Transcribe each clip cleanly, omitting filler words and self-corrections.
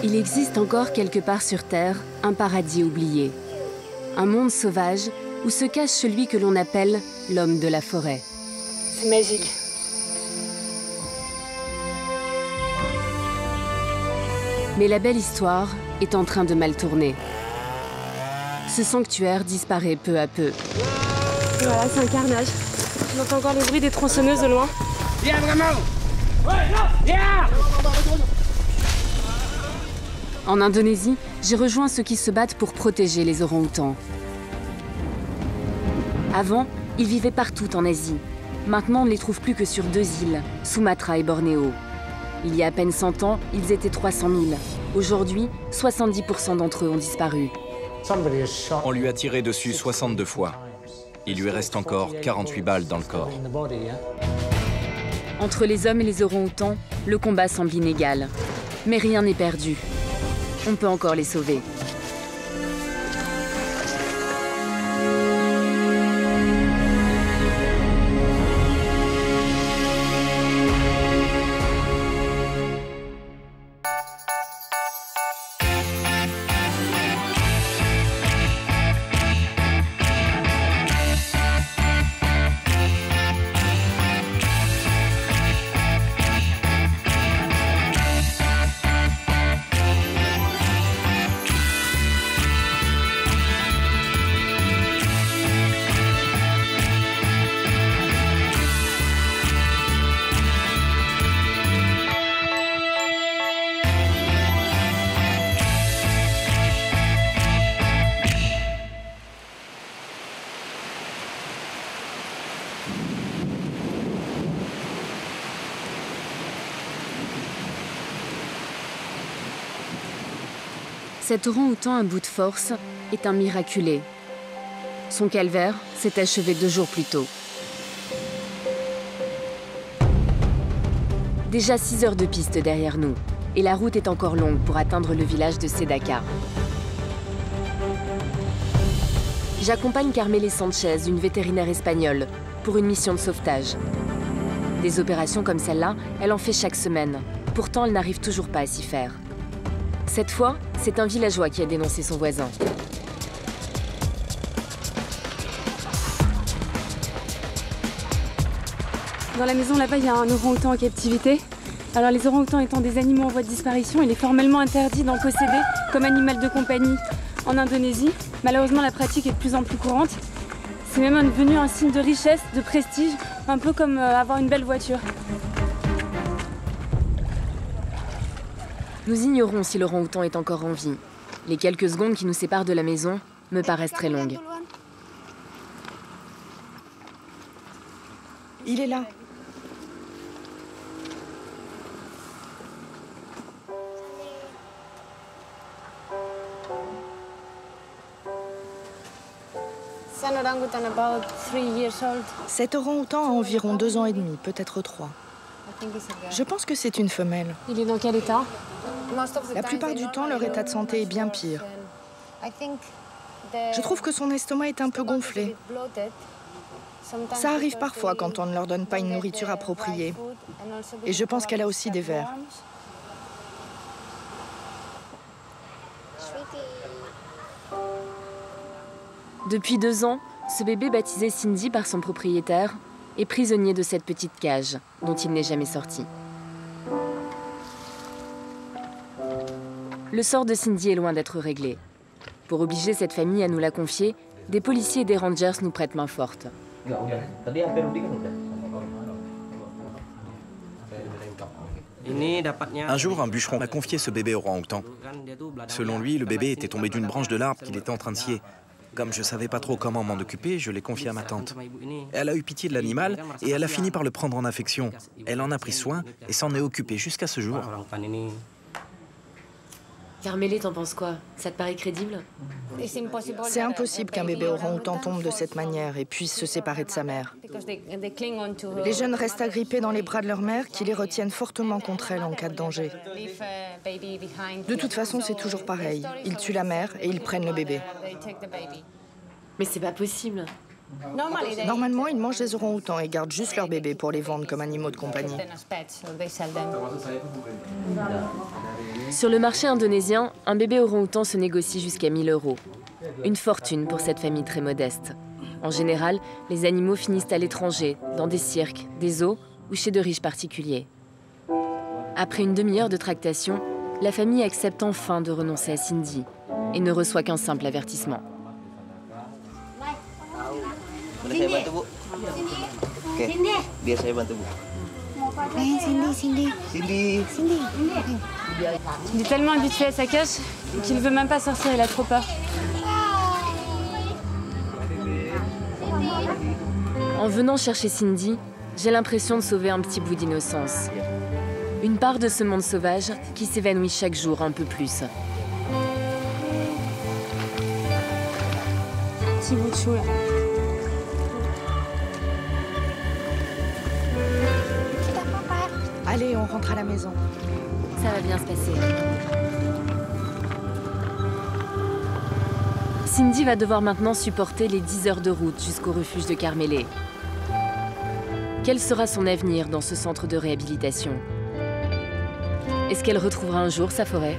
Il existe encore quelque part sur Terre un paradis oublié. Un monde sauvage où se cache celui que l'on appelle l'homme de la forêt. C'est magique. Mais la belle histoire est en train de mal tourner. Ce sanctuaire disparaît peu à peu. Voilà, c'est un carnage. On entend encore le bruit des tronçonneuses de loin. Viens vraiment! Viens! En Indonésie, j'ai rejoint ceux qui se battent pour protéger les orang-outans. Avant, ils vivaient partout en Asie. Maintenant, on ne les trouve plus que sur 2 îles, Sumatra et Bornéo. Il y a à peine 100 ans, ils étaient 300 000. Aujourd'hui, 70% d'entre eux ont disparu. On lui a tiré dessus 62 fois. Il lui reste encore 48 balles dans le corps. Entre les hommes et les orang-outans, le combat semble inégal. Mais rien n'est perdu. On peut encore les sauver. Cet orang-outan à bout de force est un miraculé. Son calvaire s'est achevé 2 jours plus tôt. Déjà 6 heures de piste derrière nous, et la route est encore longue pour atteindre le village de Sedaka. J'accompagne Carmele Sanchez, une vétérinaire espagnole, pour une mission de sauvetage. Des opérations comme celle-là, elle en fait chaque semaine. Pourtant, elle n'arrive toujours pas à s'y faire. Cette fois, c'est un villageois qui a dénoncé son voisin. Dans la maison là-bas, il y a un orang-outan en captivité. Alors les orang-outans étant des animaux en voie de disparition, il est formellement interdit d'en posséder comme animal de compagnie en Indonésie. Malheureusement, la pratique est de plus en plus courante. C'est même devenu un signe de richesse, de prestige, un peu comme avoir une belle voiture. Nous ignorons si l'orang-outan est encore en vie. Les quelques secondes qui nous séparent de la maison me paraissent très longues. Il est là. Cet orang-outan a environ 2 ans et demi, peut-être 3. Je pense que c'est une femelle. Il est dans quel état? La plupart du temps, leur état de santé est bien pire. Je trouve que son estomac est un peu gonflé. Ça arrive parfois quand on ne leur donne pas une nourriture appropriée. Et je pense qu'elle a aussi des vers. Depuis 2 ans, ce bébé baptisé Cindy par son propriétaire est prisonnier de cette petite cage dont il n'est jamais sorti. Le sort de Cindy est loin d'être réglé. Pour obliger cette famille à nous la confier, des policiers et des rangers nous prêtent main forte. Un jour, un bûcheron m'a confié ce bébé orang-outan. Selon lui, le bébé était tombé d'une branche de l'arbre qu'il était en train de scier. Comme je ne savais pas trop comment m'en occuper, je l'ai confié à ma tante. Elle a eu pitié de l'animal et elle a fini par le prendre en affection. Elle en a pris soin et s'en est occupée jusqu'à ce jour. Carmele, t'en penses quoi? Ça te paraît crédible? C'est impossible qu'un bébé orang-outan tombe de cette manière et puisse se séparer de sa mère. Les jeunes restent agrippés dans les bras de leur mère qui les retiennent fortement contre elle en cas de danger. De toute façon, c'est toujours pareil. Ils tuent la mère et ils prennent le bébé. Mais c'est pas possible. Normalement, ils mangent les orang-outans et gardent juste leurs bébés pour les vendre comme animaux de compagnie. Sur le marché indonésien, un bébé orang-outan se négocie jusqu'à 1 000 €. Une fortune pour cette famille très modeste. En général, les animaux finissent à l'étranger, dans des cirques, des zoos ou chez de riches particuliers. Après une demi-heure de tractation, la famille accepte enfin de renoncer à Cindy et ne reçoit qu'un simple avertissement. Boleh saya bantu, Bu? Oke, biar saya bantu, Bu. Cindy. Il est tellement habitué à sa cage qu'il ne veut même pas sortir, il a trop peur. En venant chercher Cindy, j'ai l'impression de sauver un petit bout d'innocence. Une part de ce monde sauvage qui s'évanouit chaque jour un peu plus. Petit bout de chou, là. Allez, on rentre à la maison. Ça va bien se passer. Cindy va devoir maintenant supporter les 10 heures de route jusqu'au refuge de Carmélé. Quel sera son avenir dans ce centre de réhabilitation? Est-ce qu'elle retrouvera un jour sa forêt?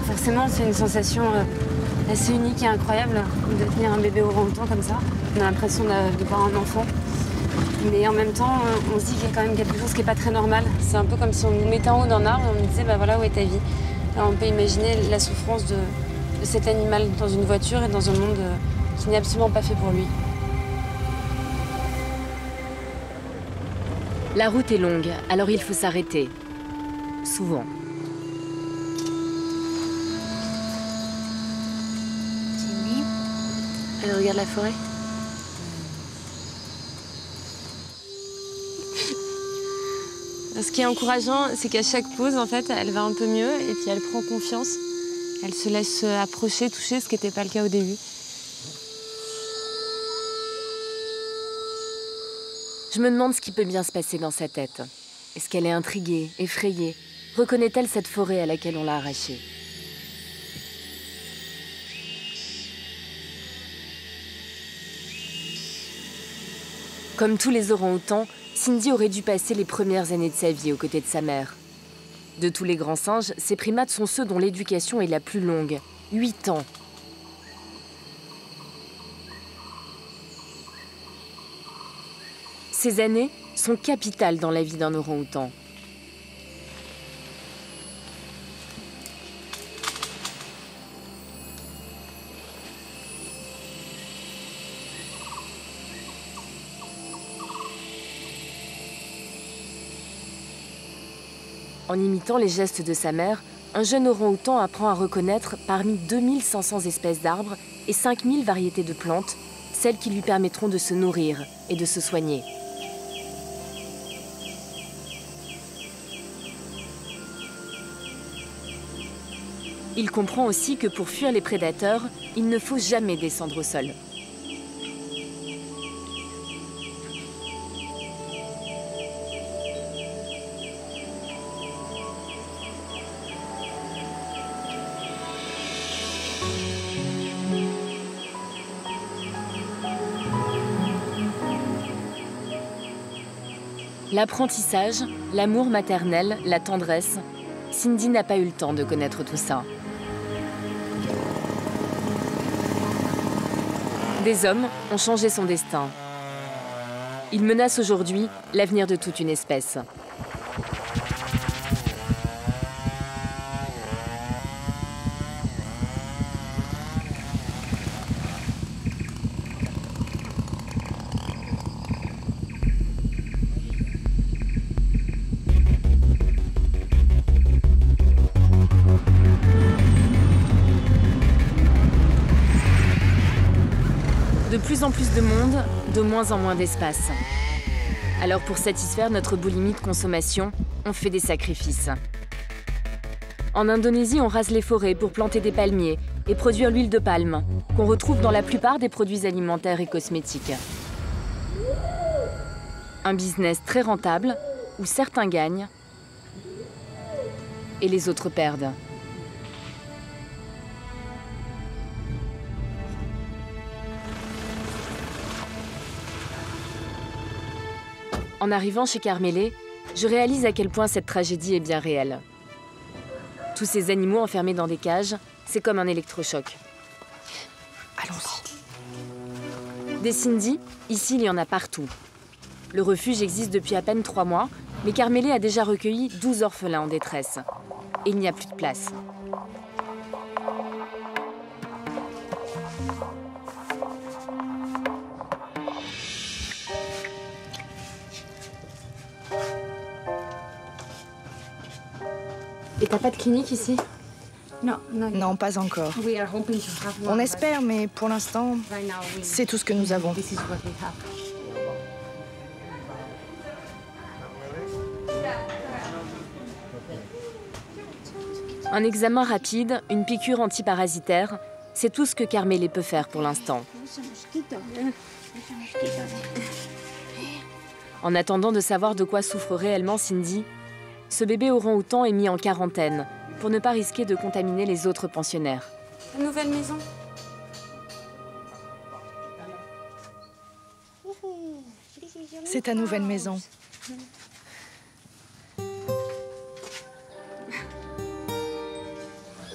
Forcément, c'est une sensation assez unique et incroyable de tenir un bébé orang-outan comme ça. On a l'impression de voir un enfant. Mais en même temps, on se dit qu'il y a quand même quelque chose qui n'est pas très normal. C'est un peu comme si on nous mettait en haut d'un arbre et on nous disait, bah voilà, où est ta vie? Alors on peut imaginer la souffrance de cet animal dans une voiture et dans un monde qui n'est absolument pas fait pour lui. La route est longue, alors il faut s'arrêter. Souvent. Elle regarde la forêt. Ce qui est encourageant, c'est qu'à chaque pause, en fait, elle va un peu mieux et puis elle prend confiance. Elle se laisse approcher, toucher, ce qui n'était pas le cas au début. Je me demande ce qui peut bien se passer dans sa tête. Est-ce qu'elle est intriguée, effrayée? Reconnaît-elle cette forêt à laquelle on l'a arrachée? Comme tous les orang-outans, Cindy aurait dû passer les premières années de sa vie aux côtés de sa mère. De tous les grands singes, ces primates sont ceux dont l'éducation est la plus longue, 8 ans. Ces années sont capitales dans la vie d'un orang-outan. En imitant les gestes de sa mère, un jeune orang-outan apprend à reconnaître parmi 2500 espèces d'arbres et 5000 variétés de plantes, celles qui lui permettront de se nourrir et de se soigner. Il comprend aussi que pour fuir les prédateurs, il ne faut jamais descendre au sol. L'apprentissage, l'amour maternel, la tendresse, Cindy n'a pas eu le temps de connaître tout ça. Des hommes ont changé son destin. Ils menacent aujourd'hui l'avenir de toute une espèce. De plus en plus de monde, de moins en moins d'espace. Alors pour satisfaire notre boulimie de consommation, on fait des sacrifices. En Indonésie, on rase les forêts pour planter des palmiers et produire l'huile de palme, qu'on retrouve dans la plupart des produits alimentaires et cosmétiques. Un business très rentable où certains gagnent et les autres perdent. En arrivant chez Carmele, je réalise à quel point cette tragédie est bien réelle. Tous ces animaux enfermés dans des cages, c'est comme un électrochoc. Allons-y. Des Cindy, ici il y en a partout. Le refuge existe depuis à peine 3 mois, mais Carmele a déjà recueilli 12 orphelins en détresse. Et il n'y a plus de place. Et t'as pas de clinique ici? Non, pas encore. On espère, mais pour l'instant, c'est tout ce que nous avons. Un examen rapide, une piqûre antiparasitaire, c'est tout ce que Carmele peut faire pour l'instant. En attendant de savoir de quoi souffre réellement Cindy, ce bébé orang-outan est mis en quarantaine pour ne pas risquer de contaminer les autres pensionnaires. Une nouvelle maison. C'est ta nouvelle maison.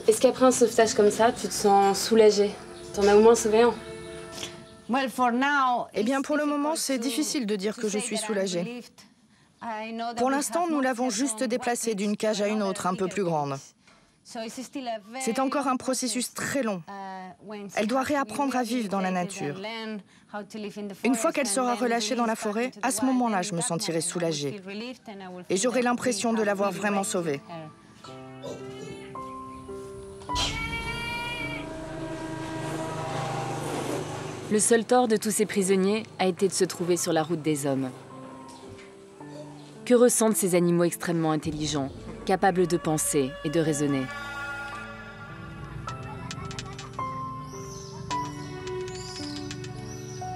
Est-ce qu'après un sauvetage comme ça, tu te sens soulagée? T'en as au moins sauvé un? Eh bien, pour le moment, c'est difficile de dire que je suis soulagée. Pour l'instant, nous l'avons juste déplacée d'une cage à une autre, un peu plus grande. C'est encore un processus très long. Elle doit réapprendre à vivre dans la nature. Une fois qu'elle sera relâchée dans la forêt, à ce moment-là, je me sentirai soulagée. Et j'aurai l'impression de l'avoir vraiment sauvée. Le seul tort de tous ces prisonniers a été de se trouver sur la route des hommes. Que ressentent ces animaux extrêmement intelligents, capables de penser et de raisonner?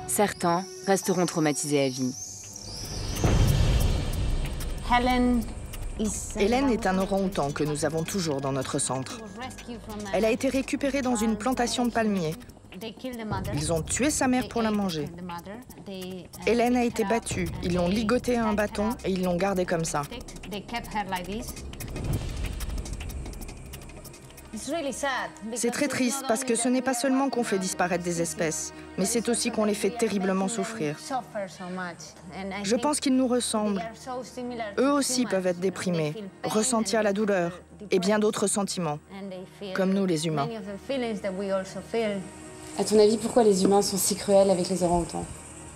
Certains resteront traumatisés à vie. Hélène est un orang-outan que nous avons toujours dans notre centre. Elle a été récupérée dans une plantation de palmiers. Ils ont tué sa mère pour la manger. Hélène a été battue. Ils l'ont ligotée à un bâton et ils l'ont gardée comme ça. C'est très triste parce que ce n'est pas seulement qu'on fait disparaître des espèces, mais c'est aussi qu'on les fait terriblement souffrir. Je pense qu'ils nous ressemblent. Eux aussi peuvent être déprimés, ressentir la douleur et bien d'autres sentiments, comme nous les humains. À ton avis, pourquoi les humains sont si cruels avec les orang-outans?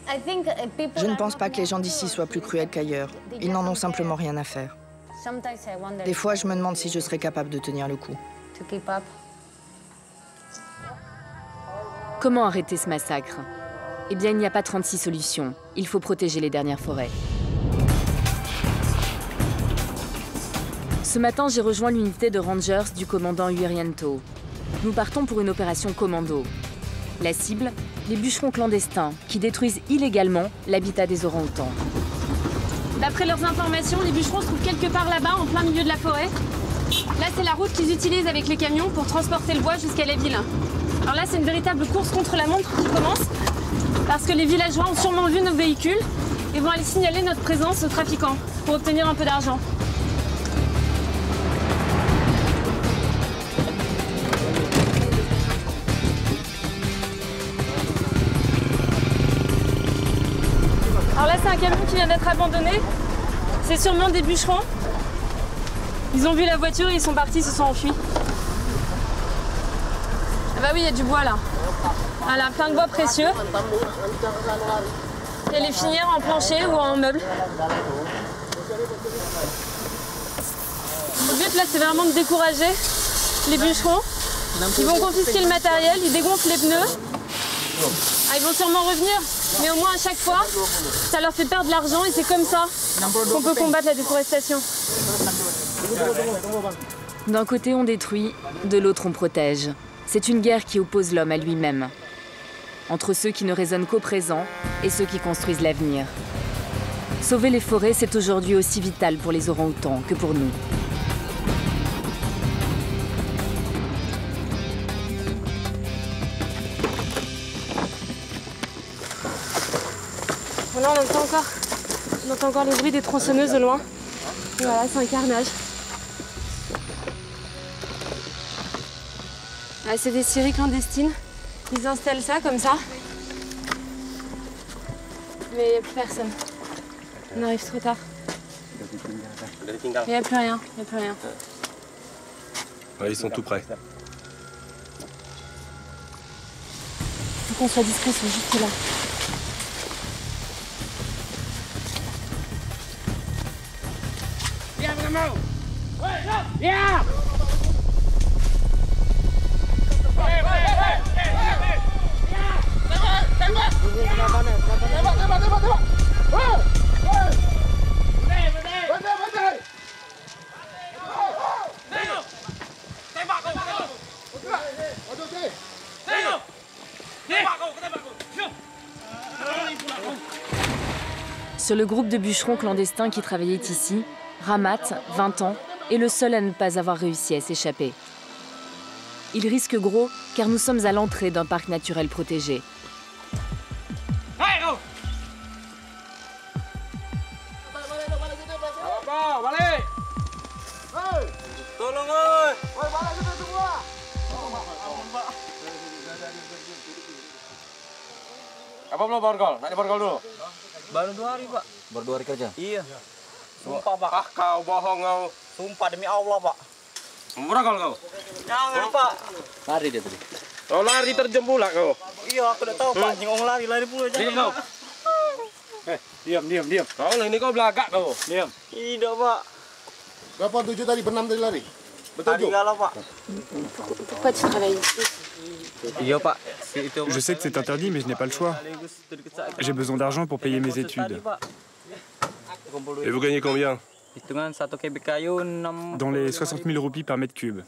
Je ne pense pas que les gens d'ici soient plus cruels qu'ailleurs. Ils n'en ont simplement rien à faire. Des fois, je me demande si je serais capable de tenir le coup. Comment arrêter ce massacre? Eh bien, il n'y a pas 36 solutions. Il faut protéger les dernières forêts. Ce matin, j'ai rejoint l'unité de rangers du commandant Uriento. Nous partons pour une opération commando. La cible, les bûcherons clandestins qui détruisent illégalement l'habitat des orang-outans. D'après leurs informations, les bûcherons se trouvent quelque part là-bas, en plein milieu de la forêt. Là, c'est la route qu'ils utilisent avec les camions pour transporter le bois jusqu'à la ville. Alors là, c'est une véritable course contre la montre qui commence, parce que les villageois ont sûrement vu nos véhicules et vont aller signaler notre présence aux trafiquants pour obtenir un peu d'argent. Alors là, c'est un camion qui vient d'être abandonné. C'est sûrement des bûcherons. Ils ont vu la voiture, ils sont partis, ils se sont enfuis. Ah bah oui, il y a du bois là. Voilà, plein de bois précieux. Il y a les finières en plancher ou en meuble. Le but là, c'est vraiment de décourager les bûcherons. Ils vont confisquer le matériel, ils dégonflent les pneus. Ah, ils vont sûrement revenir, mais au moins à chaque fois, ça leur fait perdre de l'argent et c'est comme ça qu'on peut combattre la déforestation. D'un côté, on détruit, de l'autre, on protège. C'est une guerre qui oppose l'homme à lui-même. Entre ceux qui ne raisonnent qu'au présent et ceux qui construisent l'avenir. Sauver les forêts, c'est aujourd'hui aussi vital pour les orang-outans que pour nous. Voilà, on entend encore les bruits des tronçonneuses au loin. Et voilà, c'est un carnage. Ah, c'est des scieries clandestines. Ils installent ça comme ça. Mais il n'y a plus personne. On arrive trop tard. Il n'y a plus rien, il n'y a plus rien. Ouais, ils sont tout prêts. Faut qu'on soit discret, ils sont juste là. Viens, vraiment. Viens. Sur le groupe de bûcherons clandestins qui travaillait ici, Ramat, 20 ans, est le seul à ne pas avoir réussi à s'échapper. Il risque gros car nous sommes à l'entrée d'un parc naturel protégé. Apa belum borgol? Nak diborgol dulu? Baru 2 hari, Pak. Baru 2 hari kerja? Iya. Sumpah, Pak. Ah, kau bohong kau. Sumpah demi Allah, Pak. Borgol kau? Jangan, Pak. Lari dia tadi. Oh, lari terjun pula kau. Iya, aku udah tahu, Pak. Nyengong lari pula. Diam kau. Diam. Kau ini kau belagak kau. Diam. Tidak, Pak. Berapa 7 tadi? Berenam tadi lari? Tadi galau, Pak. Pourquoi tu travailles ici? Iya, Pak. Je sais que c'est interdit, mais je n'ai pas le choix. J'ai besoin d'argent pour payer mes études. Et vous gagnez combien? Dans les 60 000 roupies par mètre cube.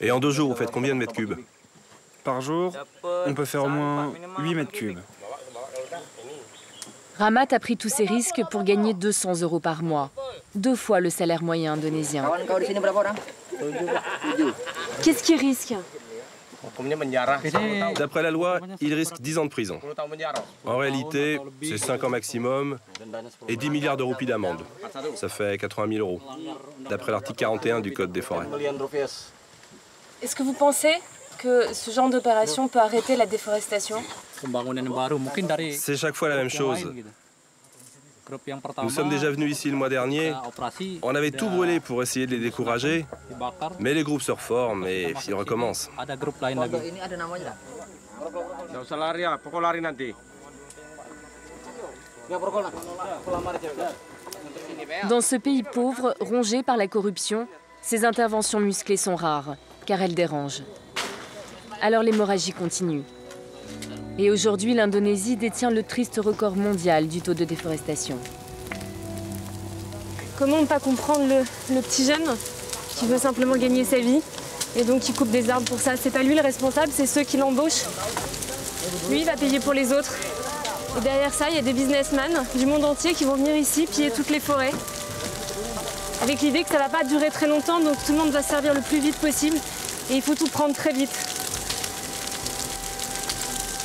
Et en 2 jours, vous faites combien de mètres cubes? Par jour, on peut faire au moins 8 mètres cubes. Ramat a pris tous ses risques pour gagner 200 € par mois, 2 fois le salaire moyen indonésien. Qu'est-ce qu'ils risquent? D'après la loi, il risque 10 ans de prison. En réalité, c'est 5 ans maximum et 10 milliards de roupies d'amende. Ça fait 80 000 €, d'après l'article 41 du Code des forêts. Est-ce que vous pensez que ce genre d'opération peut arrêter la déforestation? C'est chaque fois la même chose. Nous sommes déjà venus ici le mois dernier. On avait tout brûlé pour essayer de les décourager, mais les groupes se reforment et ils recommencent. Dans ce pays pauvre, rongé par la corruption, ces interventions musclées sont rares, car elles dérangent. Alors l'hémorragie continue. Et aujourd'hui, l'Indonésie détient le triste record mondial du taux de déforestation. Comment ne pas comprendre le petit jeune qui veut simplement gagner sa vie et donc qui coupe des arbres pour ça? C'est pas lui le responsable, c'est ceux qui l'embauchent. Lui, il va payer pour les autres. Et derrière ça, il y a des businessmen du monde entier qui vont venir ici piller toutes les forêts. Avec l'idée que ça va pas durer très longtemps, donc tout le monde va se servir le plus vite possible. Et il faut tout prendre très vite.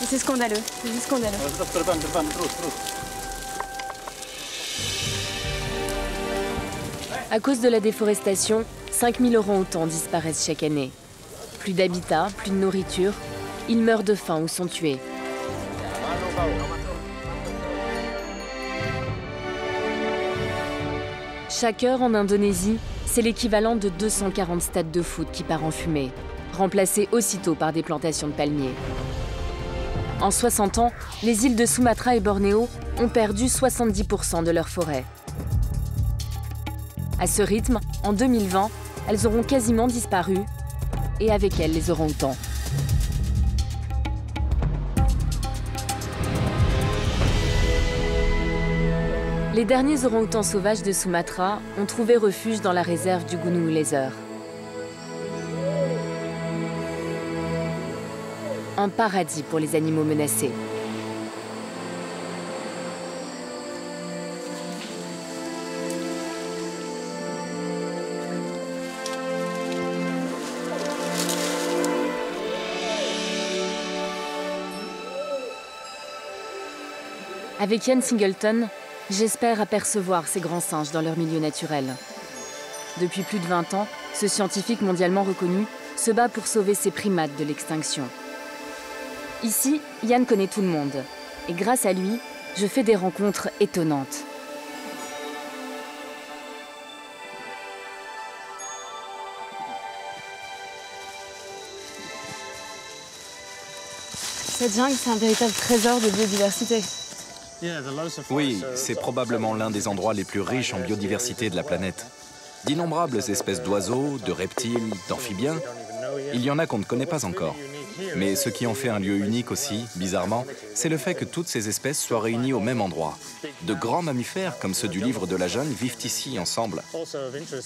Et c'est scandaleux, c'est juste scandaleux. À cause de la déforestation, 5 000 orang-outans disparaissent chaque année. Plus d'habitat, plus de nourriture, ils meurent de faim ou sont tués. Chaque heure en Indonésie, c'est l'équivalent de 240 stades de foot qui part en fumée, remplacés aussitôt par des plantations de palmiers. En 60 ans, les îles de Sumatra et Bornéo ont perdu 70% de leur forêt. À ce rythme, en 2020, elles auront quasiment disparu, et avec elles les orang-outans. Les derniers orang-outans sauvages de Sumatra ont trouvé refuge dans la réserve du Gunung Leuser. Un paradis pour les animaux menacés. Avec Ian Singleton, j'espère apercevoir ces grands singes dans leur milieu naturel. Depuis plus de 20 ans, ce scientifique mondialement reconnu se bat pour sauver ces primates de l'extinction. Ici, Ian connaît tout le monde. Et grâce à lui, je fais des rencontres étonnantes. Cette jungle, c'est un véritable trésor de biodiversité. Oui, c'est probablement l'un des endroits les plus riches en biodiversité de la planète. D'innombrables espèces d'oiseaux, de reptiles, d'amphibiens, il y en a qu'on ne connaît pas encore. Mais ce qui en fait un lieu unique aussi, bizarrement, c'est le fait que toutes ces espèces soient réunies au même endroit. De grands mammifères, comme ceux du livre de la jungle, vivent ici ensemble.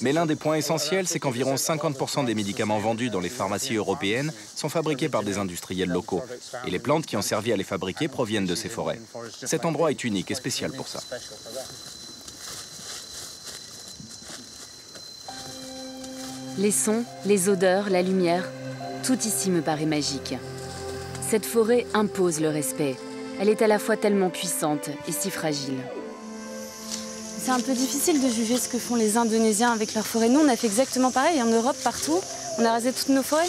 Mais l'un des points essentiels, c'est qu'environ 50% des médicaments vendus dans les pharmacies européennes sont fabriqués par des industriels locaux. Et les plantes qui ont servi à les fabriquer proviennent de ces forêts. Cet endroit est unique et spécial pour ça. Les sons, les odeurs, la lumière, tout ici me paraît magique. Cette forêt impose le respect. Elle est à la fois tellement puissante et si fragile. C'est un peu difficile de juger ce que font les Indonésiens avec leurs forêts. Nous, on a fait exactement pareil en Europe, partout. On a rasé toutes nos forêts.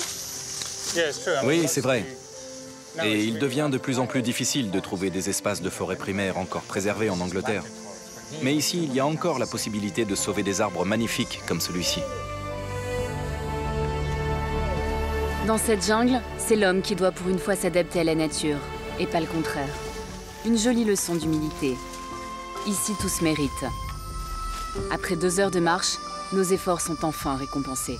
Oui, c'est vrai. Et il devient de plus en plus difficile de trouver des espaces de forêt primaire encore préservés en Angleterre. Mais ici, il y a encore la possibilité de sauver des arbres magnifiques comme celui-ci. Dans cette jungle, c'est l'homme qui doit pour une fois s'adapter à la nature, et pas le contraire. Une jolie leçon d'humilité. Ici, tout se mérite. Après 2 heures de marche, nos efforts sont enfin récompensés.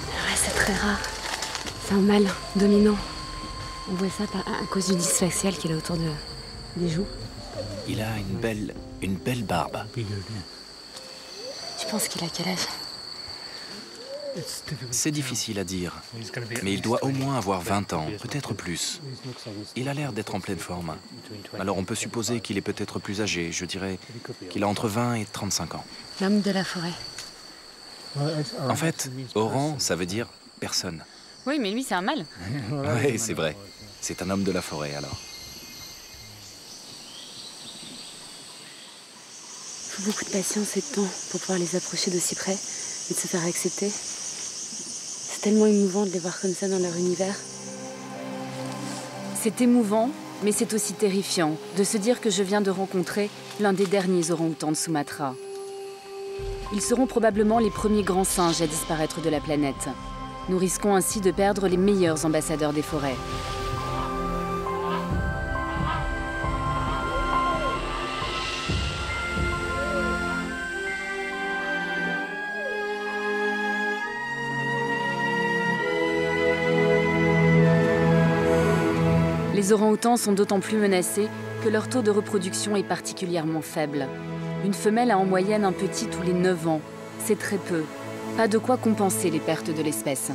Ouais, c'est très rare. C'est un mâle dominant. On voit ça à cause du disque facial qu'il a autour des joues. Il a une belle barbe. Tu penses qu'il a quel âge? C'est difficile à dire, mais il doit au moins avoir 20 ans, peut-être plus. Il a l'air d'être en pleine forme. Alors on peut supposer qu'il est peut-être plus âgé, je dirais qu'il a entre 20 et 35 ans. L'homme de la forêt. En fait, orang, ça veut dire personne. Oui, mais lui, c'est un mâle. Oui, c'est vrai. C'est un homme de la forêt, alors. Il faut beaucoup de patience et de temps pour pouvoir les approcher d'aussi près et de se faire accepter. C'est tellement émouvant de les voir comme ça dans leur univers. C'est émouvant, mais c'est aussi terrifiant de se dire que je viens de rencontrer l'un des derniers orang-outans de Sumatra. Ils seront probablement les premiers grands singes à disparaître de la planète. Nous risquons ainsi de perdre les meilleurs ambassadeurs des forêts. Les orang-outans sont d'autant plus menacés que leur taux de reproduction est particulièrement faible. Une femelle a en moyenne un petit tous les 9 ans. C'est très peu. Pas de quoi compenser les pertes de l'espèce.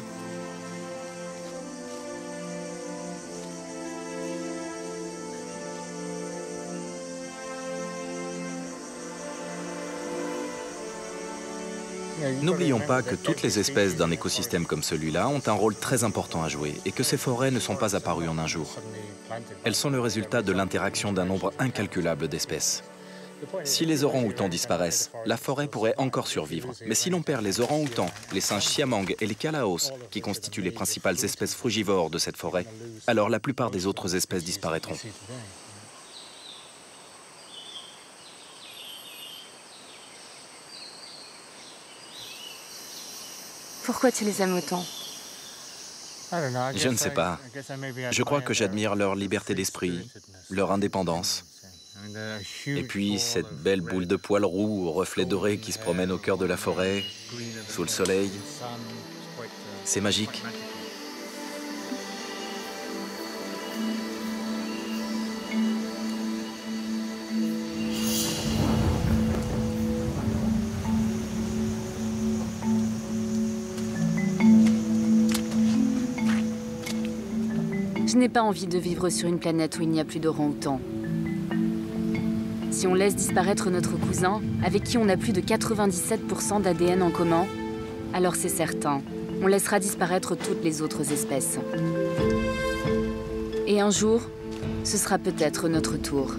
N'oublions pas que toutes les espèces d'un écosystème comme celui-là ont un rôle très important à jouer et que ces forêts ne sont pas apparues en un jour. Elles sont le résultat de l'interaction d'un nombre incalculable d'espèces. Si les orang-outans disparaissent, la forêt pourrait encore survivre. Mais si l'on perd les orang-outans, les singes siamang et les kalaos, qui constituent les principales espèces frugivores de cette forêt, alors la plupart des autres espèces disparaîtront. Pourquoi tu les aimes autant? Je ne sais pas. Je crois que j'admire leur liberté d'esprit, leur indépendance. Et puis cette belle boule de poils roux aux reflets dorés qui se promène au cœur de la forêt, sous le soleil. C'est magique. Je n'ai pas envie de vivre sur une planète où il n'y a plus d'orang-outans. Si Si on laisse disparaître notre cousin, avec qui on a plus de 97% d'ADN en commun, alors c'est certain, on laissera disparaître toutes les autres espèces. Et un jour, ce sera peut-être notre tour.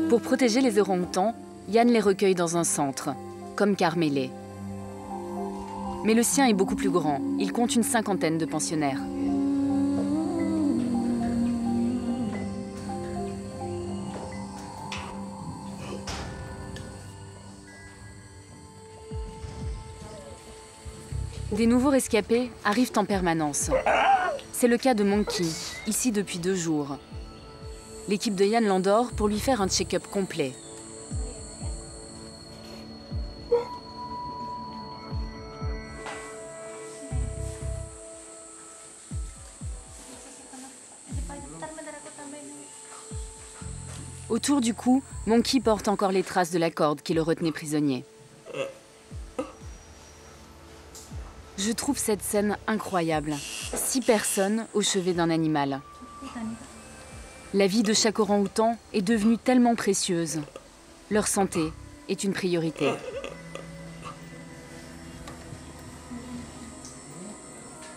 Pour protéger les orang-outans, Yann les recueille dans un centre, comme Carmélé. Mais le sien est beaucoup plus grand. Il compte une 50aine de pensionnaires. Des nouveaux rescapés arrivent en permanence. C'est le cas de Monkey, ici depuis 2 jours. L'équipe de Yann l'endort pour lui faire un check-up complet. Autour du cou, Monkey porte encore les traces de la corde qui le retenait prisonnier. Je trouve cette scène incroyable. 6 personnes au chevet d'un animal. La vie de chaque orang-outan est devenue tellement précieuse. Leur santé est une priorité.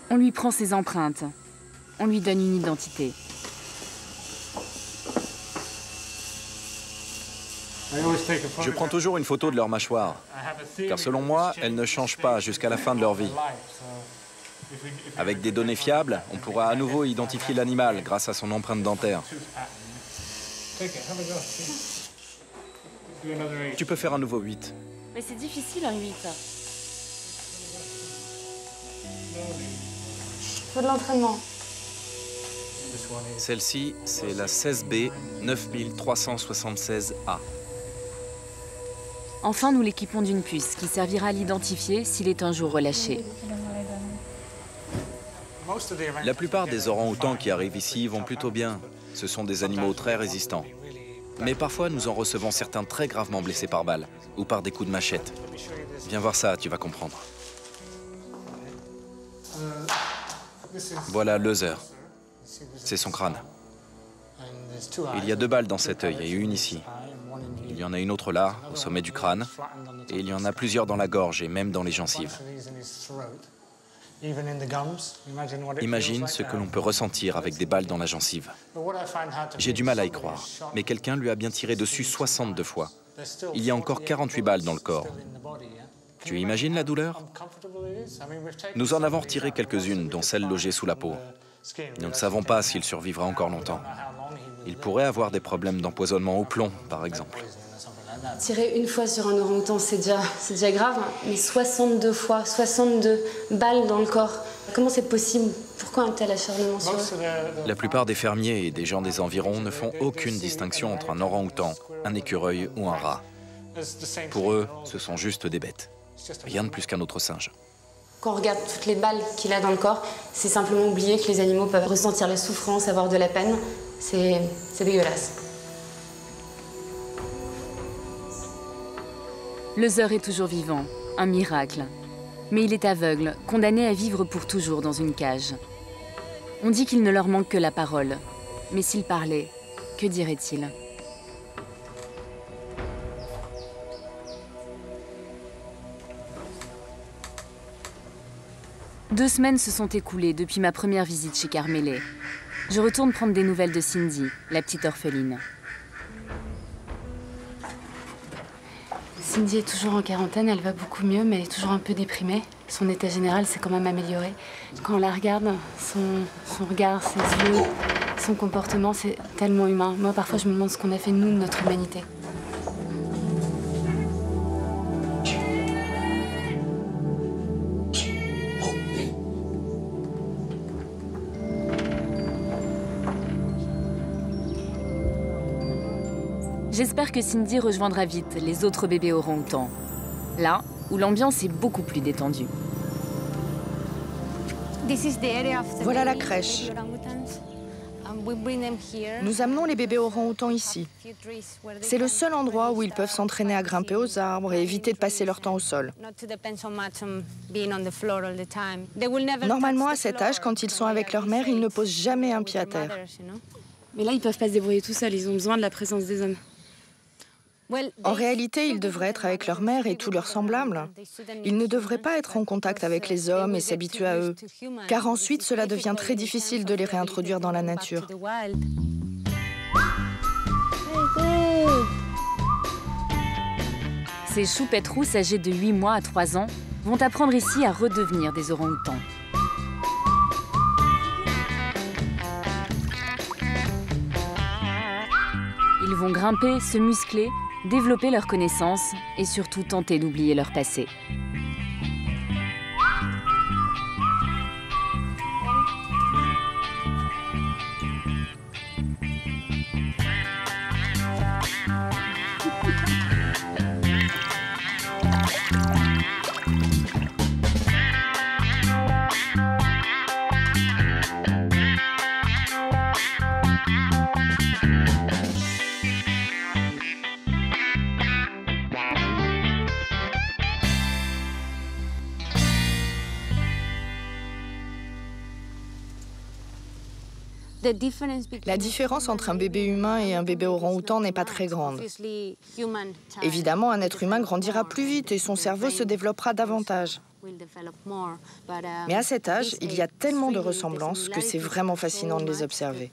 On lui prend ses empreintes. On lui donne une identité. Je prends toujours une photo de leur mâchoire, car selon moi, elles ne changent pas jusqu'à la fin de leur vie. Avec des données fiables, on pourra à nouveau identifier l'animal grâce à son empreinte dentaire. Tu peux faire un nouveau 8. Mais c'est difficile un 8. Faut de l'entraînement. Celle-ci, c'est la 16B 9376A. Enfin, nous l'équipons d'une puce qui servira à l'identifier s'il est un jour relâché. La plupart des orang-outans qui arrivent ici vont plutôt bien. Ce sont des animaux très résistants. Mais parfois, nous en recevons certains très gravement blessés par balle ou par des coups de machette. Viens voir ça, tu vas comprendre. Voilà Loser. C'est son crâne. Il y a 2 balles dans cet œil et une ici. Il y en a une autre là, au sommet du crâne. Et il y en a plusieurs dans la gorge et même dans les gencives. Imagine ce que l'on peut ressentir avec des balles dans la gencive. J'ai du mal à y croire, mais quelqu'un lui a bien tiré dessus 62 fois. Il y a encore 48 balles dans le corps. Tu imagines la douleur? Nous en avons retiré quelques-unes, dont celle logée sous la peau. Nous ne savons pas s'il survivra encore longtemps. Il pourrait avoir des problèmes d'empoisonnement au plomb, par exemple. Tirer une fois sur un orang-outan, c'est déjà grave, mais 62 fois, 62 balles dans le corps. Comment c'est possible? Pourquoi un tel acharnement sur eux? La plupart des fermiers et des gens des environs ne font aucune distinction entre un orang-outan, un écureuil ou un rat. Pour eux, ce sont juste des bêtes. Rien de plus qu'un autre singe. Quand on regarde toutes les balles qu'il a dans le corps, c'est simplement oublier que les animaux peuvent ressentir la souffrance, avoir de la peine. C'est dégueulasse. Loser est toujours vivant, un miracle. Mais il est aveugle, condamné à vivre pour toujours dans une cage. On dit qu'il ne leur manque que la parole. Mais s'il parlait, que dirait-il? Deux semaines se sont écoulées depuis ma première visite chez Carmélé. Je retourne prendre des nouvelles de Cindy, la petite orpheline. Cindy est toujours en quarantaine, elle va beaucoup mieux, mais elle est toujours un peu déprimée. Son état général s'est quand même amélioré. Quand on la regarde, son regard, ses yeux, son comportement, c'est tellement humain. Moi, parfois, je me demande ce qu'on a fait, nous, de notre humanité. J'espère que Cindy rejoindra vite les autres bébés orang-outans. Là où l'ambiance est beaucoup plus détendue. Voilà la crèche. Nous amenons les bébés orang-outans ici. C'est le seul endroit où ils peuvent s'entraîner à grimper aux arbres et éviter de passer leur temps au sol. Normalement, à cet âge, quand ils sont avec leur mère, ils ne posent jamais un pied à terre. Mais là, ils peuvent pas se débrouiller tout seuls, ils ont besoin de la présence des hommes. En réalité, ils devraient être avec leur mère et tous leurs semblables. Ils ne devraient pas être en contact avec les hommes et s'habituer à eux, car ensuite, cela devient très difficile de les réintroduire dans la nature. Ces choupettes rousses âgées de 8 mois à 3 ans vont apprendre ici à redevenir des orang-outans. Ils vont grimper, se muscler, développer leurs connaissances et surtout tenter d'oublier leur passé. La différence entre un bébé humain et un bébé orang-outan n'est pas très grande. Évidemment, un être humain grandira plus vite et son cerveau se développera davantage. Mais à cet âge, il y a tellement de ressemblances que c'est vraiment fascinant de les observer.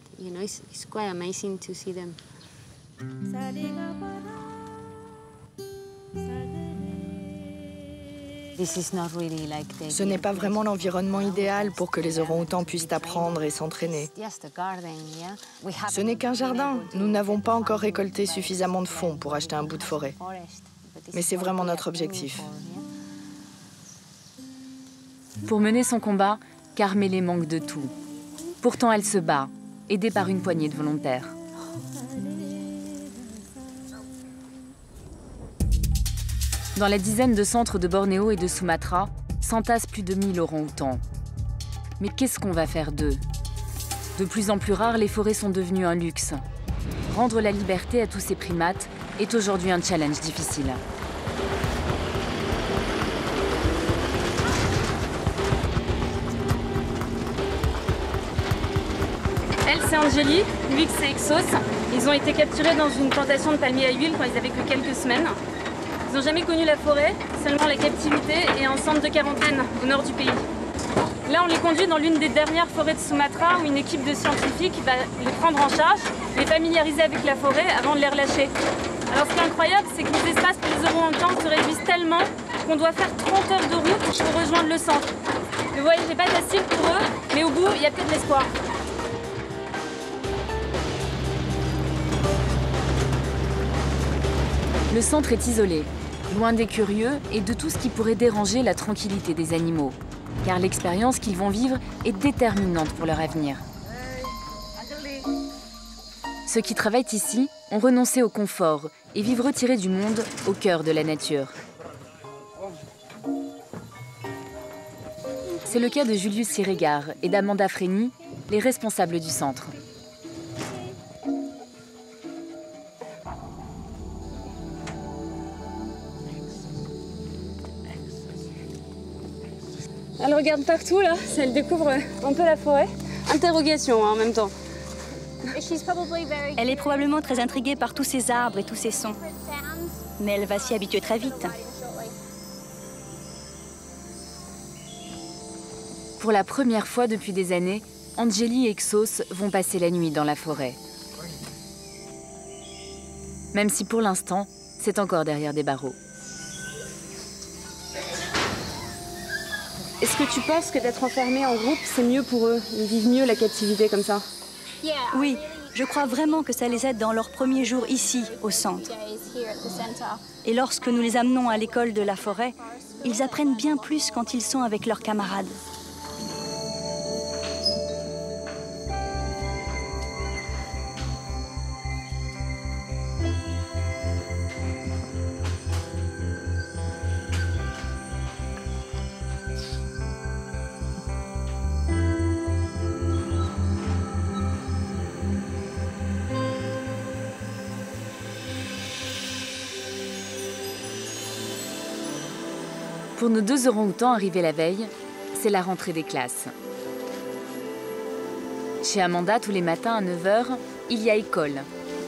Ce n'est pas vraiment l'environnement idéal pour que les orang-outans puissent apprendre et s'entraîner. Ce n'est qu'un jardin. Nous n'avons pas encore récolté suffisamment de fonds pour acheter un bout de forêt. Mais c'est vraiment notre objectif. Pour mener son combat, Carmele manque de tout. Pourtant, elle se bat, aidée par une poignée de volontaires. Dans la dizaine de centres de Bornéo et de Sumatra, s'entassent plus de 1000 orang-outans. Mais qu'est-ce qu'on va faire d'eux? De plus en plus rares, les forêts sont devenues un luxe. Rendre la liberté à tous ces primates est aujourd'hui un challenge difficile. Elle, c'est Angélie, lui, c'est Exos. Ils ont été capturés dans une plantation de palmiers à huile quand ils avaient que quelques semaines. Ils n'ont jamais connu la forêt, seulement la captivité et un centre de quarantaine au nord du pays. Là, on les conduit dans l'une des dernières forêts de Sumatra où une équipe de scientifiques va les prendre en charge, les familiariser avec la forêt avant de les relâcher. Alors, ce qui est incroyable, c'est que les espaces pour les orang-outans se réduisent tellement qu'on doit faire 30 heures de route pour rejoindre le centre. Le voyage n'est pas facile pour eux, mais au bout, il y a peut-être l'espoir. Le centre est isolé, loin des curieux et de tout ce qui pourrait déranger la tranquillité des animaux. Car l'expérience qu'ils vont vivre est déterminante pour leur avenir. Ceux qui travaillent ici ont renoncé au confort et vivent retirés du monde au cœur de la nature. C'est le cas de Julius Siregar et d'Amanda Freni, les responsables du centre. Elle regarde partout là, elle découvre un peu la forêt. Interrogation en même temps. Elle est probablement très intriguée par tous ces arbres et tous ces sons. Mais elle va s'y habituer très vite. Pour la première fois depuis des années, Angélie et Exos vont passer la nuit dans la forêt. Même si pour l'instant, c'est encore derrière des barreaux. Est-ce que tu penses que d'être enfermés en groupe, c'est mieux pour eux? Ils vivent mieux la captivité comme ça? Oui, je crois vraiment que ça les aide dans leurs premiers jours ici, au centre. Et lorsque nous les amenons à l'école de la forêt, ils apprennent bien plus quand ils sont avec leurs camarades. Pour nos 2 orang-outans arrivés la veille, c'est la rentrée des classes. Chez Amanda, tous les matins à 9 h, il y a école,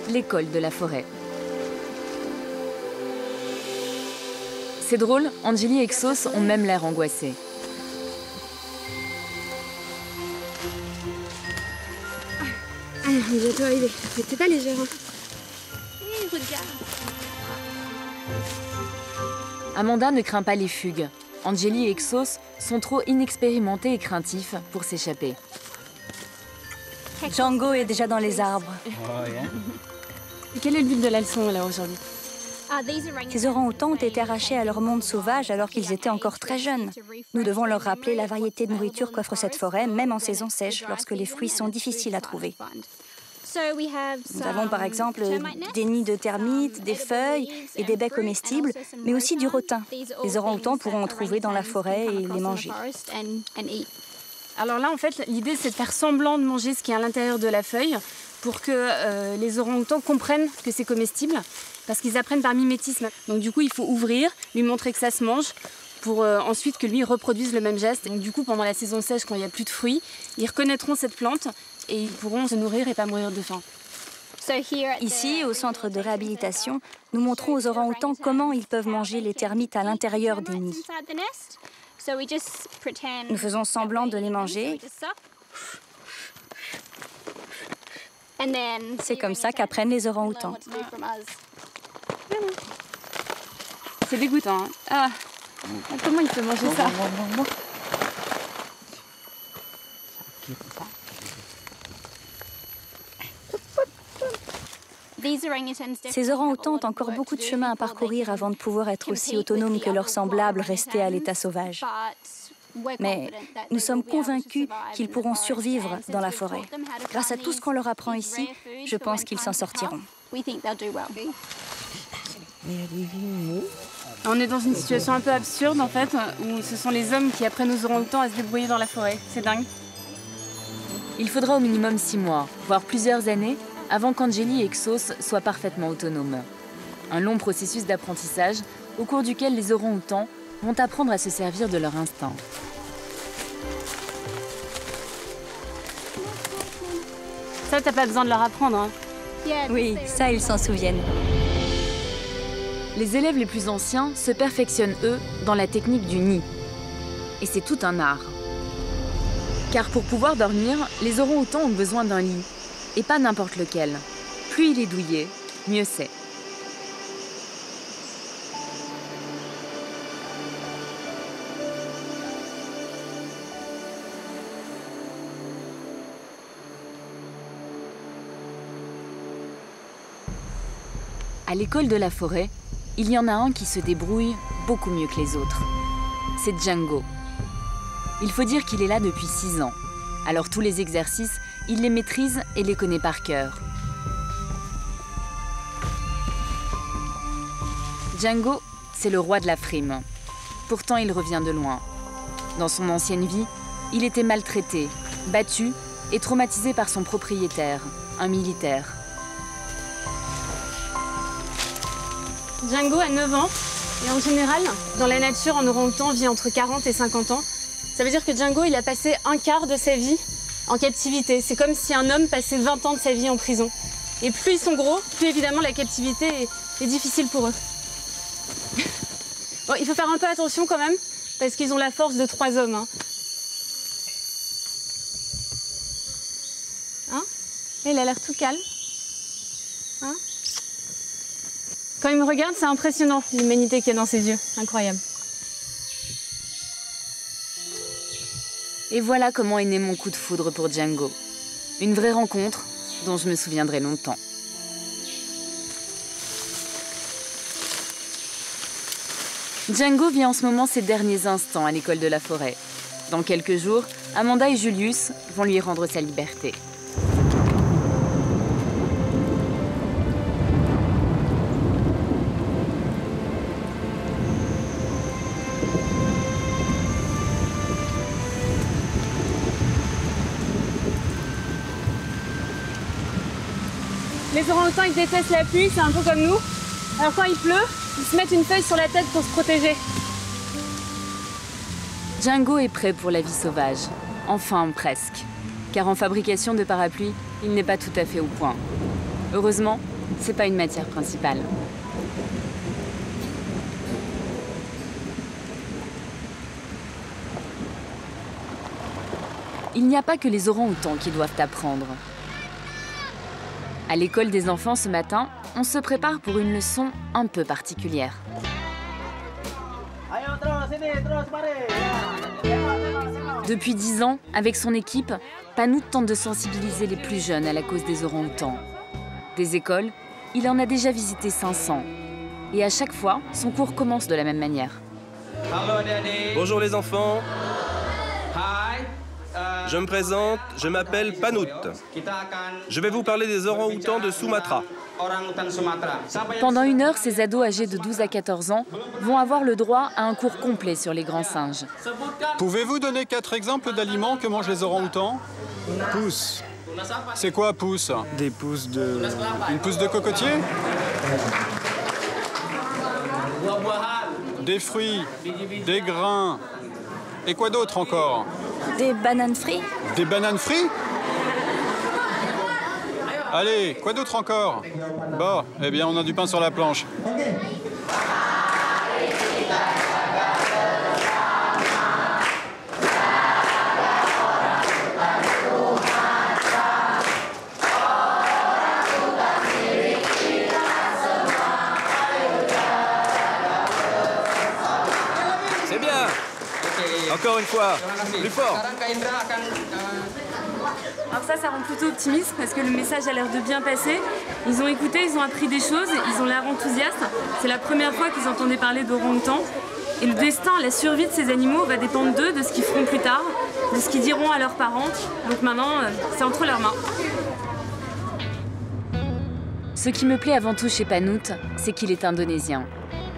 l'école de la forêt. C'est drôle, Anjali et Exos ont même l'air angoissés. On est bientôt arrivé. Mais t'es pas légère. Regarde. Amanda ne craint pas les fugues. Anjali et Exos sont trop inexpérimentés et craintifs pour s'échapper. Django est déjà dans les arbres. Et quel est le but de la leçon alors aujourd'hui? Ces orang-outans ont été arrachés à leur monde sauvage alors qu'ils étaient encore très jeunes. Nous devons leur rappeler la variété de nourriture qu'offre cette forêt, même en saison sèche, lorsque les fruits sont difficiles à trouver. Nous avons par exemple des nids de termites, des feuilles et des baies comestibles, mais aussi du rotin. Les orang-outans pourront en trouver dans la forêt et les manger. Alors là, en fait, l'idée, c'est de faire semblant de manger ce qui est à l'intérieur de la feuille pour que les orang-outans comprennent que c'est comestible, parce qu'ils apprennent par mimétisme. Donc du coup, il faut ouvrir, lui montrer que ça se mange, pour ensuite que lui reproduise le même geste. Donc du coup, pendant la saison sèche, quand il n'y a plus de fruits, ils reconnaîtront cette plante et ils pourront se nourrir et pas mourir de faim. Ici, au centre de réhabilitation, nous montrons aux orang-outans comment ils peuvent manger les termites à l'intérieur des nids. Nous faisons semblant de les manger. C'est comme ça qu'apprennent les orang-outans. C'est dégoûtant. Hein. Ah, comment il peut manger ça? Ces orang-outans ont encore beaucoup de chemin à parcourir avant de pouvoir être aussi autonomes que leurs semblables restés à l'état sauvage. Mais nous sommes convaincus qu'ils pourront survivre dans la forêt. Grâce à tout ce qu'on leur apprend ici, je pense qu'ils s'en sortiront. On est dans une situation un peu absurde en fait, où ce sont les hommes qui apprennent aux orang-outans à se débrouiller dans la forêt. C'est dingue. Il faudra au minimum 6 mois, voire plusieurs années, avant qu'Anjali et Exos soient parfaitement autonomes. Un long processus d'apprentissage au cours duquel les orang-outans vont apprendre à se servir de leur instinct. Ça, t'as pas besoin de leur apprendre, hein? Oui, ça, ils s'en souviennent. Les élèves les plus anciens se perfectionnent, eux, dans la technique du nid. Et c'est tout un art. Car pour pouvoir dormir, les orang-outans ont besoin d'un lit. Et pas n'importe lequel. Plus il est douillet, mieux c'est. À l'école de la forêt, il y en a un qui se débrouille beaucoup mieux que les autres. C'est Django. Il faut dire qu'il est là depuis 6 ans. Alors tous les exercices, il les maîtrise et les connaît par cœur. Django, c'est le roi de la frime. Pourtant, il revient de loin. Dans son ancienne vie, il était maltraité, battu et traumatisé par son propriétaire, un militaire. Django a 9 ans et en général, dans la nature, un orang-outan vit entre 40 et 50 ans. Ça veut dire que Django, il a passé un quart de sa vie en captivité. C'est comme si un homme passait 20 ans de sa vie en prison. Et plus ils sont gros, plus évidemment la captivité est difficile pour eux. Bon, il faut faire un peu attention quand même, parce qu'ils ont la force de 3 hommes. Hein? Et il a l'air tout calme. Hein? Quand il me regarde, c'est impressionnant, l'humanité qu'il y a dans ses yeux. Incroyable. Et voilà comment est né mon coup de foudre pour Django. Une vraie rencontre dont je me souviendrai longtemps. Django vit en ce moment ses derniers instants à l'école de la forêt. Dans quelques jours, Amanda et Julius vont lui rendre sa liberté. Les orang-outans, ils détestent la pluie, c'est un peu comme nous. Alors quand il pleut, ils se mettent une feuille sur la tête pour se protéger. Django est prêt pour la vie sauvage. Enfin, presque. Car en fabrication de parapluies, il n'est pas tout à fait au point. Heureusement, c'est pas une matière principale. Il n'y a pas que les orang-outans qui doivent apprendre. À l'école des enfants ce matin, on se prépare pour une leçon un peu particulière. Depuis 10 ans, avec son équipe, Panout tente de sensibiliser les plus jeunes à la cause des orang-outans. Des écoles, il en a déjà visité 500. Et à chaque fois, son cours commence de la même manière. Bonjour les enfants. Je me présente, je m'appelle Panout. Je vais vous parler des orang-outans de Sumatra. Pendant 1 heure, ces ados âgés de 12 à 14 ans vont avoir le droit à un cours complet sur les grands singes. Pouvez-vous donner 4 exemples d'aliments que mangent les orang-outans? Pousses. C'est quoi, pousse? Des pousses de... Une pousse de cocotier? Des fruits, des grains. Et quoi d'autre encore? Des bananes frites? Des bananes frites? Allez, quoi d'autre encore? Bon, eh bien, on a du pain sur la planche. C'est bien. Encore une fois, plus fort. Alors ça rend plutôt optimiste parce que le message a l'air de bien passer. Ils ont écouté, ils ont appris des choses, ils ont l'air enthousiastes. C'est la première fois qu'ils entendaient parler d'orang-outans. Et le destin, la survie de ces animaux va dépendre d'eux, de ce qu'ils feront plus tard, de ce qu'ils diront à leurs parents. Donc maintenant, c'est entre leurs mains. Ce qui me plaît avant tout chez Panout, c'est qu'il est indonésien.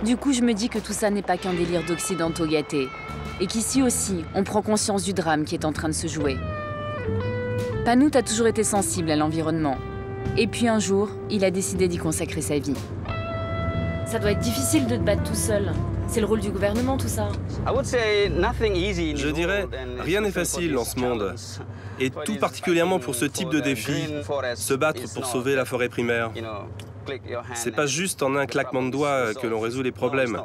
Du coup, je me dis que tout ça n'est pas qu'un délire d'occidentaux gâtés. Et qu'ici aussi, on prend conscience du drame qui est en train de se jouer. Panout a toujours été sensible à l'environnement. Et puis un jour, il a décidé d'y consacrer sa vie. Ça doit être difficile de te battre tout seul. C'est le rôle du gouvernement, tout ça. Je dirais, rien n'est facile dans ce monde. Et tout particulièrement pour ce type de défi, se battre pour sauver la forêt primaire. C'est pas juste en un claquement de doigts que l'on résout les problèmes.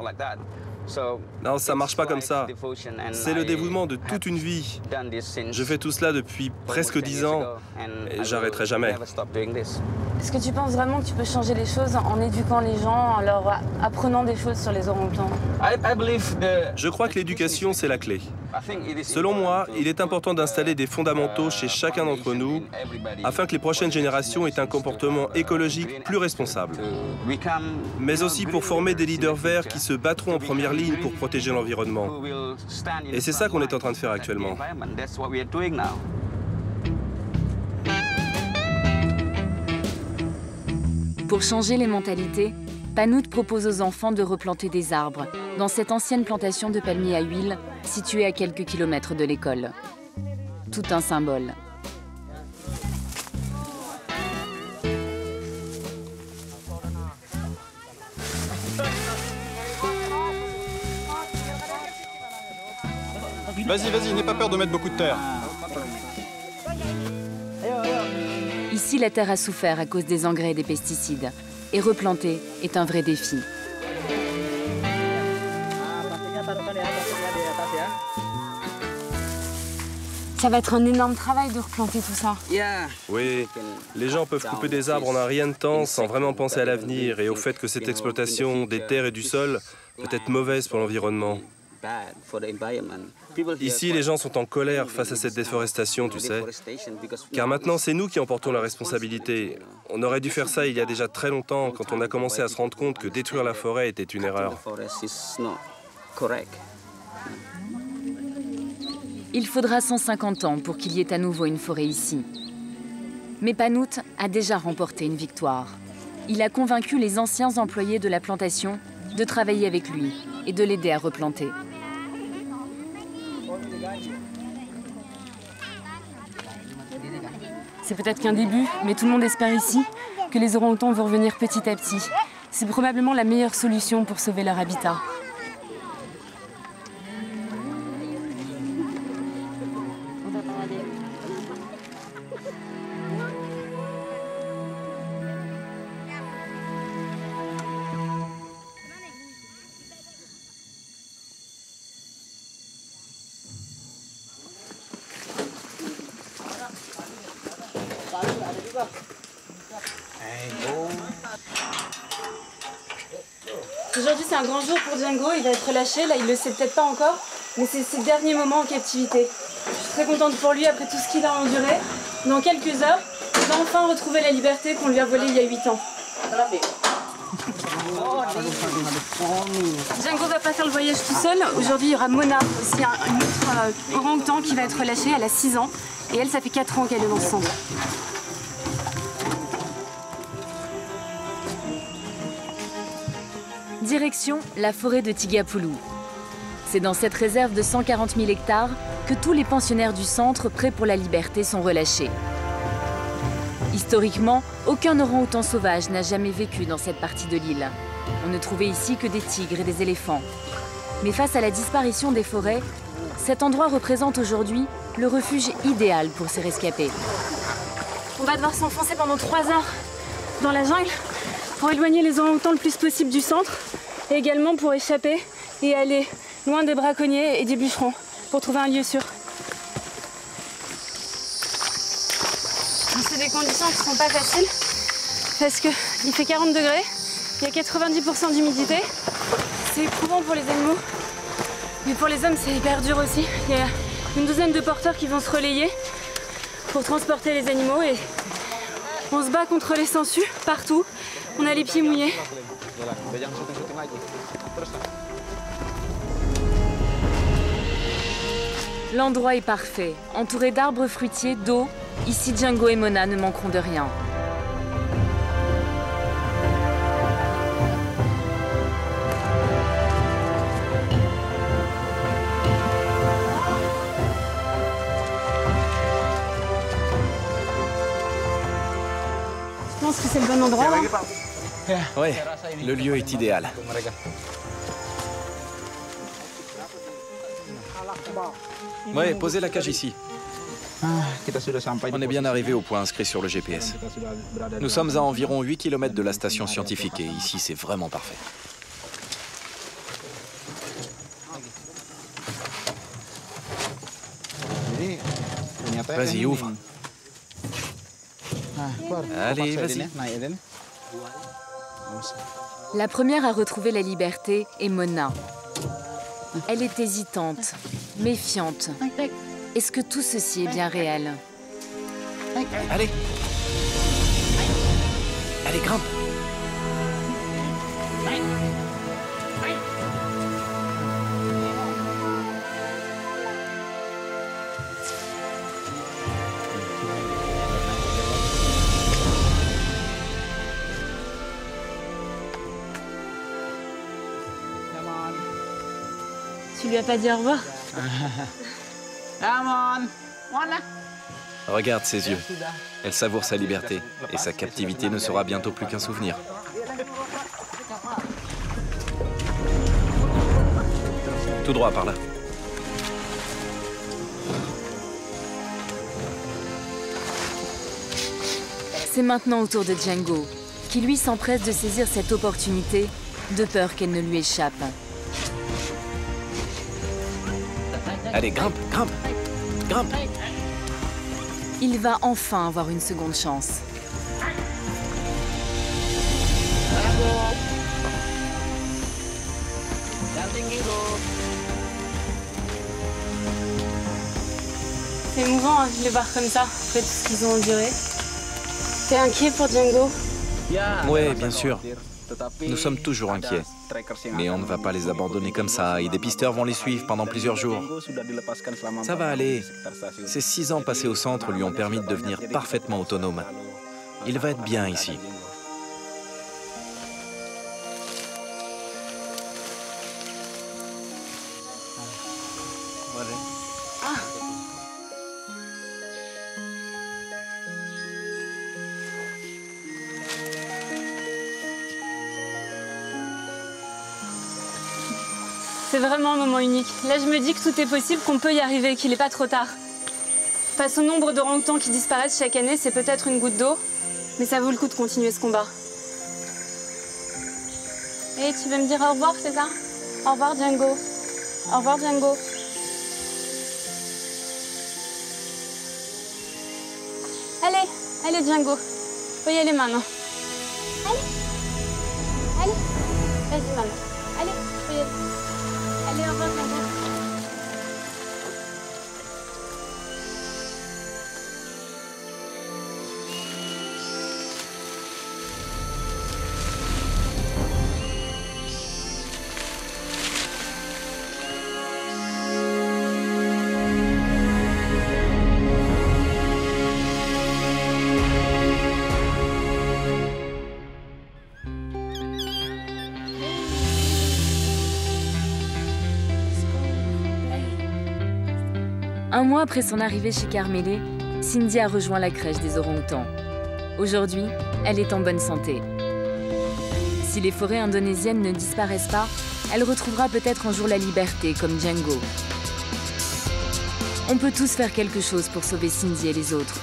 Non, ça marche pas comme ça. C'est le dévouement de toute une vie. Je fais tout cela depuis presque 10 ans et j'arrêterai jamais. Est-ce que tu penses vraiment que tu peux changer les choses en éduquant les gens, en leur apprenant des choses sur les orang-outans? Je crois que l'éducation, c'est la clé. Selon moi, il est important d'installer des fondamentaux chez chacun d'entre nous afin que les prochaines générations aient un comportement écologique plus responsable. Mais aussi pour former des leaders verts qui se battront en première ligne pour protéger l'environnement. Et c'est ça qu'on est en train de faire actuellement. Pour changer les mentalités, Panout propose aux enfants de replanter des arbres dans cette ancienne plantation de palmiers à huile située à quelques kilomètres de l'école. Tout un symbole. Vas-y, n'aie pas peur de mettre beaucoup de terre. Ici, la terre a souffert à cause des engrais et des pesticides. Et replanter est un vrai défi. Ça va être un énorme travail de replanter tout ça. Oui, les gens peuvent couper des arbres en un rien de temps sans vraiment penser à l'avenir et au fait que cette exploitation des terres et du sol peut être mauvaise pour l'environnement. Ici, les gens sont en colère face à cette déforestation, tu sais. Car maintenant, c'est nous qui en portons la responsabilité. On aurait dû faire ça il y a déjà très longtemps, quand on a commencé à se rendre compte que détruire la forêt était une erreur. Il faudra 150 ans pour qu'il y ait à nouveau une forêt ici. Mais Panout a déjà remporté une victoire. Il a convaincu les anciens employés de la plantation de travailler avec lui et de l'aider à replanter. C'est peut-être qu'un début, mais tout le monde espère ici que les orang-outans vont revenir petit à petit. C'est probablement la meilleure solution pour sauver leur habitat. c'est un grand jour pour Django, il va être relâché, là il le sait peut-être pas encore, mais c'est ses derniers moments en captivité. Je suis très contente pour lui après tout ce qu'il a enduré. Dans quelques heures, il va enfin retrouver la liberté qu'on lui a volée il y a 8 ans. Django va pas faire le voyage tout seul. Aujourd'hui, il y aura Mona, aussi une autre orang-outan qui va être relâchée. Elle a 6 ans et elle, ça fait 4 ans qu'elle est dans ce centre. Direction la forêt de Tigapulu. C'est dans cette réserve de 140 000 hectares que tous les pensionnaires du centre prêts pour la liberté sont relâchés. Historiquement, aucun orang-outan sauvage n'a jamais vécu dans cette partie de l'île. On ne trouvait ici que des tigres et des éléphants. Mais face à la disparition des forêts, cet endroit représente aujourd'hui le refuge idéal pour ces rescapés. On va devoir s'enfoncer pendant 3 heures dans la jungle pour éloigner les orang-outans le plus possible du centre et également pour échapper et aller loin des braconniers et des bûcherons pour trouver un lieu sûr. C'est des conditions qui ne sont pas faciles parce qu'il fait 40 degrés, il y a 90% d'humidité. C'est éprouvant pour les animaux, mais pour les hommes c'est hyper dur aussi. Il y a une douzaine de porteurs qui vont se relayer pour transporter les animaux et on se bat contre les sangsues partout. On a les pieds mouillés. L'endroit est parfait. Entouré d'arbres fruitiers, d'eau, ici Django et Mona ne manqueront de rien. Je pense que c'est le bon endroit. Ouais, le lieu est idéal. Ouais, posez la cage ici. On est bien arrivé au point inscrit sur le GPS. Nous sommes à environ 8 km de la station scientifique et ici c'est vraiment parfait. Vas-y, ouvre. Allez, vas-y. La première à retrouver la liberté est Mona. Elle est hésitante, méfiante. Est-ce que tout ceci est bien réel? Allez. Allez, grimpe. Tu lui as pas dit au revoir? Regarde ses yeux. Elle savoure sa liberté et sa captivité ne sera bientôt plus qu'un souvenir. Tout droit par là. C'est maintenant au tour de Django, qui lui s'empresse de saisir cette opportunité, de peur qu'elle ne lui échappe. Allez, grimpe, grimpe, grimpe. Il va enfin avoir une seconde chance. C'est émouvant de les voir comme ça, après tout ce qu'ils ont enduré. T'es inquiet pour Django? Oui, bien sûr. Nous sommes toujours inquiets. Mais on ne va pas les abandonner comme ça et des pisteurs vont les suivre pendant plusieurs jours. Ça va aller. Ces 6 ans passés au centre lui ont permis de devenir parfaitement autonome. Il va être bien ici. C'est vraiment un moment unique. Là, je me dis que tout est possible, qu'on peut y arriver, qu'il n'est pas trop tard. Face au nombre d'orang-outans qui disparaissent chaque année, c'est peut-être une goutte d'eau, mais ça vaut le coup de continuer ce combat. Et tu veux me dire au revoir, c'est ça? Au revoir, Django. Au revoir, Django. Allez, allez, Django. Faut y aller maintenant. Allez. Allez. Vas-y, maman. Allez. 1 mois après son arrivée chez Carmele, Cindy a rejoint la crèche des orang-outans. Aujourd'hui, elle est en bonne santé. Si les forêts indonésiennes ne disparaissent pas, elle retrouvera peut-être un jour la liberté, comme Django. On peut tous faire quelque chose pour sauver Cindy et les autres.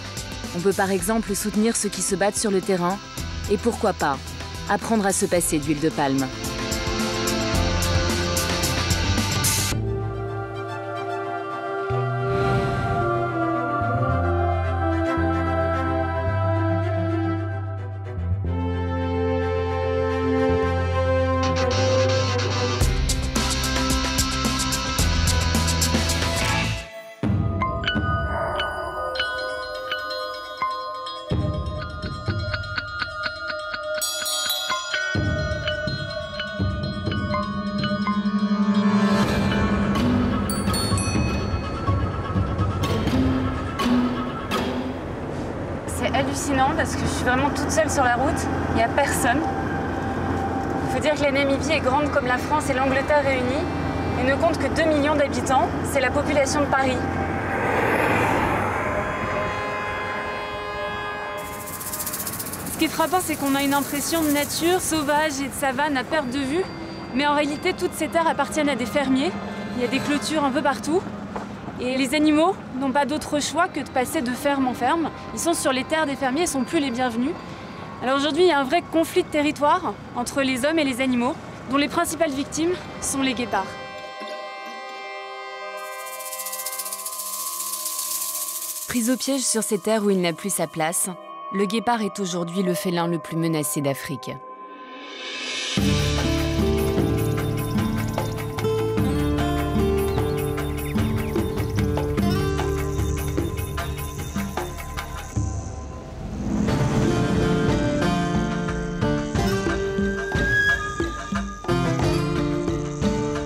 On peut par exemple soutenir ceux qui se battent sur le terrain et pourquoi pas, apprendre à se passer d'huile de palme. C'est hallucinant parce que je suis vraiment toute seule sur la route, il n'y a personne. Il faut dire que la Namibie est grande comme la France et l'Angleterre réunies et ne compte que 2 millions d'habitants, c'est la population de Paris. Ce qui est frappant, c'est qu'on a une impression de nature sauvage et de savane à perte de vue, mais en réalité, toutes ces terres appartiennent à des fermiers. Il y a des clôtures un peu partout. Et les animaux n'ont pas d'autre choix que de passer de ferme en ferme. Ils sont sur les terres des fermiers et ne sont plus les bienvenus. Alors aujourd'hui, il y a un vrai conflit de territoire entre les hommes et les animaux, dont les principales victimes sont les guépards. Pris au piège sur ces terres où il n'a plus sa place, le guépard est aujourd'hui le félin le plus menacé d'Afrique.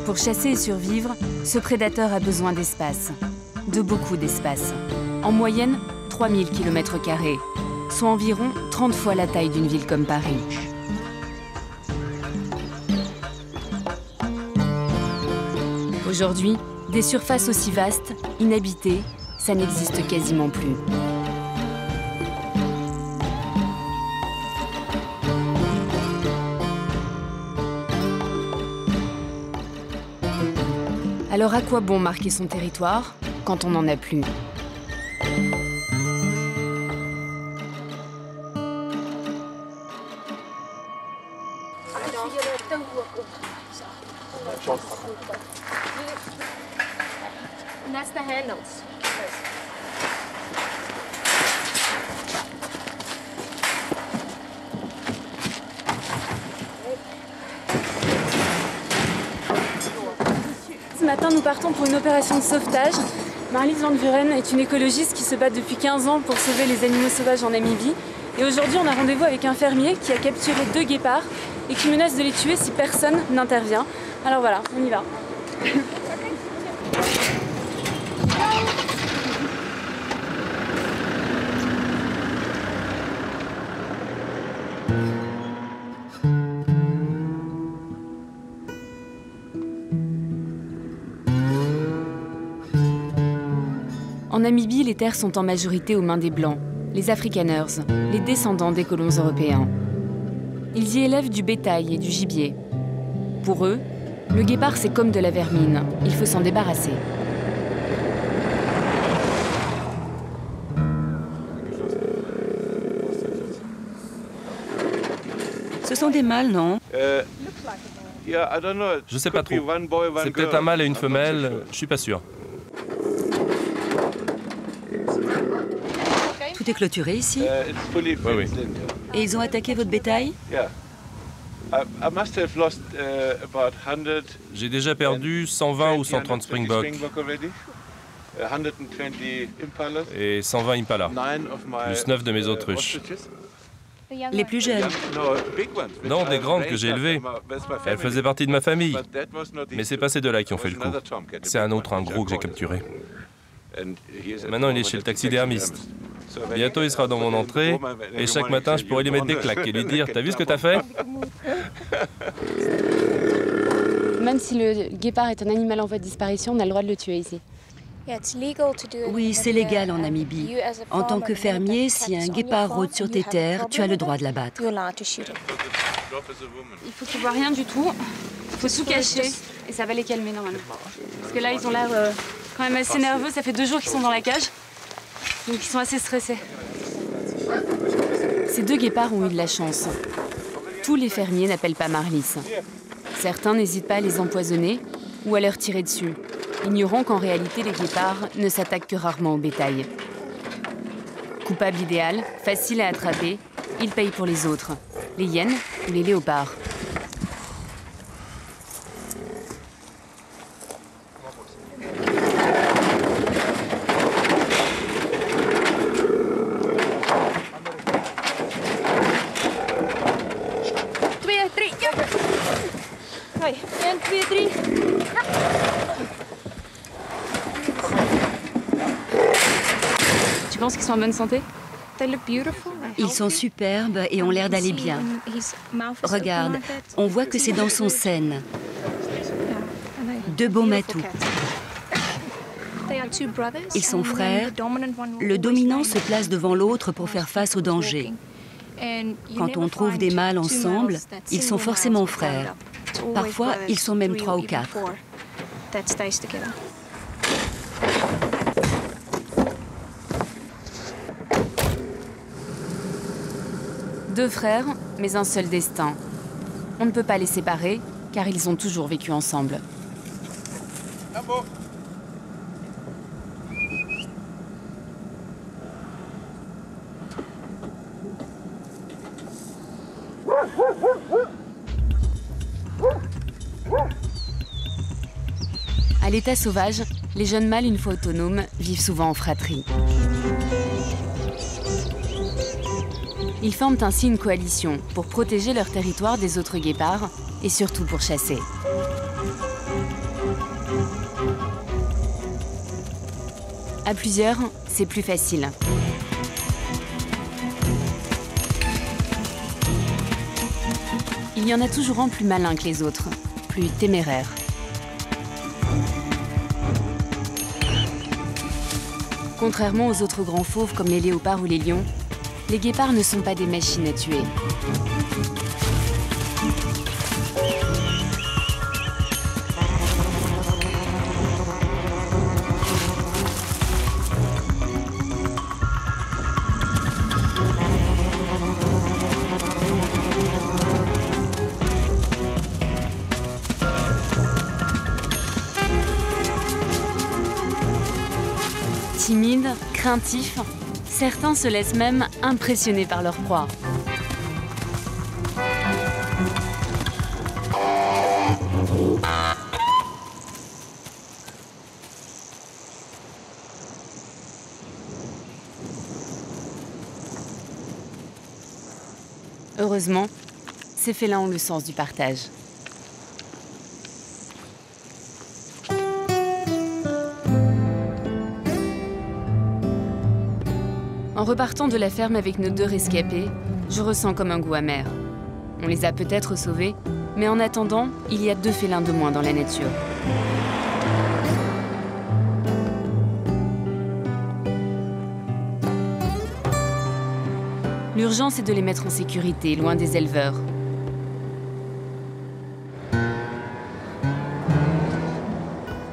Pour chasser et survivre, ce prédateur a besoin d'espace, de beaucoup d'espace. En moyenne, 3000 km², soit environ 30 fois la taille d'une ville comme Paris. Aujourd'hui, des surfaces aussi vastes, inhabitées, ça n'existe quasiment plus. Alors à quoi bon marquer son territoire quand on n'en a plus ? That's the handles. Ce matin, nous partons pour une opération de sauvetage. Marlies Van Vuren est une écologiste qui se bat depuis 15 ans pour sauver les animaux sauvages en Namibie. Et aujourd'hui, on a rendez-vous avec un fermier qui a capturé 2 guépards et qui menace de les tuer si personne n'intervient. Alors voilà, on y va. En Namibie, les terres sont en majorité aux mains des Blancs, les Afrikaners, les descendants des colons européens. Ils y élèvent du bétail et du gibier. Pour eux, le guépard, c'est comme de la vermine. Il faut s'en débarrasser. Ce sont des mâles, non? Je sais pas trop. C'est peut-être un mâle et une femelle, je suis pas sûr. Tout est clôturé ici? Oui, oui. Et ils ont attaqué votre bétail? J'ai déjà perdu 120 ou 130 Springboks et 120 Impala, plus 9 de mes autruches. Les plus jeunes? Non, des grandes que j'ai élevées. Elles faisaient partie de ma famille. Mais c'est pas ces deux-là qui ont fait le coup. C'est un autre, un gros que j'ai capturé. Maintenant, il est chez le taxidermiste. Bientôt, il sera dans mon entrée, et chaque matin, je pourrai lui mettre des claques et lui dire « T'as vu ce que t'as fait ?» Même si le guépard est un animal en voie de disparition, on a le droit de le tuer ici. Oui, c'est légal en Namibie. En tant que fermier, si un guépard rôde sur tes terres, tu as le droit de l'abattre. Il faut qu'ils voient rien du tout. Il faut tout cacher et ça va les calmer normalement. Parce que là, ils ont l'air quand même assez nerveux. Ça fait 2 jours qu'ils sont dans la cage. Donc ils sont assez stressés. Ces 2 guépards ont eu de la chance. Tous les fermiers n'appellent pas Marlis. Certains n'hésitent pas à les empoisonner ou à leur tirer dessus, ignorant qu'en réalité, les guépards ne s'attaquent que rarement au bétail. Coupable idéal, facile à attraper, ils payent pour les autres, les hyènes ou les léopards. Tu penses qu'ils sont en bonne santé? Ils sont superbes et ont l'air d'aller bien. Regarde, on voit que ses dents sont saines. 2 beaux matous. Ils sont frères. Le dominant se place devant l'autre pour faire face au danger. Quand on trouve des mâles ensemble, ils sont forcément frères. Parfois, ils sont même 3 ou 4. Deux frères, mais un seul destin. On ne peut pas les séparer, car ils ont toujours vécu ensemble. À l'état sauvage, les jeunes mâles, une fois autonomes, vivent souvent en fratrie. Ils forment ainsi une coalition pour protéger leur territoire des autres guépards et surtout pour chasser. À plusieurs, c'est plus facile. Il y en a toujours un plus malin que les autres, plus téméraire. Contrairement aux autres grands fauves comme les léopards ou les lions, les guépards ne sont pas des machines à tuer. Timides, craintifs, certains se laissent même impressionner par leur proie. Heureusement, ces félins ont le sens du partage. En repartant de la ferme avec nos 2 rescapés, je ressens comme un goût amer. On les a peut-être sauvés, mais en attendant, il y a 2 félins de moins dans la nature. L'urgence est de les mettre en sécurité, loin des éleveurs.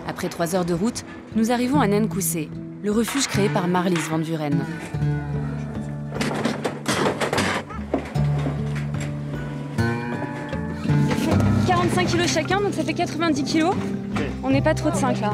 Après 3 heures de route, nous arrivons à Nankoussé, le refuge créé par Marlis van Vuren. Ils font 45 kilos chacun, donc ça fait 90 kilos. On n'est pas trop de 5 là.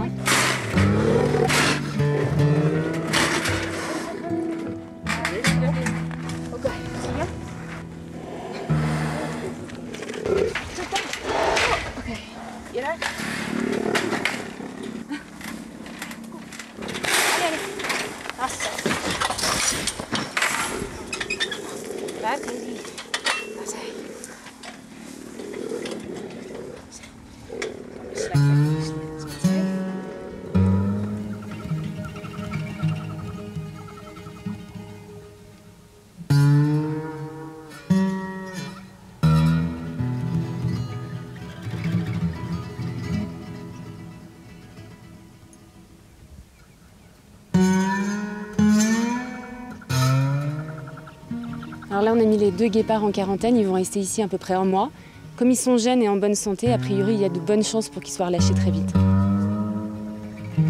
Alors là, on a mis les 2 guépards en quarantaine. Ils vont rester ici à peu près 1 mois. Comme ils sont jeunes et en bonne santé, a priori, il y a de bonnes chances pour qu'ils soient relâchés très vite.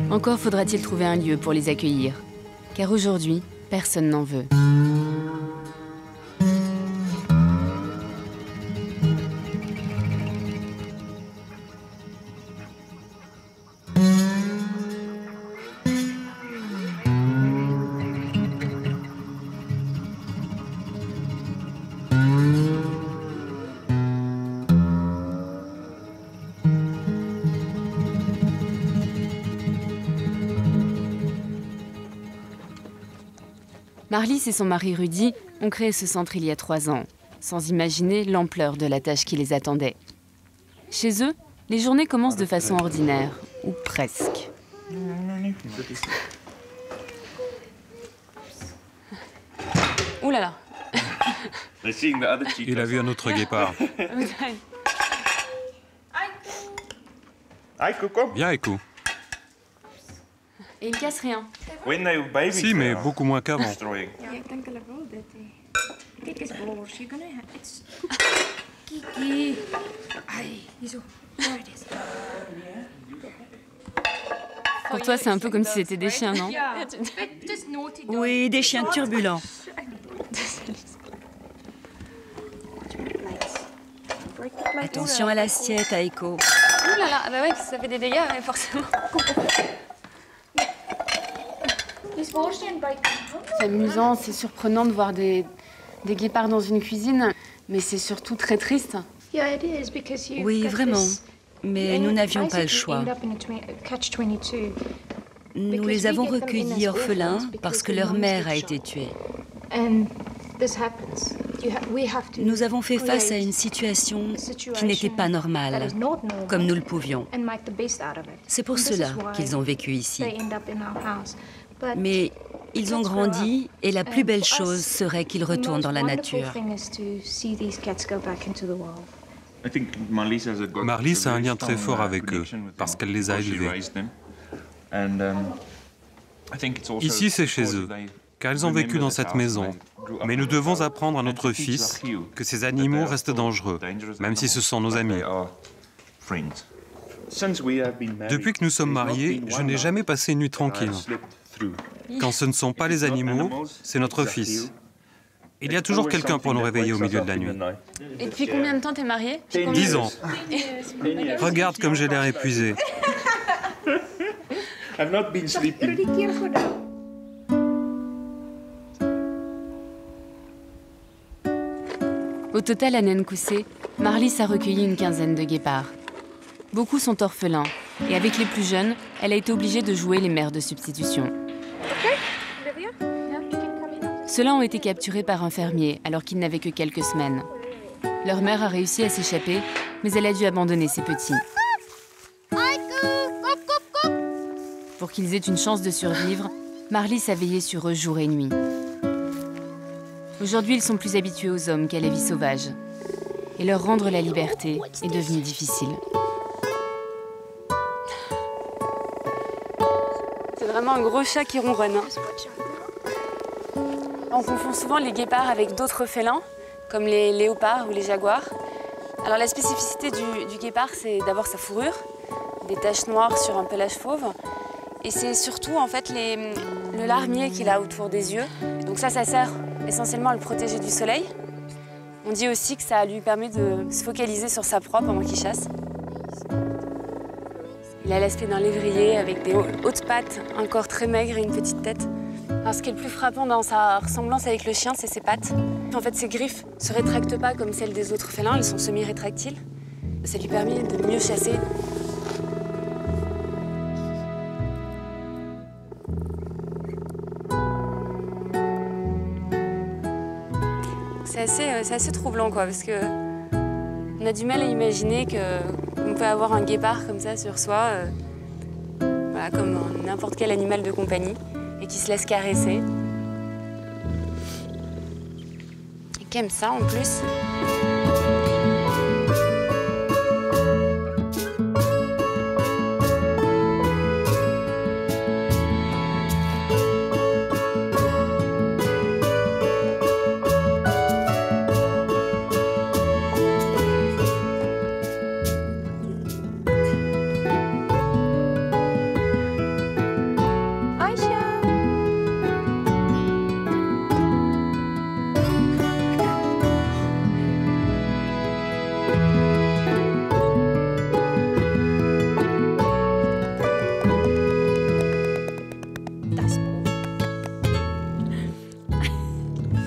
Encore faudra-t-il trouver un lieu pour les accueillir. Car aujourd'hui, personne n'en veut. Marlys et son mari Rudy ont créé ce centre il y a 3 ans, sans imaginer l'ampleur de la tâche qui les attendait. Chez eux, les journées commencent de façon ordinaire, ou presque. Ouh là là. Il a vu un autre guépard. Viens, Aiko. Et il casse rien. Si, mais beaucoup moins qu'avant. Pour toi, c'est un peu comme si c'était des chiens, non? Oui, des chiens turbulents. Attention à l'assiette, Aiko. Ouh là là, bah ouais, ça fait des dégâts, mais forcément. C'est amusant, c'est surprenant de voir des guépards dans une cuisine, mais c'est surtout très triste. Oui, vraiment. Mais nous n'avions pas le choix. Nous les avons recueillis orphelins parce que leur mère a été tuée. Nous avons fait face à une situation qui n'était pas normale, comme nous le pouvions. C'est pour cela qu'ils ont vécu ici. Mais ils ont grandi et la plus belle chose serait qu'ils retournent dans la nature. Marlys a un lien très fort avec eux, parce qu'elle les a élevés. Ici, c'est chez eux, car ils ont vécu dans cette maison. Mais nous devons apprendre à notre fils que ces animaux restent dangereux, même si ce sont nos amis. Depuis que nous sommes mariés, je n'ai jamais passé une nuit tranquille. Quand ce ne sont pas les animaux, c'est notre fils. Il y a toujours quelqu'un pour nous réveiller au milieu de la nuit. Et depuis combien de temps t'es marié? 10 ans. Regarde comme j'ai l'air épuisé. Au total, à Nankoussé, Marlys a recueilli une 15aine de guépards. Beaucoup sont orphelins, et avec les plus jeunes, elle a été obligée de jouer les mères de substitution. Ceux-là ont été capturés par un fermier alors qu'ils n'avaient que quelques semaines. Leur mère a réussi à s'échapper, mais elle a dû abandonner ses petits. Pour qu'ils aient une chance de survivre, Marlys a veillé sur eux jour et nuit. Aujourd'hui, ils sont plus habitués aux hommes qu'à la vie sauvage. Et leur rendre la liberté est devenu difficile. C'est vraiment un gros chat qui ronronne. On confond souvent les guépards avec d'autres félins, comme les léopards ou les jaguars. Alors la spécificité du guépard, c'est d'abord sa fourrure, des taches noires sur un pelage fauve. Et c'est surtout en fait le larmier qu'il a autour des yeux. Donc ça sert essentiellement à le protéger du soleil. On dit aussi que ça lui permet de se focaliser sur sa proie pendant qu'il chasse. Il a l'aspect d'un lévrier avec des hautes pattes, un corps très maigre et une petite tête. Alors, ce qui est le plus frappant dans sa ressemblance avec le chien, c'est ses pattes. En fait, ses griffes ne se rétractent pas comme celles des autres félins, elles sont semi-rétractiles. Ça lui permet de mieux chasser. C'est assez troublant, quoi, parce que on a du mal à imaginer qu'on peut avoir un guépard comme ça sur soi, voilà, comme n'importe quel animal de compagnie, et qui se laisse caresser. Et qui aime ça en plus.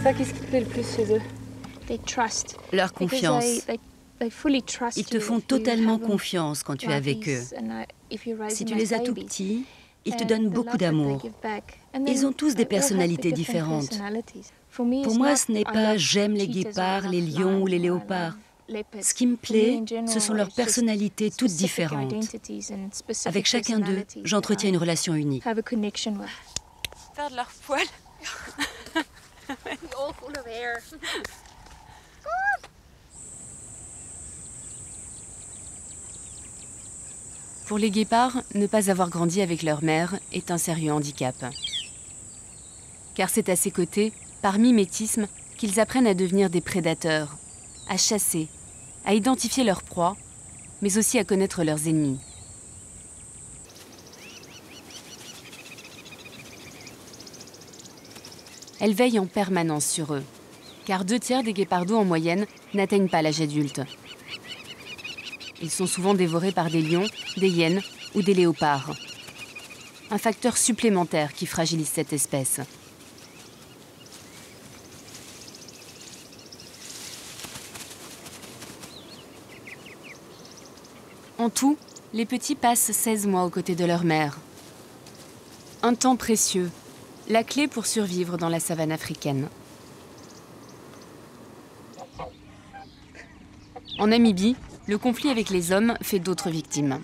Ça, qu'est-ce qui te plaît le plus chez eux? Leur confiance. Ils te font totalement confiance quand tu es avec eux. Si tu les as tout petits, ils te donnent beaucoup d'amour. Ils ont tous des personnalités différentes. Pour moi, ce n'est pas j'aime les guépards, les lions ou les léopards. Ce qui me plaît, ce sont leurs personnalités toutes différentes. Avec chacun d'eux, j'entretiens une relation unique. Faire de leurs poils. Pour les guépards, ne pas avoir grandi avec leur mère est un sérieux handicap. Car c'est à ses côtés, par mimétisme, qu'ils apprennent à devenir des prédateurs, à chasser, à identifier leurs proies, mais aussi à connaître leurs ennemis. Elle veille en permanence sur eux, car 2/3 des guépardos en moyenne n'atteignent pas l'âge adulte. Ils sont souvent dévorés par des lions, des hyènes ou des léopards. Un facteur supplémentaire qui fragilise cette espèce. En tout, les petits passent 16 mois aux côtés de leur mère. Un temps précieux, la clé pour survivre dans la savane africaine. En Namibie, le conflit avec les hommes fait d'autres victimes.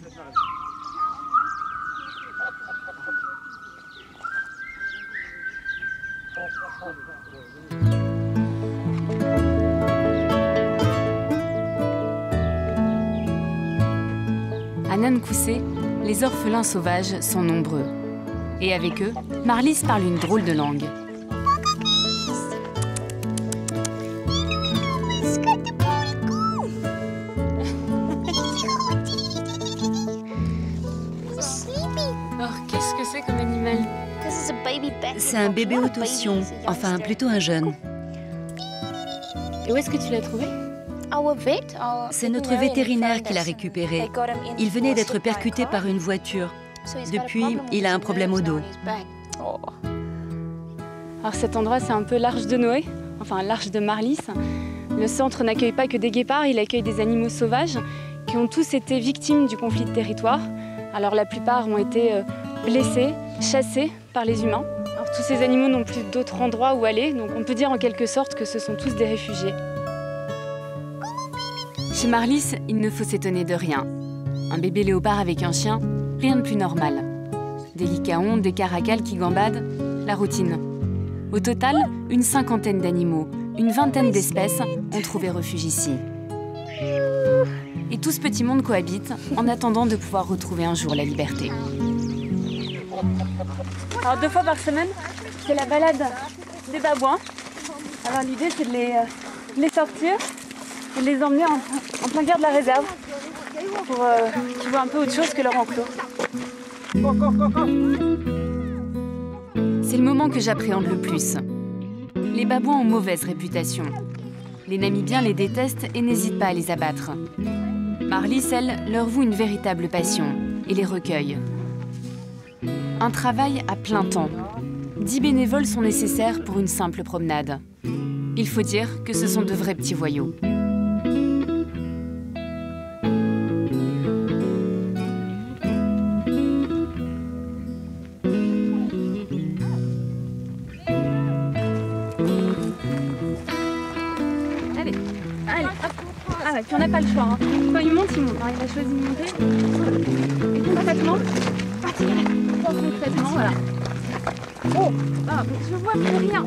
À Nankoussé, les orphelins sauvages sont nombreux. Et avec eux, Marlies parle une drôle de langue. Alors, qu'est-ce que c'est comme animal? C'est un bébé autotion, enfin plutôt un jeune. Et où est-ce que tu l'as trouvé? C'est notre vétérinaire qui l'a récupéré. Il venait d'être percuté par une voiture. Depuis, il a un problème au dos. Alors cet endroit, c'est un peu l'Arche de Noé, enfin l'Arche de Marlies. Le centre n'accueille pas que des guépards, il accueille des animaux sauvages qui ont tous été victimes du conflit de territoire. Alors la plupart ont été blessés, chassés par les humains. Alors tous ces animaux n'ont plus d'autre endroit où aller, donc on peut dire en quelque sorte que ce sont tous des réfugiés. Chez Marlies, il ne faut s'étonner de rien. Un bébé léopard avec un chien, rien de plus normal. Des lycaons, des caracals qui gambadent, la routine. Au total, une 50aine d'animaux, une 20aine d'espèces ont trouvé refuge ici. Et tout ce petit monde cohabite en attendant de pouvoir retrouver un jour la liberté. Alors 2 fois par semaine, c'est la balade des babouins. Alors l'idée, c'est de les sortir et de les emmener en plein cœur de la réserve pour qu'ils voient un peu autre chose que leur enclos. C'est le moment que j'appréhende le plus. Les babouins ont mauvaise réputation. Les Namibiens les détestent et n'hésitent pas à les abattre. Marlies, elle, leur voue une véritable passion et les recueille. Un travail à plein temps. 10 bénévoles sont nécessaires pour une simple promenade. Il faut dire que ce sont de vrais petits voyous. Et puis on n'a pas le choix. Hein. Quand il monte, il monte. Alors, il a choisi de monter. Et concrètement, concrètement, voilà. Oh, ah, je vois plus rien.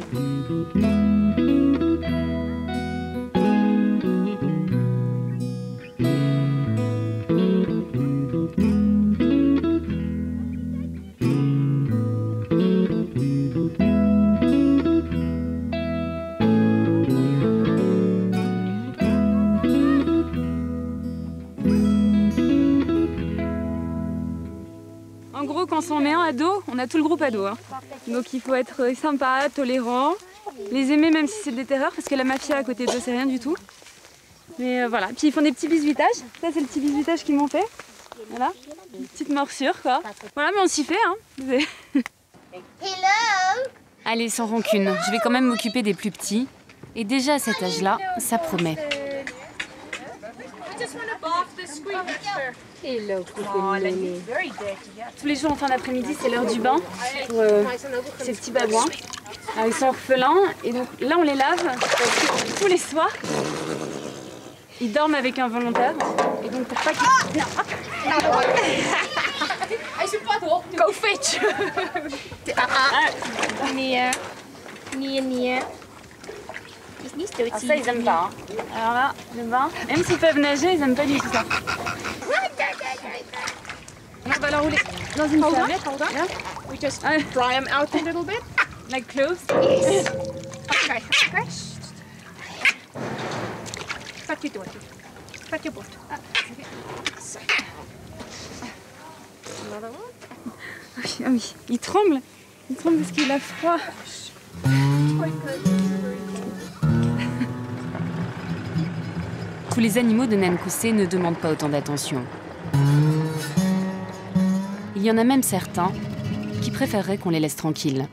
En gros, quand on met un à dos, on a tout le groupe à dos. Hein. Donc il faut être sympa, tolérant, les aimer même si c'est des terreurs, parce que la mafia à côté d'eux, c'est rien du tout. Mais voilà, puis ils font des petits bisuitages. Ça, c'est le petit bisuitage qu'ils m'ont fait. Voilà, une petite morsure quoi. Voilà, mais on s'y fait. Hein. Hello. Allez, sans rancune, je vais quand même m'occuper des plus petits. Et déjà à cet âge-là, ça promet. Tous les jours en fin d'après-midi, c'est l'heure du bain pour ces petits babouins. Alors, ils sont orphelins et donc là on les lave tous les soirs. Ils dorment avec un volontaire et donc pour pas qu'ils... Go fetch. Ah, ça ils aiment pas. Hein. Alors là, le bain, même s'ils peuvent nager, ils aiment pas du tout ça. On va l'enrouler dans une serviette. Yeah. We just dry them out a little bit. Like clothes. Yes. Okay. Okay. Pat your butt. Pat your butt. Ah oui, il tremble. Il tremble parce qu'il a froid. Tous les animaux de Nankoussé ne demandent pas autant d'attention. Il y en a même certains qui préféreraient qu'on les laisse tranquilles.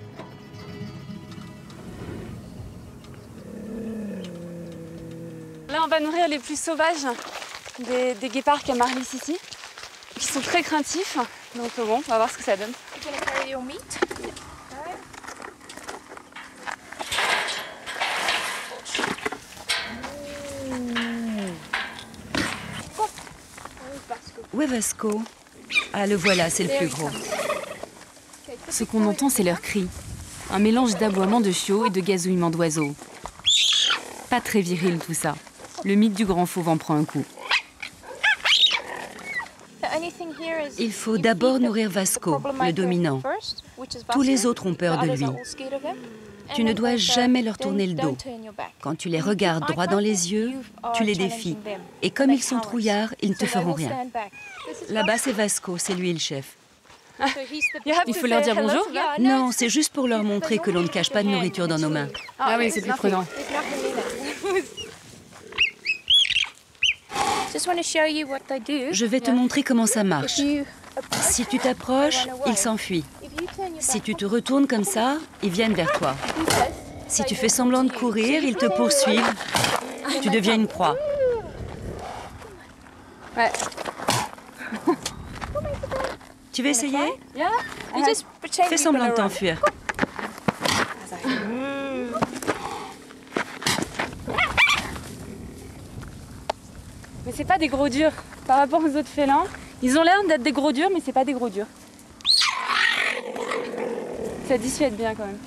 Là, on va nourrir les plus sauvages des guépards qu'il y a Marlis ici, qui sont très craintifs. Donc bon, on va voir ce que ça donne. Où est Vasco? Ah, le voilà, c'est le plus gros. Ce qu'on entend, c'est leur cri. Un mélange d'aboiements de chiots et de gazouillements d'oiseaux. Pas très viril tout ça. Le mythe du grand fauve en prend un coup. Il faut d'abord nourrir Vasco, le dominant. Tous les autres ont peur de lui. Tu ne dois jamais leur tourner le dos. Quand tu les regardes droit dans les yeux, tu les défies. Et comme ils sont trouillards, ils ne te feront rien. Là-bas, c'est Vasco, c'est lui le chef. Il faut leur dire bonjour? Non, c'est juste pour leur montrer que l'on ne cache pas de nourriture dans nos mains. Ah oui, c'est plus prudent. Je vais te montrer comment ça marche. Si tu t'approches, ils s'enfuient. Si tu te retournes comme ça, ils viennent vers toi. Si tu fais semblant de courir, ils te poursuivent. Tu deviens une proie. Ouais. Tu veux essayer? Fais semblant de t'enfuir. Mais c'est pas des gros durs. Par rapport aux autres félins, ils ont l'air d'être des gros durs, mais c'est pas des gros durs. Ça dissuade bien quand même.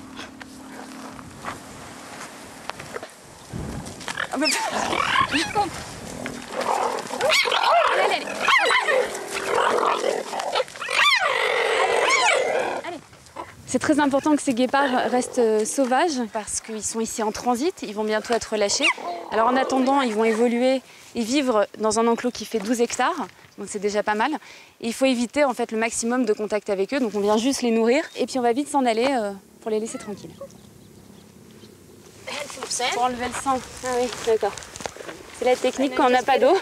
C'est très important que ces guépards restent sauvages parce qu'ils sont ici en transit, ils vont bientôt être relâchés. Alors en attendant, ils vont évoluer et vivre dans un enclos qui fait 12 hectares, donc c'est déjà pas mal. Et il faut éviter en fait le maximum de contact avec eux, donc on vient juste les nourrir et puis on va vite s'en aller pour les laisser tranquilles. Pour enlever le sang. Ah oui, d'accord. C'est la technique quand on n'a pas d'eau.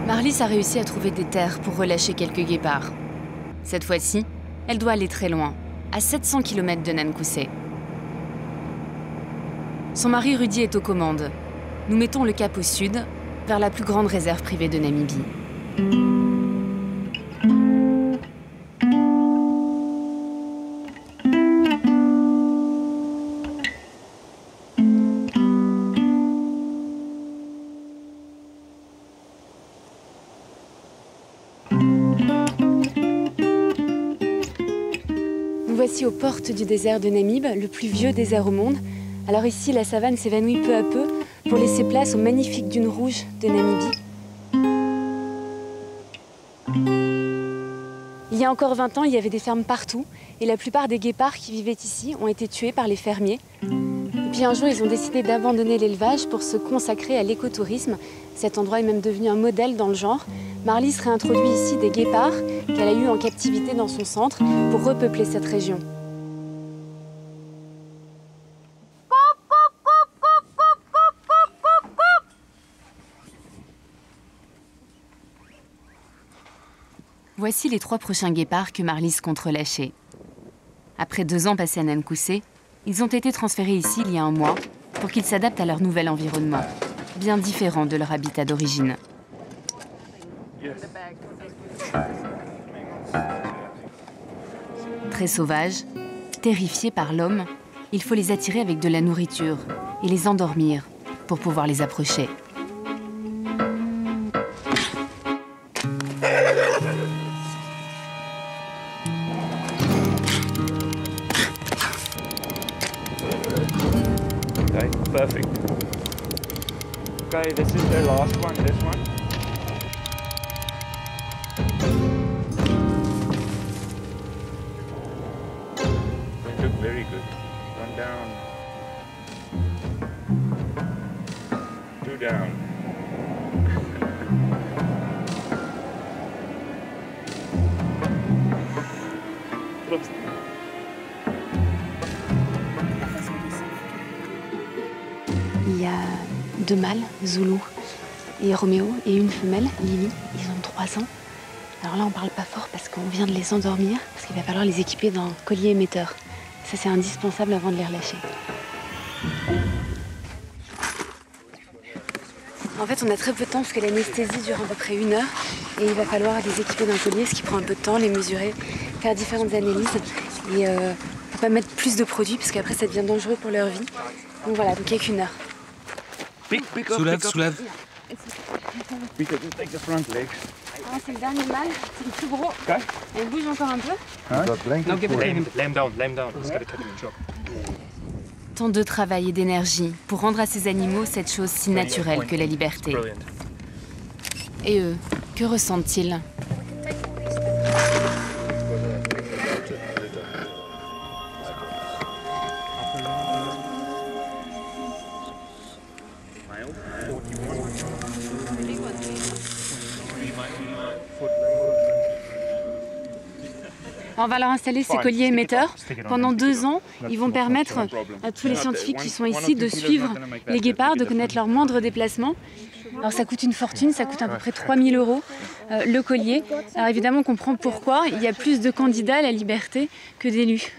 Marlis a réussi à trouver des terres pour relâcher quelques guépards. Cette fois-ci, elle doit aller très loin, à 700 km de Nankoussé. Son mari Rudy est aux commandes. Nous mettons le cap au sud, vers la plus grande réserve privée de Namibie. Nous voici aux portes du désert de Namib, le plus vieux désert au monde. Alors ici, la savane s'évanouit peu à peu pour laisser place aux magnifiques dunes rouges de Namibie. Il y a encore 20 ans, il y avait des fermes partout et la plupart des guépards qui vivaient ici ont été tués par les fermiers. Et puis un jour, ils ont décidé d'abandonner l'élevage pour se consacrer à l'écotourisme. Cet endroit est même devenu un modèle dans le genre. Marlis réintroduit ici des guépards qu'elle a eus en captivité dans son centre pour repeupler cette région. Voici les 3 prochains guépards que Marlies compte relâcher. Après 2 ans passés à Nankoussé, ils ont été transférés ici il y a 1 mois pour qu'ils s'adaptent à leur nouvel environnement, bien différent de leur habitat d'origine. Très sauvages, terrifiés par l'homme, il faut les attirer avec de la nourriture et les endormir pour pouvoir les approcher. Okay, perfect. Okay, this is the last one, this one. They look very good. 1 down. 2 down. Il y a 2 mâles, Zoulou et Roméo, et une femelle, Lily. Ils ont 3 ans. Alors là, on parle pas fort parce qu'on vient de les endormir, parce qu'il va falloir les équiper d'un collier émetteur. Ça, c'est indispensable avant de les relâcher. En fait, on a très peu de temps parce que l'anesthésie dure à peu près 1 heure. Et il va falloir les équiper d'un collier, ce qui prend un peu de temps, les mesurer, faire différentes analyses. Et faut pas mettre plus de produits parce qu'après, ça devient dangereux pour leur vie. Donc voilà, donc il n'y a qu'1 heure. Soulève, soulève. Ah, c'est le dernier mâle, c'est le plus gros. Elle bouge encore un peu. Tant de travail et d'énergie pour rendre à ces animaux cette chose si naturelle que la liberté. Et eux, que ressentent-ils ? On va leur installer ces colliers émetteurs. Pendant 2 ans, ils vont permettre à tous les scientifiques qui sont ici de suivre les guépards, de connaître leurs moindres déplacements. Alors ça coûte une fortune, ça coûte à peu près 3 000 € le collier. Alors évidemment, on comprend pourquoi. Il y a plus de candidats à la liberté que d'élus.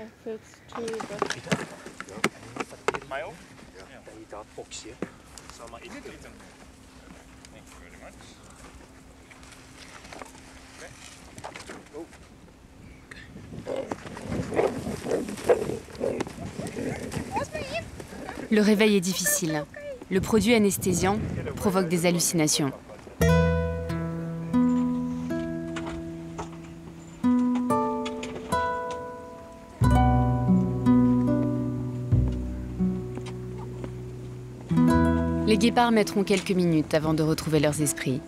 Le réveil est difficile. Le produit anesthésiant provoque des hallucinations. Les guépards mettront quelques minutes avant de retrouver leurs esprits.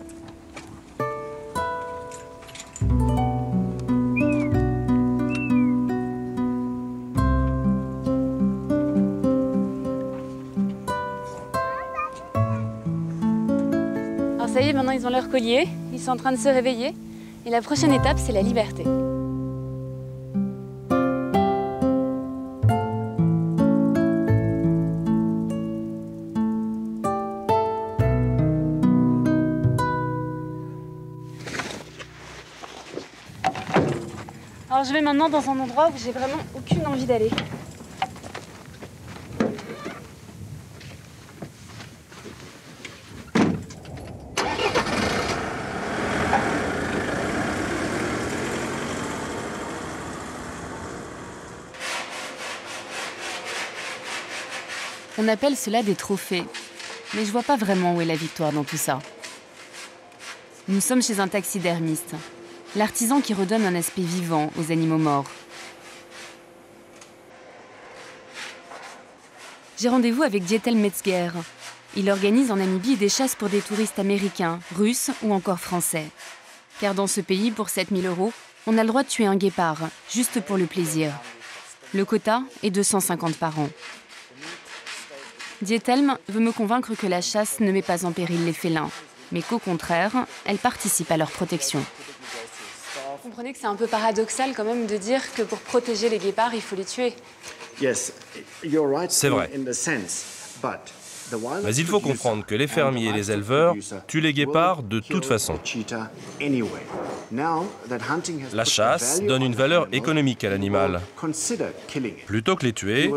Ça y est, maintenant ils ont leur collier, ils sont en train de se réveiller. Et la prochaine étape, c'est la liberté. Alors je vais maintenant dans un endroit où j'ai vraiment aucune envie d'aller. On appelle cela des trophées, mais je vois pas vraiment où est la victoire dans tout ça. Nous sommes chez un taxidermiste, l'artisan qui redonne un aspect vivant aux animaux morts. J'ai rendez-vous avec Dietel Metzger. Il organise en Namibie des chasses pour des touristes américains, russes ou encore français. Car dans ce pays, pour 7 000 €, on a le droit de tuer un guépard, juste pour le plaisir. Le quota est 250 par an. Dietelm veut me convaincre que la chasse ne met pas en péril les félins, mais qu'au contraire, elle participe à leur protection. Vous comprenez que c'est un peu paradoxal quand même de dire que pour protéger les guépards, il faut les tuer. C'est vrai. Mais il faut comprendre que les fermiers et les éleveurs tuent les guépards de toute façon. La chasse donne une valeur économique à l'animal. Plutôt que les tuer,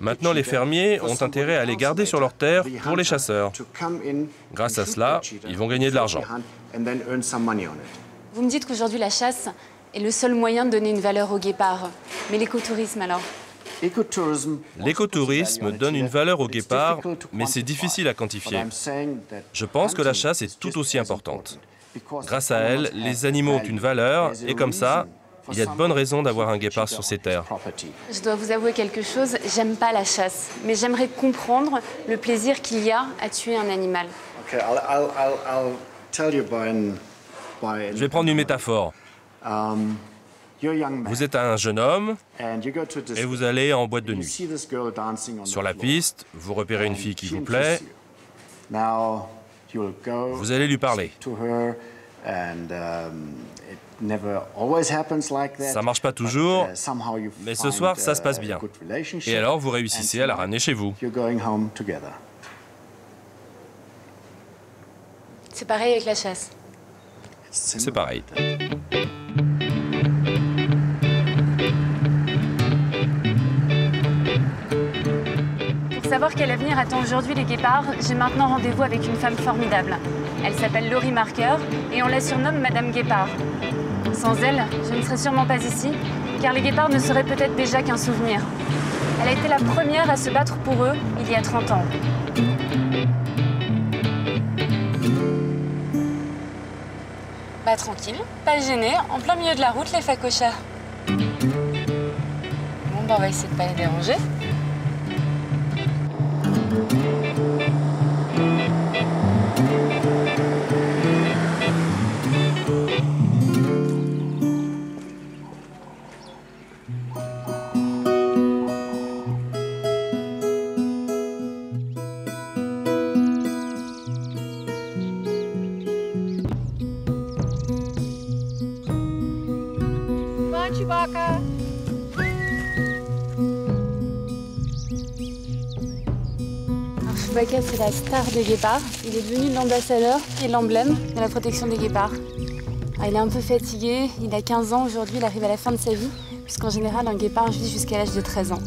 maintenant les fermiers ont intérêt à les garder sur leurs terres pour les chasseurs. Grâce à cela, ils vont gagner de l'argent. Vous me dites qu'aujourd'hui la chasse est le seul moyen de donner une valeur au guépard. Mais l'écotourisme alors? L'écotourisme donne une valeur au guépard, mais c'est difficile à quantifier. Je pense que la chasse est tout aussi importante. Grâce à elle, les animaux ont une valeur, et comme ça, il y a de bonnes raisons d'avoir un guépard sur ces terres. Je dois vous avouer quelque chose, j'aime pas la chasse, mais j'aimerais comprendre le plaisir qu'il y a à tuer un animal. Je vais prendre une métaphore. Vous êtes un jeune homme et vous allez en boîte de nuit. Sur la piste, vous repérez une fille qui vous plaît. Vous allez lui parler. Ça marche pas toujours, mais ce soir, ça se passe bien. Et alors, vous réussissez à la ramener chez vous. C'est pareil avec la chasse. C'est pareil. Pour savoir quel avenir attend aujourd'hui les guépards, j'ai maintenant rendez-vous avec une femme formidable. Elle s'appelle Laurie Marker et on la surnomme Madame Guépard. Sans elle, je ne serais sûrement pas ici, car les guépards ne seraient peut-être déjà qu'un souvenir. Elle a été la première à se battre pour eux il y a 30 ans. Bah tranquille, pas gêné, en plein milieu de la route les facochas. Bon bah on va essayer de pas les déranger. Chewbacca. Chewbacca, c'est la star des guépards. Il est devenu l'ambassadeur et l'emblème de la protection des guépards. Il est un peu fatigué, il a 15 ans aujourd'hui, il arrive à la fin de sa vie, puisqu'en général, un guépard vit jusqu'à l'âge de 13 ans.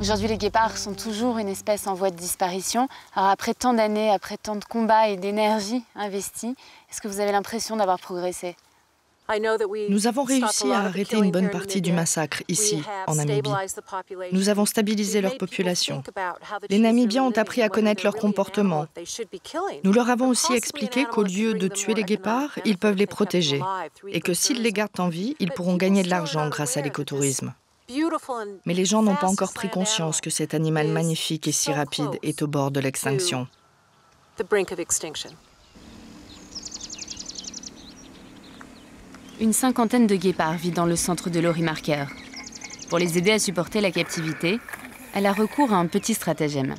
Aujourd'hui, les guépards sont toujours une espèce en voie de disparition. Alors après tant d'années, après tant de combats et d'énergie investie, est-ce que vous avez l'impression d'avoir progressé? Nous avons réussi à arrêter une bonne partie du massacre ici, en Namibie. Nous avons stabilisé leur population. Les Namibiens ont appris à connaître leur comportement. Nous leur avons aussi expliqué qu'au lieu de tuer les guépards, ils peuvent les protéger. Et que s'ils les gardent en vie, ils pourront gagner de l'argent grâce à l'écotourisme. Mais les gens n'ont pas encore pris conscience que cet animal magnifique et si rapide est au bord de l'extinction. Une cinquantaine de guépards vit dans le centre de Laurie Marker. Pour les aider à supporter la captivité, elle a recours à un petit stratagème.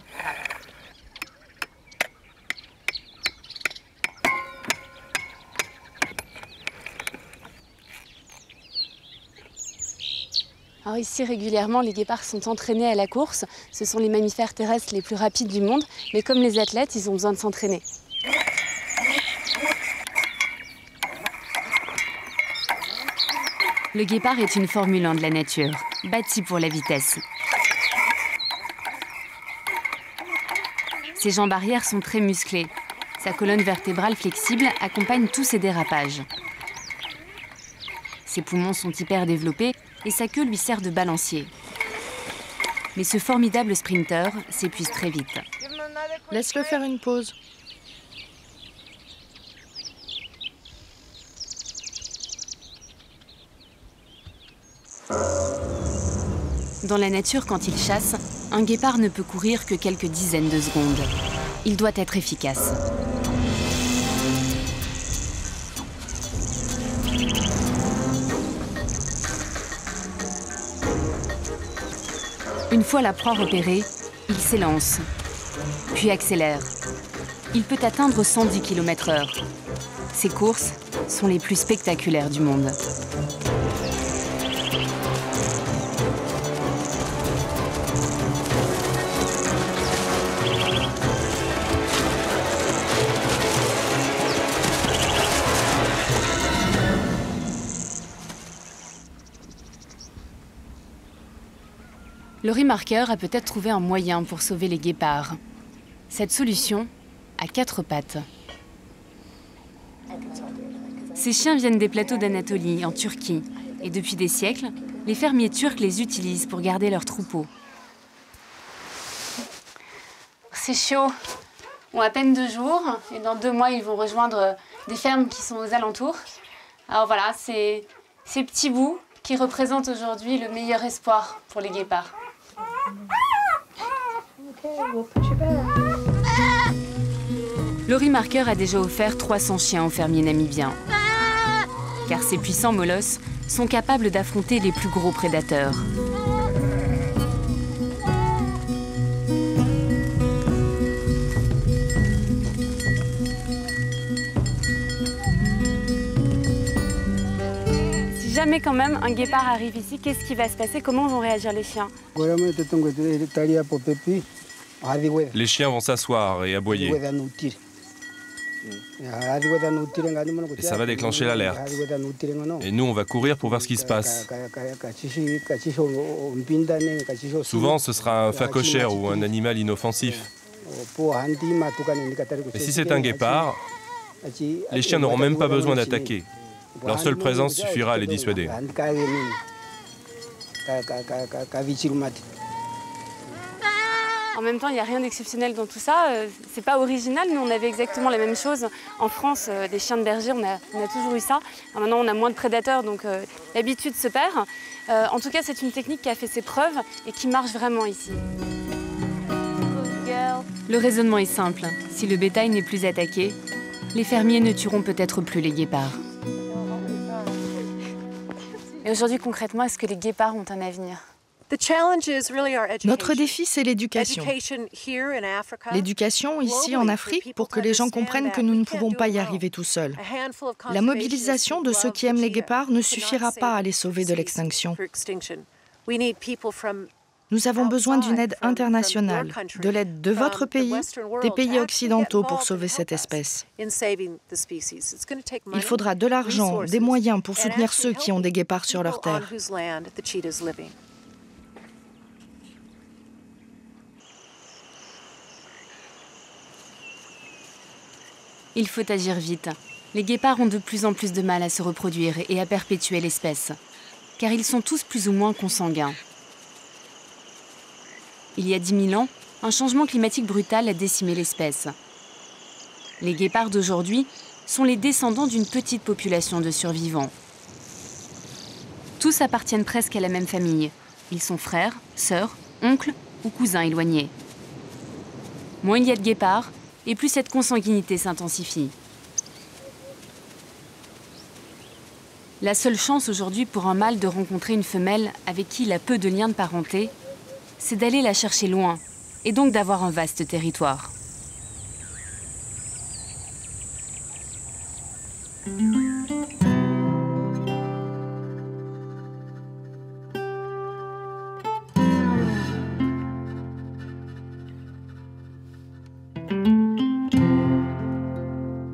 Alors ici, régulièrement, les guépards sont entraînés à la course. Ce sont les mammifères terrestres les plus rapides du monde. Mais comme les athlètes, ils ont besoin de s'entraîner. Le guépard est une Formule 1 de la nature, bâtie pour la vitesse. Ses jambes arrière sont très musclées. Sa colonne vertébrale flexible accompagne tous ses dérapages. Ses poumons sont hyper développés et sa queue lui sert de balancier. Mais ce formidable sprinter s'épuise très vite. Laisse-le faire une pause. Dans la nature, quand il chasse, un guépard ne peut courir que quelques dizaines de secondes. Il doit être efficace. Une fois la proie repérée, il s'élance, puis accélère. Il peut atteindre 110 km/h. Ces courses sont les plus spectaculaires du monde. Le remarqueur a peut-être trouvé un moyen pour sauver les guépards. Cette solution a 4 pattes. Ces chiens viennent des plateaux d'Anatolie, en Turquie. Et depuis des siècles, les fermiers turcs les utilisent pour garder leurs troupeaux. C'est chaud. Ils ont à peine 2 jours. Et dans 2 mois, ils vont rejoindre des fermes qui sont aux alentours. Alors voilà, c'est ces petits bouts qui représentent aujourd'hui le meilleur espoir pour les guépards. Le remarqueur a déjà offert 300 chiens aux fermiers namibiens. Car ces puissants molosses sont capables d'affronter les plus gros prédateurs. Si jamais quand même un guépard arrive ici, qu'est-ce qui va se passer? Comment vont réagir les chiens? Les chiens vont s'asseoir et aboyer. Et ça va déclencher l'alerte. Et nous, on va courir pour voir ce qui se passe. Souvent, ce sera un phacochère ou un animal inoffensif. Et si c'est un guépard, les chiens n'auront même pas besoin d'attaquer. Leur seule présence suffira à les dissuader. En même temps, il n'y a rien d'exceptionnel dans tout ça. C'est pas original, mais on avait exactement la même chose en France. Des chiens de berger, on a toujours eu ça. Alors maintenant, on a moins de prédateurs, donc l'habitude se perd. En tout cas, c'est une technique qui a fait ses preuves et qui marche vraiment ici. Le raisonnement est simple. Si le bétail n'est plus attaqué, les fermiers ne tueront peut-être plus les guépards. Et aujourd'hui, concrètement, est-ce que les guépards ont un avenir ? Notre défi, c'est l'éducation. L'éducation ici en Afrique pour que les gens comprennent que nous ne pouvons pas y arriver tout seuls. La mobilisation de ceux qui aiment les guépards ne suffira pas à les sauver de l'extinction. Nous avons besoin d'une aide internationale, de l'aide de votre pays, des pays occidentaux pour sauver cette espèce. Il faudra de l'argent, des moyens pour soutenir ceux qui ont des guépards sur leur terre. Il faut agir vite. Les guépards ont de plus en plus de mal à se reproduire et à perpétuer l'espèce, car ils sont tous plus ou moins consanguins. Il y a 10 000 ans, un changement climatique brutal a décimé l'espèce. Les guépards d'aujourd'hui sont les descendants d'une petite population de survivants. Tous appartiennent presque à la même famille. Ils sont frères, sœurs, oncles ou cousins éloignés. Moins il y a de guépards, et plus cette consanguinité s'intensifie. La seule chance aujourd'hui pour un mâle de rencontrer une femelle avec qui il a peu de liens de parenté, c'est d'aller la chercher loin, et donc d'avoir un vaste territoire.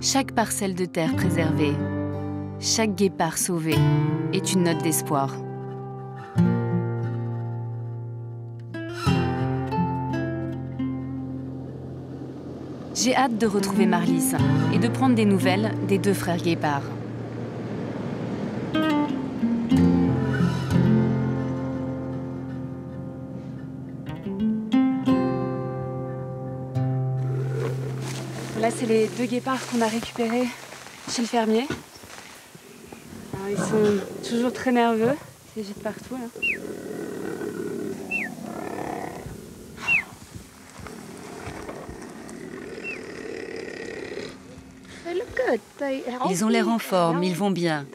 Chaque parcelle de terre préservée, chaque guépard sauvé est une note d'espoir. J'ai hâte de retrouver Marlis et de prendre des nouvelles des 2 frères guépards. Là, c'est les 2 guépards qu'on a récupérés chez le fermier. Alors, ils sont toujours très nerveux, ils s'agitent partout là. Ils ont l'air en forme, ils vont bien.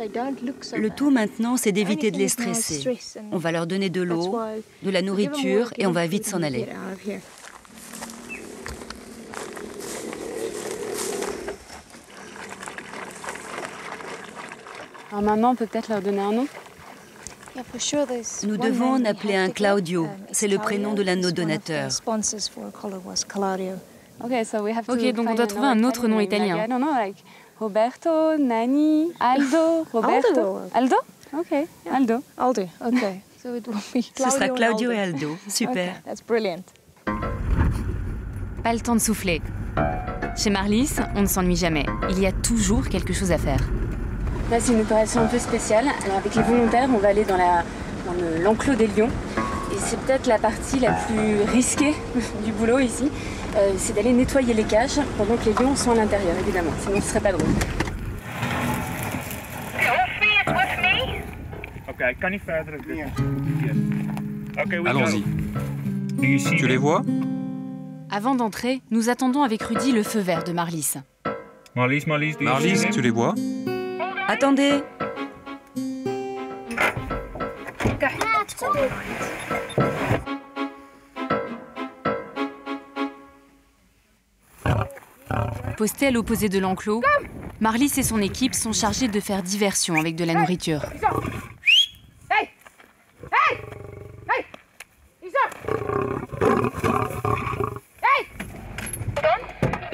Le tout maintenant, c'est d'éviter de les stresser. On va leur donner de l'eau, de la nourriture et on va vite s'en aller. Alors maintenant, on peut peut-être leur donner un nom. Nous devons en appeler un Claudio. C'est le prénom de l'un de nos donateurs. Ok, donc on doit trouver un autre nom italien. Roberto, Nani, Aldo, Roberto. Aldo? Ok, Aldo. Aldo, ok. Ce sera Claudio et Aldo. Super. Pas le temps de souffler. Chez Marlis, on ne s'ennuie jamais. Il y a toujours quelque chose à faire. Là, c'est une opération un peu spéciale. Alors, avec les volontaires, on va aller dans l'enclos des lions. Et c'est peut-être la partie la plus risquée du boulot ici. C'est d'aller nettoyer les cages pendant que les lions sont à l'intérieur, évidemment. Sinon, ce serait pas drôle. Allons-y. Tu les vois? Avant d'entrer, nous attendons avec Rudy le feu vert de Marlis. Marlis, tu les vois? Attendez. Postés à l'opposé de l'enclos, Marlis et son équipe sont chargés de faire diversion avec de la nourriture.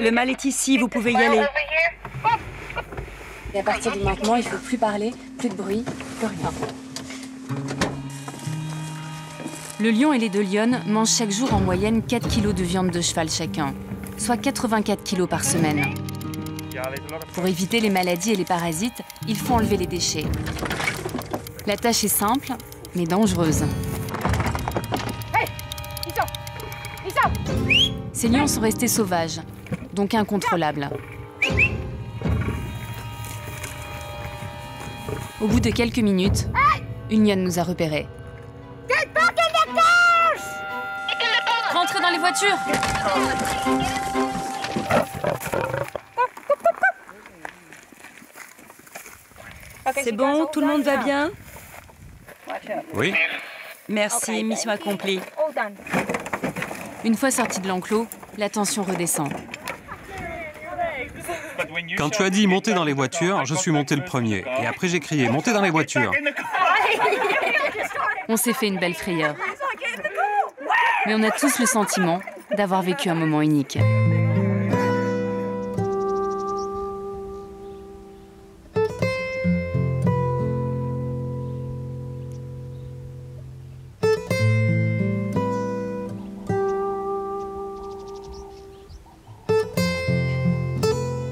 Le mal est ici, vous pouvez y aller. Et à partir de maintenant, il ne faut plus parler, plus de bruit, plus rien. Le lion et les 2 lionnes mangent chaque jour en moyenne 4 kilos de viande de cheval chacun, soit 84 kilos par semaine. Pour éviter les maladies et les parasites, il faut enlever les déchets. La tâche est simple, mais dangereuse. Ces lions sont restés sauvages, donc incontrôlables. Au bout de quelques minutes, une lionne nous a repérés. Rentrez dans les voitures! C'est bon, tout le monde va bien? Oui. Merci, mission accomplie. Une fois sortis de l'enclos, la tension redescend. Quand tu as dit monter dans les voitures, je suis monté le premier. Et après j'ai crié montez dans les voitures. On s'est fait une belle frayeur. Mais on a tous le sentiment d'avoir vécu un moment unique.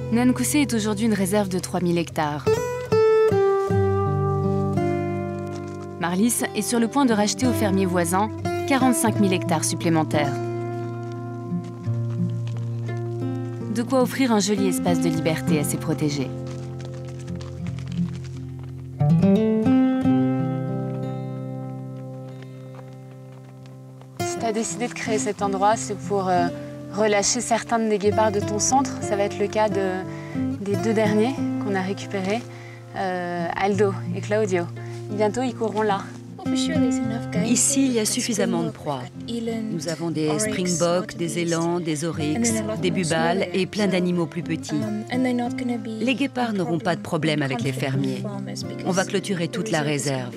Nankoussé est aujourd'hui une réserve de 3000 hectares. Marlis est sur le point de racheter aux fermiers voisins 45 000 hectares supplémentaires. De quoi offrir un joli espace de liberté à ses protégés. Si tu as décidé de créer cet endroit, c'est pour relâcher certains des guépards de ton centre. Ça va être le cas des 2 derniers qu'on a récupérés, Aldo et Claudio. Bientôt, ils courront là. Ici, il y a suffisamment de proies. Nous avons des springboks, des élans, des oryx, des bubales et plein d'animaux plus petits. Les guépards n'auront pas de problème avec les fermiers. On va clôturer toute la réserve.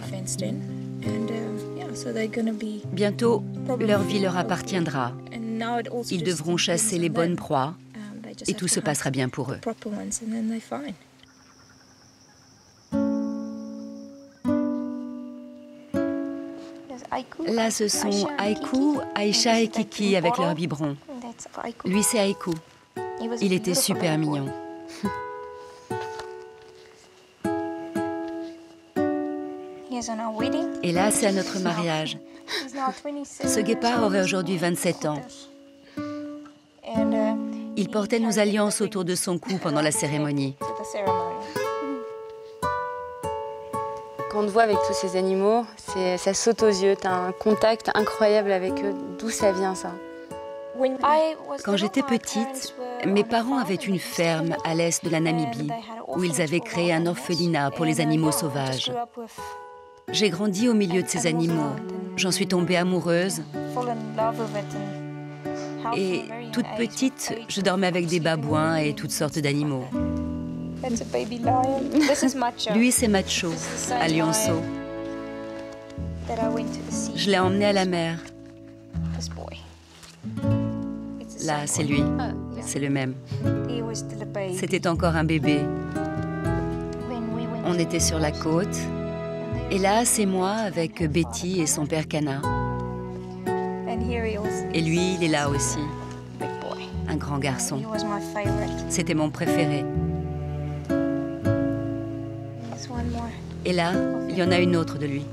Bientôt, leur vie leur appartiendra. Ils devront chasser les bonnes proies et tout se passera bien pour eux. Là, ce sont Aiku, Aïcha et Kiki avec leur biberon. Lui, c'est Aiku. Il était super mignon. Et là, c'est à notre mariage. Ce guépard aurait aujourd'hui 27 ans. Il portait nos alliances autour de son cou pendant la cérémonie. Quand on te voit avec tous ces animaux, ça saute aux yeux. Tu as un contact incroyable avec eux. D'où ça vient, ça? Quand j'étais petite, mes parents avaient une ferme à l'est de la Namibie où ils avaient créé un orphelinat pour les animaux sauvages. J'ai grandi au milieu de ces animaux. J'en suis tombée amoureuse. Et toute petite, je dormais avec des babouins et toutes sortes d'animaux. Lui, c'est Macho, à Lionceau. Je l'ai emmené à la mer. Là, c'est lui. C'est le même. C'était encore un bébé. On était sur la côte. Et là, c'est moi avec Betty et son père Cana. Et lui, il est là aussi. Un grand garçon. C'était mon préféré. Et là, il y en a une autre de lui.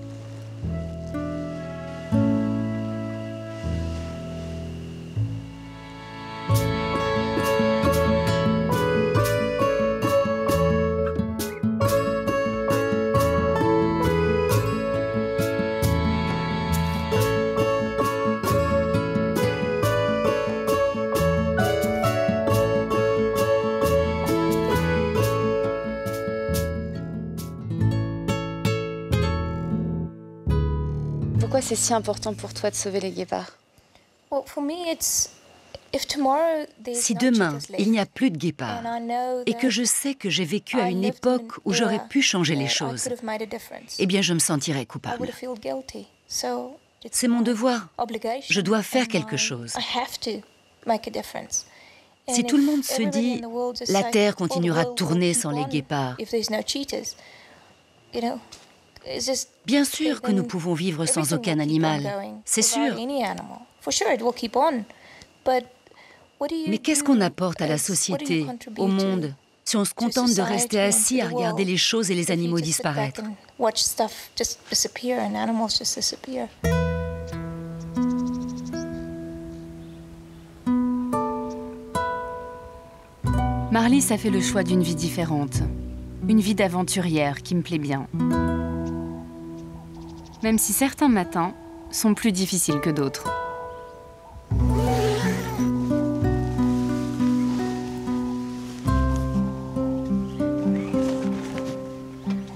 Pourquoi c'est si important pour toi de sauver les guépards? Si demain, il n'y a plus de guépards, et que je sais que j'ai vécu à une époque où j'aurais pu changer les choses, eh bien je me sentirais coupable. C'est mon devoir. Je dois faire quelque chose. Si tout le monde se dit « la Terre continuera de tourner sans les guépards », bien sûr que nous pouvons vivre sans aucun animal, c'est sûr. Mais qu'est-ce qu'on apporte à la société, au monde, si on se contente de rester assis à regarder les choses et les animaux disparaître? Marlys a fait le choix d'une vie différente. Une vie d'aventurière qui me plaît bien. Même si certains matins sont plus difficiles que d'autres.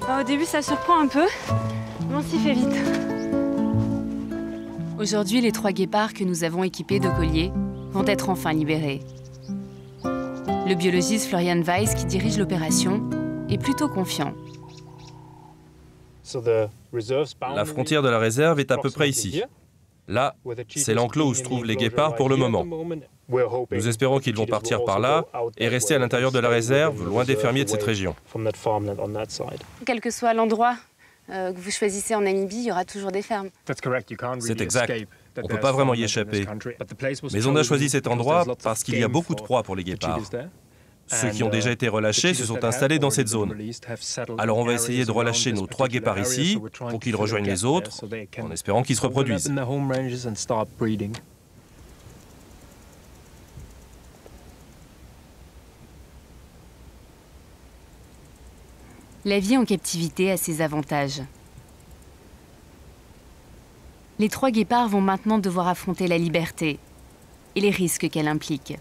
Au début, ça surprend un peu, mais on s'y fait vite. Aujourd'hui, les 3 guépards que nous avons équipés de colliers vont être enfin libérés. Le biologiste Florian Weiss, qui dirige l'opération, est plutôt confiant. La frontière de la réserve est à peu près ici. Là, c'est l'enclos où se trouvent les guépards pour le moment. Nous espérons qu'ils vont partir par là et rester à l'intérieur de la réserve, loin des fermiers de cette région. Quel que soit l'endroit que vous choisissez en Namibie, il y aura toujours des fermes. C'est exact. On ne peut pas vraiment y échapper. Mais on a choisi cet endroit parce qu'il y a beaucoup de proies pour les guépards. Ceux qui ont déjà été relâchés se sont installés dans cette zone. Alors on va essayer de relâcher nos 3 guépards ici pour qu'ils rejoignent les autres, en espérant qu'ils se reproduisent. La vie en captivité a ses avantages. Les 3 guépards vont maintenant devoir affronter la liberté et les risques qu'elle implique.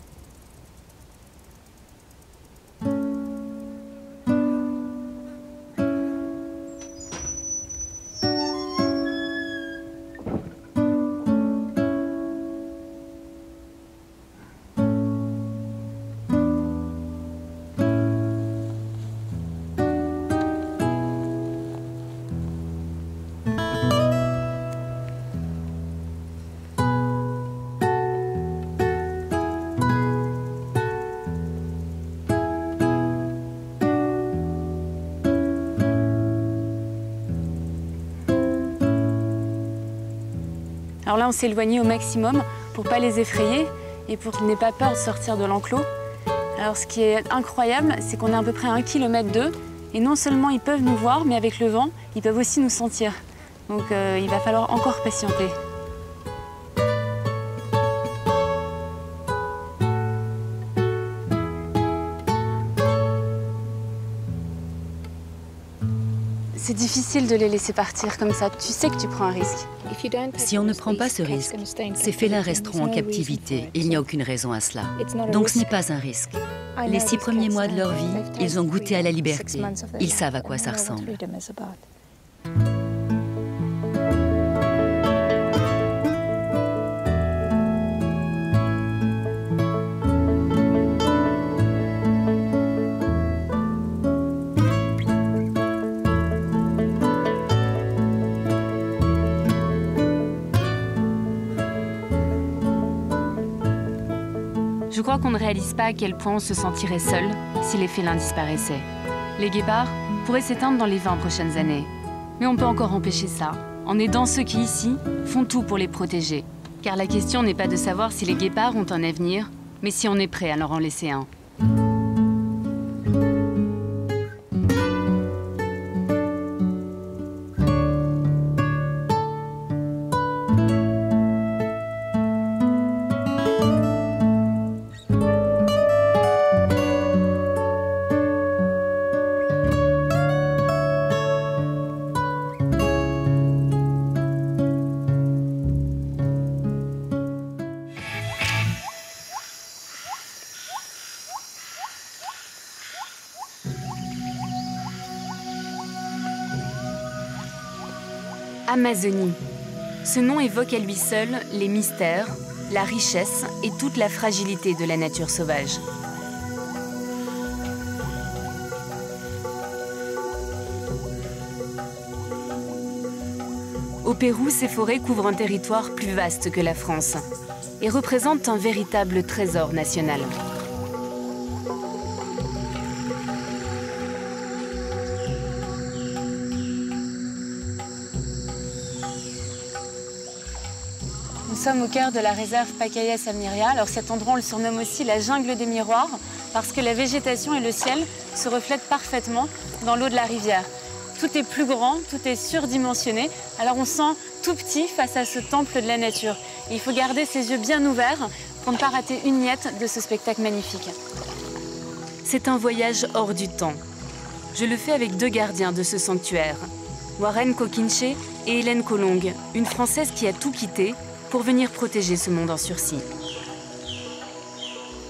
Alors là, on s'est éloigné au maximum pour ne pas les effrayer et pour qu'ils n'aient pas peur de sortir de l'enclos. Alors ce qui est incroyable, c'est qu'on est à peu près à 1 km d'eux. Et non seulement ils peuvent nous voir, mais avec le vent, ils peuvent aussi nous sentir. Donc il va falloir encore patienter. C'est difficile de les laisser partir comme ça. Tu sais que tu prends un risque. Si on ne prend pas ce risque, ces félins resteront en captivité. Il n'y a aucune raison à cela. Donc ce n'est pas un risque. Les 6 premiers mois de leur vie, ils ont goûté à la liberté. Ils savent à quoi ça ressemble. Je crois qu'on ne réalise pas à quel point on se sentirait seul si les félins disparaissaient. Les guépards pourraient s'éteindre dans les 20 prochaines années. Mais on peut encore empêcher ça, en aidant ceux qui, ici, font tout pour les protéger. Car la question n'est pas de savoir si les guépards ont un avenir, mais si on est prêt à leur en laisser un. Amazonie. Ce nom évoque à lui seul les mystères, la richesse et toute la fragilité de la nature sauvage. Au Pérou, ces forêts couvrent un territoire plus vaste que la France et représentent un véritable trésor national. Nous sommes au cœur de la réserve Pacaya-Samiria. Alors cet endroit, on le surnomme aussi la jungle des miroirs parce que la végétation et le ciel se reflètent parfaitement dans l'eau de la rivière. Tout est plus grand, tout est surdimensionné. Alors on sent tout petit face à ce temple de la nature. Et il faut garder ses yeux bien ouverts pour ne pas rater une miette de ce spectacle magnifique. C'est un voyage hors du temps. Je le fais avec 2 gardiens de ce sanctuaire, Warren Kokinche et Hélène Colong, une Française qui a tout quitté pour venir protéger ce monde en sursis.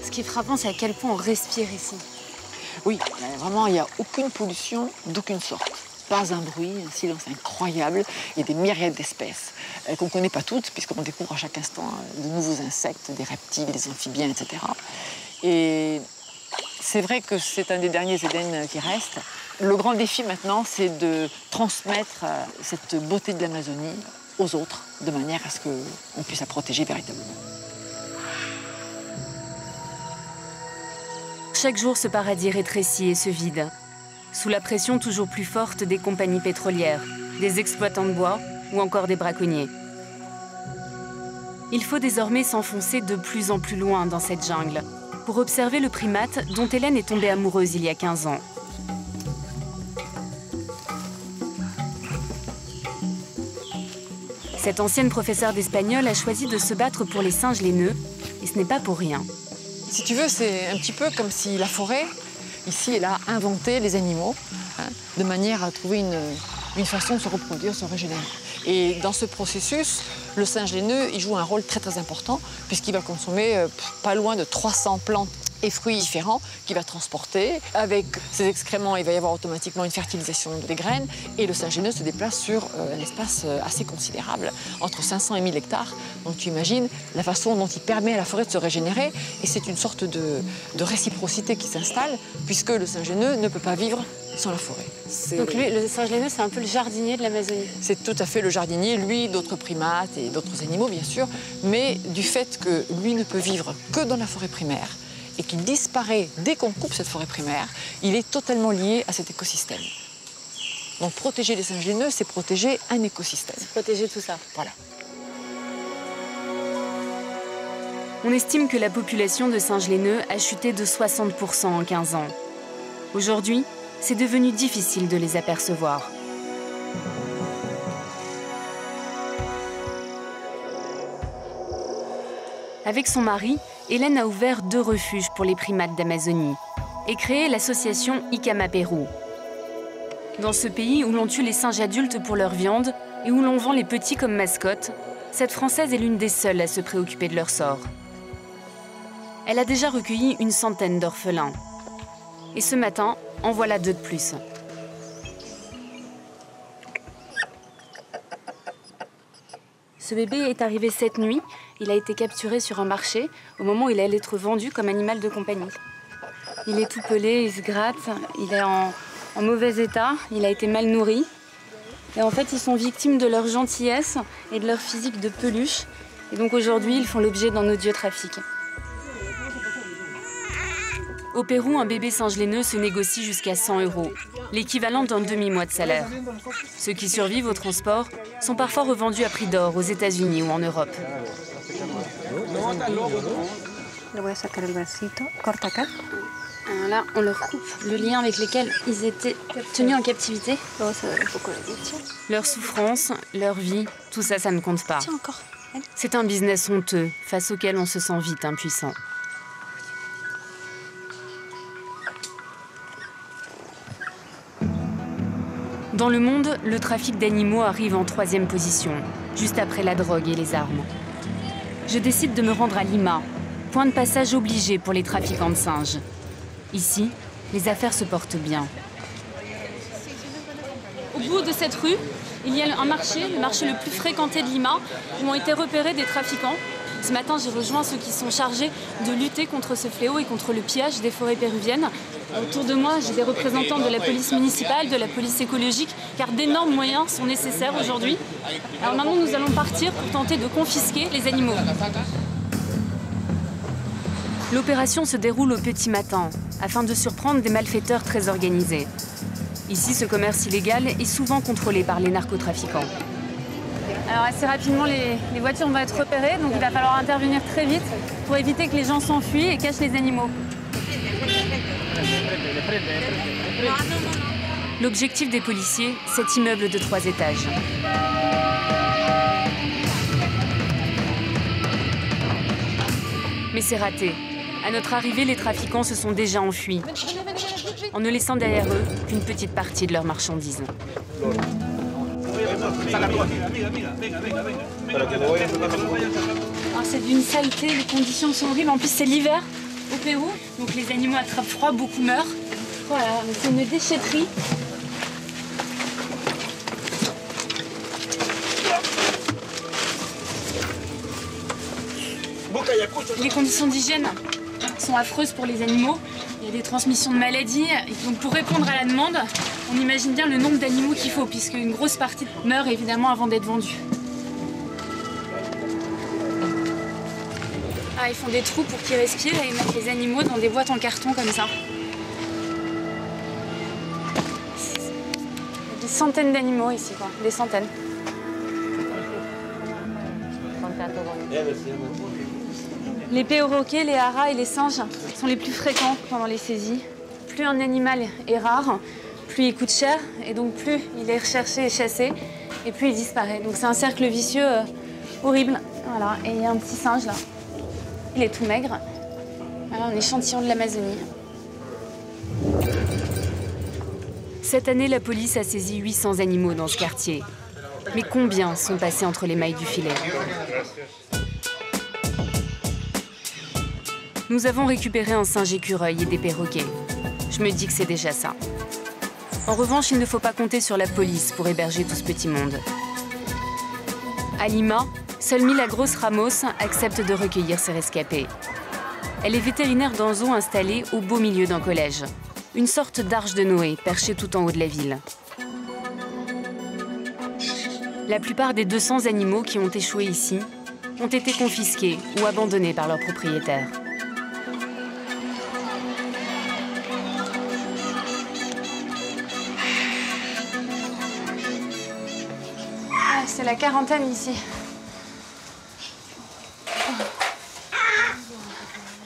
Ce qui est frappant, c'est à quel point on respire ici. Oui, vraiment, il n'y a aucune pollution d'aucune sorte. Pas un bruit, un silence incroyable et des myriades d'espèces qu'on ne connaît pas toutes, puisqu'on découvre à chaque instant de nouveaux insectes, des reptiles, des amphibiens, etc. Et c'est vrai que c'est un des derniers Éden qui reste. Le grand défi maintenant, c'est de transmettre cette beauté de l'Amazonie aux autres, de manière à ce qu'on puisse la protéger véritablement. Chaque jour, ce paradis rétrécit et se vide, sous la pression toujours plus forte des compagnies pétrolières, des exploitants de bois ou encore des braconniers. Il faut désormais s'enfoncer de plus en plus loin dans cette jungle pour observer le primate dont Hélène est tombée amoureuse il y a 15 ans. Cette ancienne professeure d'espagnol a choisi de se battre pour les singes laineux, et ce n'est pas pour rien. Si tu veux, c'est un petit peu comme si la forêt, ici, elle a inventé les animaux, de manière à trouver une façon de se reproduire, se régénérer. Et dans ce processus, le singe laineux, il joue un rôle très très important, puisqu'il va consommer pas loin de 300 plantes et fruits différents qu'il va transporter. Avec ses excréments, il va y avoir automatiquement une fertilisation des graines et le singe laineux se déplace sur un espace assez considérable, entre 500 et 1000 hectares. Donc tu imagines la façon dont il permet à la forêt de se régénérer et c'est une sorte de réciprocité qui s'installe puisque le singe laineux ne peut pas vivre sans la forêt. Donc lui, le singe laineux, c'est un peu le jardinier de l'Amazonie. C'est tout à fait le jardinier, lui, d'autres primates et d'autres animaux bien sûr, mais du fait que lui ne peut vivre que dans la forêt primaire, et qu'il disparaît dès qu'on coupe cette forêt primaire, il est totalement lié à cet écosystème. Donc protéger les singes laineux, c'est protéger un écosystème. C'est protéger tout ça. Voilà. On estime que la population de singes laineux a chuté de 60% en 15 ans. Aujourd'hui, c'est devenu difficile de les apercevoir. Avec son mari, Hélène a ouvert 2 refuges pour les primates d'Amazonie et créé l'association Icama Pérou. Dans ce pays où l'on tue les singes adultes pour leur viande et où l'on vend les petits comme mascottes, cette Française est l'une des seules à se préoccuper de leur sort. Elle a déjà recueilli une centaine d'orphelins. Et ce matin, en voilà 2 de plus. Ce bébé est arrivé cette nuit. Il a été capturé sur un marché au moment où il allait être vendu comme animal de compagnie. Il est tout pelé, il se gratte, il est en mauvais état, il a été mal nourri. Et en fait, ils sont victimes de leur gentillesse et de leur physique de peluche. Et donc aujourd'hui, ils font l'objet d'un odieux trafic. Au Pérou, un bébé singe laineux se négocie jusqu'à 100 €, l'équivalent d'un demi-mois de salaire. Ceux qui survivent au transport sont parfois revendus à prix d'or aux États-Unis ou en Europe. Alors là, on leur coupe le lien avec lequel ils étaient tenus en captivité. Leur souffrance, leur vie, tout ça, ça ne compte pas. C'est un business honteux face auquel on se sent vite impuissant. Dans le monde, le trafic d'animaux arrive en 3e position, juste après la drogue et les armes. Je décide de me rendre à Lima, point de passage obligé pour les trafiquants de singes. Ici, les affaires se portent bien. Au bout de cette rue, il y a un marché, le marché le plus fréquenté de Lima, où ont été repérés des trafiquants. Ce matin, j'ai rejoint ceux qui sont chargés de lutter contre ce fléau et contre le pillage des forêts péruviennes. Autour de moi, j'ai des représentants de la police municipale, de la police écologique, car d'énormes moyens sont nécessaires aujourd'hui. Alors maintenant, nous allons partir pour tenter de confisquer les animaux. L'opération se déroule au petit matin, afin de surprendre des malfaiteurs très organisés. Ici, ce commerce illégal est souvent contrôlé par les narcotrafiquants. Alors assez rapidement, les voitures vont être repérées, donc il va falloir intervenir très vite pour éviter que les gens s'enfuient et cachent les animaux. L'objectif des policiers, cet immeuble de 3 étages. Mais c'est raté. À notre arrivée, les trafiquants se sont déjà enfuis, en ne laissant derrière eux qu'une petite partie de leurs marchandises. C'est d'une saleté, les conditions sont horribles. En plus, c'est l'hiver au Pérou, donc les animaux attrapent froid, beaucoup meurent. Voilà, c'est une déchetterie. Les conditions d'hygiène sont affreuses pour les animaux. Il y a des transmissions de maladies. Et donc pour répondre à la demande, on imagine bien le nombre d'animaux qu'il faut, puisque une grosse partie meurt évidemment avant d'être vendue. Ah, ils font des trous pour qu'ils respirent et ils mettent les animaux dans des boîtes en carton comme ça. Il y a des centaines d'animaux ici, quoi. Des centaines. Les perroquets, les haras et les singes sont les plus fréquents pendant les saisies. Plus un animal est rare, plus il coûte cher, et donc plus il est recherché et chassé, et plus il disparaît. Donc c'est un cercle vicieux horrible. Voilà. Et il y a un petit singe là. Il est tout maigre. Voilà, un échantillon de l'Amazonie. Cette année, la police a saisi 800 animaux dans ce quartier. Mais combien sont passés entre les mailles du filet? Nous avons récupéré un singe écureuil et des perroquets. Je me dis que c'est déjà ça. En revanche, il ne faut pas compter sur la police pour héberger tout ce petit monde. À Lima, seule Milagros Ramos accepte de recueillir ses rescapés. Elle est vétérinaire d'un zoo installé au beau milieu d'un collège. Une sorte d'arche de Noé perchée tout en haut de la ville. La plupart des 200 animaux qui ont échoué ici ont été confisqués ou abandonnés par leurs propriétaires. C'est la quarantaine ici.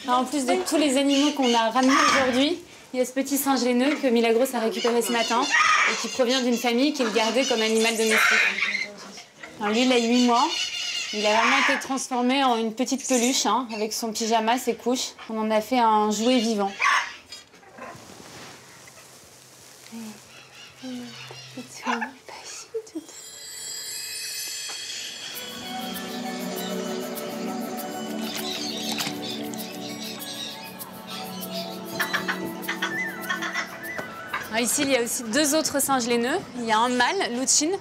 Alors, en plus de tous les animaux qu'on a ramenés aujourd'hui, il y a ce petit singe laineux que Milagros a récupéré ce matin et qui provient d'une famille qui le gardait comme animal domestique. Alors, lui, il a 8 mois. Il a vraiment été transformé en une petite peluche, hein, avec son pyjama, ses couches. On en a fait un jouet vivant. Alors ici, il y a aussi 2 autres singes laineux. Il y a un mâle, Luchin,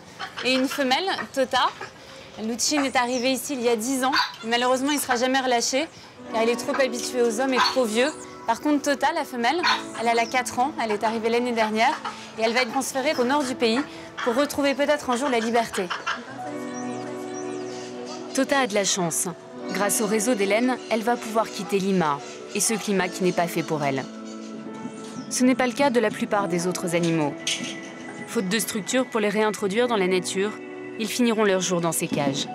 et une femelle, Tota. Luchin est arrivé ici il y a 10 ans. Malheureusement, il ne sera jamais relâché, car il est trop habitué aux hommes et trop vieux. Par contre, Tota, la femelle, elle a 4 ans. Elle est arrivée l'année dernière. Et elle va être transférée au nord du pays pour retrouver peut-être un jour la liberté. Tota a de la chance. Grâce au réseau d'Hélène, elle va pouvoir quitter Lima. Et ce climat qui n'est pas fait pour elle. Ce n'est pas le cas de la plupart des autres animaux. Faute de structure pour les réintroduire dans la nature, ils finiront leur jour dans ces cages.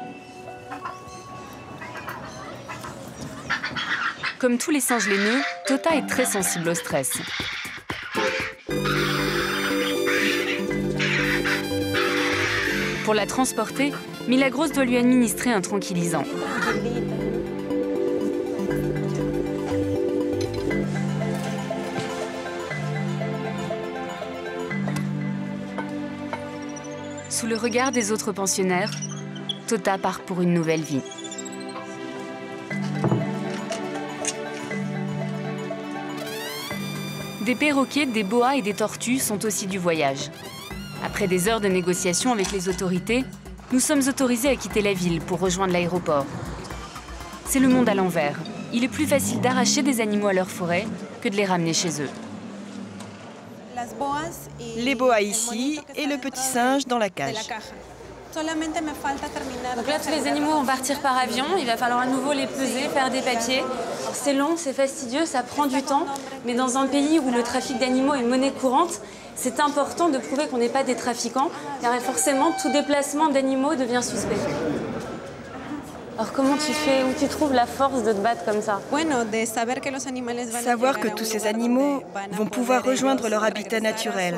Comme tous les singes laineux, Tota est très sensible au stress. Pour la transporter, Milagros doit lui administrer un tranquillisant. Sous le regard des autres pensionnaires, Tota part pour une nouvelle vie. Des perroquets, des boas et des tortues sont aussi du voyage. Après des heures de négociations avec les autorités, nous sommes autorisés à quitter la ville pour rejoindre l'aéroport. C'est le monde à l'envers. Il est plus facile d'arracher des animaux à leur forêt que de les ramener chez eux. Les boas ici et le petit singe dans la cage. Donc là, tous les animaux vont partir par avion. Il va falloir à nouveau les peser, faire des papiers. C'est long, c'est fastidieux, ça prend du temps. Mais dans un pays où le trafic d'animaux est monnaie courante, c'est important de prouver qu'on n'est pas des trafiquants, car forcément, tout déplacement d'animaux devient suspect. Alors comment tu fais, où tu trouves la force de te battre comme ça? Savoir que tous ces animaux vont pouvoir rejoindre leur habitat naturel,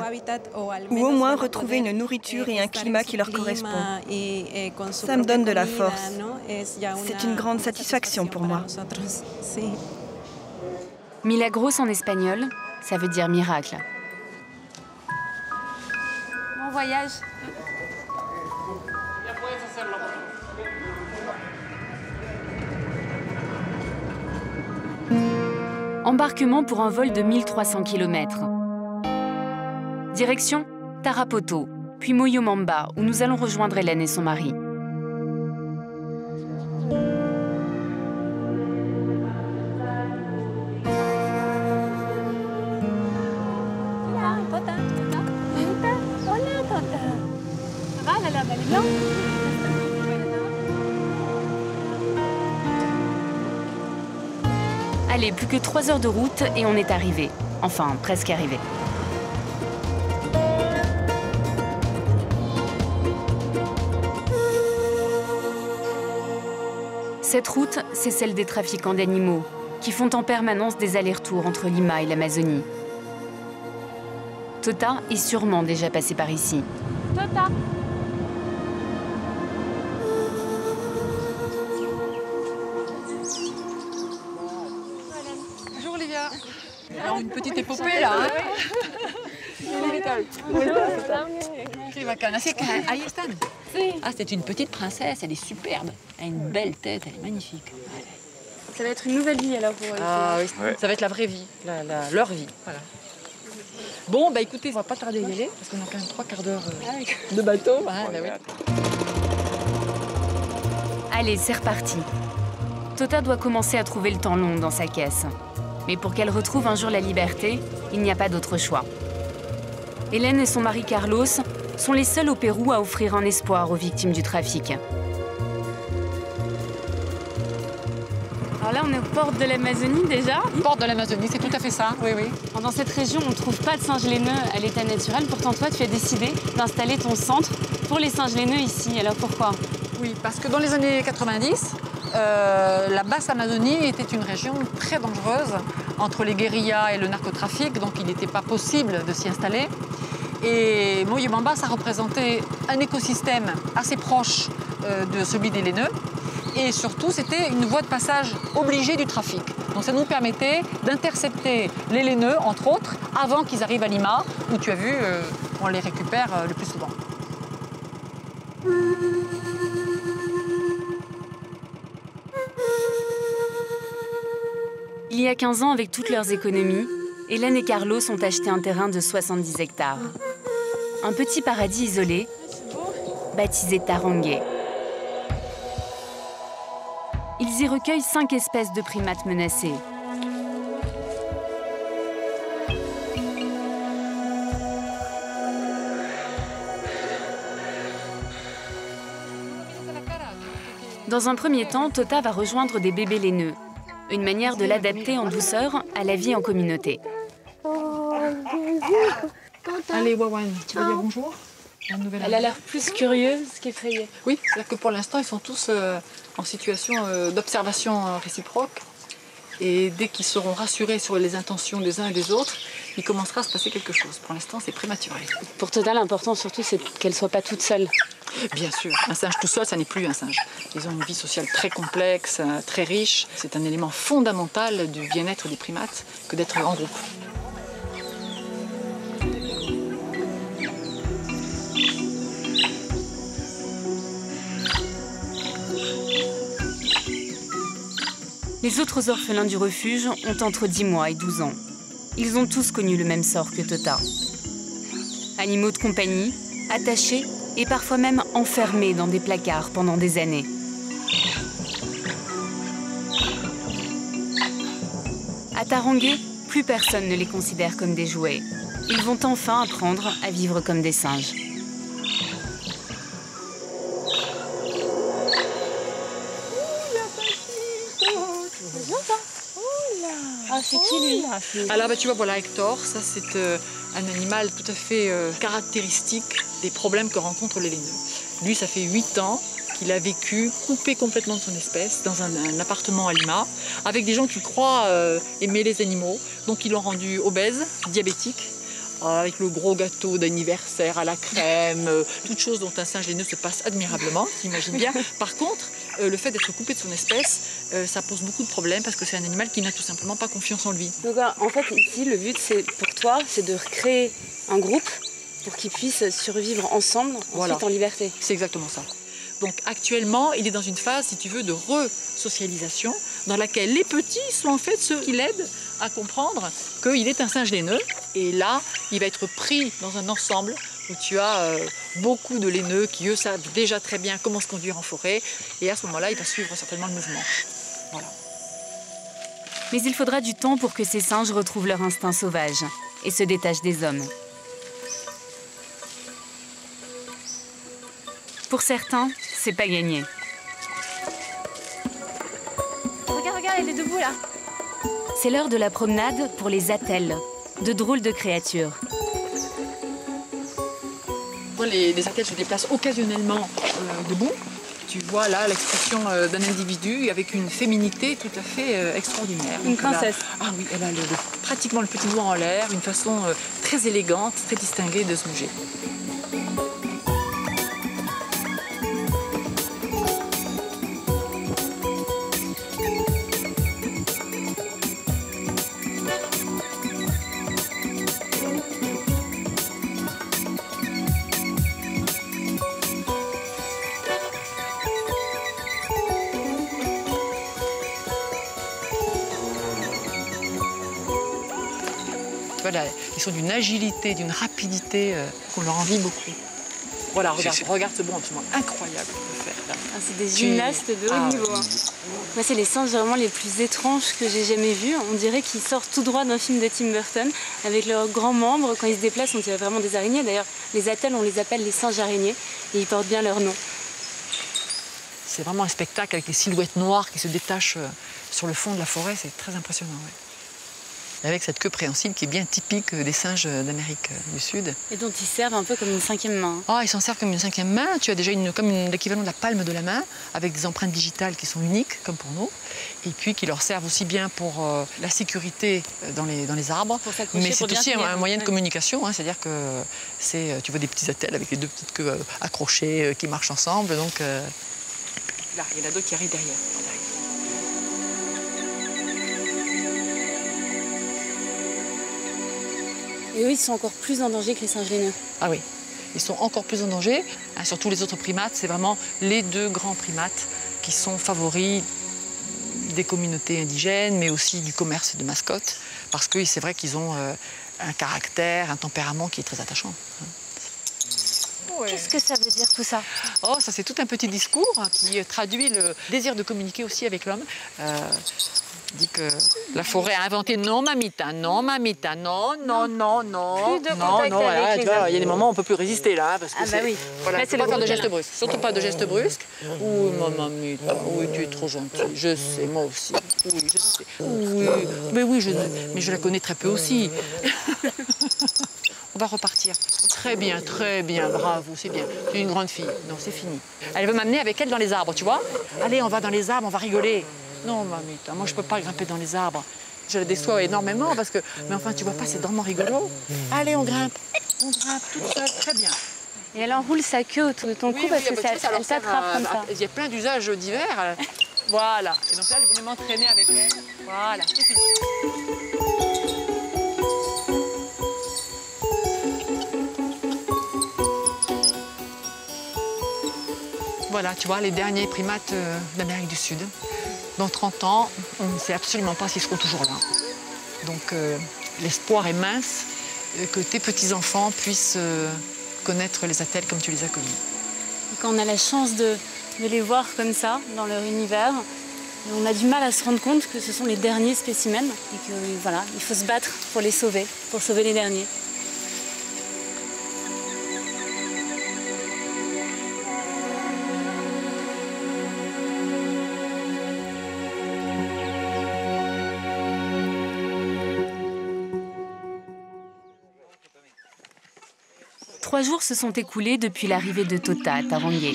ou au moins retrouver une nourriture et un climat qui leur correspond. Ça me donne de la force. C'est une grande satisfaction pour moi. Milagros en espagnol, ça veut dire miracle. Bon voyage. Embarquement pour un vol de 1300 km. Direction Tarapoto, puis Moyomamba, où nous allons rejoindre Hélène et son mari. Allez, plus que 3 heures de route et on est arrivé. Enfin, presque arrivé. Cette route, c'est celle des trafiquants d'animaux, qui font en permanence des allers-retours entre Lima et l'Amazonie. Tota est sûrement déjà passé par ici. Tota! Une petite épopée là, hein. Ah, c'est une petite princesse, elle est superbe. Elle a une belle tête, elle est magnifique. Ça va être une nouvelle vie alors pour eux. Ah oui, ça va être la vraie vie, leur vie. Voilà. Bon, bah écoutez, on va pas tarder à y aller, parce qu'on a quand même 3 quarts d'heure de bateau. Hein, bah, oui. Allez, c'est reparti. Tota doit commencer à trouver le temps long dans sa caisse. Mais pour qu'elle retrouve un jour la liberté, il n'y a pas d'autre choix. Hélène et son mari Carlos sont les seuls au Pérou à offrir un espoir aux victimes du trafic. Alors là, on est aux portes de l'Amazonie déjà. Portes de l'Amazonie, c'est tout à fait ça, oui, oui. Dans cette région, on ne trouve pas de singes laineux à l'état naturel. Pourtant, toi, tu as décidé d'installer ton centre pour les singes laineux ici. Alors pourquoi? Oui, parce que dans les années 90, la basse Amazonie était une région très dangereuse entre les guérillas et le narcotrafic, donc il n'était pas possible de s'y installer. Et Moyomamba, ça représentait un écosystème assez proche de celui des laineux. Et surtout, c'était une voie de passage obligée du trafic. Donc ça nous permettait d'intercepter les laineux, entre autres, avant qu'ils arrivent à Lima, où tu as vu, on les récupère le plus souvent. Il y a 15 ans, avec toutes leurs économies, Hélène et Carlos ont acheté un terrain de 70 hectares. Un petit paradis isolé, baptisé Tarongue. Ils y recueillent 5 espèces de primates menacées. Dans un premier temps, Tota va rejoindre des bébés laineux. Une manière de l'adapter en douceur à la vie en communauté. Allez, Wawan, tu vas dire bonjour? Elle a l'air plus curieuse qu'effrayée. Oui, c'est-à-dire que pour l'instant, ils sont tous en situation d'observation réciproque. Et dès qu'ils seront rassurés sur les intentions des uns et des autres, il commencera à se passer quelque chose. Pour l'instant, c'est prématuré. Pour Total, l'important surtout, c'est qu'elle ne soit pas toute seule. Bien sûr, un singe tout seul, ça n'est plus un singe. Ils ont une vie sociale très complexe, très riche. C'est un élément fondamental du bien-être des primates que d'être en groupe. Les autres orphelins du refuge ont entre 10 mois et 12 ans. Ils ont tous connu le même sort que Tota. Animaux de compagnie, attachés et parfois même enfermés dans des placards pendant des années. À Tarongué, plus personne ne les considère comme des jouets. Ils vont enfin apprendre à vivre comme des singes. Ah, c'est qui lui? Alors tu vois, voilà Hector, ça c'est un animal tout à fait caractéristique des problèmes que rencontrent les laineux. Lui, ça fait 8 ans qu'il a vécu coupé complètement de son espèce dans un appartement à Lima, avec des gens qui croient aimer les animaux, donc ils l'ont rendu obèse, diabétique, avec le gros gâteau d'anniversaire à la crème, toutes choses dont un singe laineux se passe admirablement, tu imagines bien. Par contre, le fait d'être coupé de son espèce, ça pose beaucoup de problèmes parce que c'est un animal qui n'a tout simplement pas confiance en lui. Donc en fait, ici, le but, c'est pour toi, c'est de recréer un groupe pour qu'ils puissent survivre ensemble, ensuite en liberté. C'est exactement ça. Donc actuellement, il est dans une phase, si tu veux, de re-socialisation dans laquelle les petits sont en fait ceux qui l'aident à comprendre qu'il est un singe laineux. Et là, il va être pris dans un ensemble où tu as beaucoup de laineux qui, eux, savent déjà très bien comment se conduire en forêt. Et à ce moment-là, il va suivre certainement le mouvement. Voilà. Mais il faudra du temps pour que ces singes retrouvent leur instinct sauvage et se détachent des hommes. Pour certains, c'est pas gagné. Regarde, elle est debout là. C'est l'heure de la promenade pour les attelles, de drôles de créatures. Les attelles se déplacent occasionnellement debout. Tu vois là l'expression d'un individu avec une féminité tout à fait extraordinaire. Une princesse. Elle a pratiquement le petit doigt en l'air, une façon très élégante, très distinguée de se bouger. Voilà, ils sont d'une agilité, d'une rapidité qu'on leur envie beaucoup. Voilà, regarde ce bond absolument incroyable de faire. Là. Ah, c'est des gymnastes de haut niveau. Moi, c'est les singes vraiment les plus étranges que j'ai jamais vus. On dirait qu'ils sortent tout droit d'un film de Tim Burton, avec leurs grands membres. Quand ils se déplacent, on dirait vraiment des araignées. D'ailleurs, les attelles, on les appelle les singes araignées, et ils portent bien leur nom. C'est vraiment un spectacle avec les silhouettes noires qui se détachent sur le fond de la forêt. C'est très impressionnant. Ouais. Avec cette queue préhensile qui est bien typique des singes d'Amérique du Sud. Et dont ils servent un peu comme une cinquième main. Ah, ils s'en servent comme une cinquième main. Tu as déjà l'équivalent de la palme de la main, avec des empreintes digitales qui sont uniques, comme pour nous, et puis qui leur servent aussi bien pour la sécurité dans les arbres, mais c'est aussi un moyen de communication. Hein, c'est-à-dire que tu vois des petits attelles avec les deux petites queues accrochées qui marchent ensemble. Donc là, il y en a d'autres qui arrivent derrière. Et eux, ils sont encore plus en danger que les singes laineux. Ah oui, ils sont encore plus en danger. Surtout les autres primates, c'est vraiment les deux grands primates qui sont favoris des communautés indigènes, mais aussi du commerce de mascottes, parce que c'est vrai qu'ils ont un caractère, un tempérament qui est très attachant. Ouais. Qu'est-ce que ça veut dire tout ça? Oh, ça c'est tout un petit discours qui traduit le désir de communiquer aussi avec l'homme. Dit que la forêt a inventé non mamita, non mamita, non, non, non, non. Plus de contact avec les hommes. Il y a des moments où on ne peut plus résister là. Parce que bah oui. Voilà, là, c'est pas faire de gestes brusques. Surtout pas de gestes brusques. Oui, mamita, oui, tu es trop gentille. Je sais, moi aussi. Oui, je sais. Oui, mais oui, mais je la connais très peu aussi. va repartir. Très bien, bravo, c'est bien. Tu es une grande fille. Non, c'est fini. Elle veut m'amener avec elle dans les arbres, tu vois? Allez, on va dans les arbres, on va rigoler. Non, mamita, moi je peux pas grimper dans les arbres. Je la déçois énormément parce que... Mais enfin, tu vois pas, c'est vraiment rigolo. Allez, on grimpe toute seule, très bien. Et elle enroule sa queue autour de ton cou parce que elle t'attrape comme ça. Il y a plein d'usages divers. Voilà. Et donc là, je voulais m'entraîner avec elle. Voilà, c'est fini. Voilà, tu vois, les derniers primates d'Amérique du Sud. Dans 30 ans, on ne sait absolument pas s'ils seront toujours là. Donc l'espoir est mince que tes petits-enfants puissent connaître les attelles comme tu les as connus. Et quand on a la chance de les voir comme ça, dans leur univers, on a du mal à se rendre compte que ce sont les derniers spécimens et que voilà, il faut se battre pour les sauver, pour sauver les derniers. Trois jours se sont écoulés depuis l'arrivée de Tota à Tarongué.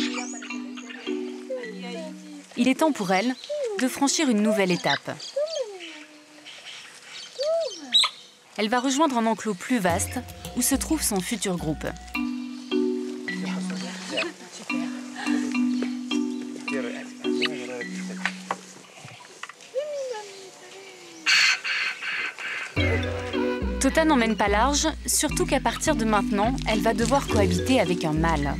Il est temps pour elle de franchir une nouvelle étape. Elle va rejoindre un enclos plus vaste où se trouve son futur groupe. Tota n'emmène pas large, surtout qu'à partir de maintenant, elle va devoir cohabiter avec un mâle.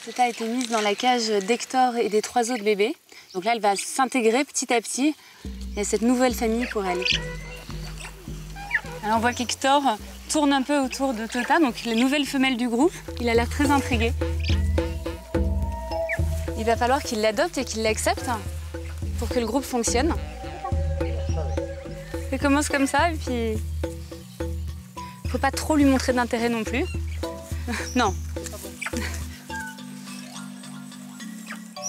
Tota a été mise dans la cage d'Hector et des 3 autres bébés. Donc là, elle va s'intégrer petit à petit à cette nouvelle famille pour elle. Alors on voit qu'Hector tourne un peu autour de Tota, donc la nouvelle femelle du groupe. Il a l'air très intrigué. Il va falloir qu'il l'adopte et qu'il l'accepte pour que le groupe fonctionne. Ça commence comme ça et puis... Faut pas trop lui montrer d'intérêt non plus. Non.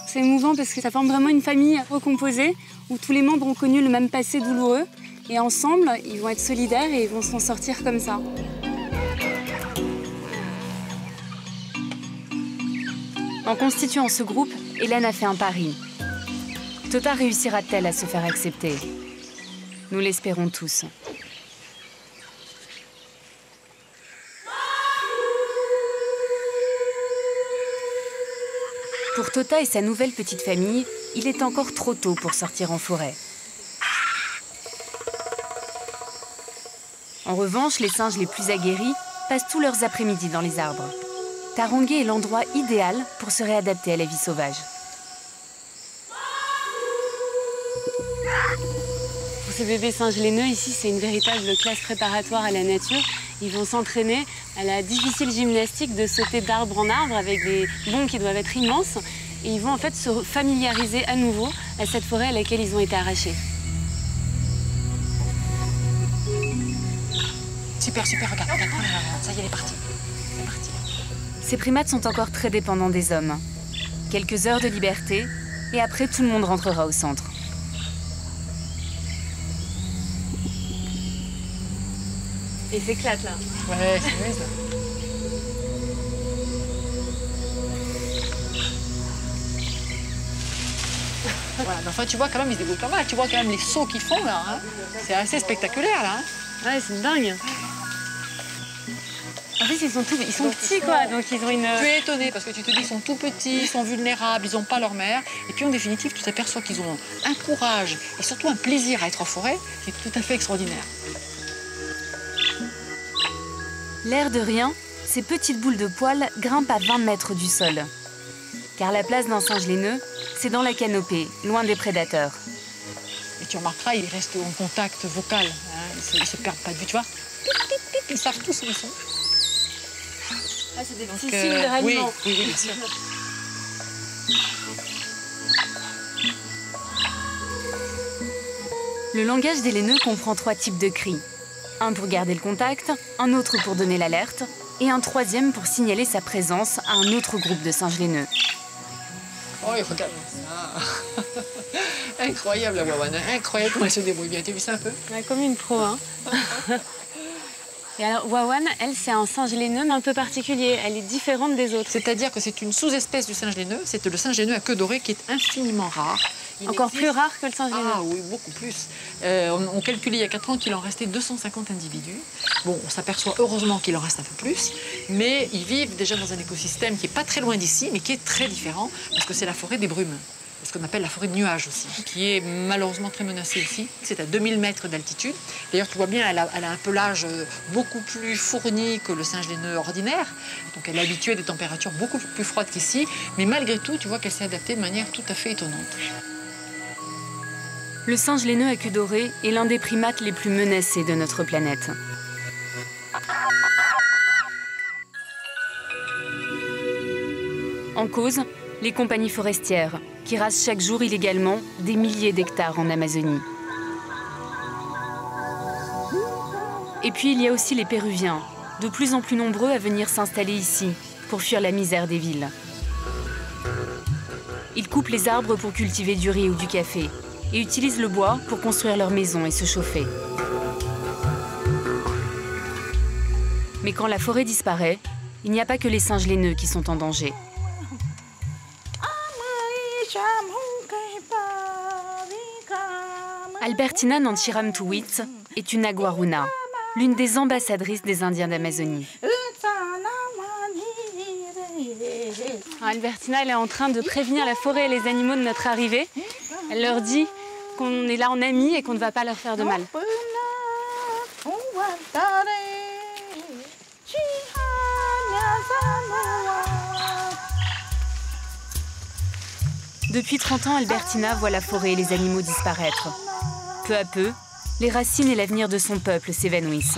C'est émouvant parce que ça forme vraiment une famille recomposée où tous les membres ont connu le même passé douloureux et ensemble, ils vont être solidaires et ils vont s'en sortir comme ça. En constituant ce groupe, Hélène a fait un pari. Tota réussira-t-elle à se faire accepter? Nous l'espérons tous. Pour Tota et sa nouvelle petite famille, il est encore trop tôt pour sortir en forêt. En revanche, les singes les plus aguerris passent tous leurs après-midi dans les arbres. Tarongué est l'endroit idéal pour se réadapter à la vie sauvage. Pour ces bébés singes laineux, ici, c'est une véritable classe préparatoire à la nature. Ils vont s'entraîner à la difficile gymnastique de sauter d'arbre en arbre avec des bonds qui doivent être immenses. Et ils vont en fait se familiariser à nouveau à cette forêt à laquelle ils ont été arrachés. Super, regarde, ça y est, elle est partie. Ces primates sont encore très dépendants des hommes. Quelques heures de liberté, et après tout le monde rentrera au centre. Et s'éclate là. Ouais, c'est vrai ça. Voilà, mais enfin tu vois quand même, ils se débrouillent pas mal. Tu vois quand même les sauts qu'ils font là. Hein. C'est assez spectaculaire là. Hein. Ouais, c'est dingue. En plus, ils sont petits, quoi, donc ils ont une... Tu es étonné parce que tu te dis, ils sont tout petits, ils sont vulnérables, ils n'ont pas leur mère. Et puis, en définitive, tu t'aperçois qu'ils ont un courage et surtout un plaisir à être en forêt qui est tout à fait extraordinaire. L'air de rien, ces petites boules de poils grimpent à 20 mètres du sol. Car la place d'un singe laineux, c'est dans la canopée, loin des prédateurs. Et tu remarqueras, ils restent en contact vocal. Hein, ils ne se perdent pas de vue, tu vois. Ils savent tous où ils sont. Ah, c'est des petits signes de ralliement. Oui, bien sûr. Le langage des laineux comprend 3 types de cris. Un pour garder le contact, un autre pour donner l'alerte, et un troisième pour signaler sa présence à un autre groupe de singes laineux. Oh, regarde ça. Incroyable la Wawan, incroyable comment elle se débrouille bien. Tu as vu ça un peu? Ouais, comme une pro, hein. Et alors, Wawan, elle, c'est un singe laineux, mais un peu particulier. Elle est différente des autres. C'est-à-dire que c'est une sous-espèce du singe laineux. C'est le singe laineux à queue dorée qui est infiniment rare. Encore plus rare que le singe laineux. Ah oui, beaucoup plus. On calculait il y a 4 ans qu'il en restait 250 individus. Bon, on s'aperçoit heureusement qu'il en reste un peu plus, mais ils vivent déjà dans un écosystème qui est pas très loin d'ici, mais qui est très différent, parce que c'est la forêt des brumes. Ce qu'on appelle la forêt de nuages aussi, qui est malheureusement très menacée ici. C'est à 2000 mètres d'altitude. D'ailleurs, tu vois bien, elle a un pelage beaucoup plus fourni que le singe laineux ordinaire. Donc elle est habituée à des températures beaucoup plus froides qu'ici. Mais malgré tout, tu vois qu'elle s'est adaptée de manière tout à fait étonnante. Le singe laineux à queue dorée est l'un des primates les plus menacés de notre planète. En cause, les compagnies forestières, qui rasent chaque jour illégalement des milliers d'hectares en Amazonie. Et puis il y a aussi les Péruviens, de plus en plus nombreux à venir s'installer ici, pour fuir la misère des villes. Ils coupent les arbres pour cultiver du riz ou du café, et utilisent le bois pour construire leurs maisons et se chauffer. Mais quand la forêt disparaît, il n'y a pas que les singes laineux qui sont en danger. Albertina Nanchiram-Tuwitz est une Aguaruna, l'une des ambassadrices des Indiens d'Amazonie. Albertina, elle est en train de prévenir la forêt et les animaux de notre arrivée. Elle leur dit qu'on est là en amis et qu'on ne va pas leur faire de mal. Depuis 30 ans, Albertina voit la forêt et les animaux disparaître. Peu à peu, les racines et l'avenir de son peuple s'évanouissent.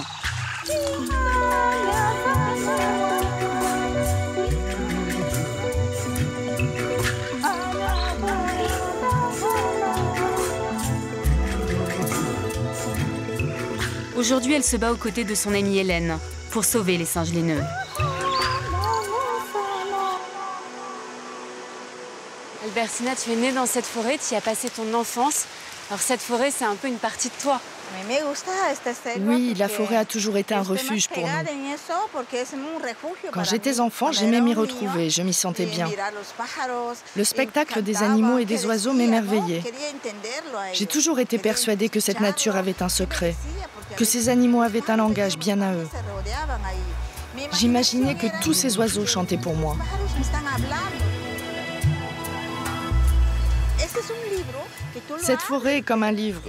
Aujourd'hui, elle se bat aux côtés de son amie Hélène pour sauver les singes laineux. Albertina, tu es née dans cette forêt, tu y as passé ton enfance. Alors cette forêt, c'est un peu une partie de toi. Oui, la forêt a toujours été un refuge pour nous. Quand j'étais enfant, j'aimais m'y retrouver, je m'y sentais bien. Le spectacle des animaux et des oiseaux m'émerveillait. J'ai toujours été persuadée que cette nature avait un secret, que ces animaux avaient un langage bien à eux. J'imaginais que tous ces oiseaux chantaient pour moi. Cette forêt est comme un livre.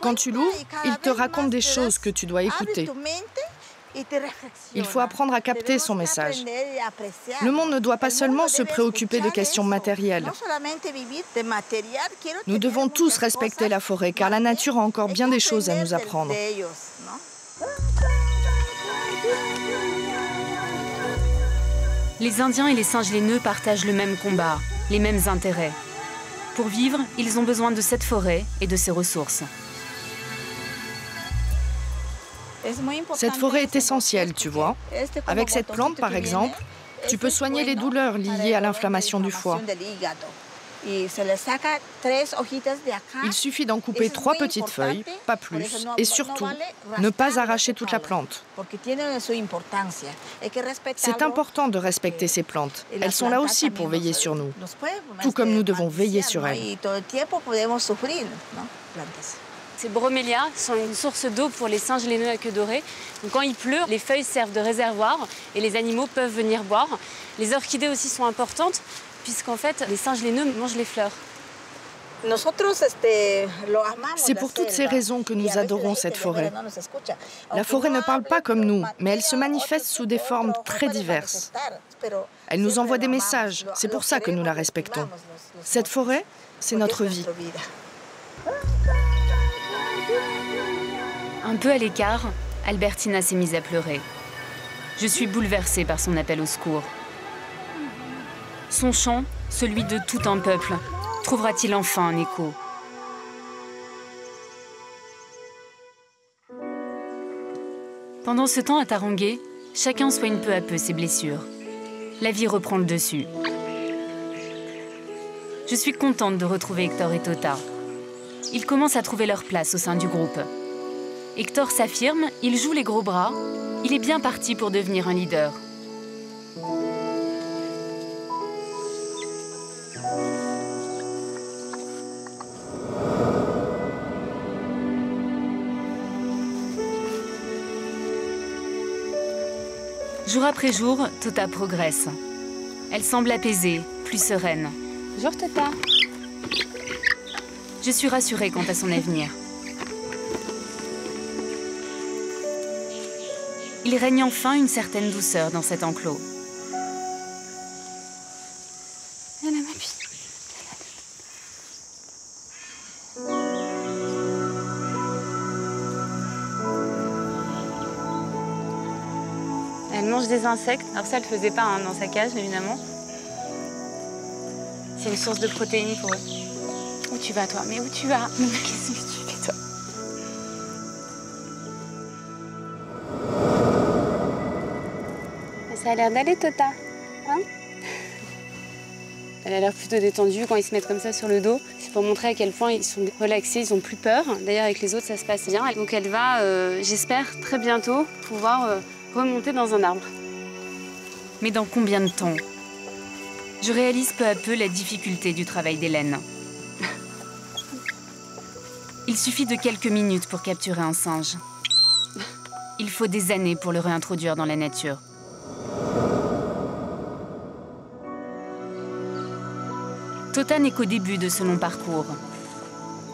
Quand tu l'ouvres, il te raconte des choses que tu dois écouter. Il faut apprendre à capter son message. Le monde ne doit pas seulement se préoccuper de questions matérielles. Nous devons tous respecter la forêt, car la nature a encore bien des choses à nous apprendre. Les Indiens et les singes laineux partagent le même combat, les mêmes intérêts. Pour vivre, ils ont besoin de cette forêt et de ses ressources. Cette forêt est essentielle, tu vois. Avec cette plante, par exemple, tu peux soigner les douleurs liées à l'inflammation du foie. Il suffit d'en couper 3 petites feuilles, pas plus, et surtout, ne pas arracher toute la plante. C'est important de respecter ces plantes. Elles sont là aussi pour veiller sur nous, tout comme nous devons veiller sur elles. Ces bromélias sont une source d'eau pour les singes laineux à queue dorée. Donc quand il pleut, les feuilles servent de réservoir et les animaux peuvent venir boire. Les orchidées aussi sont importantes, puisqu'en fait, les singes laineux mangent les fleurs. C'est pour toutes ces raisons que nous adorons cette forêt. La forêt ne parle pas comme nous, mais elle se manifeste sous des formes très diverses. Elle nous envoie des messages, c'est pour ça que nous la respectons. Cette forêt, c'est notre vie. Un peu à l'écart, Albertina s'est mise à pleurer. Je suis bouleversée par son appel au secours. Son chant, celui de tout un peuple, trouvera-t-il enfin un écho? Pendant ce temps, à Tarongué, chacun soigne peu à peu ses blessures. La vie reprend le dessus. Je suis contente de retrouver Hector et Tota. Ils commencent à trouver leur place au sein du groupe. Hector s'affirme, il joue les gros bras, il est bien parti pour devenir un leader. Jour après jour, Tota progresse. Elle semble apaisée, plus sereine. Bonjour Tota. Je suis rassurée quant à son avenir. Il règne enfin une certaine douceur dans cet enclos. Elle mange des insectes. Alors ça, elle ne le faisait pas hein, dans sa cage, évidemment. C'est une source de protéines pour eux. Où tu vas, toi? Mais où tu vas? Qu'est-ce que tu fais, toi? Ça a l'air d'aller, Tota. Hein? Elle a l'air plutôt détendue quand ils se mettent comme ça sur le dos. C'est pour montrer à quel point ils sont relaxés, ils n'ont plus peur. D'ailleurs, avec les autres, ça se passe bien. Donc elle va, j'espère, très bientôt pouvoir remonter dans un arbre. Mais dans combien de temps? Je réalise peu à peu la difficulté du travail d'Hélène. Il suffit de quelques minutes pour capturer un singe. Il faut des années pour le réintroduire dans la nature. Tota n'est qu'au début de ce long parcours.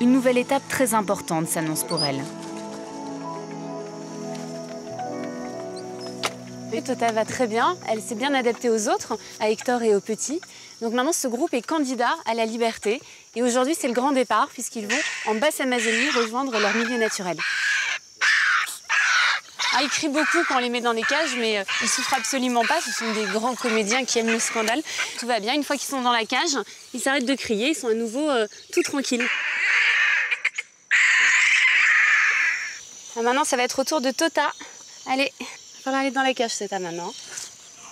Une nouvelle étape très importante s'annonce pour elle. Et Tota va très bien, elle s'est bien adaptée aux autres, à Hector et aux petits. Donc maintenant, ce groupe est candidat à la liberté. Et aujourd'hui, c'est le grand départ, puisqu'ils vont en Basse-Amazonie rejoindre leur milieu naturel. Ah, ils crient beaucoup quand on les met dans les cages, mais ils souffrent absolument pas. Ce sont des grands comédiens qui aiment le scandale. Tout va bien. Une fois qu'ils sont dans la cage, ils s'arrêtent de crier. Ils sont à nouveau tout tranquilles. Ah, maintenant, ça va être au tour de Tota. Allez, il va falloir aller dans la cage, Tota, maintenant.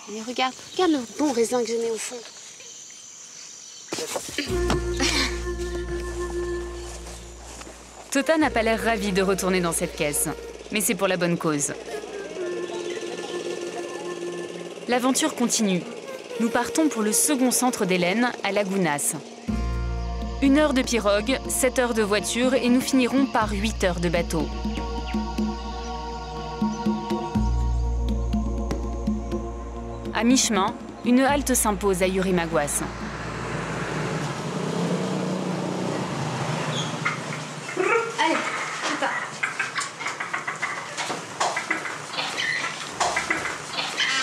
Allez, regarde le bon raisin que je mets au fond. Tota n'a pas l'air ravie de retourner dans cette caisse. Mais c'est pour la bonne cause. L'aventure continue. Nous partons pour le second centre d'Hélène, à Lagunas. 1 heure de pirogue, 7 heures de voiture et nous finirons par 8 heures de bateau. À mi-chemin, une halte s'impose à Yurimaguas. Allez, Tota.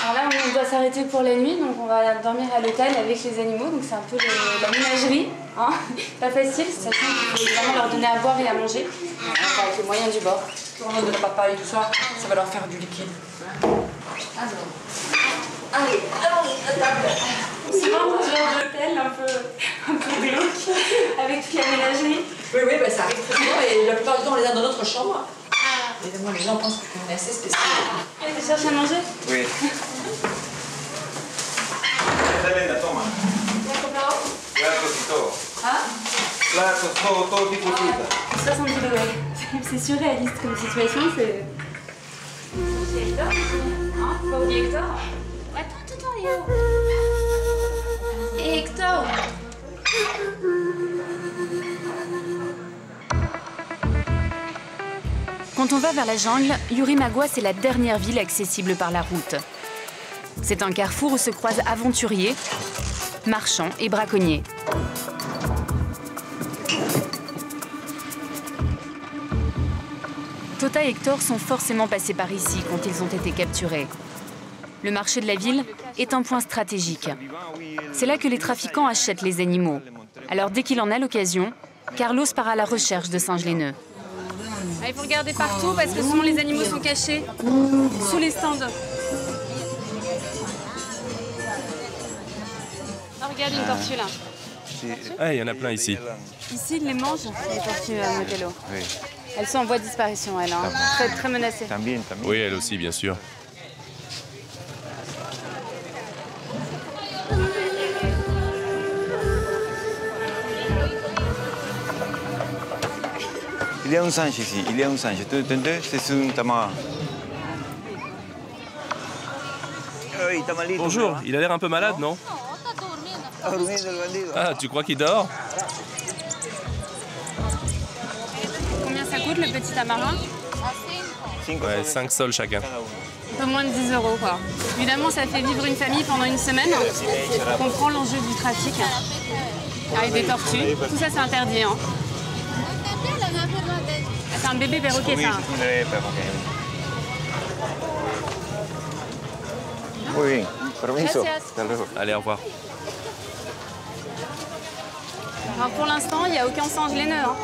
Alors là, on doit s'arrêter pour la nuit, donc on va dormir à l'hôtel avec les animaux, donc c'est un peu la ménagerie, hein. Pas facile, sachant qu'il faut évidemment leur donner à boire et à manger, avec les moyens du bord. On ne donne pas pareil tout ça, ça va leur faire du liquide. Allez, à table. C'est vraiment ce genre d'hôtel un peu glauque, avec toute la ménagerie. Oui, bah, ça arrive très souvent et la plupart du temps on les a dans notre chambre. Évidemment, les gens pensent qu'on est assez spécial. Tu cherches à manger? Oui. Helena, toma. Ah? 60 kilos, ouais. C'est surréaliste comme situation, c'est... C'est Hector, hein? Pas oublier Hector. Attends, Léo. Et Hector. Quand on va vers la jungle, Yurimaguas est la dernière ville accessible par la route. C'est un carrefour où se croisent aventuriers, marchands et braconniers. Tota et Hector sont forcément passés par ici quand ils ont été capturés. Le marché de la ville est un point stratégique. C'est là que les trafiquants achètent les animaux. Alors dès qu'il en a l'occasion, Carlos part à la recherche de singes laineux. Ah, il faut regarder partout parce que souvent les animaux sont cachés sous les stands. Oh, regarde une tortue là. Ah, il y en a plein ici. Ici, ils les mangent, les tortues Motello. Oui. Elles sont en voie de disparition, elles, hein. Très, très menacées. Oui, elle aussi, bien sûr. Il y a un singe ici, il y a un singe. C'est un tama. Bonjour, il a l'air un peu malade, non? Ah, tu crois qu'il dort? Combien ça coûte le petit tamarin? Ouais, 5 sols chacun. Un peu moins de 10 €, quoi. Évidemment, ça fait vivre une famille pendant une semaine. On comprend l'enjeu du trafic. Avec des tortues. Tout ça, c'est interdit. Hein. C'est un bébé perroquet, ça. Oui, permiso. Allez, au revoir. Alors, pour l'instant, il n'y a aucun singe laineux. Hein.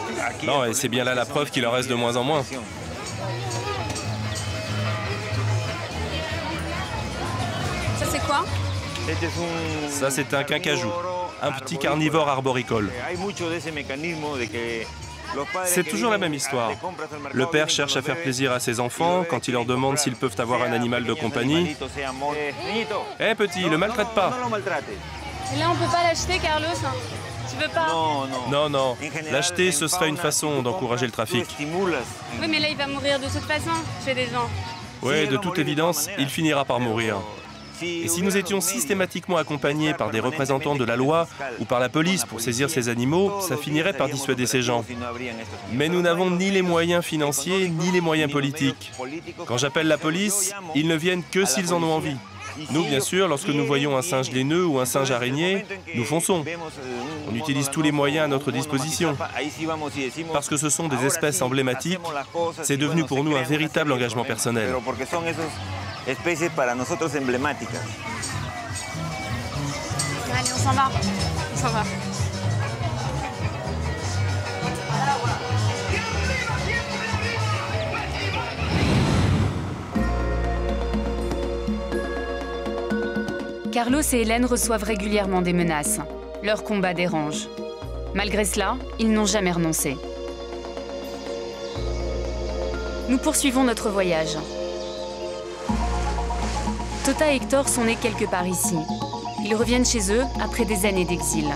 Non, et c'est bien là la preuve qu'il en reste de moins en moins. Ça, c'est quoi? Ça, c'est un quincajou, un petit carnivore arboricole. C'est toujours la même histoire. Le père cherche à faire plaisir à ses enfants quand il leur demande s'ils peuvent avoir un animal de compagnie. Eh petit, le maltraite pas. Et là, on peut pas l'acheter, Carlos? Tu veux pas? Non, non. L'acheter, ce serait une façon d'encourager le trafic. Oui, mais là, il va mourir de toute façon chez des gens. Oui, de toute évidence, il finira par mourir. Et si nous étions systématiquement accompagnés par des représentants de la loi ou par la police pour saisir ces animaux, ça finirait par dissuader ces gens. Mais nous n'avons ni les moyens financiers, ni les moyens politiques. Quand j'appelle la police, ils ne viennent que s'ils en ont envie. Nous, bien sûr, lorsque nous voyons un singe laineux ou un singe araignée, nous fonçons. On utilise tous les moyens à notre disposition. Parce que ce sont des espèces emblématiques, c'est devenu pour nous un véritable engagement personnel. Especies para nosotros emblemáticas. Allez, on s'en va. On s'en va. Carlos et Hélène reçoivent régulièrement des menaces. Leur combat dérange. Malgré cela, ils n'ont jamais renoncé. Nous poursuivons notre voyage. Tota et Hector sont nés quelque part ici. Ils reviennent chez eux après des années d'exil.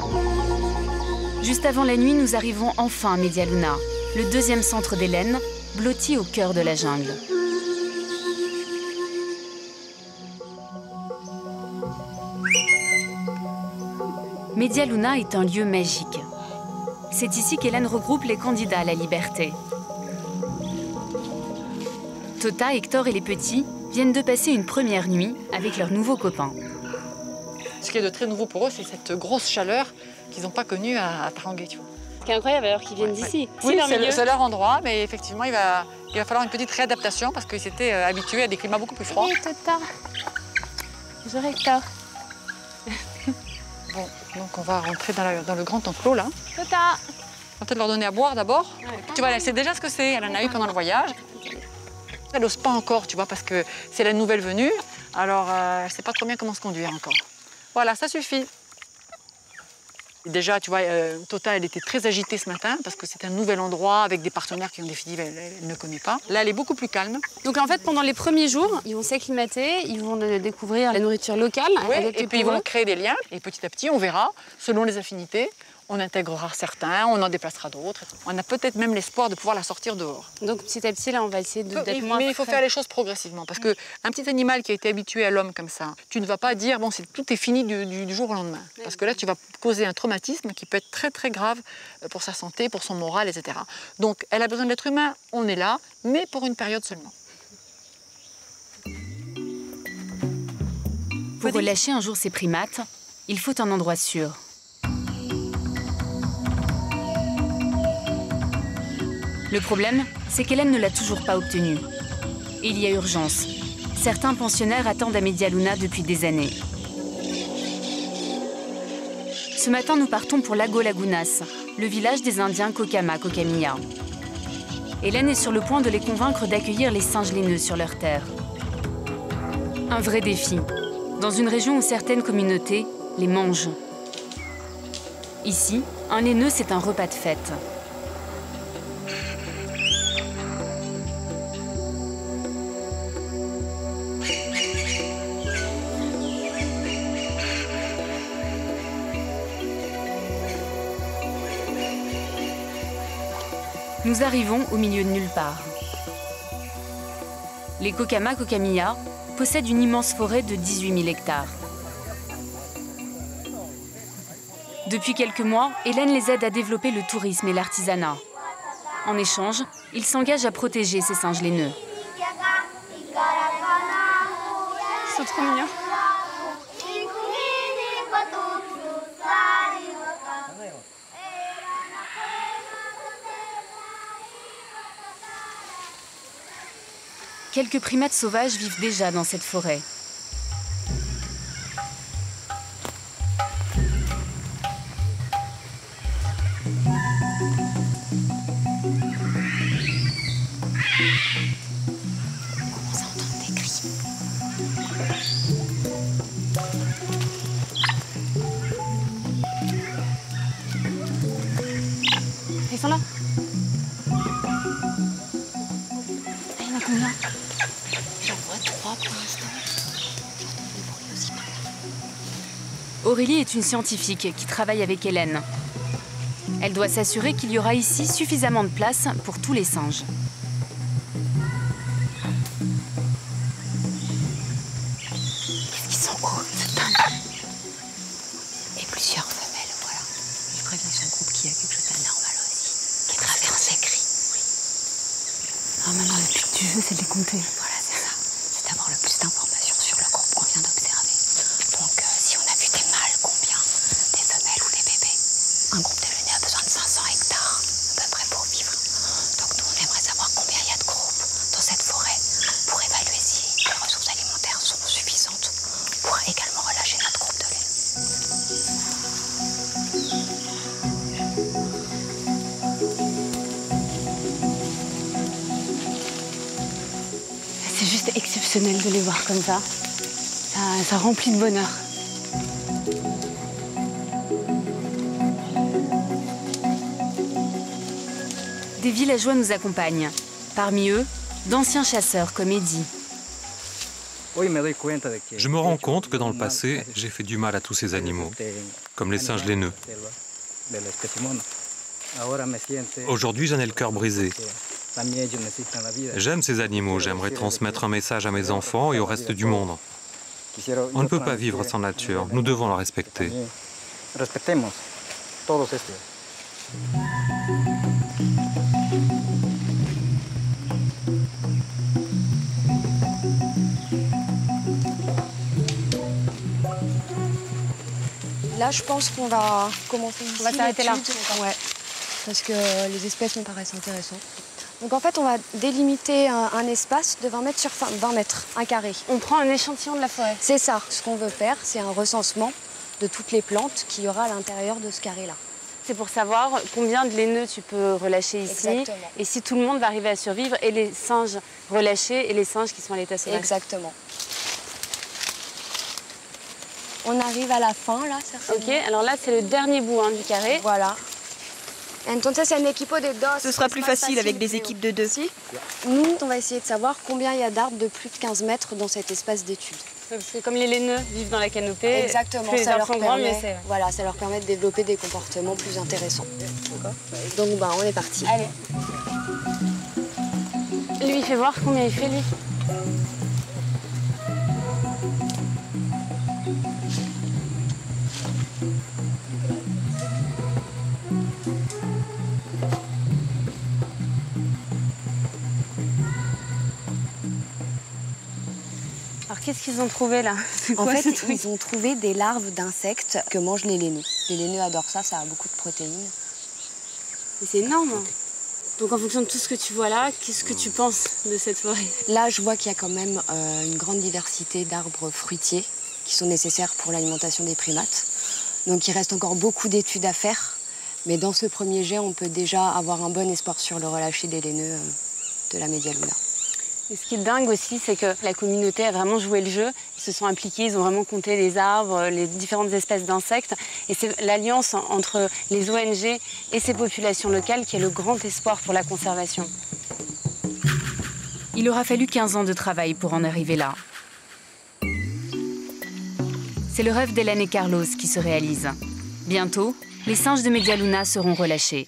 Juste avant la nuit, nous arrivons enfin à Media Luna, le deuxième centre d'Hélène, blotti au cœur de la jungle. Media Luna est un lieu magique. C'est ici qu'Hélène regroupe les candidats à la liberté. Tota, Hector et les petits viennent de passer une première nuit avec leurs nouveaux copains. Ce qui est de très nouveau pour eux, c'est cette grosse chaleur qu'ils n'ont pas connue à Tarangué. Ce qui est incroyable alors qu'ils viennent d'ici. Oui, c'est leur endroit, mais effectivement, il va falloir une petite réadaptation parce qu'ils étaient habitués à des climats beaucoup plus froids. Oui, Tota. Bonjour, Hector. Bon, donc on va rentrer dans le grand enclos, là. Tota. On va peut-être leur donner à boire d'abord. Tu vois, elle sait déjà ce que c'est, elle en a eu pendant le voyage. Elle n'ose pas encore, tu vois, parce que c'est la nouvelle venue. Alors, elle ne sait pas trop bien comment se conduire encore. Voilà, ça suffit. Déjà, tu vois, Tota, elle était très agitée ce matin parce que c'est un nouvel endroit avec des partenaires qui ont définitivement elle ne connaît pas. Là, elle est beaucoup plus calme. Donc en fait, pendant les premiers jours, ils vont s'acclimater, ils vont découvrir la nourriture locale. Oui, et puis ils vont créer des liens. Et petit à petit, on verra, selon les affinités, on intégrera certains, on en déplacera d'autres. On a peut-être même l'espoir de pouvoir la sortir dehors. Donc petit à petit, là, on va essayer d'être moins... Mais il faut faire les choses progressivement. Parce qu'un petit animal qui a été habitué à l'homme comme ça, tu ne vas pas dire, bon, tout est fini du jour au lendemain. Parce que là, tu vas causer un traumatisme qui peut être très, très grave pour sa santé, pour son moral, etc. Donc, elle a besoin de l'être humain, on est là, mais pour une période seulement. Pour relâcher un jour ces primates, il faut un endroit sûr. Le problème, c'est qu'Hélène ne l'a toujours pas obtenu. Et il y a urgence. Certains pensionnaires attendent à Media Luna depuis des années. Ce matin, nous partons pour Lago Lagunas, le village des Indiens Kokama-Kokamiya. Hélène est sur le point de les convaincre d'accueillir les singes laineux sur leur terre. Un vrai défi, dans une région où certaines communautés les mangent. Ici, un laineux, c'est un repas de fête. Nous arrivons au milieu de nulle part. Les Kokama Kokamiya possèdent une immense forêt de 18 000 hectares. Depuis quelques mois, Hélène les aide à développer le tourisme et l'artisanat. En échange, ils s'engagent à protéger ces singes laineux. Ils sont trop mignons. Quelques primates sauvages vivent déjà dans cette forêt. Ils sont là. Il y en a combien? J'en vois 3 pour l'instant. J'entends des bruits aussi par là. Aurélie est une scientifique qui travaille avec Hélène. Elle doit s'assurer qu'il y aura ici suffisamment de place pour tous les singes. Qu'est-ce qu'ils sont hauts, c'est dingue. Et plusieurs femelles, voilà. Je préviens son groupe qu'il y a quelque chose d'anormal aussi. Qui traverse les cris. Oui. Ah, maintenant, le but du jeu, c'est de les compter. Voilà, c'est ça. C'est d'avoir le plus d'informations sur le groupe qu'on vient d'observer. Donc, si on a vu des mâles, combien? Des femelles ou des bébés? Un groupe de laineux a besoin de 500 hectares, à peu près, pour vivre. Donc, nous, on aimerait savoir combien il y a de groupes dans cette forêt pour évaluer si les ressources alimentaires sont suffisantes pour également relâcher notre groupe de laine. C'est juste exceptionnel de les voir comme ça. Ça remplit de bonheur. Des villageois nous accompagnent. Parmi eux, d'anciens chasseurs comme Eddie. Je me rends compte que dans le passé, j'ai fait du mal à tous ces animaux, comme les singes laineux. Aujourd'hui, j'en ai le cœur brisé. J'aime ces animaux, j'aimerais transmettre un message à mes enfants et au reste du monde. On ne peut pas vivre sans nature, nous devons la respecter. Là, je pense qu'on va commencer ici. On va s'arrêter là. Ouais, parce que les espèces me paraissent intéressantes. Donc en fait, on va délimiter un espace de 20 mètres sur 20 mètres, un carré. On prend un échantillon de la forêt. C'est ça. Ce qu'on veut faire, c'est un recensement de toutes les plantes qu'il y aura à l'intérieur de ce carré-là. C'est pour savoir combien de laineux tu peux relâcher ici. Exactement. Et si tout le monde va arriver à survivre, et les singes relâchés et les singes qui sont à l'état sauvage. Exactement. On arrive à la fin, là, certainement. Ok, alors là, c'est le dernier bout du carré. Voilà. Ce sera plus facile avec des équipes de 2. Nous, on va essayer de savoir combien il y a d'arbres de plus de 15 mètres dans cet espace d'étude. Parce que comme les laineux vivent dans la canopée, exactement, plus les arbres sont grands, mieux c'est. Voilà, ça leur permet de développer des comportements plus intéressants. Donc, on est parti. Allez. Lui, fais voir combien il fait, lui. Alors, qu'est-ce qu'ils ont trouvé, là? En fait, ils ont trouvé des larves d'insectes que mangent les laineux. Les laineux adorent ça, ça a beaucoup de protéines. Mais c'est énorme. Donc, en fonction de tout ce que tu vois là, qu'est-ce que tu penses de cette forêt? Là, je vois qu'il y a quand même une grande diversité d'arbres fruitiers qui sont nécessaires pour l'alimentation des primates. Donc, il reste encore beaucoup d'études à faire. Mais dans ce premier jet, on peut déjà avoir un bon espoir sur le relâcher des laineux de la Media Luna. Et ce qui est dingue aussi, c'est que la communauté a vraiment joué le jeu. Ils se sont impliqués, ils ont vraiment compté les arbres, les différentes espèces d'insectes. Et c'est l'alliance entre les ONG et ces populations locales qui est le grand espoir pour la conservation. Il aura fallu 15 ans de travail pour en arriver là. C'est le rêve d'Hélène et Carlos qui se réalise. Bientôt, les singes de Media Luna seront relâchés.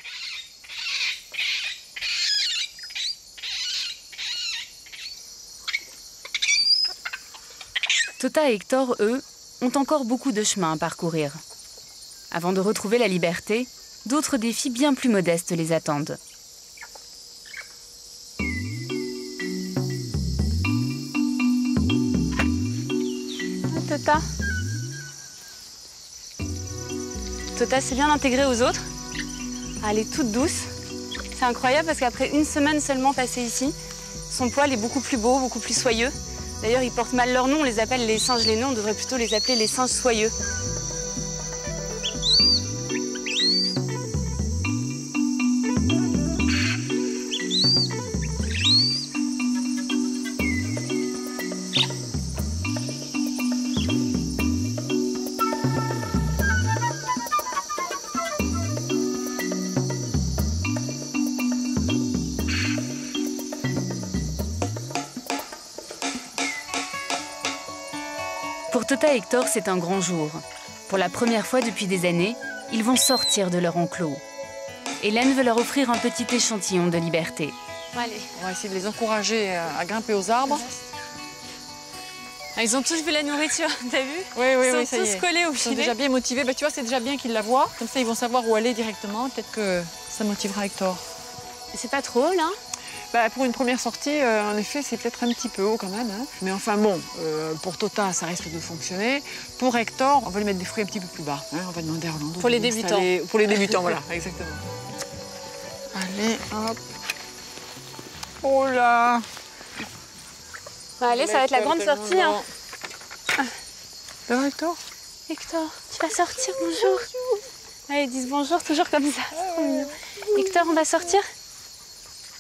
Tota et Hector, eux, ont encore beaucoup de chemin à parcourir. Avant de retrouver la liberté, d'autres défis bien plus modestes les attendent. Tota. Tota s'est bien intégrée aux autres. Elle est toute douce. C'est incroyable parce qu'après une semaine seulement passée ici, son poil est beaucoup plus beau, beaucoup plus soyeux. D'ailleurs, ils portent mal leur nom, on les appelle les singes laineux, on devrait plutôt les appeler les singes soyeux. Pour Tota et Hector, c'est un grand jour. Pour la première fois depuis des années, ils vont sortir de leur enclos. Hélène veut leur offrir un petit échantillon de liberté. Allez. On va essayer de les encourager à grimper aux arbres. Ils ont tous vu la nourriture, t'as vu? Oui, ils sont tous collés au filet. Ils sont déjà bien motivés. Bah, tu vois, c'est déjà bien qu'ils la voient. Comme ça, ils vont savoir où aller directement. Peut-être que ça motivera Hector. C'est pas trop haut, là? Bah, pour une première sortie, en effet, c'est peut-être un petit peu haut quand même. Hein. Mais enfin bon, pour Tota, ça risque de fonctionner. Pour Hector, on va lui mettre des fruits un petit peu plus bas. Hein. On va demander à Orlando. Pour les débutants. Pour les débutants, voilà, exactement. Allez, hop. Oh là! Allez, ça va être la grande sortie. Hein. Ça va, Hector? Hector, tu vas sortir, bonjour. Allez, dis bonjour, toujours comme ça. C'est trop mignon. Hector, on va sortir?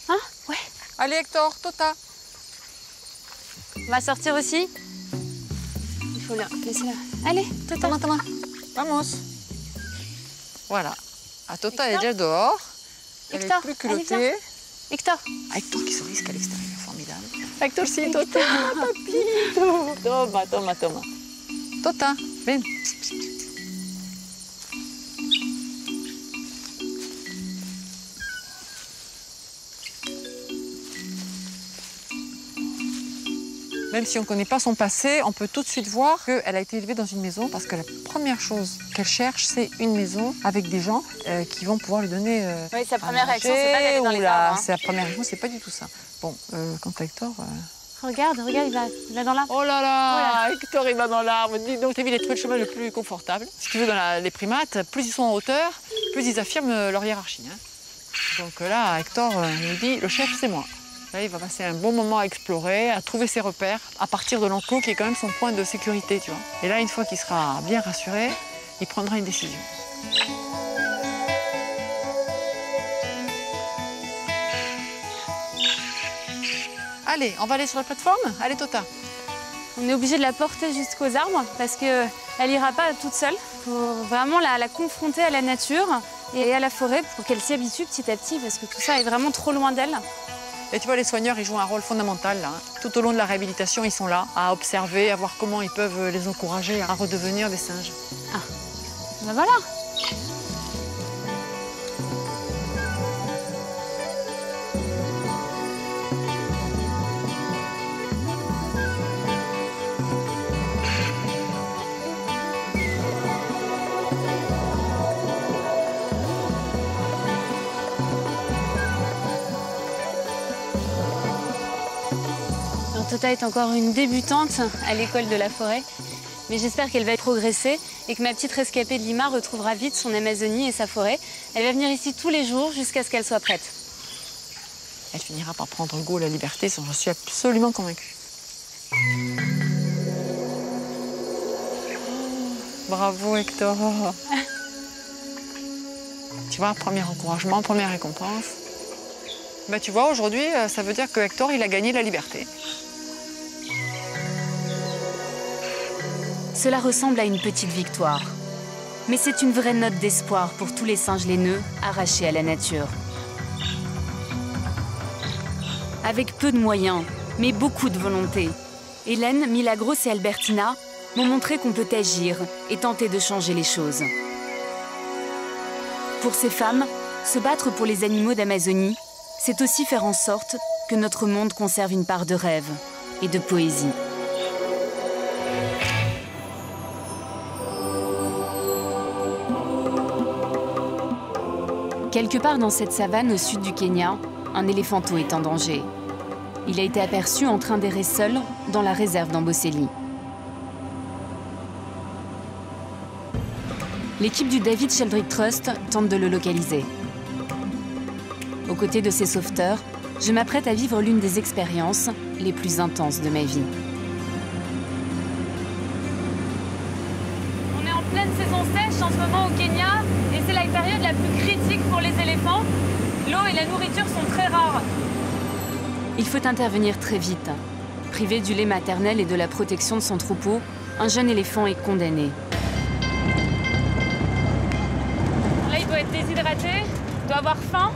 Hein? Ouais. Allez, Hector, Tota. On va sortir aussi? Il faut la laisser là. Allez, Tota. Toma. Vamos. Voilà. Ah, Tota est déjà dehors. Elle est plus culottée. Hector. Ah, Hector qui se risque à l'extérieur, formidable. Hector, si, Tota. Papito. Toma. Tota, ven. Même si on ne connaît pas son passé, on peut tout de suite voir qu'elle a été élevée dans une maison parce que la première chose qu'elle cherche, c'est une maison avec des gens qui vont pouvoir lui donner oui, sa première réaction, c'est pas d'aller dans les arbres. Sa première réaction, c'est pas du tout ça. Bon, quant à Hector... Regarde, il va dans l'arbre. Oh là là, Hector, il va dans l'arbre. Dis donc, t'as vu, il a trouvé le chemin le plus confortable. Si tu veux, dans les primates, plus ils sont en hauteur, plus ils affirment leur hiérarchie. Hein. Donc là, Hector nous dit, le chef, c'est moi. Là, il va passer un bon moment à explorer, à trouver ses repères, à partir de l'enclos qui est quand même son point de sécurité, tu vois. Et là, une fois qu'il sera bien rassuré, il prendra une décision. Allez, on va aller sur la plateforme? Allez, Tota. On est obligé de la porter jusqu'aux arbres parce qu'elle n'ira pas toute seule. Il faut vraiment la confronter à la nature et à la forêt pour qu'elle s'y habitue petit à petit parce que tout ça est vraiment trop loin d'elle. Et tu vois, les soigneurs, ils jouent un rôle fondamental là. Tout au long de la réhabilitation, ils sont là à observer, à voir comment ils peuvent les encourager à redevenir des singes. Ah, ben voilà. Tota est encore une débutante à l'école de la forêt, mais j'espère qu'elle va progresser et que ma petite rescapée de Lima retrouvera vite son Amazonie et sa forêt. Elle va venir ici tous les jours jusqu'à ce qu'elle soit prête. Elle finira par prendre goût à la liberté, j'en suis absolument convaincue. Bravo, Hector. Tu vois, premier encouragement, première récompense. Bah, tu vois, aujourd'hui, ça veut dire que Hector, il a gagné la liberté. Cela ressemble à une petite victoire. Mais c'est une vraie note d'espoir pour tous les singes laineux arrachés à la nature. Avec peu de moyens, mais beaucoup de volonté, Hélène, Milagros et Albertina m'ont montré qu'on peut agir et tenter de changer les choses. Pour ces femmes, se battre pour les animaux d'Amazonie, c'est aussi faire en sorte que notre monde conserve une part de rêve et de poésie. Quelque part dans cette savane au sud du Kenya, un éléphanto est en danger. Il a été aperçu en train d'errer seul dans la réserve d'Amboseli. L'équipe du David Sheldrick Trust tente de le localiser. Aux côtés de ces sauveteurs, je m'apprête à vivre l'une des expériences les plus intenses de ma vie. On est en pleine saison sèche en ce moment au Kenya et c'est la période la plus critique pour les éléphants. L'eau et la nourriture sont très rares. Il faut intervenir très vite. Privé du lait maternel et de la protection de son troupeau, un jeune éléphant est condamné. Là, il doit être déshydraté, il doit avoir faim.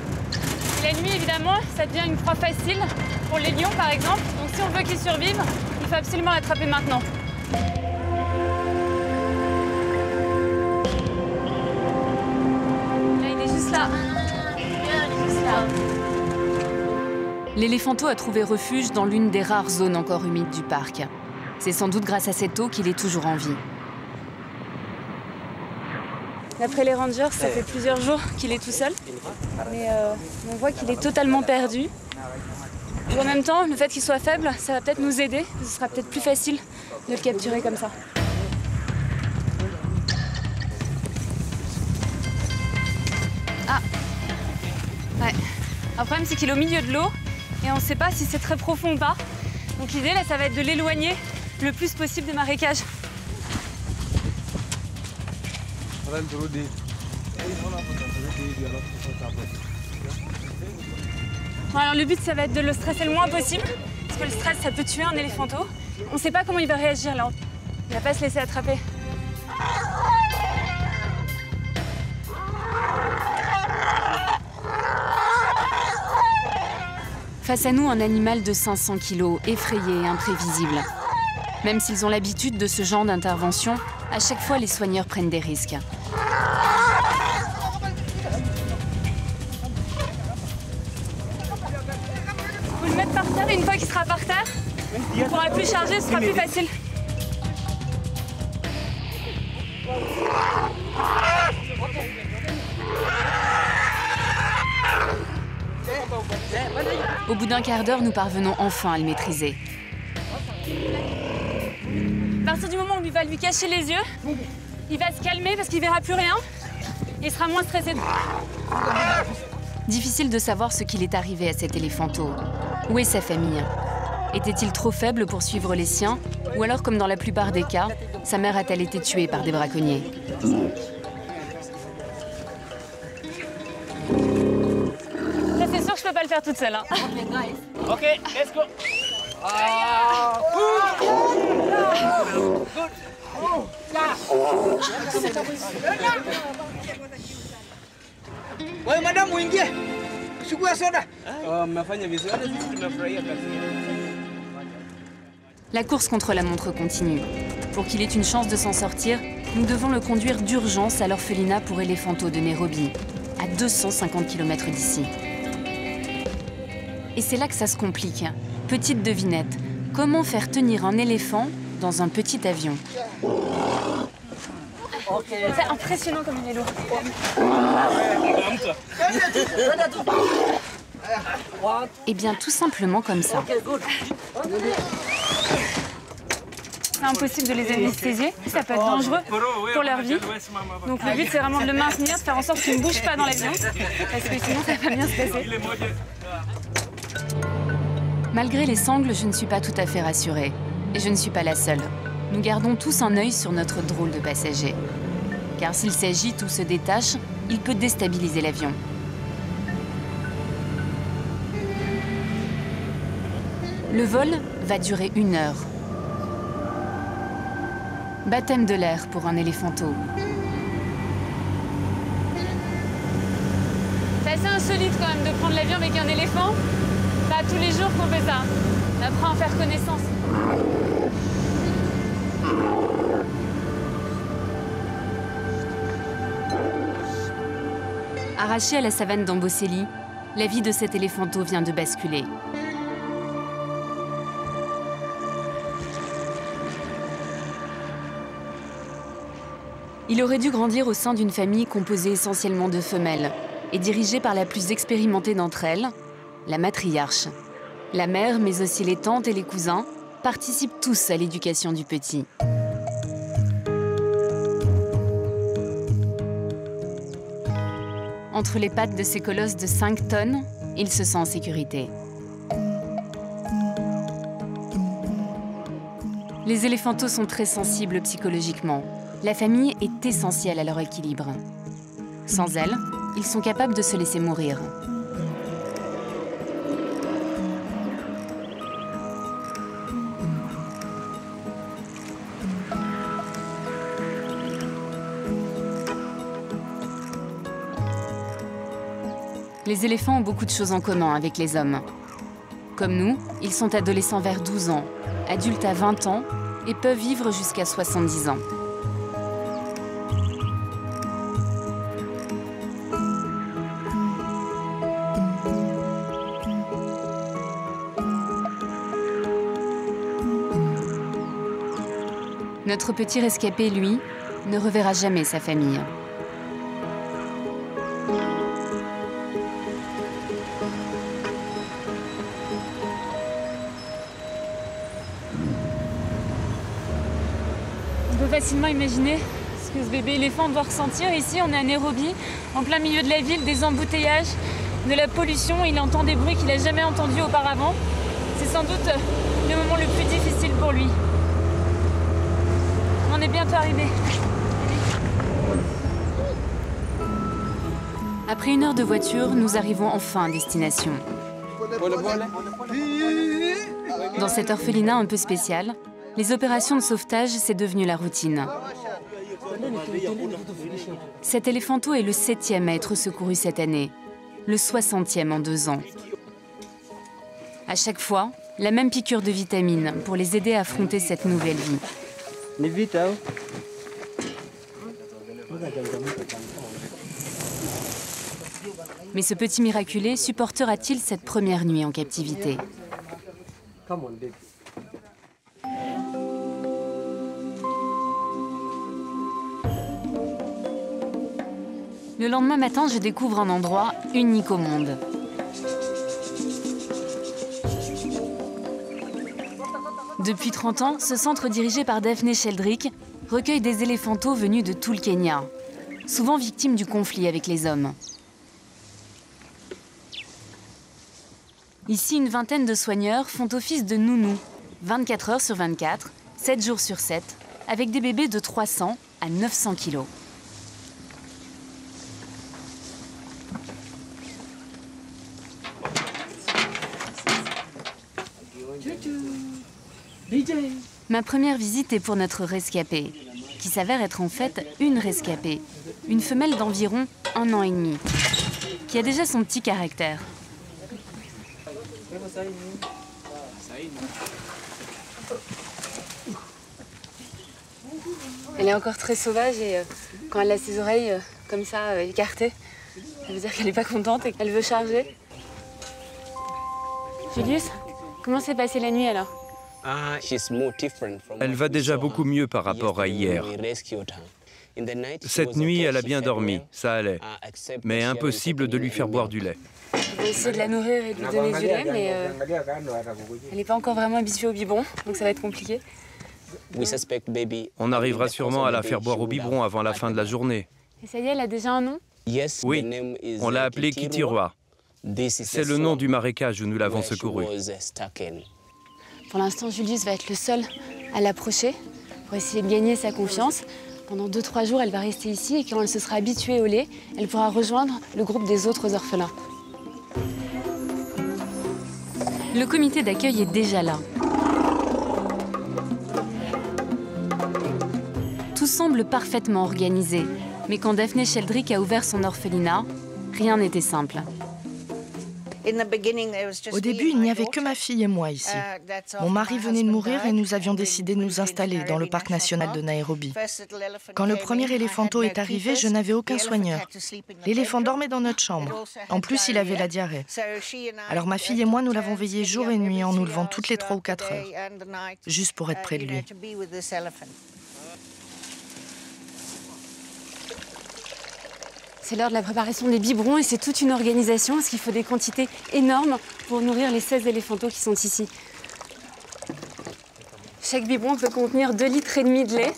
Et la nuit, évidemment, ça devient une proie facile pour les lions, par exemple. Donc si on veut qu'il survive, il faut absolument l'attraper maintenant. Là, il est juste là. Il est juste là. L'éléphanto a trouvé refuge dans l'une des rares zones encore humides du parc. C'est sans doute grâce à cette eau qu'il est toujours en vie. D'après les rangers, ça fait plusieurs jours qu'il est tout seul. Mais on voit qu'il est totalement perdu. Et en même temps, le fait qu'il soit faible, ça va peut-être nous aider. Ce sera peut-être plus facile de le capturer comme ça. Ah. Ouais. Le problème, c'est qu'il est au milieu de l'eau et on ne sait pas si c'est très profond ou pas. Donc l'idée, là, ça va être de l'éloigner le plus possible des marécages. Bon, alors le but, ça va être de le stresser le moins possible, parce que le stress, ça peut tuer un éléphanto. On ne sait pas comment il va réagir là. Il va pas se laisser attraper. Face à nous, un animal de 500 kilos, effrayé et imprévisible. Même s'ils ont l'habitude de ce genre d'intervention, à chaque fois, les soigneurs prennent des risques. Faut le mettre par terre et une fois qu'il sera par terre, on ne pourra plus charger, ce sera plus facile. Au bout d'un quart d'heure, nous parvenons enfin à le maîtriser. À partir du moment où on va lui cacher les yeux, il va se calmer parce qu'il verra plus rien et il sera moins stressé. Difficile de savoir ce qu'il est arrivé à cet éléphanto. Où est sa famille? Était-il trop faible pour suivre les siens? Ou alors, comme dans la plupart des cas, sa mère a-t-elle été tuée par des braconniers? Ça, c'est sûr que je peux pas le faire toute seule. Hein. Ok, let's go. Wewe madam uingie. Chukua soda. Mmefanya vizuri, sisi tumefurahia kazi. La course contre la montre continue. Pour qu'il ait une chance de s'en sortir, nous devons le conduire d'urgence à l'orphelinat pour éléphanto de Nairobi, à 250 km d'ici. Et c'est là que ça se complique. Petite devinette, comment faire tenir un éléphant dans un petit avion? C'est impressionnant comme il est lourd. Eh bien, tout simplement comme ça. C'est impossible de les anesthésier, ça peut être dangereux pour leur vie. Donc le but, c'est vraiment de le maintenir, de faire en sorte qu'il ne bouge pas dans l'avion, parce que sinon, ça va bien se passer. Malgré les sangles, je ne suis pas tout à fait rassurée. Et je ne suis pas la seule. Nous gardons tous un œil sur notre drôle de passager. Car s'il s'agite ou se détache, il peut déstabiliser l'avion. Le vol va durer 1 heure. Baptême de l'air pour un éléphanto. C'est assez insolite quand même de prendre l'avion avec un éléphant. Pas tous les jours qu'on fait ça. On apprend à faire connaissance. Arraché à la savane d'Amboseli, la vie de cet éléphanto vient de basculer. Il aurait dû grandir au sein d'une famille composée essentiellement de femelles. est dirigée par la plus expérimentée d'entre elles, la matriarche. La mère, mais aussi les tantes et les cousins, participent tous à l'éducation du petit. Entre les pattes de ces colosses de 5 tonnes, il se sent en sécurité. Les éléphantos sont très sensibles psychologiquement. La famille est essentielle à leur équilibre. Sans elle, ils sont capables de se laisser mourir. Les éléphants ont beaucoup de choses en commun avec les hommes. Comme nous, ils sont adolescents vers 12 ans, adultes à 20 ans et peuvent vivre jusqu'à 70 ans. Notre petit rescapé, lui, ne reverra jamais sa famille. On peut facilement imaginer ce que ce bébé éléphant doit ressentir. Ici, on est à Nairobi, en plein milieu de la ville, des embouteillages, de la pollution. Il entend des bruits qu'il n'a jamais entendus auparavant. C'est sans doute le moment le plus difficile pour lui. On est bientôt arrivé. Après 1 heure de voiture, nous arrivons enfin à destination. Dans cet orphelinat un peu spécial, les opérations de sauvetage, c'est devenu la routine. Cet éléphanto est le 7e à être secouru cette année, le 60e en 2 ans. À chaque fois, la même piqûre de vitamines pour les aider à affronter cette nouvelle vie. Mais ce petit miraculé supportera-t-il cette première nuit en captivité? Le lendemain matin, je découvre un endroit unique au monde. Depuis 30 ans, ce centre dirigé par Daphne Sheldrick recueille des éléphantos venus de tout le Kenya, souvent victimes du conflit avec les hommes. Ici, une vingtaine de soigneurs font office de nounous, 24 heures sur 24, 7 jours sur 7, avec des bébés de 300 à 900 kilos. Ma première visite est pour notre rescapée, qui s'avère être en fait une rescapée, une femelle d'environ 1 an et demi, qui a déjà son petit caractère. Elle est encore très sauvage et quand elle a ses oreilles comme ça écartées, ça veut dire qu'elle n'est pas contente et qu'elle veut charger. Julius, comment s'est passée la nuit alors? Elle va déjà beaucoup mieux par rapport à hier. Cette nuit, elle a bien dormi, ça allait. Mais impossible de lui faire boire du lait. On va essayer de la nourrir et de lui donner du lait, mais elle n'est pas encore vraiment habituée au biberon, donc ça va être compliqué. On arrivera sûrement à la faire boire au biberon avant la fin de la journée. Et ça y est, elle a déjà un nom? Oui, on l'a appelée Kitirwa. C'est le nom du marécage où nous l'avons secourue. Pour l'instant, Julius va être le seul à l'approcher pour essayer de gagner sa confiance. Pendant 2-3 jours, elle va rester ici et quand elle se sera habituée au lait, elle pourra rejoindre le groupe des autres orphelins. Le comité d'accueil est déjà là. Tout semble parfaitement organisé, mais quand Daphne Sheldrick a ouvert son orphelinat, rien n'était simple. Au début, il n'y avait que ma fille et moi ici. Mon mari venait de mourir et nous avions décidé de nous installer dans le parc national de Nairobi. Quand le premier éléphanto est arrivé, je n'avais aucun soigneur. L'éléphant dormait dans notre chambre. En plus, il avait la diarrhée. Alors ma fille et moi, nous l'avons veillé jour et nuit en nous levant toutes les 3 ou 4 heures, juste pour être près de lui. C'est l'heure de la préparation des biberons et c'est toute une organisation parce qu'il faut des quantités énormes pour nourrir les 16 éléphantaux qui sont ici. Chaque biberon peut contenir 2,5 litres de lait,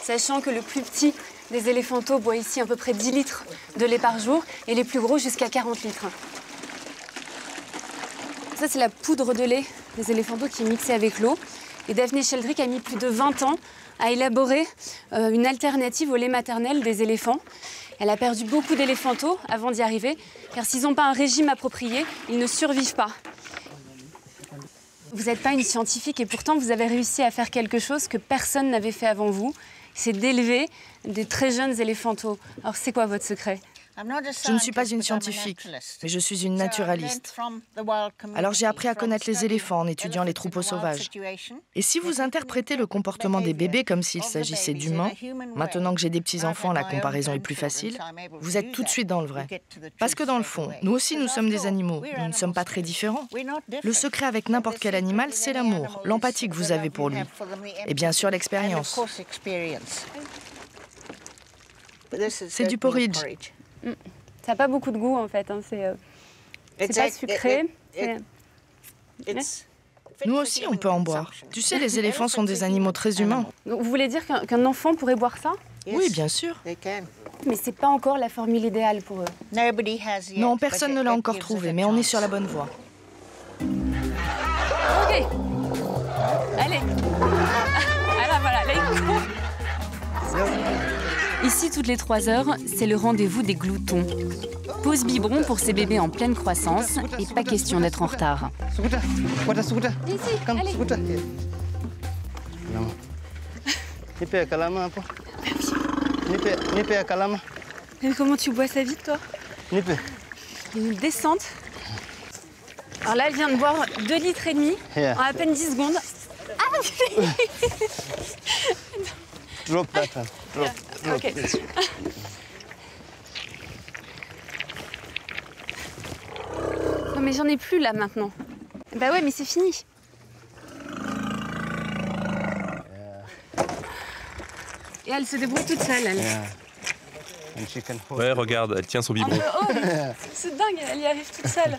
sachant que le plus petit des éléphantaux boit ici à peu près 10 litres de lait par jour et les plus gros jusqu'à 40 litres. Ça, c'est la poudre de lait des éléphantaux qui est mixée avec l'eau. Et Daphné Sheldrick a mis plus de 20 ans à élaborer une alternative au lait maternel des éléphants. Elle a perdu beaucoup d'éléphantaux avant d'y arriver, car s'ils n'ont pas un régime approprié, ils ne survivent pas. Vous n'êtes pas une scientifique et pourtant vous avez réussi à faire quelque chose que personne n'avait fait avant vous, c'est d'élever des très jeunes éléphantaux. Alors c'est quoi votre secret ? Je ne suis pas une scientifique, mais je suis une naturaliste. Alors j'ai appris à connaître les éléphants en étudiant les troupeaux sauvages. Et si vous interprétez le comportement des bébés comme s'il s'agissait d'humains, maintenant que j'ai des petits-enfants, la comparaison est plus facile, vous êtes tout de suite dans le vrai. Parce que dans le fond, nous aussi nous sommes des animaux, nous ne sommes pas très différents. Le secret avec n'importe quel animal, c'est l'amour, l'empathie que vous avez pour lui. Et bien sûr l'expérience. C'est du porridge. Ça n'a pas beaucoup de goût en fait, hein. C'est pas sucré. Nous aussi on peut en boire. Tu sais, les éléphants sont des animaux très humains. Donc, vous voulez dire qu'un enfant pourrait boire ça ? Oui, bien sûr. Mais c'est pas encore la formule idéale pour eux. Non, personne ne l'a encore trouvé, mais on est sur la bonne voie. Ok. Allez. Alors voilà, là il court. Ici, toutes les 3 heures, c'est le rendez-vous des gloutons. Pause biberon pour ces bébés en pleine croissance et pas question d'être en retard. Ici, allez. Mais comment tu bois ça vite, toi ? Une descente. Alors là, elle vient de boire 2,5 litres en à peine 10 secondes. Ah Drop that one. Drop. Ok. Non mais j'en ai plus là maintenant. Bah ouais mais c'est fini. Et elle se débrouille toute seule elle. Ouais, regarde, elle tient son biberon. Oh, c'est dingue, elle y arrive toute seule.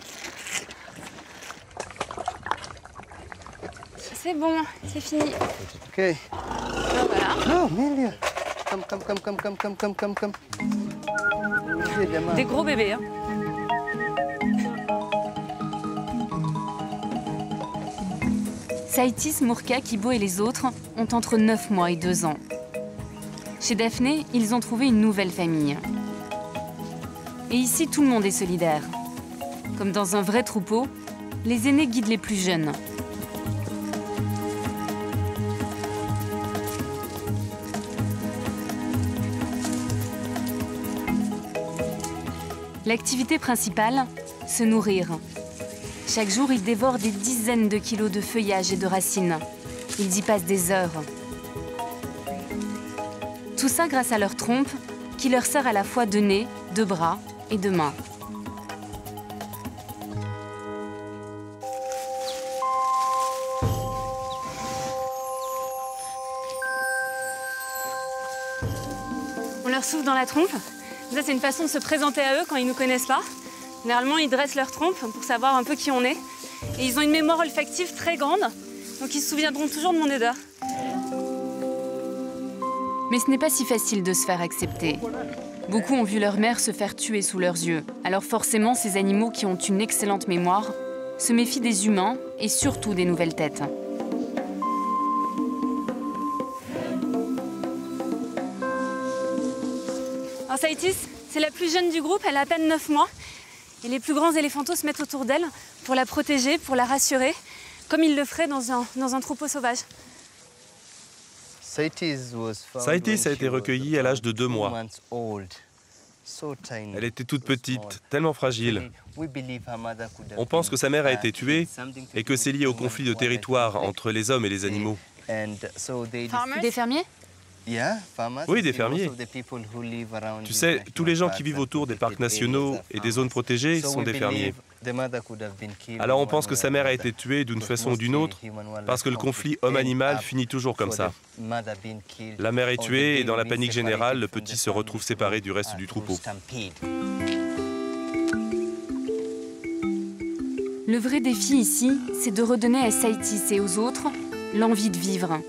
C'est bon, c'est fini. Ok. Voilà. Oh, Melia. Come. Des gros bébés, hein. Saitis, Mourka, Kibo et les autres ont entre 9 mois et 2 ans. Chez Daphné, ils ont trouvé une nouvelle famille. Et ici, tout le monde est solidaire. Comme dans un vrai troupeau, les aînés guident les plus jeunes. L'activité principale, se nourrir. Chaque jour, ils dévorent des dizaines de kilos de feuillage et de racines. Ils y passent des heures. Tout ça grâce à leur trompe, qui leur sert à la fois de nez, de bras et de mains. On leur souffle dans la trompe. Ça, c'est une façon de se présenter à eux quand ils ne nous connaissent pas. Généralement, ils dressent leur trompe pour savoir un peu qui on est. Et ils ont une mémoire olfactive très grande, donc ils se souviendront toujours de mon odeur. Mais ce n'est pas si facile de se faire accepter. Beaucoup ont vu leur mère se faire tuer sous leurs yeux. Alors forcément, ces animaux qui ont une excellente mémoire se méfient des humains et surtout des nouvelles têtes. Alors Saitis, c'est la plus jeune du groupe, elle a à peine 9 mois. Et les plus grands éléphantaux se mettent autour d'elle pour la protéger, pour la rassurer, comme ils le feraient dans un troupeau sauvage. Saitis a été recueillie à l'âge de 2 mois. Elle était toute petite, tellement fragile. On pense que sa mère a été tuée et que c'est lié au conflit de territoire entre les hommes et les animaux. Des fermiers ? Oui, des fermiers. Tu sais, tous les gens qui vivent autour des parcs nationaux et des zones protégées sont des fermiers. Alors on pense que sa mère a été tuée d'une façon ou d'une autre, parce que le conflit homme-animal finit toujours comme ça. La mère est tuée et dans la panique générale, le petit se retrouve séparé du reste du troupeau. Le vrai défi ici, c'est de redonner à Saitis et aux autres l'envie de vivre.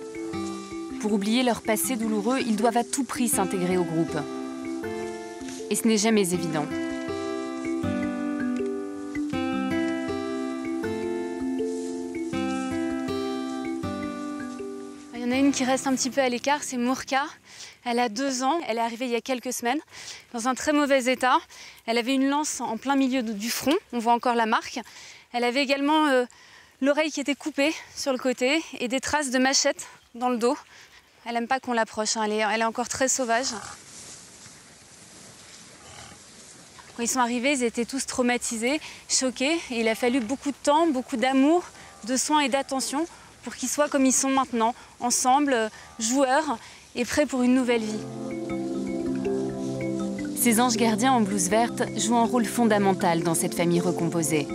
Pour oublier leur passé douloureux, ils doivent à tout prix s'intégrer au groupe. Et ce n'est jamais évident. Il y en a une qui reste un petit peu à l'écart, c'est Mourka. Elle a 2 ans, elle est arrivée il y a quelques semaines, dans un très mauvais état. Elle avait une lance en plein milieu du front, on voit encore la marque. Elle avait également l'oreille qui était coupée sur le côté et des traces de machette dans le dos. Elle n'aime pas qu'on l'approche, hein. Elle est encore très sauvage. Quand ils sont arrivés, ils étaient tous traumatisés, choqués. Et il a fallu beaucoup de temps, beaucoup d'amour, de soins et d'attention pour qu'ils soient comme ils sont maintenant, ensemble, joueurs et prêts pour une nouvelle vie. Ces anges gardiens en blouse verte jouent un rôle fondamental dans cette famille recomposée.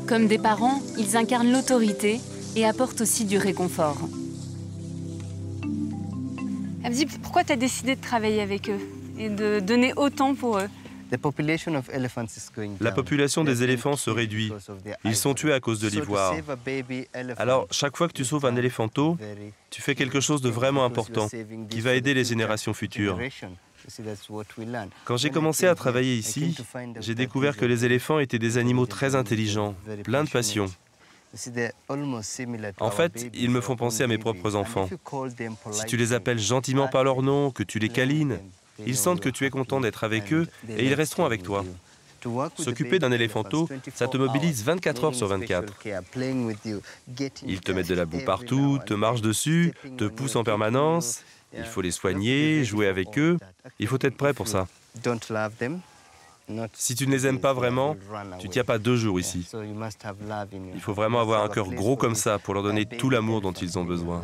Comme des parents, ils incarnent l'autorité et apportent aussi du réconfort. Elle me dit, pourquoi tu as décidé de travailler avec eux et de donner autant pour eux? La population des éléphants se réduit. Ils sont tués à cause de l'ivoire. Alors, chaque fois que tu sauves un éléphanteau, tu fais quelque chose de vraiment important qui va aider les générations futures. Quand j'ai commencé à travailler ici, j'ai découvert que les éléphants étaient des animaux très intelligents, pleins de passion. En fait, ils me font penser à mes propres enfants. Si tu les appelles gentiment par leur nom, que tu les câlines, ils sentent que tu es content d'être avec eux et ils resteront avec toi. S'occuper d'un éléphanteau, ça te mobilise 24 heures sur 24. Ils te mettent de la boue partout, te marchent dessus, te poussent en permanence. Il faut les soigner, jouer avec eux. Il faut être prêt pour ça. Si tu ne les aimes pas vraiment, tu ne tiens pas 2 jours ici. Il faut vraiment avoir un cœur gros comme ça pour leur donner tout l'amour dont ils ont besoin.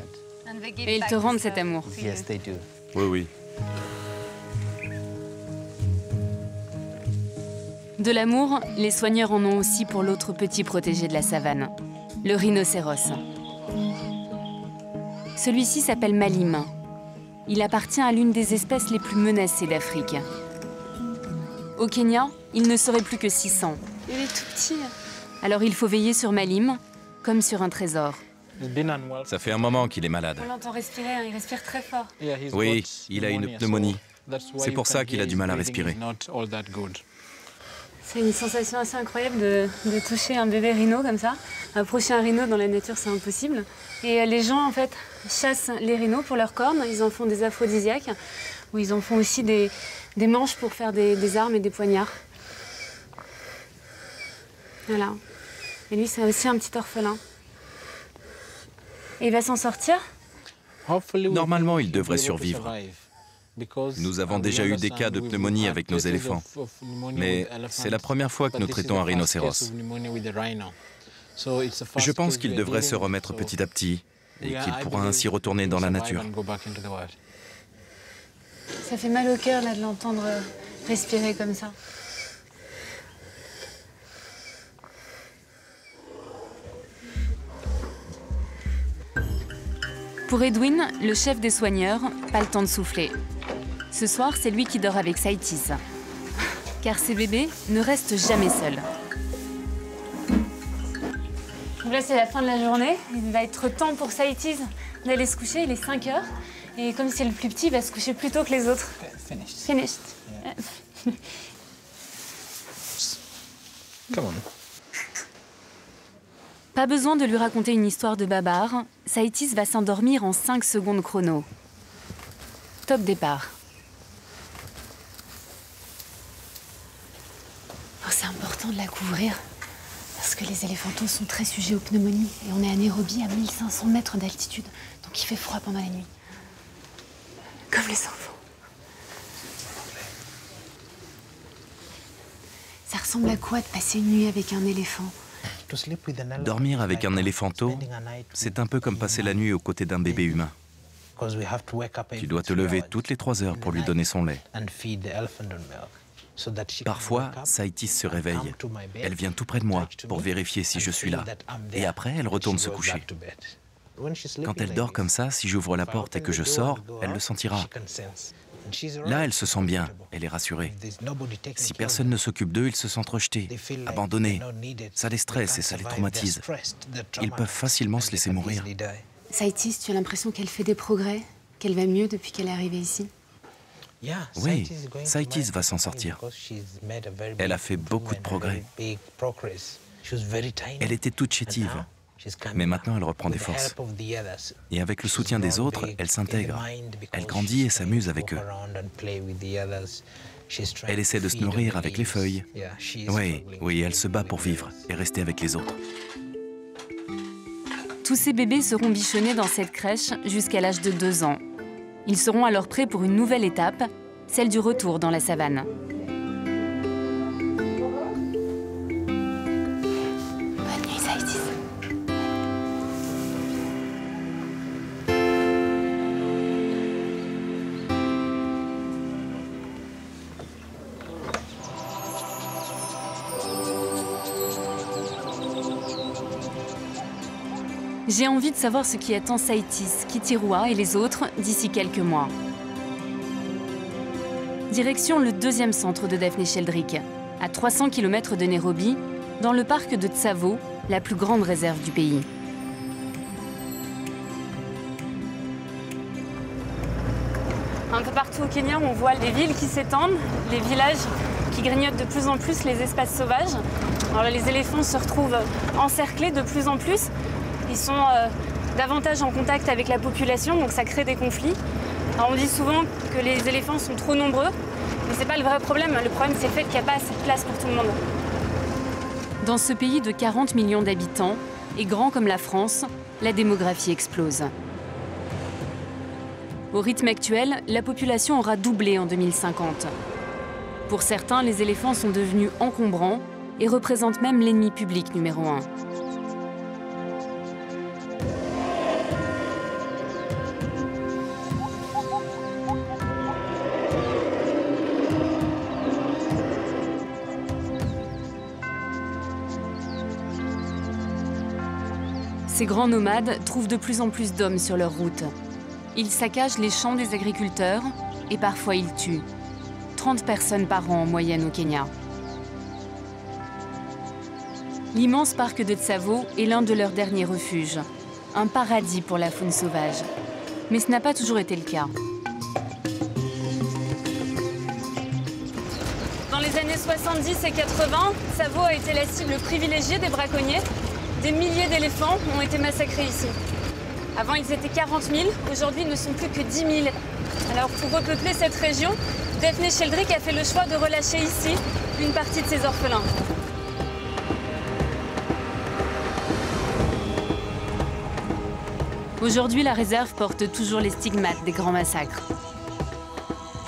Et ils te rendent cet amour. Oui, oui. De l'amour, les soigneurs en ont aussi pour l'autre petit protégé de la savane, le rhinocéros. Celui-ci s'appelle Malim. Il appartient à l'une des espèces les plus menacées d'Afrique. Au Kenya, il ne serait plus que 600. Il est tout petit. Alors il faut veiller sur Malim, comme sur un trésor. Ça fait un moment qu'il est malade. On l'entend respirer, hein, il respire très fort. Oui, il a une pneumonie. C'est pour ça qu'il a du mal à respirer. C'est une sensation assez incroyable de toucher un bébé rhino comme ça. Approcher un rhino dans la nature, c'est impossible. Et les gens, en fait, chassent les rhinos pour leurs cornes. Ils en font des aphrodisiaques, ou ils en font aussi des manches pour faire des armes et des poignards. Voilà. Et lui, c'est aussi un petit orphelin. Et il va s'en sortir? Normalement, il devrait survivre. Nous avons déjà eu des cas de pneumonie avec nos éléphants. Mais c'est la première fois que nous traitons un rhinocéros. Je pense qu'il devrait se remettre petit à petit et qu'il pourra ainsi retourner dans la nature. Ça fait mal au cœur là, de l'entendre respirer comme ça. Pour Edwin, le chef des soigneurs, pas le temps de souffler. Ce soir, c'est lui qui dort avec Saitis. Car ces bébés ne restent jamais seuls. Donc là, c'est la fin de la journée. Il va être temps pour Saitis d'aller se coucher. Il est 5 heures. Et comme c'est le plus petit, il va se coucher plus tôt que les autres. Finished. Come on. Pas besoin de lui raconter une histoire de babar. Saitis va s'endormir en 5 secondes chrono. Top départ. Oh, c'est important de la couvrir. Parce que les éléphantaux sont très sujets aux pneumonies. Et on est à Nairobi, à 1500 mètres d'altitude. Donc il fait froid pendant la nuit. Comme les enfants. Ça ressemble à quoi de passer une nuit avec un éléphant? Dormir avec un éléphanteau, c'est un peu comme passer la nuit aux côtés d'un bébé humain. Tu dois te lever toutes les 3 heures pour lui donner son lait. Parfois, Saïtis se réveille. Elle vient tout près de moi pour vérifier si je suis là. Et après, elle retourne se coucher. Quand elle dort comme ça, si j'ouvre la porte et que je sors, elle le sentira. Là, elle se sent bien, elle est rassurée. Si personne ne s'occupe d'eux, ils se sentent rejetés, abandonnés. Ça les stresse et ça les traumatise. Ils peuvent facilement se laisser mourir. Saïtis, tu as l'impression qu'elle fait des progrès, qu'elle va mieux depuis qu'elle est arrivée ici? Oui, Saïtis va s'en sortir. Elle a fait beaucoup de progrès. Elle était toute chétive, mais maintenant elle reprend des forces. Et avec le soutien des autres, elle s'intègre. Elle grandit et s'amuse avec eux. Elle essaie de se nourrir avec les feuilles. Oui, elle se bat pour vivre et rester avec les autres. Tous ces bébés seront bichonnés dans cette crèche jusqu'à l'âge de 2 ans. Ils seront alors prêts pour une nouvelle étape, celle du retour dans la savane. Bonne nuit, Saïtis. J'ai envie de savoir ce qui attend Saïtis, Kitiroua et les autres d'ici quelques mois. Direction le 2e centre de Daphné Sheldrick, à 300 km de Nairobi, dans le parc de Tsavo, la plus grande réserve du pays. Un peu partout au Kenya, on voit les villes qui s'étendent, les villages qui grignotent de plus en plus les espaces sauvages. Alors les éléphants se retrouvent encerclés de plus en plus. Ils sont davantage en contact avec la population, donc ça crée des conflits. Alors on dit souvent que les éléphants sont trop nombreux, mais c'est pas le vrai problème. Le problème, c'est le fait qu'il n'y a pas assez de place pour tout le monde. Dans ce pays de 40 millions d'habitants, et grand comme la France, la démographie explose. Au rythme actuel, la population aura doublé en 2050. Pour certains, les éléphants sont devenus encombrants et représentent même l'ennemi public numéro 1. Ces grands nomades trouvent de plus en plus d'hommes sur leur route. Ils saccagent les champs des agriculteurs et parfois ils tuent. 30 personnes par an en moyenne au Kenya. L'immense parc de Tsavo est l'un de leurs derniers refuges. Un paradis pour la faune sauvage. Mais ce n'a pas toujours été le cas. Dans les années 70 et 80, Tsavo a été la cible privilégiée des braconniers. Des milliers d'éléphants ont été massacrés ici. Avant, ils étaient 40 000. Aujourd'hui, ils ne sont plus que 10 000. Alors, pour repeupler cette région, Daphné Sheldrick a fait le choix de relâcher ici une partie de ses orphelins. Aujourd'hui, la réserve porte toujours les stigmates des grands massacres.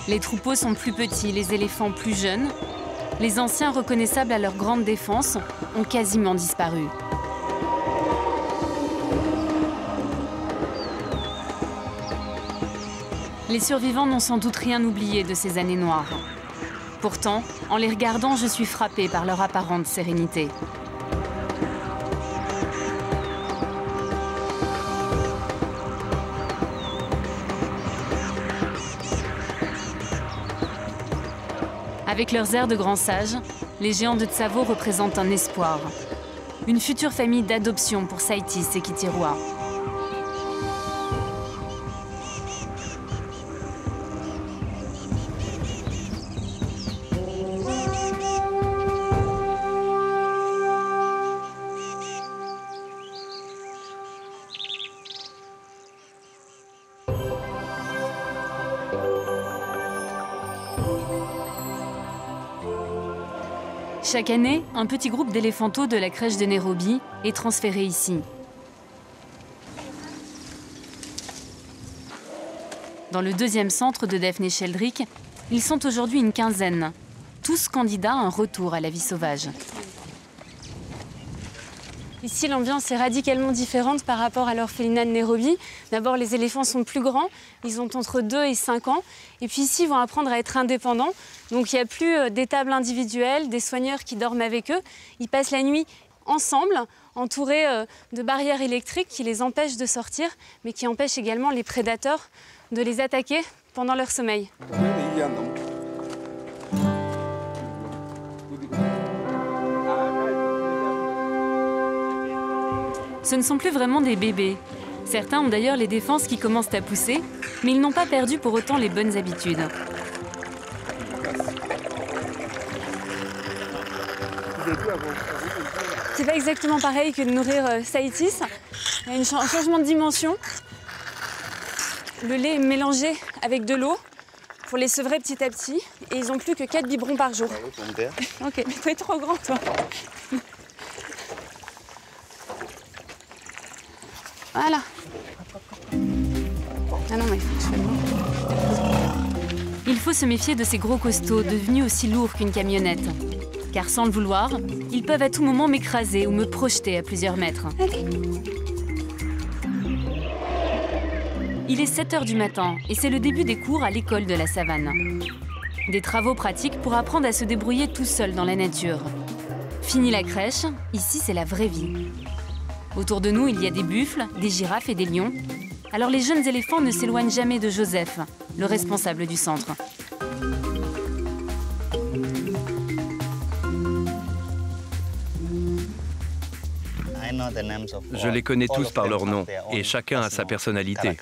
Les troupeaux sont plus petits, les éléphants plus jeunes. Les anciens reconnaissables à leur grande défense ont quasiment disparu. Les survivants n'ont sans doute rien oublié de ces années noires. Pourtant, en les regardant, je suis frappée par leur apparente sérénité. Avec leurs airs de grands sages, les géants de Tsavo représentent un espoir. Une future famille d'adoption pour Saïtis et Kitiroua. Chaque année, un petit groupe d'éléphantaux de la crèche de Nairobi est transféré ici. Dans le 2e centre de Daphné Sheldrick, ils sont aujourd'hui une quinzaine, tous candidats à un retour à la vie sauvage. Ici, l'ambiance est radicalement différente par rapport à l'orphelinat de Nairobi. D'abord, les éléphants sont plus grands, ils ont entre 2 et 5 ans. Et puis ici, ils vont apprendre à être indépendants. Donc il n'y a plus d'étables individuelles, des soigneurs qui dorment avec eux. Ils passent la nuit ensemble, entourés de barrières électriques qui les empêchent de sortir, mais qui empêchent également les prédateurs de les attaquer pendant leur sommeil. Ce ne sont plus vraiment des bébés. Certains ont d'ailleurs les défenses qui commencent à pousser, mais ils n'ont pas perdu pour autant les bonnes habitudes. C'est pas exactement pareil que de nourrir Saïtis. Il y a un changement de dimension. Le lait est mélangé avec de l'eau pour les sevrer petit à petit. Et ils n'ont plus que 4 biberons par jour. Ok, mais toi, es trop grand, toi. Voilà. Ah non, mais il faut que je fasse bon. Il faut se méfier de ces gros costauds devenus aussi lourds qu'une camionnette. Car sans le vouloir, ils peuvent à tout moment m'écraser ou me projeter à plusieurs mètres. Il est 7 h du matin et c'est le début des cours à l'école de la savane. Des travaux pratiques pour apprendre à se débrouiller tout seul dans la nature. Fini la crèche, ici c'est la vraie vie. Autour de nous, il y a des buffles, des girafes et des lions. Alors les jeunes éléphants ne s'éloignent jamais de Joseph, le responsable du centre. Je les connais tous par leur nom, et chacun a sa personnalité.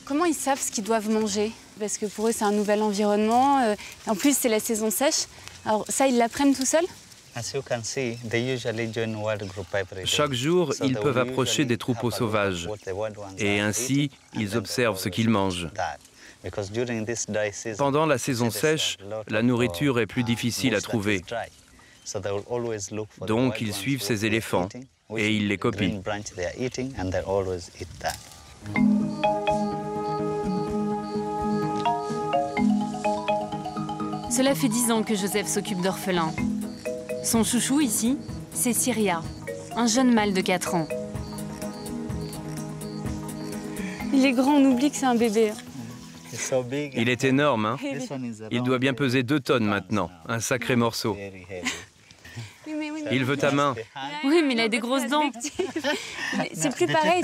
Comment ils savent ce qu'ils doivent manger? Parce que pour eux, c'est un nouvel environnement. En plus, c'est la saison sèche. Alors ça, ils l'apprennent tout seuls? Chaque jour, ils peuvent approcher des troupeaux sauvages et ainsi, ils observent ce qu'ils mangent. Pendant la saison sèche, la nourriture est plus difficile à trouver. Donc, ils suivent ces éléphants et ils les copient. Cela fait 10 ans que Joseph s'occupe d'orphelins. Son chouchou ici, c'est Syria, un jeune mâle de 4 ans. Il est grand, on oublie que c'est un bébé. Il est énorme, hein? Il doit bien peser 2 tonnes maintenant, un sacré morceau. Il veut ta main. Oui, mais il a des grosses dents. C'est plus pareil,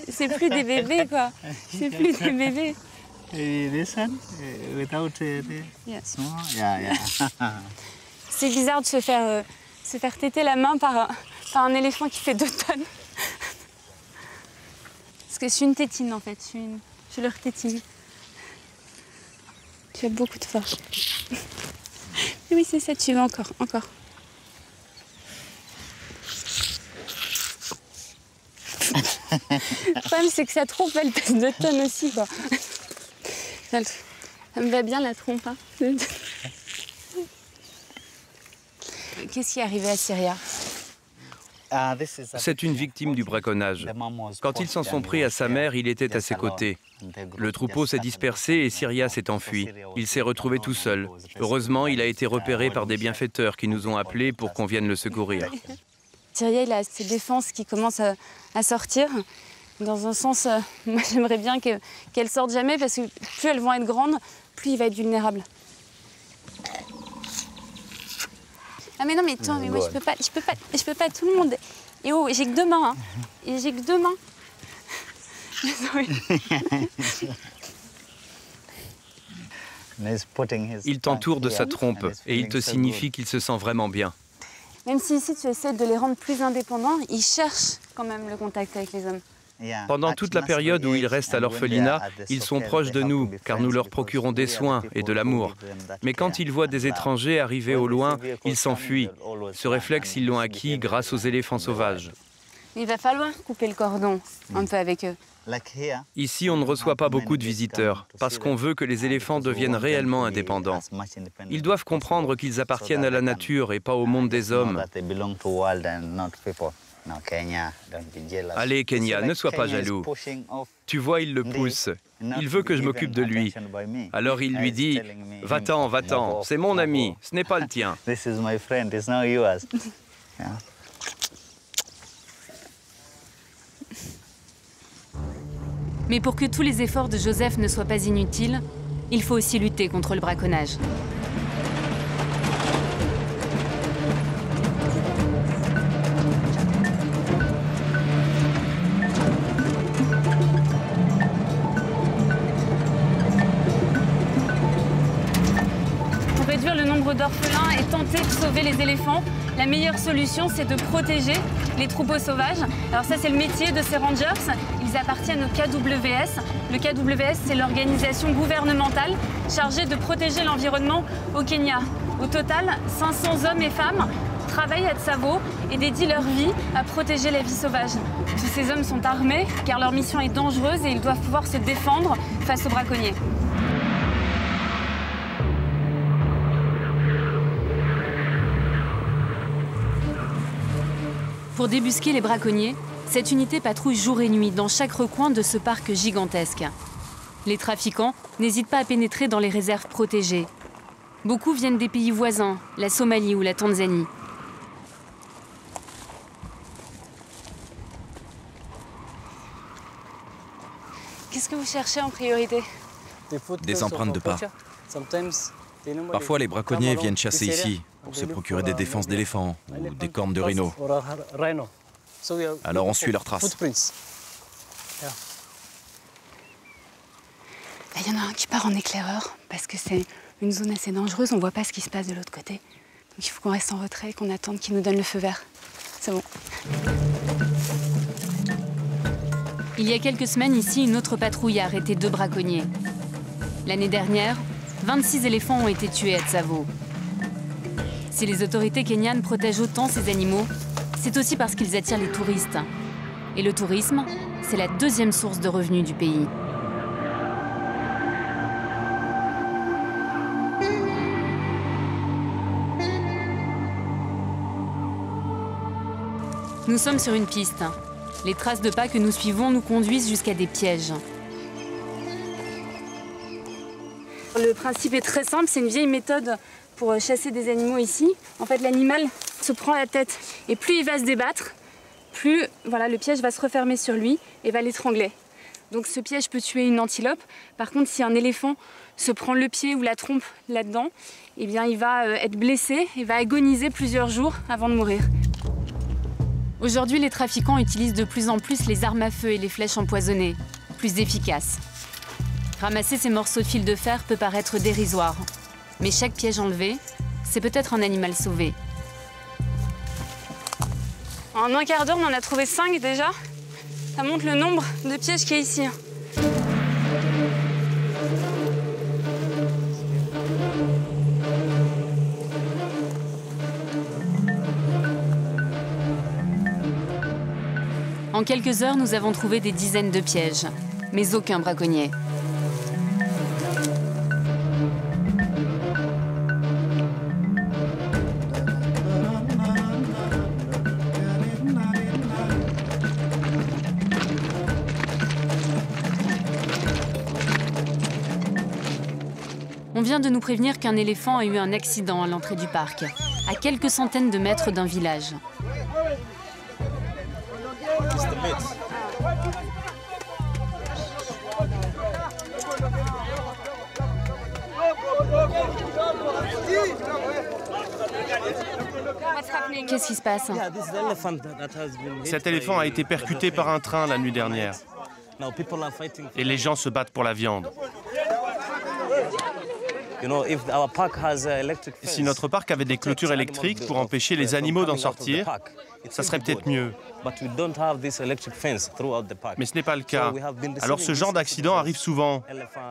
c'est plus des bébés, quoi. C'est plus des bébés. C'est bizarre de se faire téter la main par un éléphant qui fait 2 tonnes. Parce que je suis une tétine, en fait. Je leur tétine. Tu as beaucoup de force. Oui, c'est ça, tu veux encore. Le problème, c'est que sa trompe, elle pèse 2 tonnes aussi, quoi. Ça me va bien, la trompe, hein. Qu'est-ce qui est arrivé à Syria? C'est une victime du braconnage. Quand ils s'en sont pris à sa mère, il était à ses côtés. Le troupeau s'est dispersé et Syria s'est enfui. Il s'est retrouvé tout seul. Heureusement, il a été repéré par des bienfaiteurs qui nous ont appelés pour qu'on vienne le secourir. Syria, il a ses défenses qui commencent à sortir. Dans un sens, moi j'aimerais bien qu'elles sortent jamais parce que plus elles vont être grandes, plus il va être vulnérable. Ah mais non mais toi, mais moi je peux pas tout le monde. Et oh, j'ai que 2 mains, hein. Et j'ai que 2 mains. Il t'entoure de sa trompe et il te signifie qu'il se sent vraiment bien. Même si ici tu essaies de les rendre plus indépendants, ils cherchent quand même le contact avec les hommes. Pendant toute la période où ils restent à l'orphelinat, ils sont proches de nous, car nous leur procurons des soins et de l'amour. Mais quand ils voient des étrangers arriver au loin, ils s'enfuient. Ce réflexe, ils l'ont acquis grâce aux éléphants sauvages. Il va falloir couper le cordon un peu avec eux. Ici, on ne reçoit pas beaucoup de visiteurs, parce qu'on veut que les éléphants deviennent réellement indépendants. Ils doivent comprendre qu'ils appartiennent à la nature et pas au monde des hommes. Allez, Kenya, ne sois pas jaloux. Tu vois, il le pousse. Il veut que je m'occupe de lui. Alors il lui dit, « Va-t'en, va-t'en, c'est mon ami, ce n'est pas le tien. » Mais pour que tous les efforts de Joseph ne soient pas inutiles, il faut aussi lutter contre le braconnage. Pour réduire le nombre d'orphelins et tenter de sauver les éléphants, la meilleure solution, c'est de protéger les troupeaux sauvages. Alors ça, c'est le métier de ces rangers. Ils appartiennent au KWS. Le KWS, c'est l'organisation gouvernementale chargée de protéger l'environnement au Kenya. Au total, 500 hommes et femmes travaillent à Tsavo et dédient leur vie à protéger la vie sauvage. Tous ces hommes sont armés car leur mission est dangereuse et ils doivent pouvoir se défendre face aux braconniers. Pour débusquer les braconniers, cette unité patrouille jour et nuit dans chaque recoin de ce parc gigantesque. Les trafiquants n'hésitent pas à pénétrer dans les réserves protégées. Beaucoup viennent des pays voisins, la Somalie ou la Tanzanie. Qu'est-ce que vous cherchez en priorité? Des empreintes de pas. Parfois, les braconniers viennent chasser ici pour se procurer des défenses d'éléphants ou des cornes de rhino. Alors on suit leurs traces. Là, il y en a un qui part en éclaireur parce que c'est une zone assez dangereuse, on ne voit pas ce qui se passe de l'autre côté. Donc il faut qu'on reste en retrait et qu'on attende qu'il nous donne le feu vert. C'est bon. Il y a quelques semaines, ici, une autre patrouille a arrêté 2 braconniers. L'année dernière, 26 éléphants ont été tués à Tsavo. Si les autorités kenyanes protègent autant ces animaux, c'est aussi parce qu'ils attirent les touristes. Et le tourisme, c'est la 2e source de revenus du pays. Nous sommes sur une piste. Les traces de pas que nous suivons nous conduisent jusqu'à des pièges. Le principe est très simple, c'est une vieille méthode pour chasser des animaux ici. En fait, l'animal se prend la tête et plus il va se débattre, plus voilà, le piège va se refermer sur lui et va l'étrangler. Donc ce piège peut tuer une antilope. Par contre, si un éléphant se prend le pied ou la trompe là-dedans, eh bien, il va être blessé et va agoniser plusieurs jours avant de mourir. Aujourd'hui, les trafiquants utilisent de plus en plus les armes à feu et les flèches empoisonnées, plus efficaces. Ramasser ces morceaux de fil de fer peut paraître dérisoire, mais chaque piège enlevé, c'est peut-être un animal sauvé. En un quart d'heure, on en a trouvé 5 déjà. Ça montre le nombre de pièges qu'il y a ici. En quelques heures, nous avons trouvé des dizaines de pièges, mais aucun braconnier. On vient de nous prévenir qu'un éléphant a eu un accident à l'entrée du parc, à quelques centaines de mètres d'un village. Qu'est-ce qui se passe? Cet éléphant a été percuté par un train la nuit dernière. Et les gens se battent pour la viande. Si notre parc avait des clôtures électriques pour empêcher les animaux d'en sortir, ça serait peut-être mieux. Mais ce n'est pas le cas. Alors ce genre d'accident arrive souvent.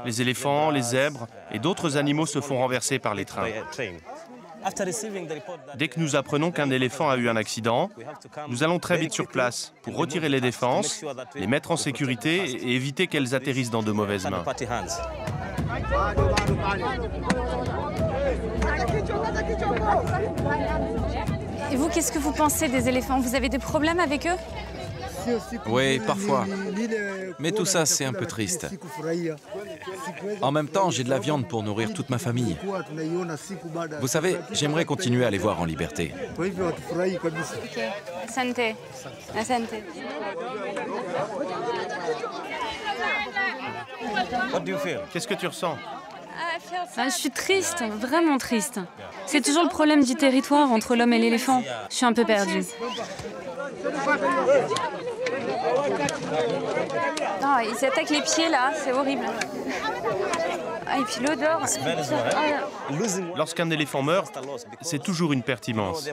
Les éléphants, les zèbres et d'autres animaux se font renverser par les trains. Dès que nous apprenons qu'un éléphant a eu un accident, nous allons très vite sur place pour retirer les défenses, les mettre en sécurité et éviter qu'elles atterrissent dans de mauvaises mains. Et vous, qu'est-ce que vous pensez des éléphants? Vous avez des problèmes avec eux? Oui, parfois. Mais tout ça, c'est un peu triste. En même temps, j'ai de la viande pour nourrir toute ma famille. Vous savez, j'aimerais continuer à les voir en liberté. Ok, asante. Asante. Qu'est-ce que tu ressens? Je suis triste, vraiment triste. C'est toujours le problème du territoire entre l'homme et l'éléphant. Je suis un peu perdue. Oh, ils s'attaquent les pieds là, c'est horrible. Ah, et puis l'odeur. Lorsqu'un éléphant meurt, c'est toujours une perte immense.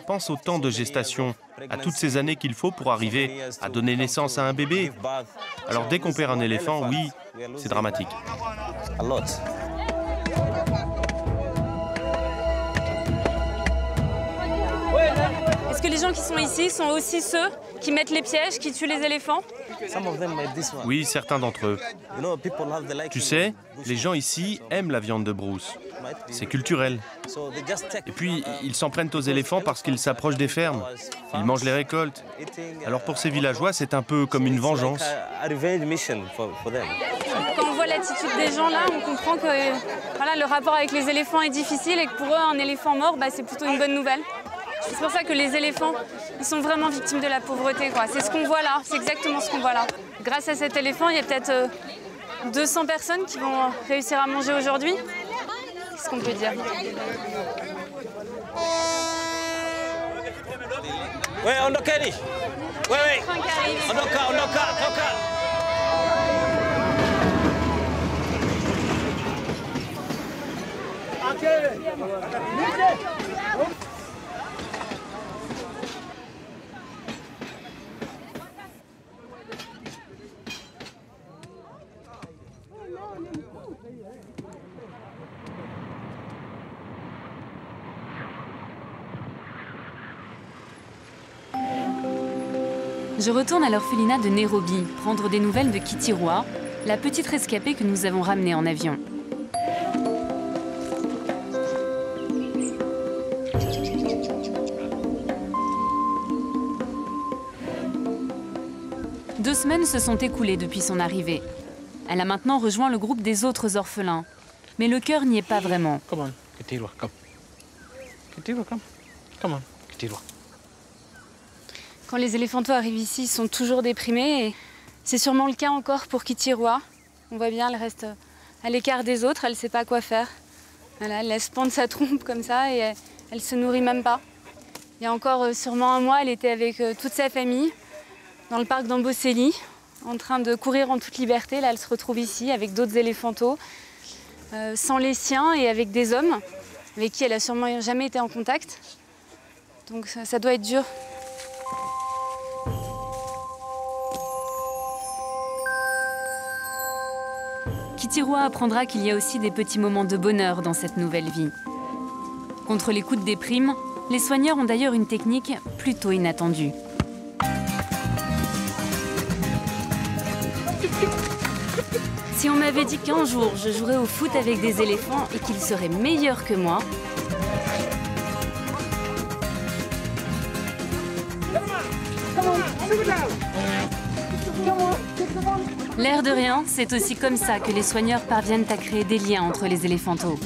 Pense au temps de gestation, à toutes ces années qu'il faut pour arriver à donner naissance à un bébé. Alors dès qu'on perd un éléphant, oui, c'est dramatique. Est-ce que les gens qui sont ici sont aussi ceux qui mettent les pièges, qui tuent les éléphants? Oui, certains d'entre eux. Tu sais, les gens ici aiment la viande de brousse. C'est culturel. Et puis, ils s'en prennent aux éléphants parce qu'ils s'approchent des fermes. Ils mangent les récoltes. Alors pour ces villageois, c'est un peu comme une vengeance. Quand on voit l'attitude des gens là, on comprend que voilà, le rapport avec les éléphants est difficile et que pour eux, un éléphant mort, c'est plutôt une bonne nouvelle. C'est pour ça que les éléphants, ils sont vraiment victimes de la pauvreté, quoi. C'est ce qu'on voit là, c'est exactement ce qu'on voit là. Grâce à cet éléphant, il y a peut-être 200 personnes qui vont réussir à manger aujourd'hui. Qu'est-ce qu'on peut dire? Ouais, on doka ni. Ouais. On doka. Je retourne à l'orphelinat de Nairobi, prendre des nouvelles de Kitty Roy, la petite rescapée que nous avons ramenée en avion. Deux semaines se sont écoulées depuis son arrivée. Elle a maintenant rejoint le groupe des autres orphelins. Mais le cœur n'y est pas vraiment. Come on, Kitty Roy, come. Kitty Roy, come. Come on, Kitty Roy. Quand les éléphantos arrivent ici, ils sont toujours déprimés. Et c'est sûrement le cas encore pour Kitty Roy. On voit bien, elle reste à l'écart des autres, elle ne sait pas quoi faire. Voilà, elle laisse pendre sa trompe comme ça et elle se nourrit même pas. Il y a encore sûrement un mois, elle était avec toute sa famille dans le parc d'Amboseli, en train de courir en toute liberté. Là, elle se retrouve ici avec d'autres éléphantos, sans les siens et avec des hommes avec qui elle a sûrement jamais été en contact. Donc ça doit être dur. Kitty Roy apprendra qu'il y a aussi des petits moments de bonheur dans cette nouvelle vie. Contre les coups de déprime, les soigneurs ont d'ailleurs une technique plutôt inattendue. Si on m'avait dit qu'un jour je jouerais au foot avec des éléphants et qu'ils seraient meilleurs que moi, l'air de rien, c'est aussi comme ça que les soigneurs parviennent à créer des liens entre les éléphantos.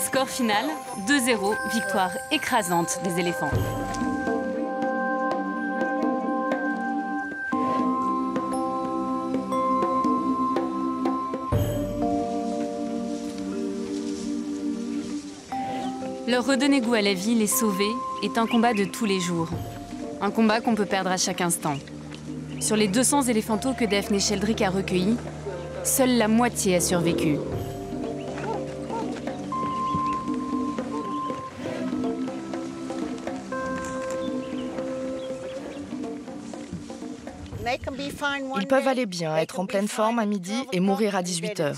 Score final, 2-0, victoire écrasante des éléphants. Leur redonner goût à la vie, les sauver, est un combat de tous les jours. Un combat qu'on peut perdre à chaque instant. Sur les 200 éléphantos que Daphné Sheldrick a recueillis, seule la moitié a survécu. Ils peuvent aller bien, être en pleine forme à midi et mourir à 18 h.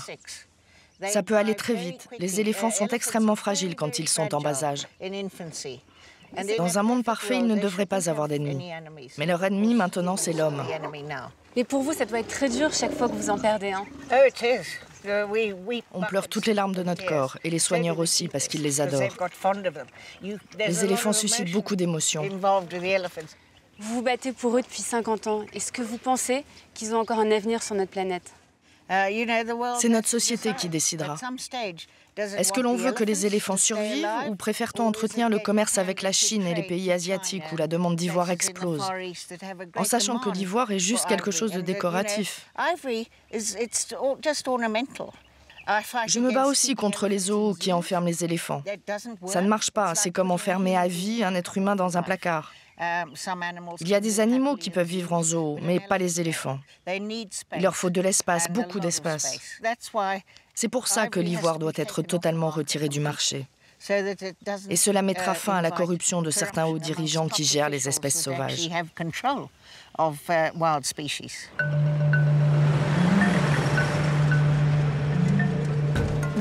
Ça peut aller très vite. Les éléphants sont extrêmement fragiles quand ils sont en bas âge. Dans un monde parfait, ils ne devraient pas avoir d'ennemis. Mais leur ennemi, maintenant, c'est l'homme. Mais pour vous, ça doit être très dur chaque fois que vous en perdez un. On pleure toutes les larmes de notre corps, et les soigneurs aussi, parce qu'ils les adorent. Les éléphants suscitent beaucoup d'émotions. Vous vous battez pour eux depuis 50 ans. Est-ce que vous pensez qu'ils ont encore un avenir sur notre planète? C'est notre société qui décidera. Est-ce que l'on veut que les éléphants survivent ou préfère-t-on entretenir le commerce avec la Chine et les pays asiatiques où la demande d'ivoire explose, en sachant que l'ivoire est juste quelque chose de décoratif? Je me bats aussi contre les zoos qui enferment les éléphants. Ça ne marche pas, c'est comme enfermer à vie un être humain dans un placard. Il y a des animaux qui peuvent vivre en zoo, mais pas les éléphants. Il leur faut de l'espace, beaucoup d'espace. C'est pour ça que l'ivoire doit être totalement retiré du marché. Et cela mettra fin à la corruption de certains hauts dirigeants qui gèrent les espèces sauvages.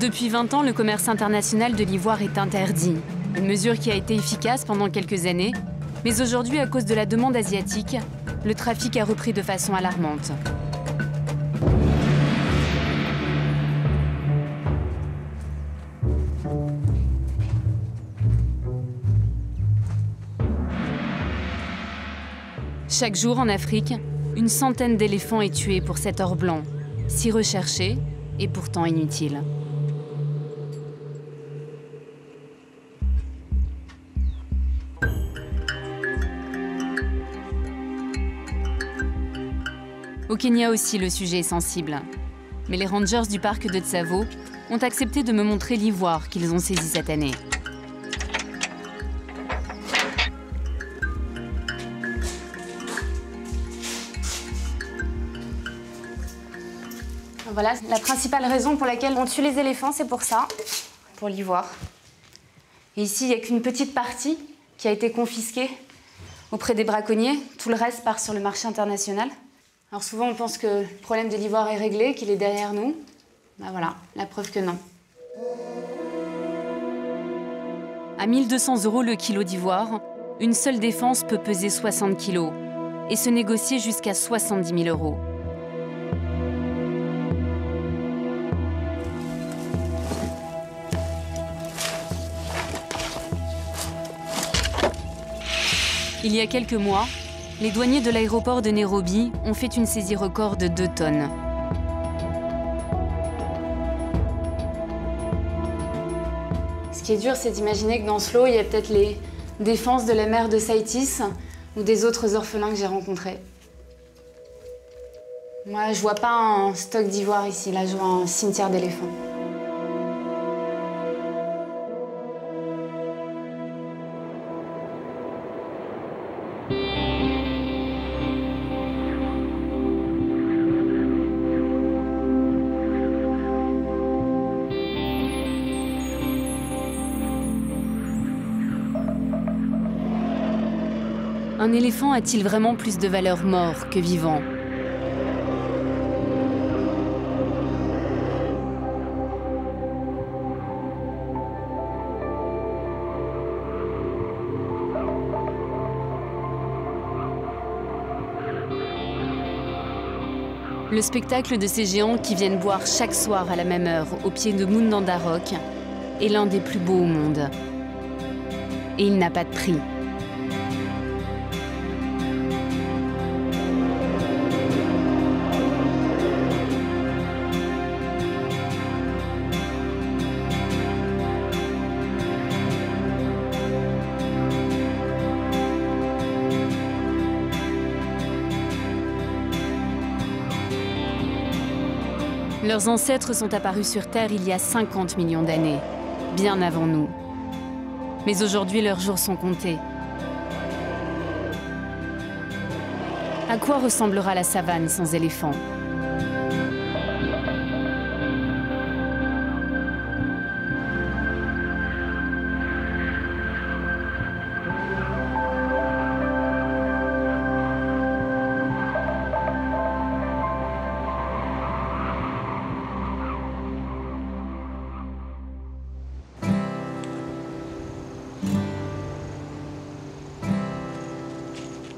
Depuis 20 ans, le commerce international de l'ivoire est interdit. Une mesure qui a été efficace pendant quelques années. Mais aujourd'hui, à cause de la demande asiatique, le trafic a repris de façon alarmante. Chaque jour en Afrique, une centaine d'éléphants est tuée pour cet or blanc, si recherché et pourtant inutile. Au Kenya aussi, le sujet est sensible. Mais les rangers du parc de Tsavo ont accepté de me montrer l'ivoire qu'ils ont saisi cette année. Voilà, la principale raison pour laquelle on tue les éléphants, c'est pour ça, pour l'ivoire. Et ici, il n'y a qu'une petite partie qui a été confisquée auprès des braconniers. Tout le reste part sur le marché international. Alors souvent, on pense que le problème de l'ivoire est réglé, qu'il est derrière nous. Ben voilà, la preuve que non. À 1 200 € le kilo d'ivoire, une seule défense peut peser 60 kilos et se négocier jusqu'à 70 000 €. Il y a quelques mois, les douaniers de l'aéroport de Nairobi ont fait une saisie record de 2 tonnes. Ce qui est dur, c'est d'imaginer que dans ce lot, il y a peut-être les défenses de la mère de Saïtis ou des autres orphelins que j'ai rencontrés. Moi, je vois pas un stock d'ivoire ici, là, je vois un cimetière d'éléphants. Un éléphant a-t-il vraiment plus de valeur mort que vivant? Le spectacle de ces géants qui viennent boire chaque soir à la même heure au pied de Mundanda Rock est l'un des plus beaux au monde. Et il n'a pas de prix. Leurs ancêtres sont apparus sur Terre il y a 50 millions d'années, bien avant nous. Mais aujourd'hui, leurs jours sont comptés. À quoi ressemblera la savane sans éléphants ?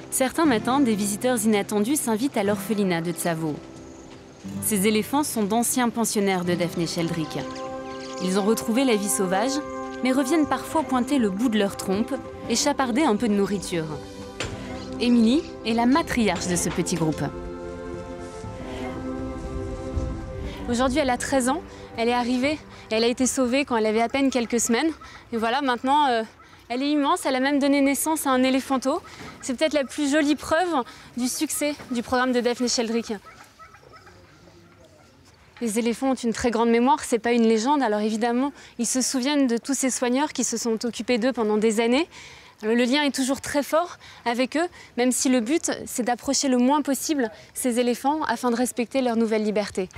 Certains matins, des visiteurs inattendus s'invitent à l'orphelinat de Tsavo. Ces éléphants sont d'anciens pensionnaires de Daphné Sheldrick. Ils ont retrouvé la vie sauvage, mais reviennent parfois pointer le bout de leur trompe et chaparder un peu de nourriture. Émilie est la matriarche de ce petit groupe. Aujourd'hui, elle a 13 ans. Elle est arrivée et elle a été sauvée quand elle avait à peine quelques semaines. Et voilà, maintenant, elle est immense. Elle a même donné naissance à un éléphanteau. C'est peut-être la plus jolie preuve du succès du programme de Daphne Sheldrick. Les éléphants ont une très grande mémoire, c'est pas une légende. Alors évidemment, ils se souviennent de tous ces soigneurs qui se sont occupés d'eux pendant des années. Le lien est toujours très fort avec eux, même si le but, c'est d'approcher le moins possible ces éléphants afin de respecter leur nouvelle liberté.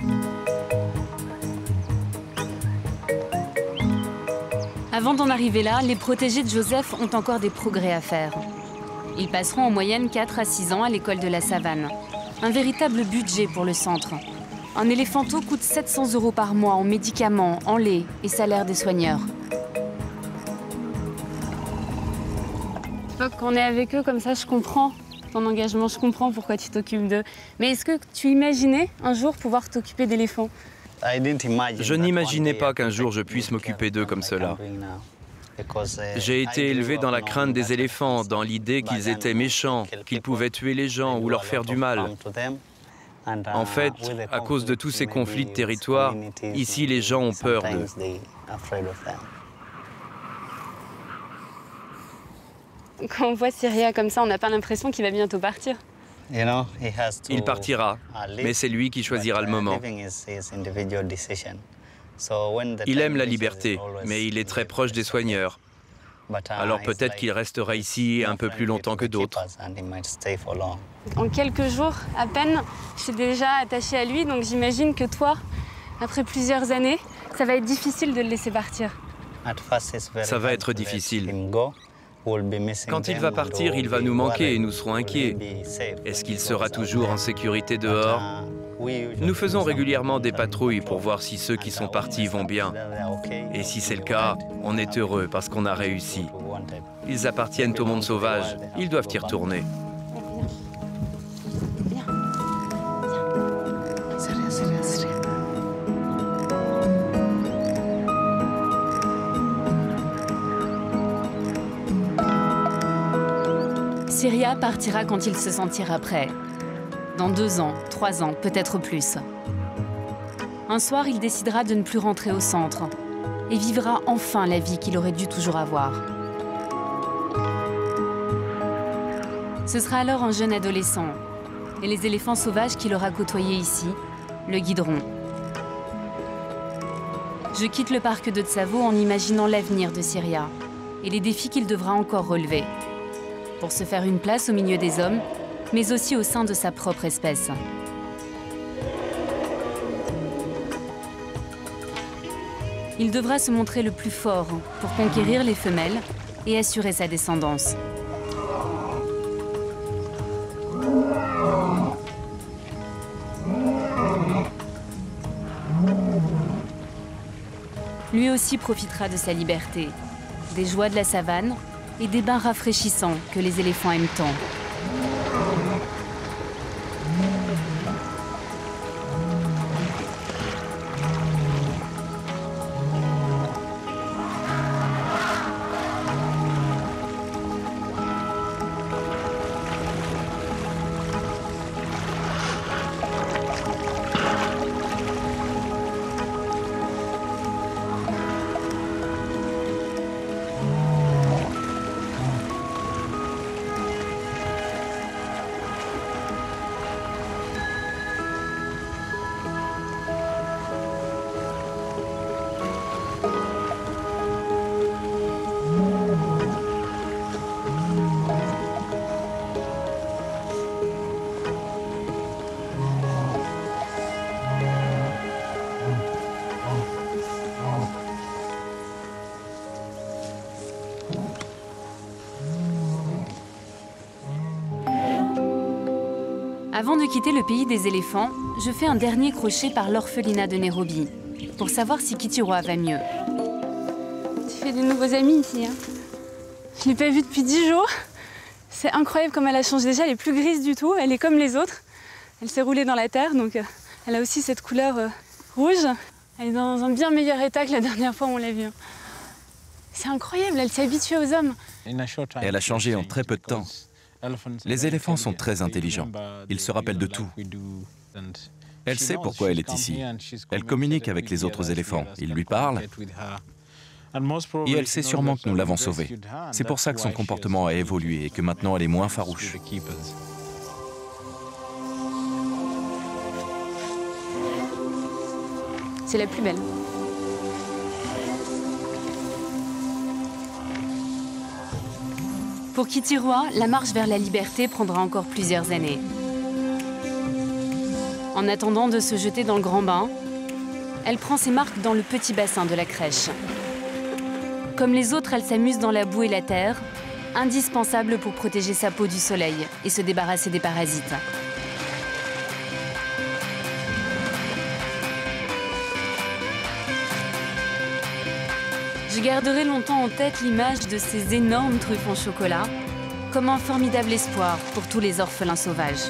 Avant d'en arriver là, les protégés de Joseph ont encore des progrès à faire. Ils passeront en moyenne 4 à 6 ans à l'école de la savane. Un véritable budget pour le centre. Un éléphanteau coûte 700 € par mois en médicaments, en lait et salaire des soigneurs. Quand on est avec eux comme ça, je comprends ton engagement, je comprends pourquoi tu t'occupes d'eux. Mais est-ce que tu imaginais un jour pouvoir t'occuper d'éléphants? Je n'imaginais pas qu'un jour je puisse m'occuper d'eux comme cela. J'ai été élevé dans la crainte des éléphants, dans l'idée qu'ils étaient méchants, qu'ils pouvaient tuer les gens ou leur faire du mal. En fait, à cause de tous ces conflits de territoire, ici les gens ont peur d'eux. Quand on voit Syria comme ça, on n'a pas l'impression qu'il va bientôt partir. Il partira, mais c'est lui qui choisira le moment. Il aime la liberté, mais il est très proche des soigneurs. Alors peut-être qu'il restera ici un peu plus longtemps que d'autres. En quelques jours, à peine, je suis déjà attachée à lui, donc j'imagine que toi, après plusieurs années, ça va être difficile de le laisser partir. Ça va être difficile. Quand il va partir, il va nous manquer et nous serons inquiets. Est-ce qu'il sera toujours en sécurité dehors? Nous faisons régulièrement des patrouilles pour voir si ceux qui sont partis vont bien. Et si c'est le cas, on est heureux parce qu'on a réussi. Ils appartiennent au monde sauvage, ils doivent y retourner. Syria partira quand il se sentira prêt. Dans 2 ans, 3 ans, peut-être plus. Un soir, il décidera de ne plus rentrer au centre et vivra enfin la vie qu'il aurait dû toujours avoir. Ce sera alors un jeune adolescent et les éléphants sauvages qu'il aura côtoyés ici le guideront. Je quitte le parc de Tsavo en imaginant l'avenir de Syria et les défis qu'il devra encore relever pour se faire une place au milieu des hommes, mais aussi au sein de sa propre espèce. Il devra se montrer le plus fort pour conquérir les femelles et assurer sa descendance. Lui aussi profitera de sa liberté, des joies de la savane et des bains rafraîchissants que les éléphants aiment tant. Avant de quitter le pays des éléphants, je fais un dernier crochet par l'orphelinat de Nairobi pour savoir si Kitirwa va mieux. Tu fais de nouveaux amis ici. Hein. Je ne l'ai pas vue depuis 10 jours. C'est incroyable comme elle a changé. Déjà, elle est plus grise du tout. Elle est comme les autres. Elle s'est roulée dans la terre, donc elle a aussi cette couleur rouge. Elle est dans un bien meilleur état que la dernière fois où on l'a vue. C'est incroyable, elle s'est habituée aux hommes. Elle a changé en très peu de temps. Les éléphants sont très intelligents. Ils se rappellent de tout. Elle sait pourquoi elle est ici. Elle communique avec les autres éléphants. Ils lui parlent. Et elle sait sûrement que nous l'avons sauvée. C'est pour ça que son comportement a évolué et que maintenant elle est moins farouche. C'est la plus belle. Pour Kitty Roy, la marche vers la liberté prendra encore plusieurs années. En attendant de se jeter dans le grand bain, elle prend ses marques dans le petit bassin de la crèche. Comme les autres, elle s'amuse dans la boue et la terre, indispensable pour protéger sa peau du soleil et se débarrasser des parasites. Je garderai longtemps en tête l'image de ces énormes truffes en chocolat, comme un formidable espoir pour tous les orphelins sauvages.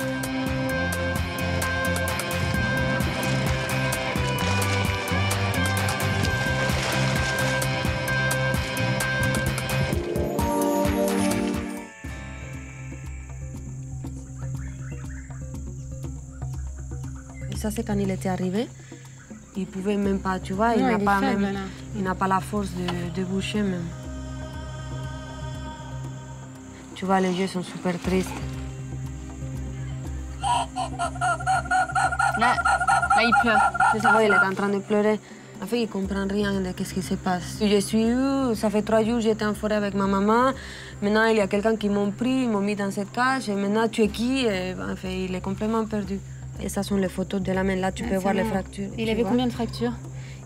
Ça, c'est quand il était arrivé. Il pouvait même pas, tu vois, il n'a pas, pas la force de bouger même. Tu vois, les yeux sont super tristes. Là, il pleure. C'est ça, il est en train de pleurer. En fait, il ne comprend rien de ce qui se passe. Je suis ça fait 3 jours, j'étais en forêt avec ma maman. Maintenant, il y a quelqu'un qui m'a pris, ils m'ont mis dans cette cage. Et maintenant, tu es qui? Et, en fait, il est complètement perdu. Et ça sont les photos de la main. Là, tu peux voir les fractures. Il avait combien de fractures?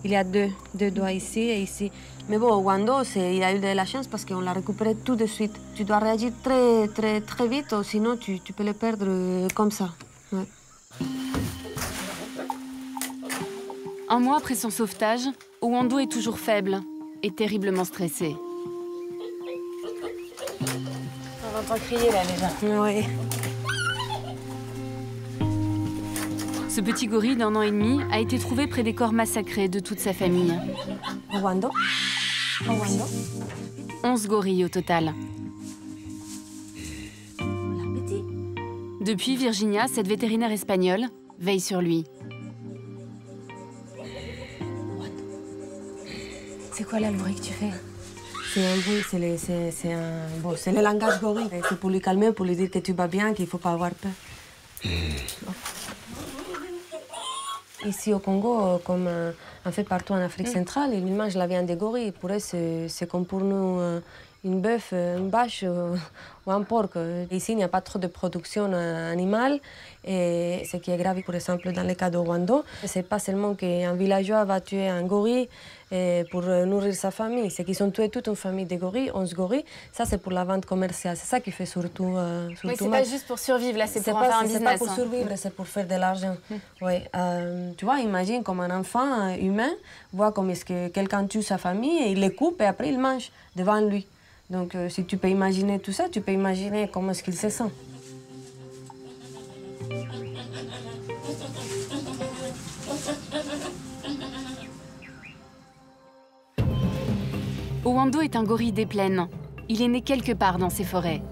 Il y a deux doigts ici et ici. Mais bon, Wando, il a eu de la chance parce qu'on l'a récupéré tout de suite. Tu dois réagir très vite, sinon tu peux le perdre comme ça. Ouais. Un mois après son sauvetage, Wando est toujours faible et terriblement stressé. On entend crier là déjà. Oui. Ce petit gorille d'1 an et demi a été trouvé près des corps massacrés de toute sa famille. Wando. 11 gorilles au total. Depuis, Virginia, cette vétérinaire espagnole, veille sur lui. C'est quoi là le bruit que tu fais? C'est un bruit, c'est le langage gorille. C'est pour lui calmer, pour lui dire que tu vas bien, qu'il ne faut pas avoir peur. Ici au Congo, comme en fait partout en Afrique centrale, ils mangent la viande des gorilles. Pour eux, c'est comme pour nous une bœuf, une vache ou un porc. Ici, il n'y a pas trop de production animale. Et ce qui est grave, par exemple, dans le cas de Wando, ce n'est pas seulement qu'un villageois va tuer un gorille pour nourrir sa famille. C'est qu'ils ont tué toute une famille de gorilles, 11 gorilles. Ça, c'est pour la vente commerciale. C'est ça qui fait surtout oui, c'est pas juste pour survivre, là, c'est pour en faire un business. C'est pas pour survivre, c'est pour faire de l'argent. Oui. Tu vois, imagine comme un enfant humain voit comme est-ce que quelqu'un tue sa famille et il les coupe et après il mange devant lui. Donc, si tu peux imaginer tout ça, tu peux imaginer comment est-ce qu'il se sent. Wando est un gorille des plaines. Il est né quelque part dans ces forêts.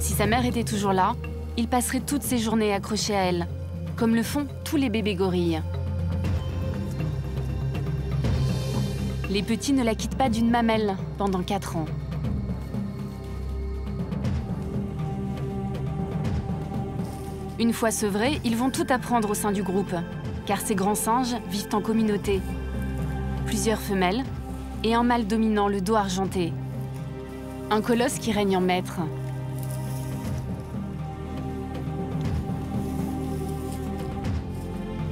Si sa mère était toujours là, il passerait toutes ses journées accroché à elle, comme le font tous les bébés gorilles. Les petits ne la quittent pas d'une mamelle pendant 4 ans. Une fois sevrés, ils vont tout apprendre au sein du groupe, car ces grands singes vivent en communauté. Plusieurs femelles et un mâle dominant le dos argenté. Un colosse qui règne en maître.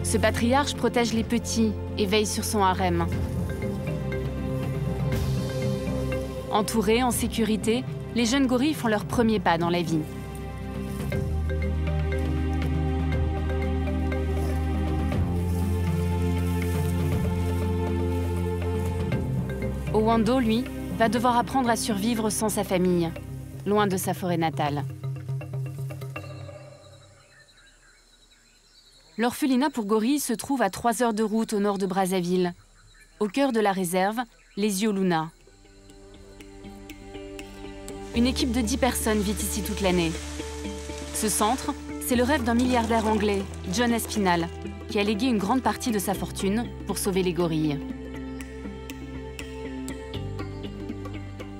Ce patriarche protège les petits et veille sur son harem. Entourés, en sécurité, les jeunes gorilles font leurs premiers pas dans la vie. Wando, lui, va devoir apprendre à survivre sans sa famille, loin de sa forêt natale. L'orphelinat pour gorilles se trouve à 3 heures de route au nord de Brazzaville, au cœur de la réserve, les Yoluna. Une équipe de 10 personnes vit ici toute l'année. Ce centre, c'est le rêve d'un milliardaire anglais, John Espinal, qui a légué une grande partie de sa fortune pour sauver les gorilles.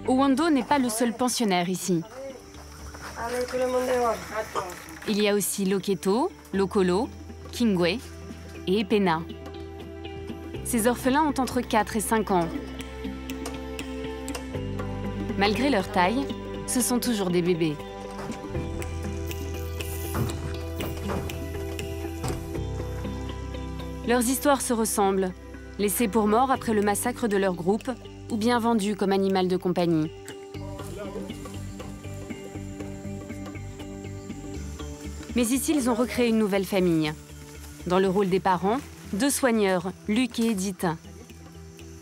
Owando n'est pas le seul pensionnaire ici. Il y a aussi Loketo, Lokolo, Kingwe et Epena. Ces orphelins ont entre 4 et 5 ans. Malgré leur taille, ce sont toujours des bébés. Leurs histoires se ressemblent, laissés pour morts après le massacre de leur groupe ou bien vendus comme animal de compagnie. Mais ici, ils ont recréé une nouvelle famille. Dans le rôle des parents, 2 soigneurs, Luc et Edith.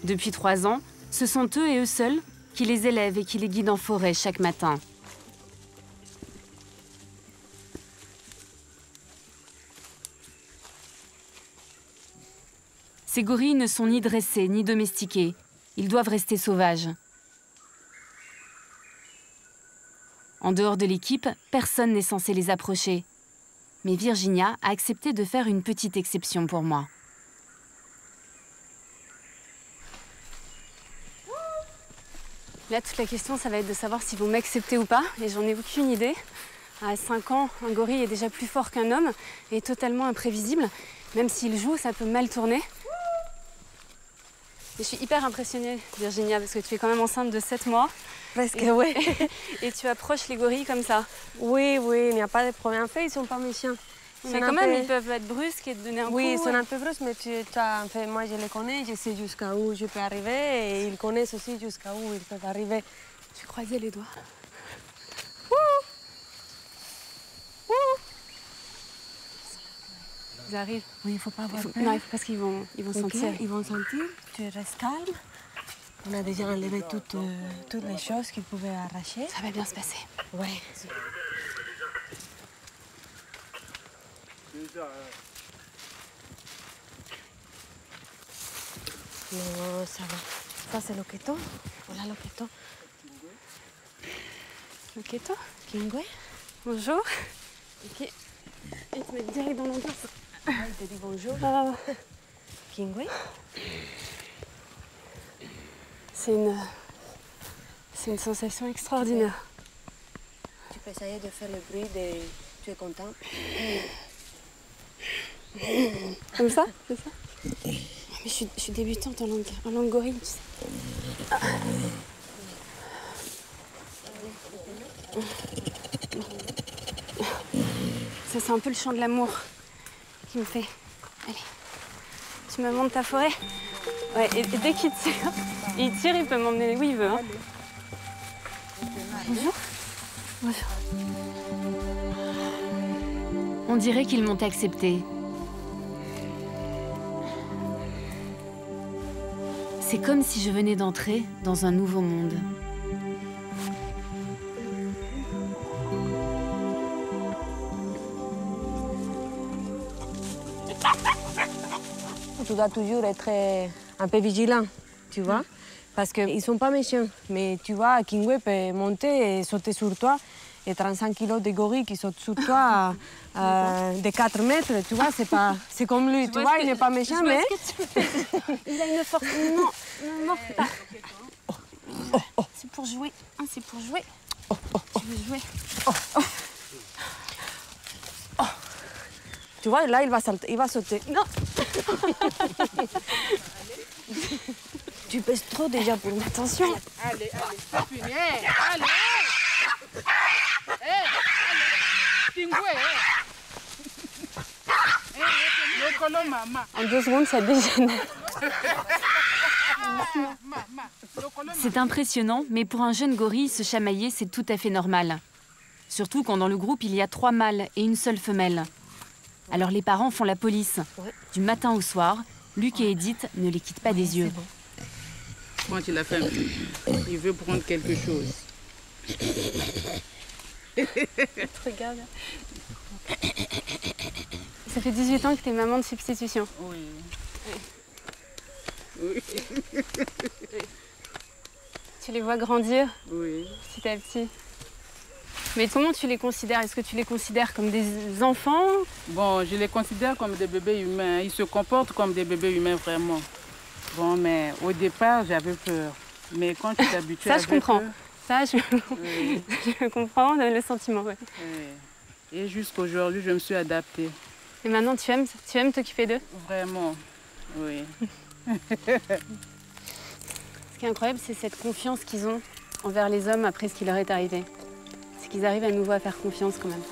Depuis 3 ans, ce sont eux et eux seuls qui les élèvent et qui les guident en forêt chaque matin. Ces gorilles ne sont ni dressés ni domestiqués. Ils doivent rester sauvages. En dehors de l'équipe, personne n'est censé les approcher. Mais Virginia a accepté de faire une petite exception pour moi. Là, toute la question, ça va être de savoir s'ils vont m'accepter ou pas, et j'en ai aucune idée. À 5 ans, un gorille est déjà plus fort qu'un homme et totalement imprévisible. Même s'il joue, ça peut mal tourner. Et je suis hyper impressionnée, Virginia, parce que tu es quand même enceinte de 7 mois. Presque, oui. Et tu approches les gorilles comme ça. Oui, oui, il n'y a pas de problème. En fait, ils ne sont pas méchants. Mais quand même, ils peuvent être brusques et te donner un coup. Oui, ils sont un peu brusques, mais en fait, moi, je les connais, je sais jusqu'à où je peux arriver, et ils connaissent aussi jusqu'à où ils peuvent arriver. Je croisais les doigts. Ils arrivent. Oui, il ne faut pas avoir peur. Non, parce qu'ils vont sentir. Ils vont sentir, tu restes calme. On a déjà enlevé toutes les choses qu'ils pouvaient arracher. Ça va bien se passer. Oui. Non, ça va. Ça, c'est Loketo. Voilà, Loketo. Loketo. Kingwe. Bonjour. Ok. Et tu mets direct dans l'entorse. Ah, il te dit bonjour. Kingwe. C'est une sensation extraordinaire. Tu peux essayer de faire le bruit de... Tu es content? Comme ça? C'est ça? Mais je suis débutante en langue gorille, tu sais. Ça, c'est un peu le chant de l'amour qui me fait. Allez, tu me montres ta forêt? Ouais, et dès qu'il tire, il peut m'emmener où il veut. Hein. Bonjour. Bonjour. On dirait qu'ils m'ont accepté. C'est comme si je venais d'entrer dans un nouveau monde. Tu dois toujours être un peu vigilant, tu vois, parce qu'ils ne sont pas méchants. Mais tu vois, Kingwe peut monter et sauter sur toi. Et 35 kilos de gorille qui sautent sur toi de 4 mètres, tu vois, c'est comme lui, tu vois, il n'est pas méchant, mais... Il a une force. Non, ne mords pas. C'est pour jouer. C'est pour jouer. Tu veux jouer. Tu vois, là, il va sauter. Non. Tu pèses trop déjà pour moi. Attention. Allez, allez. En 2 secondes, ça dégénère. C'est impressionnant, mais pour un jeune gorille, se chamailler, c'est tout à fait normal. Surtout quand dans le groupe, il y a 3 mâles et une seule femelle. Alors les parents font la police. Du matin au soir, Luc et Edith ne les quittent pas des yeux. Quand il a faim, il veut prendre quelque chose. Regarde. Ça fait 18 ans que tu es maman de substitution. Oui. Tu Tu les vois grandir? Oui. Petit à petit. Mais comment tu les considères? Est-ce que tu les considères comme des enfants? Bon, je les considère comme des bébés humains. Ils se comportent comme des bébés humains, vraiment. Bon, mais au départ, j'avais peur. Mais quand tu t'habitues avec eux... Ça, je comprends. Ça, oui. Je comprends le sentiment, ouais. Oui. Et jusqu'aujourd'hui, je me suis adaptée. Et maintenant, tu aimes t'occuper d'eux? Vraiment, oui. Ce qui est incroyable, c'est cette confiance qu'ils ont envers les hommes après ce qui leur est arrivé. C'est qu'ils arrivent à nouveau à faire confiance quand même.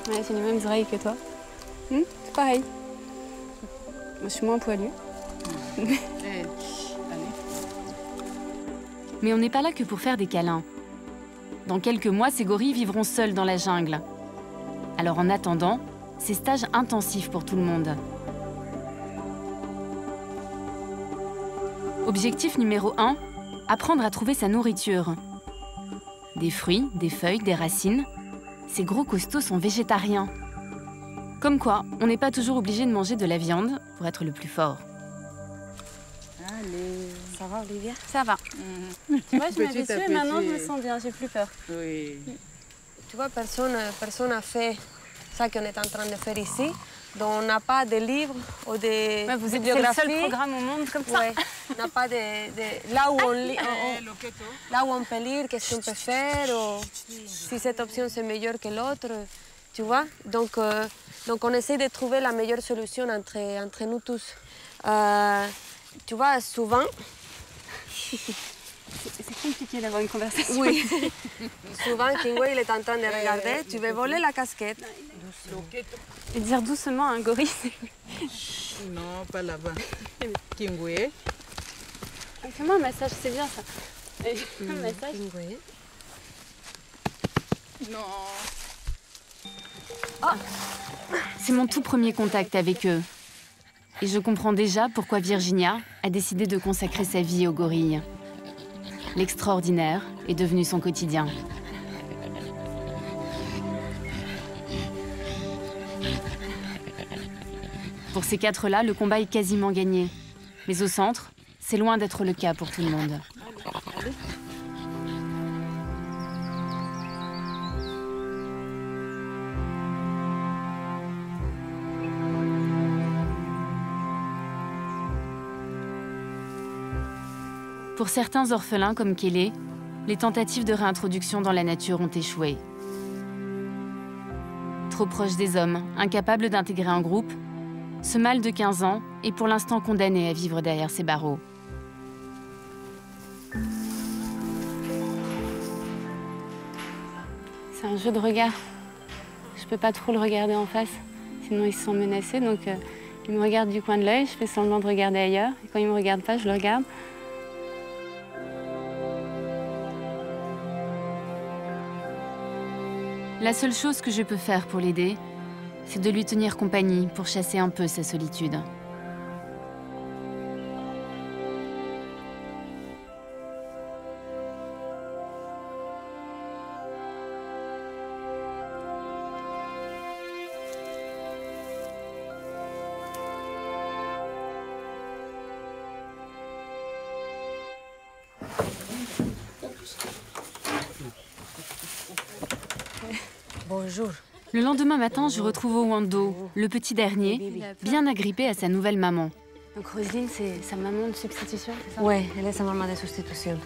Ouais, c'est les mêmes oreilles que toi. C'est pareil. Moi, je suis moins poilue. Mais on n'est pas là que pour faire des câlins. Dans quelques mois, ces gorilles vivront seuls dans la jungle. Alors en attendant, c'est stage intensif pour tout le monde. Objectif numéro 1, apprendre à trouver sa nourriture. Des fruits, des feuilles, des racines. Ces gros costauds sont végétariens. Comme quoi, on n'est pas toujours obligé de manger de la viande pour être le plus fort. Allez. Ça va, Olivia? Ça va. Tu vois, je m'habitue et maintenant je me sens bien, j'ai plus peur. Oui. Tu vois, personne n'a fait ça qu'on est en train de faire ici. Donc on n'a pas de livres ou de vous êtes le seul programme au monde comme ça. Ouais. On n'a pas de là où là où on peut lire qu'est-ce qu'on peut faire ou si cette option c'est meilleure que l'autre, tu vois. Donc on essaie de trouver la meilleure solution entre nous tous. Tu vois, souvent. C'est compliqué d'avoir une conversation. Oui. Souvent, Kingway, il est en train de regarder. Tu veux voler la casquette. Et dire doucement à un gorille. Non, pas là-bas. Kingway. Fais-moi un massage, c'est bien ça. Un massage. Kingway. Non. Oh. C'est mon tout premier contact avec eux. Et je comprends déjà pourquoi Virginia a décidé de consacrer sa vie aux gorilles. L'extraordinaire est devenu son quotidien. Pour ces quatre-là, le combat est quasiment gagné. Mais au centre, c'est loin d'être le cas pour tout le monde. Pour certains orphelins comme Kelly, les tentatives de réintroduction dans la nature ont échoué. Trop proche des hommes, incapable d'intégrer un groupe, ce mâle de 15 ans est pour l'instant condamné à vivre derrière ses barreaux. C'est un jeu de regard. Je peux pas trop le regarder en face, sinon ils se sentent menacés. Donc il me regarde du coin de l'œil, je fais semblant de regarder ailleurs. Et quand il me regarde pas, je le regarde. La seule chose que je peux faire pour l'aider, c'est de lui tenir compagnie pour chasser un peu sa solitude. Bonjour. Le lendemain matin, je retrouve Owando, le petit dernier, bien agrippé à sa nouvelle maman. Donc Roselyne, c'est sa maman de substitution, c'est ça? Oui, elle est sa maman de substitution.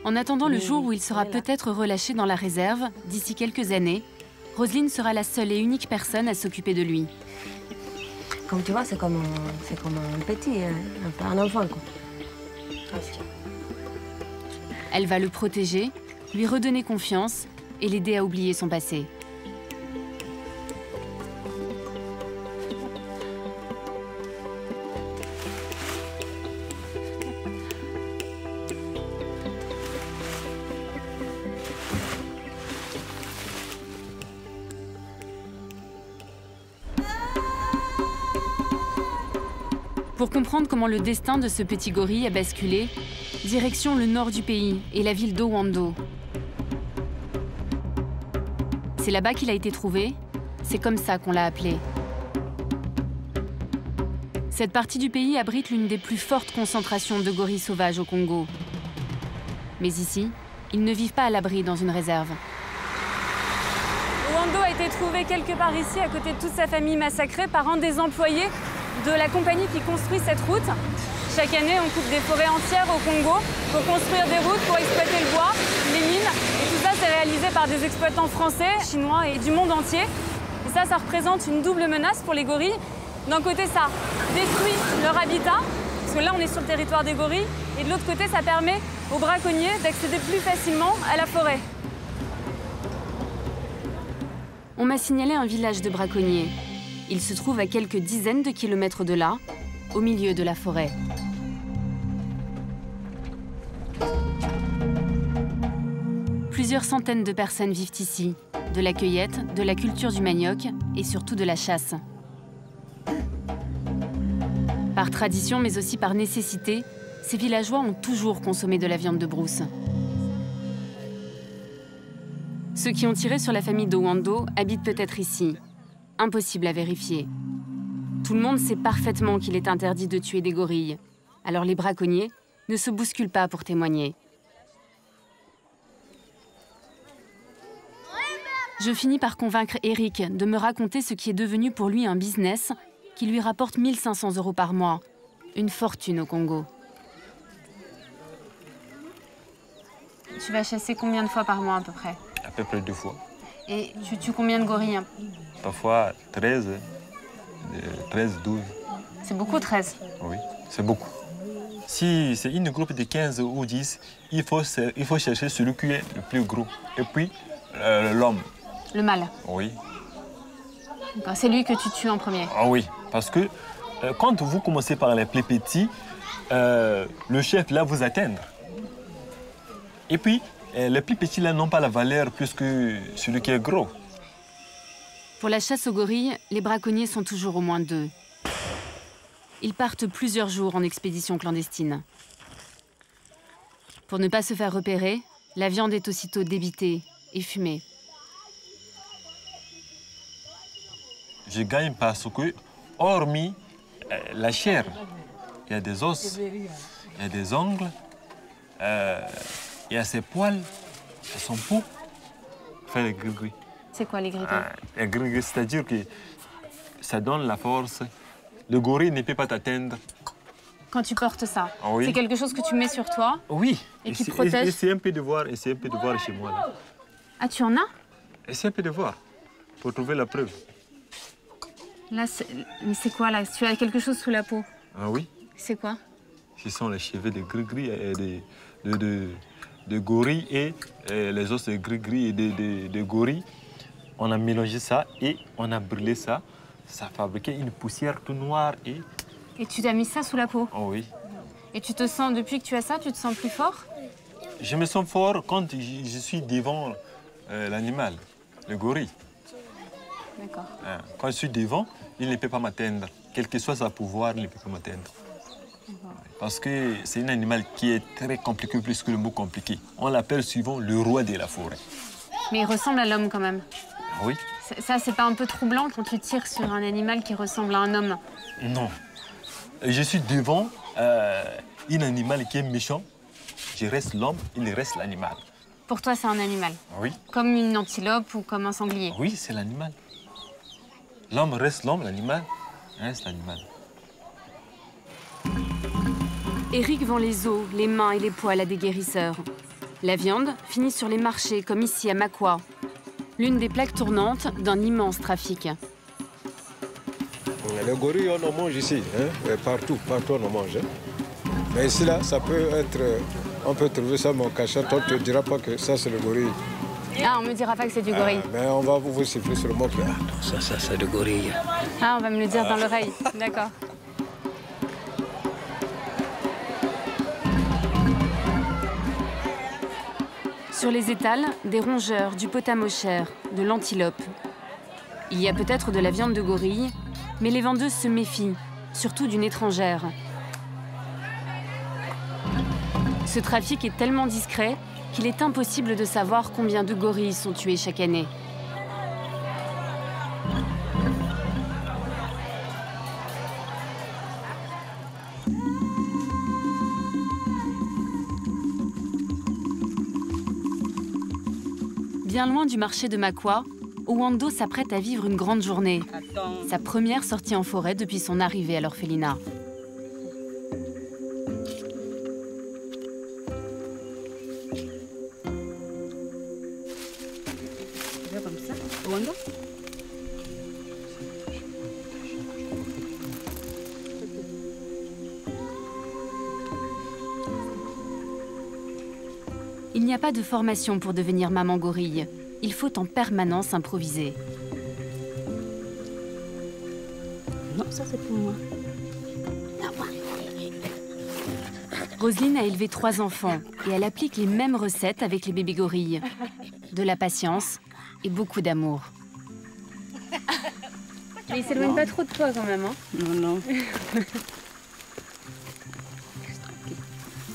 En attendant le jour où il sera peut-être relâché dans la réserve, d'ici quelques années, Roselyne sera la seule et unique personne à s'occuper de lui. Comme tu vois, c'est comme un petit, un enfant, quoi. Elle va le protéger, lui redonner confiance et l'aider à oublier son passé. Pour comprendre comment le destin de ce petit gorille a basculé, direction le nord du pays et la ville d'Owando. C'est là-bas qu'il a été trouvé. C'est comme ça qu'on l'a appelé. Cette partie du pays abrite l'une des plus fortes concentrations de gorilles sauvages au Congo. Mais ici, ils ne vivent pas à l'abri dans une réserve. Wando a été trouvé quelque part ici, à côté de toute sa famille massacrée, par un des employés de la compagnie qui construit cette route. Chaque année, on coupe des forêts entières au Congo pour construire des routes, pour exploiter le bois, les mines. Et tout ça, c'est réalisé par des exploitants français, chinois et du monde entier. Et ça représente une double menace pour les gorilles. D'un côté, ça détruit leur habitat, parce que là, on est sur le territoire des gorilles. Et de l'autre côté, ça permet aux braconniers d'accéder plus facilement à la forêt. On m'a signalé un village de braconniers. Il se trouve à quelques dizaines de kilomètres de là, au milieu de la forêt. Plusieurs centaines de personnes vivent ici, de la cueillette, de la culture du manioc et surtout de la chasse. Par tradition, mais aussi par nécessité, ces villageois ont toujours consommé de la viande de brousse. Ceux qui ont tiré sur la famille de Wando habitent peut-être ici. Impossible à vérifier. Tout le monde sait parfaitement qu'il est interdit de tuer des gorilles. Alors les braconniers ne se bousculent pas pour témoigner. Je finis par convaincre Eric de me raconter ce qui est devenu pour lui un business qui lui rapporte 1 500 € par mois. Une fortune au Congo. Tu vas chasser combien de fois par mois à peu près? À peu près 2 fois. Et tu tues combien de gorilles? Parfois 13, 12. C'est beaucoup 13? Oui, c'est beaucoup. Si c'est une groupe de 15 ou 10, il faut chercher celui qui est le plus gros. Et puis l'homme. Le mâle? Oui. C'est lui que tu tues en premier? Ah oui, parce que quand vous commencez par les plus petits, le chef là vous atteindre. Et puis, les plus petits là n'ont pas la valeur plus que celui qui est gros. Pour la chasse aux gorilles, les braconniers sont toujours au moins 2. Ils partent plusieurs jours en expédition clandestine. Pour ne pas se faire repérer, la viande est aussitôt débitée et fumée. Je gagne parce que, hormis la chair, il y a des os, il y a des ongles, il y a ses poils, son peau, fait les gris-gris. C'est quoi les gris-gris? Les gris-gris, c'est-à-dire que ça donne la force. Le gorille ne peut pas t'atteindre. Quand tu portes ça, oui. C'est quelque chose que tu mets sur toi? Oui. Et qui protège? Essayez un peu de voir, chez moi. Là. Ah, tu en as? Essayez un peu de voir, pour trouver la preuve. Là, mais c'est quoi là? Tu as quelque chose sous la peau? Ah oui. C'est quoi? Ce sont les cheveux de gris-gris et de gorilles et les os de gris-gris et de gorilles. On a mélangé ça et on a brûlé ça. Ça a fabriqué une poussière tout noire et... Et tu t'as mis ça sous la peau? Oh oui. Et tu te sens, depuis que tu as ça, tu te sens plus fort? Je me sens fort quand je suis devant l'animal, le gorille. D'accord. Quand je suis devant, il ne peut pas m'atteindre. Quel que soit son pouvoir, il ne peut pas m'atteindre. Parce que c'est un animal qui est très compliqué, plus que le mot compliqué. On l'appelle souvent le roi de la forêt. Mais il ressemble à l'homme quand même. Oui. Ça, c'est pas un peu troublant quand tu tires sur un animal qui ressemble à un homme? Non. Je suis devant un animal qui est méchant. Je reste l'homme, il reste l'animal. Pour toi, c'est un animal? Oui. Comme une antilope ou comme un sanglier? Oui, c'est l'animal. L'homme reste l'homme, l'animal reste l'animal. Eric vend les os, les mains et les poils à des guérisseurs. La viande finit sur les marchés, comme ici à Makwa, l'une des plaques tournantes d'un immense trafic. Les gorilles, on en mange ici, hein? Partout on en mange. Hein? Mais ici, là, ça peut être... On peut trouver ça, mon cachet, on ne te dira pas que ça, c'est le gorille. Ah, on me dira pas que c'est du gorille. Mais on va vous siffler sur le mot que ça, c'est du gorille. Ah, on va me le dire dans l'oreille. D'accord. Sur les étals, des rongeurs, du potamochère, de l'antilope. Il y a peut-être de la viande de gorille, mais les vendeuses se méfient, surtout d'une étrangère. Ce trafic est tellement discret qu'il est impossible de savoir combien de gorilles sont tués chaque année. Bien loin du marché de Makwa, Owando s'apprête à vivre une grande journée. Sa première sortie en forêt depuis son arrivée à l'orphelinat. Comme ça, Owando. Il n'y a pas de formation pour devenir maman gorille. Il faut en permanence improviser. Non, ça c'est pour moi. Roselyne a élevé 3 enfants et elle applique les mêmes recettes avec les bébés gorilles. De la patience et beaucoup d'amour. Mais il s'éloigne pas trop de toi quand même, hein? Non, non.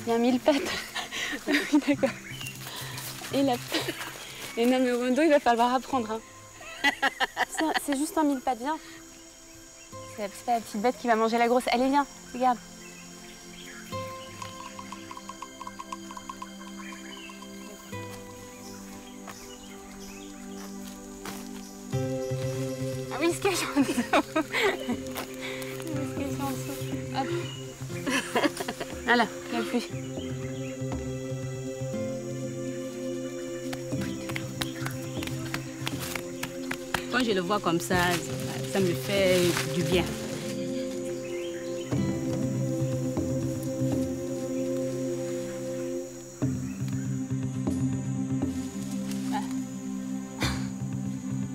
Il y a 1000 pattes. D'accord. Et la... Et non, mais Owando, il va falloir apprendre. Hein. C'est juste un 1000 pattes, viens. C'est pas la petite bête qui va manger la grosse. Allez, viens, regarde. Ah oui, il se cache en dessous. Il se cache en dessous. Hop. Voilà, la pluie. Quand je le vois comme ça me fait du bien.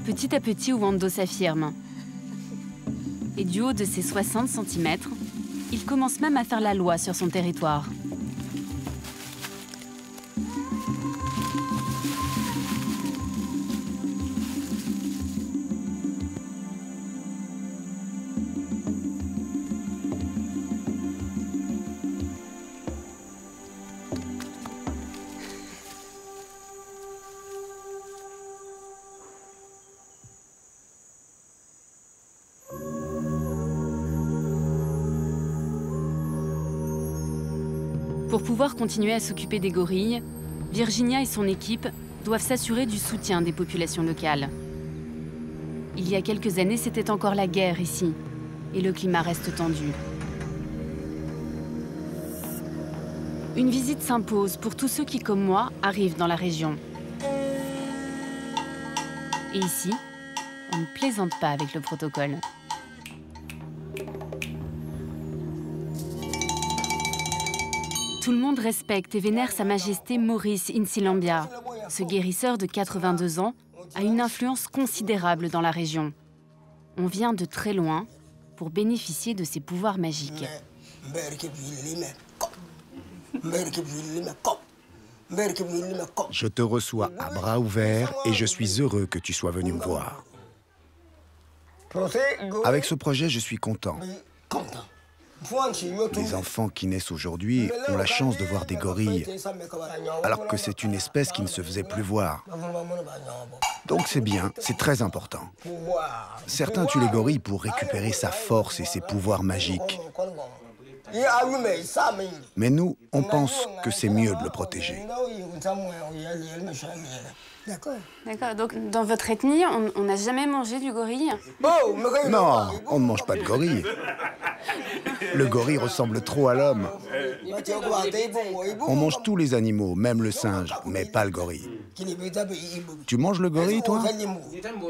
Petit à petit, Owando s'affirme. Et du haut de ses 60 cm, il commence même à faire la loi sur son territoire. Pour pouvoir continuer à s'occuper des gorilles, Virginia et son équipe doivent s'assurer du soutien des populations locales. Il y a quelques années, c'était encore la guerre ici, et le climat reste tendu. Une visite s'impose pour tous ceux qui, comme moi, arrivent dans la région. Et ici, on ne plaisante pas avec le protocole. Tout le monde respecte et vénère Sa Majesté Maurice Insilambia. Ce guérisseur de 82 ans a une influence considérable dans la région. On vient de très loin pour bénéficier de ses pouvoirs magiques. Je te reçois à bras ouverts et je suis heureux que tu sois venu me voir. Avec ce projet, je suis content. Les enfants qui naissent aujourd'hui ont la chance de voir des gorilles, alors que c'est une espèce qui ne se faisait plus voir. Donc c'est bien, c'est très important. Certains tuent les gorilles pour récupérer sa force et ses pouvoirs magiques. Mais nous, on pense que c'est mieux de le protéger. D'accord. D'accord. Donc, dans votre ethnie, on n'a jamais mangé du gorille? Non, on ne mange pas de gorille. Le gorille ressemble trop à l'homme. On mange tous les animaux, même le singe, mais pas le gorille. Tu manges le gorille, toi?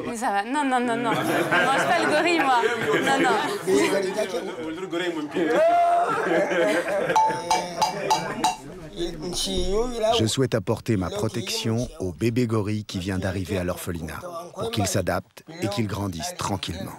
Mais ça va. Non, non, non, non. Je ne mange pas le gorille, moi. Non, non. Je souhaite apporter ma protection au bébé gorille qui vient d'arriver à l'orphelinat, pour qu'il s'adapte et qu'il grandisse tranquillement.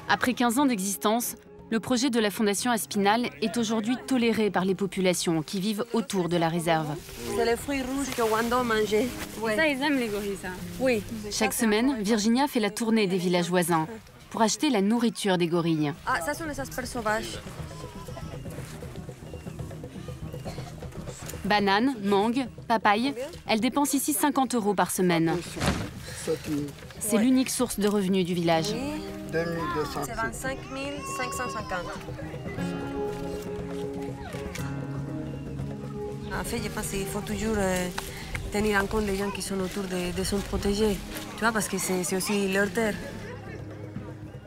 Après 15 ans d'existence, le projet de la Fondation Aspinal est aujourd'hui toléré par les populations qui vivent autour de la réserve. C'est les fruits rouges que Wando mangeait. Ouais. Ça, ils aiment les gorilles, ça. Oui. Chaque semaine, Virginia fait la tournée des villages voisins pour acheter la nourriture des gorilles. Ah, ça sont les asperges sauvages. Bananes, mangues, papayes, elle dépense ici 50 € par semaine. C'est l'unique source de revenus du village. 2200. C'est 25 550. En fait, je pense qu'il faut toujours tenir en compte les gens qui sont autour des zones protégées, tu vois, parce que c'est aussi leur terre.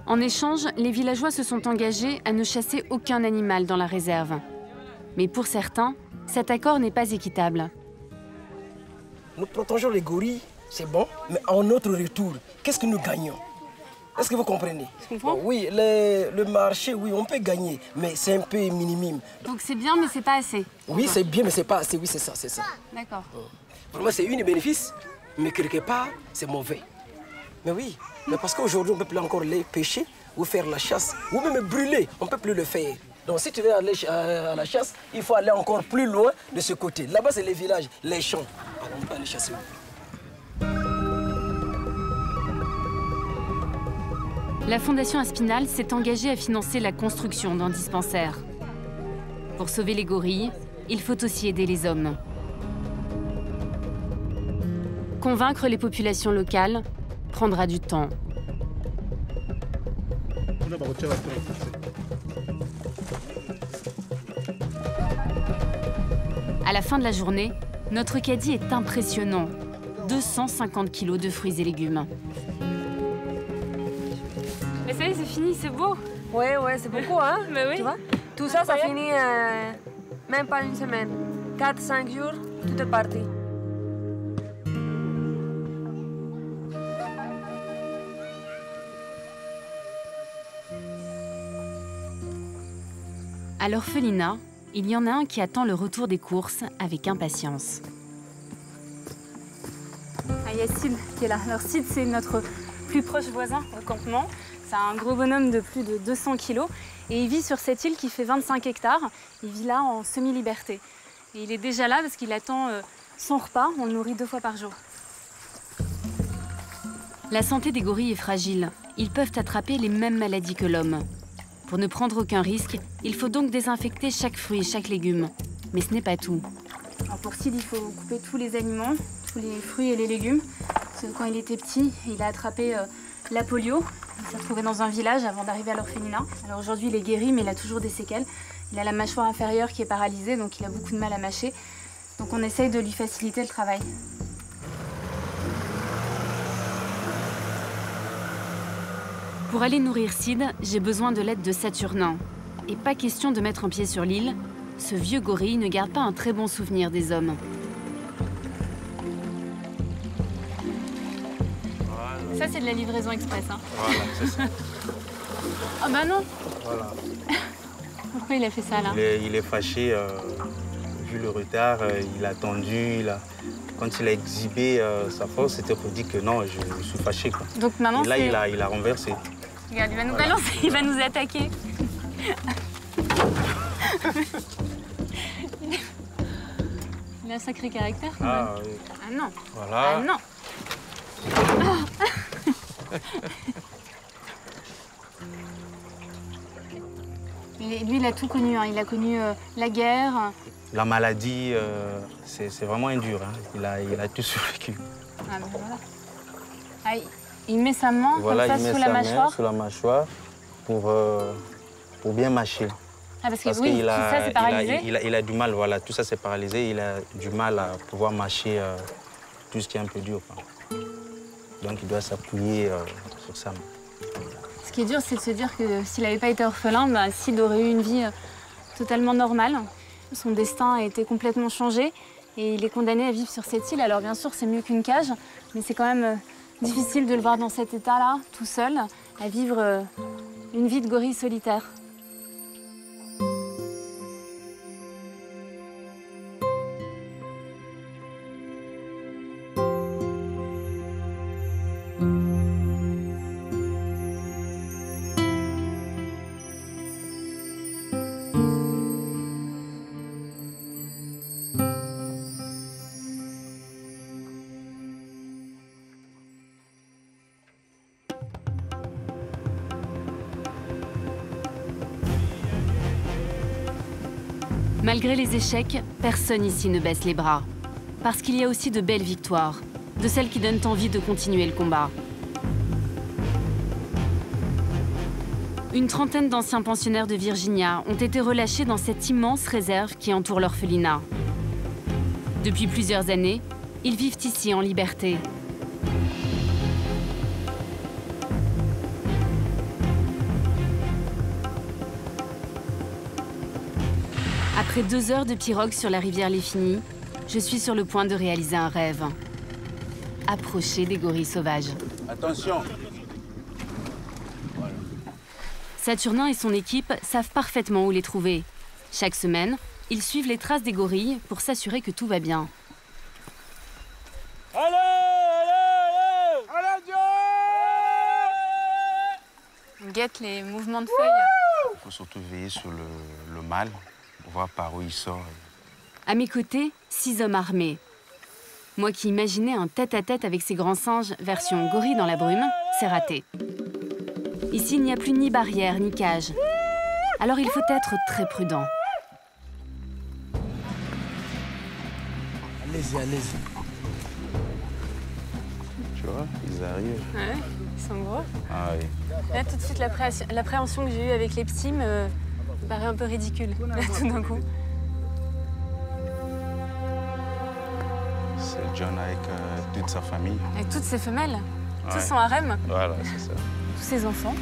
En échange, les villageois se sont engagés à ne chasser aucun animal dans la réserve. Mais pour certains, cet accord n'est pas équitable. Nous protégeons les gorilles, c'est bon, mais en notre retour, qu'est-ce que nous gagnons? Est-ce que vous comprenez? Je comprends. Oui, le marché, oui, on peut gagner, mais c'est un peu minimum. Donc c'est bien, mais c'est pas assez. Oui, c'est bien, mais c'est pas assez, oui, c'est ça, c'est ça. D'accord. Pour moi, c'est une bénéfice, mais quelque part, c'est mauvais. Mais oui, mais parce qu'aujourd'hui, on ne peut plus encore les pêcher ou faire la chasse, ou même brûler, on ne peut plus le faire. Donc si tu veux aller à la chasse, il faut aller encore plus loin de ce côté. Là-bas, c'est les villages, les champs. Alors, on peut aller chasser. La Fondation Aspinal s'est engagée à financer la construction d'un dispensaire. Pour sauver les gorilles, il faut aussi aider les hommes. Convaincre les populations locales prendra du temps. À la fin de la journée, notre caddie est impressionnant. 250 kilos de fruits et légumes. Mais ça y est, c'est fini, c'est beau. Ouais, c'est beaucoup, hein. Mais oui. Tu vois, tout ça, ça finit même pas une semaine. 4-5 jours, tout est parti. À l'orphelinat, il y en a un qui attend le retour des courses avec impatience. Ah, il y a Sid qui est là. Alors Sid, c'est notre plus proche voisin au campement. C'est un gros bonhomme de plus de 200 kilos et il vit sur cette île qui fait 25 hectares. Il vit là en semi-liberté. Et il est déjà là parce qu'il attend son repas. On le nourrit 2 fois par jour. La santé des gorilles est fragile. Ils peuvent attraper les mêmes maladies que l'homme. Pour ne prendre aucun risque, il faut donc désinfecter chaque fruit et chaque légume. Mais ce n'est pas tout. Alors pour Sid, il faut couper tous les aliments, tous les fruits et les légumes. Parce que quand il était petit, il a attrapé la polio. Il s'est retrouvé dans un village avant d'arriver à l'orphelinat. Alors aujourd'hui, il est guéri, mais il a toujours des séquelles. Il a la mâchoire inférieure qui est paralysée, donc il a beaucoup de mal à mâcher. Donc on essaye de lui faciliter le travail. Pour aller nourrir Sid, j'ai besoin de l'aide de Saturnin. Et pas question de mettre un pied sur l'île. Ce vieux gorille ne garde pas un très bon souvenir des hommes. Ça, c'est de la livraison express. Hein. Voilà, c'est ça. Ah bah non. Voilà. Pourquoi il a fait ça, là? Il est fâché, vu le retard, il a attendu, quand il a exhibé sa force, c'était pour dire que non, je suis fâché. Quoi. Donc maintenant, et là, il a renversé. Regarde, il va nous balancer, il va nous attaquer. Il a un sacré caractère, quand même. Oui. Ah non. Voilà. Ah non. Lui, il a tout connu. Hein. Il a connu la guerre. La maladie, c'est vraiment un dur. Hein. Il a tout survécu. Ah ben voilà. Ah, il met sa main voilà, comme ça sous la mâchoire. Sous la mâchoire pour bien mâcher. Ah parce que oui, tout ça c'est paralysé. Il a du mal, voilà, tout ça c'est paralysé. Il a du mal à pouvoir mâcher tout ce qui est un peu dur. Quoi. Donc il doit s'appuyer sur sa main. Ce qui est dur, c'est de se dire que s'il n'avait pas été orphelin, bah, Sid aurait eu une vie totalement normale. Son destin a été complètement changé et il est condamné à vivre sur cette île. Alors bien sûr, c'est mieux qu'une cage, mais c'est quand même difficile de le voir dans cet état-là, tout seul, à vivre une vie de gorille solitaire. Malgré les échecs, personne ici ne baisse les bras. Parce qu'il y a aussi de belles victoires, de celles qui donnent envie de continuer le combat. Une trentaine d'anciens pensionnaires de Virginia ont été relâchés dans cette immense réserve qui entoure l'orphelinat. Depuis plusieurs années, ils vivent ici en liberté. Après 2 heures de pirogue sur la rivière Léfini, je suis sur le point de réaliser un rêve. Approcher des gorilles sauvages. Attention! Saturnin et son équipe savent parfaitement où les trouver. Chaque semaine, ils suivent les traces des gorilles pour s'assurer que tout va bien. Allez, On guette les mouvements de feuilles. Il faut surtout veiller sur le mâle, voir par où il sort. À mes côtés, 6 hommes armés. Moi qui imaginais un tête-à-tête avec ces grands singes version gorille dans la brume, c'est raté. Ici, il n'y a plus ni barrière, ni cage. Alors il faut être très prudent. Allez-y, allez-y. Tu vois, ils arrivent. Ouais, ils sont gros. Ah oui. Là, tout de suite, l'appréhension que j'ai eue avec les petits me paraît un peu ridicule, là, tout d'un coup. C'est John avec toute sa famille. Avec toutes ces femelles, Ouais. tous son harem. Voilà, c'est ça. Tous ses enfants.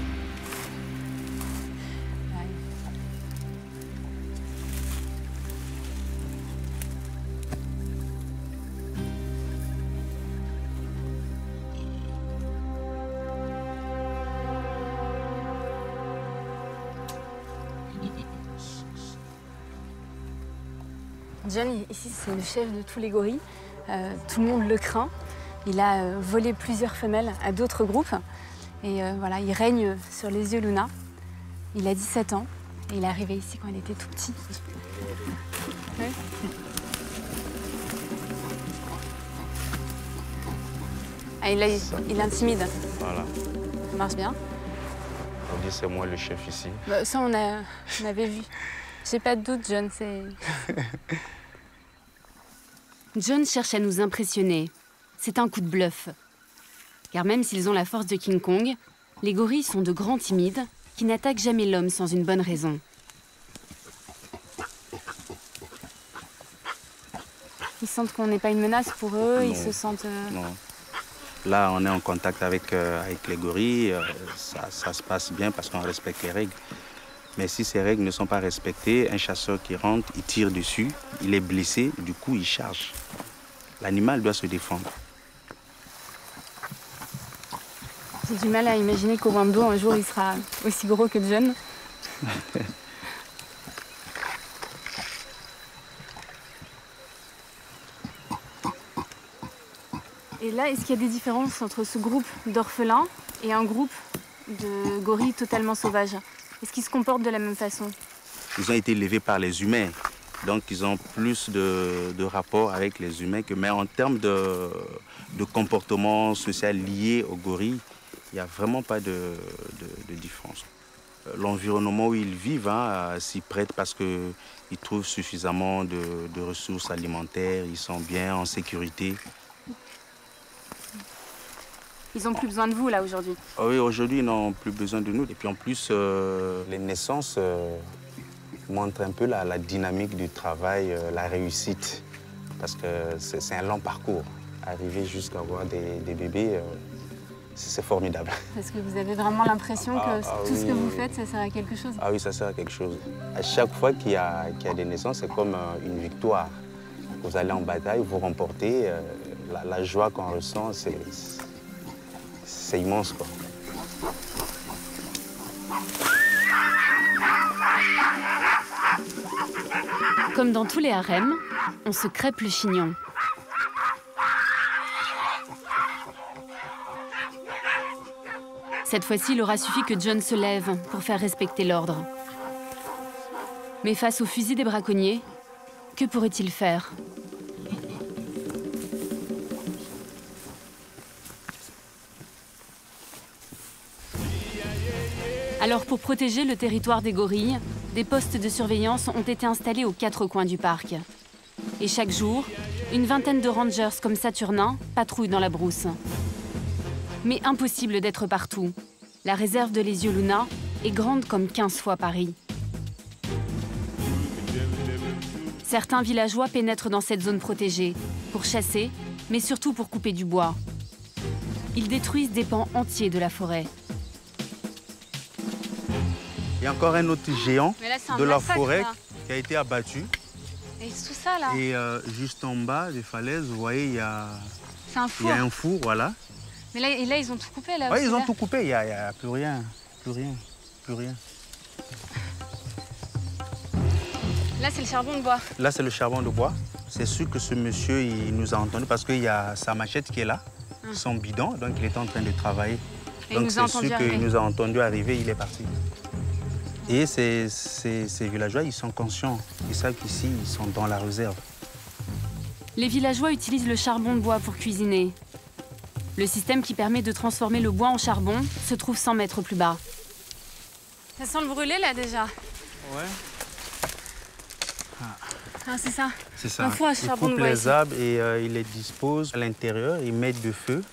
John, ici, c'est le chef de tous les gorilles. Tout le monde le craint. Il a volé plusieurs femelles à d'autres groupes. Et voilà, il règne sur les yeux Luna. Il a 17 ans et il est arrivé ici quand il était tout petit. Ouais. Ah, il intimide. Voilà. Ça marche bien. On dit c'est moi le chef ici. Bah, ça, on avait vu. J'ai pas de doute, John, c'est... John cherche à nous impressionner. C'est un coup de bluff. Car même s'ils ont la force de King Kong, les gorilles sont de grands timides qui n'attaquent jamais l'homme sans une bonne raison. Ils sentent qu'on n'est pas une menace pour eux, Non. ils se sentent... Non. Là, on est en contact avec les gorilles. Ça se passe bien parce qu'on respecte les règles. Mais si ces règles ne sont pas respectées, un chasseur qui rentre, il tire dessus, il est blessé, du coup, il charge. L'animal doit se défendre. J'ai du mal à imaginer qu'Owando, un jour, il sera aussi gros que John. Et là, est-ce qu'il y a des différences entre ce groupe d'orphelins et un groupe de gorilles totalement sauvages? Est-ce qu'ils se comportent de la même façon? Ils ont été élevés par les humains, donc ils ont plus de rapport avec les humains. Mais en termes de comportement social lié aux gorilles, il n'y a vraiment pas de différence. L'environnement où ils vivent s'y prête parce qu'ils trouvent suffisamment de ressources alimentaires, ils sont bien en sécurité. Ils n'ont plus besoin de vous, là, aujourd'hui? Oui, aujourd'hui, ils n'ont plus besoin de nous. Et puis en plus, les naissances montrent un peu la dynamique du travail, la réussite. Parce que c'est un long parcours. Arriver jusqu'à avoir des bébés, c'est formidable. Parce que vous avez vraiment l'impression que tout ce que vous faites, ça sert à quelque chose? Ah oui, ça sert à quelque chose. À chaque fois qu'il y a des naissances, c'est comme une victoire. Vous allez en bataille, vous remportez. La joie qu'on ressent, c'est immense, quoi. Comme dans tous les harems, on se crêpe le chignon. Cette fois-ci, il aura suffi que John se lève pour faire respecter l'ordre. Mais face au fusil des braconniers, que pourrait-il faire ? Alors, pour protéger le territoire des gorilles, des postes de surveillance ont été installés aux 4 coins du parc. Et chaque jour, une vingtaine de rangers comme Saturnin patrouillent dans la brousse. Mais impossible d'être partout. La réserve de Les Yeux Luna est grande comme 15 fois Paris. Certains villageois pénètrent dans cette zone protégée pour chasser, mais surtout pour couper du bois. Ils détruisent des pans entiers de la forêt. Il y a encore un autre géant de la forêt là, qui a été abattu. Et tout ça là. Et juste en bas des falaises, vous voyez, il y a un four. Il y a un four, voilà. Mais là ils ont tout coupé là. Oui, ils ont tout coupé, il n'y a plus rien, plus rien. Là c'est le charbon de bois. Là c'est le charbon de bois. C'est sûr que ce monsieur, il nous a entendu parce qu'il y a sa machette qui est là, son bidon, donc il est en train de travailler. Et donc c'est sûr qu'il nous a entendu arriver, il est parti. Et ces villageois, ils sont conscients. Ils savent qu'ici, ils sont dans la réserve. Les villageois utilisent le charbon de bois pour cuisiner. Le système qui permet de transformer le bois en charbon se trouve 100 mètres plus bas. Ça sent le brûler là déjà. Ouais. Ah, c'est ça. C'est ça. Un four à charbon de bois. Ils coupent les arbres et ils les disposent à l'intérieur, ils mettent du feu.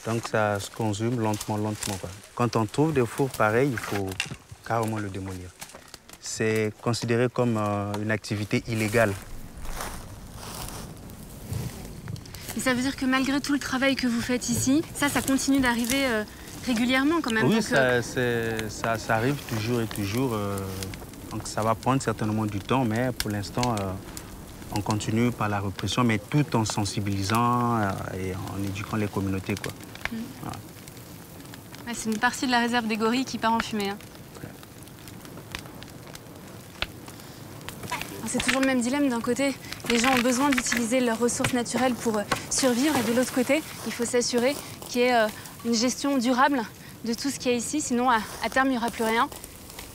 Donc ça se consume lentement, quoi. Quand on trouve des fours pareils, il faut carrément le démolir. C'est considéré comme une activité illégale. Et ça veut dire que malgré tout le travail que vous faites ici, ça continue d'arriver régulièrement quand même. Oui, ça arrive toujours et toujours. Donc ça va prendre certainement du temps, mais pour l'instant, on continue par la répression, mais tout en sensibilisant et en éduquant les communautés, quoi. Voilà. Ouais, c'est une partie de la réserve des gorilles qui part en fumée. Hein. C'est toujours le même dilemme. D'un côté, les gens ont besoin d'utiliser leurs ressources naturelles pour survivre. Et de l'autre côté, il faut s'assurer qu'il y ait une gestion durable de tout ce qu'il y a ici. Sinon, à terme, il n'y aura plus rien,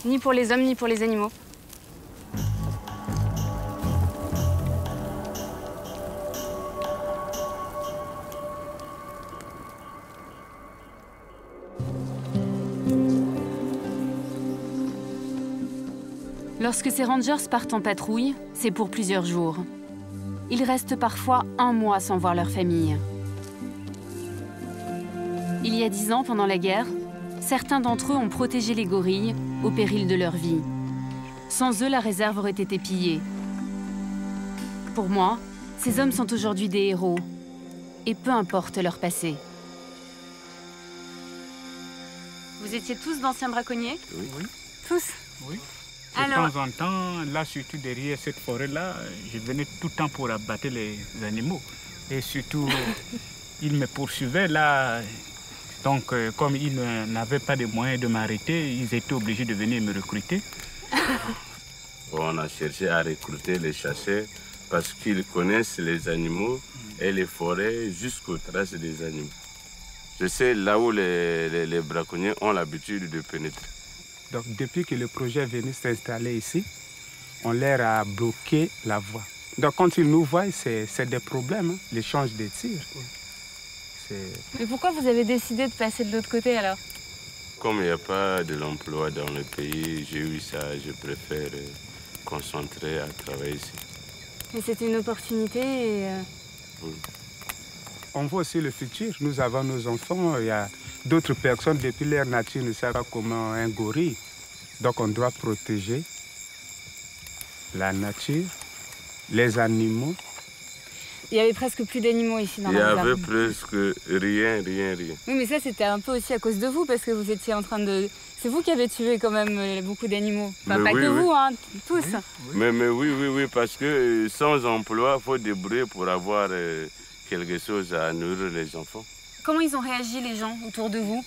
ni pour les hommes, ni pour les animaux. Lorsque ces rangers partent en patrouille, c'est pour plusieurs jours. Ils restent parfois 1 mois sans voir leur famille. Il y a 10 ans, pendant la guerre, certains d'entre eux ont protégé les gorilles au péril de leur vie. Sans eux, la réserve aurait été pillée. Pour moi, ces hommes sont aujourd'hui des héros, et peu importe leur passé. Vous étiez tous d'anciens braconniers? Oui. Tous? Oui. De temps en temps, là, surtout derrière cette forêt-là, je venais tout le temps pour abattre les animaux. Et surtout, ils me poursuivaient là. Donc, comme ils n'avaient pas de moyens de m'arrêter, ils étaient obligés de venir me recruter. On a cherché à recruter les chasseurs parce qu'ils connaissent les animaux et les forêts jusqu'aux traces des animaux. Je sais là où les braconniers ont l'habitude de pénétrer. Donc, depuis que le projet est venu s'installer ici, on leur a bloqué la voie. Donc, quand ils nous voient, c'est des problèmes, hein, l'échange de tirs. Mais pourquoi vous avez décidé de passer de l'autre côté alors? Comme il n'y a pas de l'emploi dans le pays, j'ai eu ça, je préfère concentrer à travailler ici. Mais c'était une opportunité et... Oui. On voit aussi le futur. Nous avons nos enfants. Il y a d'autres personnes, depuis leur nature, ne savent pas comment un gorille. Donc on doit protéger la nature, les animaux. Il y avait presque plus d'animaux ici dans la réserve. Il y avait presque rien. Oui, mais ça, c'était un peu aussi à cause de vous, parce que vous étiez en train de... C'est vous qui avez tué quand même beaucoup d'animaux. Enfin, pas oui, que oui. vous, hein, tous. Mais oui, parce que sans emploi, il faut débrouiller pour avoir quelque chose à nourrir les enfants. Comment ils ont réagi, les gens, autour de vous?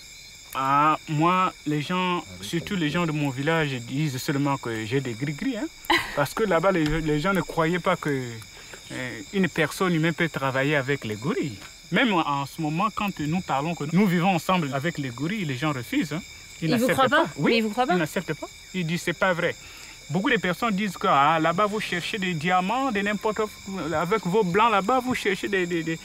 Ah, moi, les gens, surtout les gens de mon village, disent seulement que j'ai des gris-gris. Hein? Parce que là-bas, les gens ne croyaient pas que une personne humaine peut travailler avec les gorilles. Même en ce moment, quand nous parlons que nous vivons ensemble avec les gorilles, les gens refusent. Hein? Ils ne vous croient pas? Oui, ils vous croient pas? Ils n'acceptent pas. Ils disent c'est pas vrai. Beaucoup de personnes disent que ah, là-bas, vous cherchez des diamants, de n'importe quoi. Avec vos blancs là-bas, vous cherchez des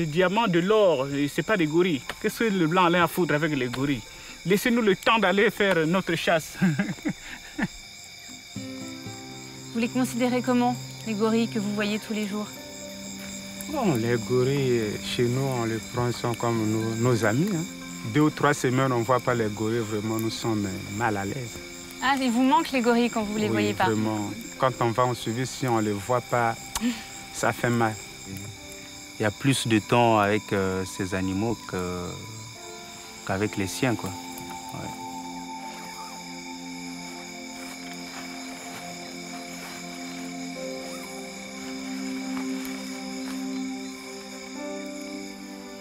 diamants, de l'or. Ce n'est pas des gorilles. Qu'est-ce que le blanc a à foutre avec les gorilles? Laissez-nous le temps d'aller faire notre chasse. Vous les considérez comment, les gorilles que vous voyez tous les jours? Bon, les gorilles, chez nous, on les prend comme nos amis. Hein. 2 ou 3 semaines, on ne voit pas les gorilles, vraiment, nous sommes mal à l'aise. Ah, il vous manque les gorilles quand vous ne les voyez pas? Vraiment. Quand on va en suivi, si on ne les voit pas, ça fait mal. Il y a plus de temps avec ces animaux qu'avec les siens, quoi. Ouais.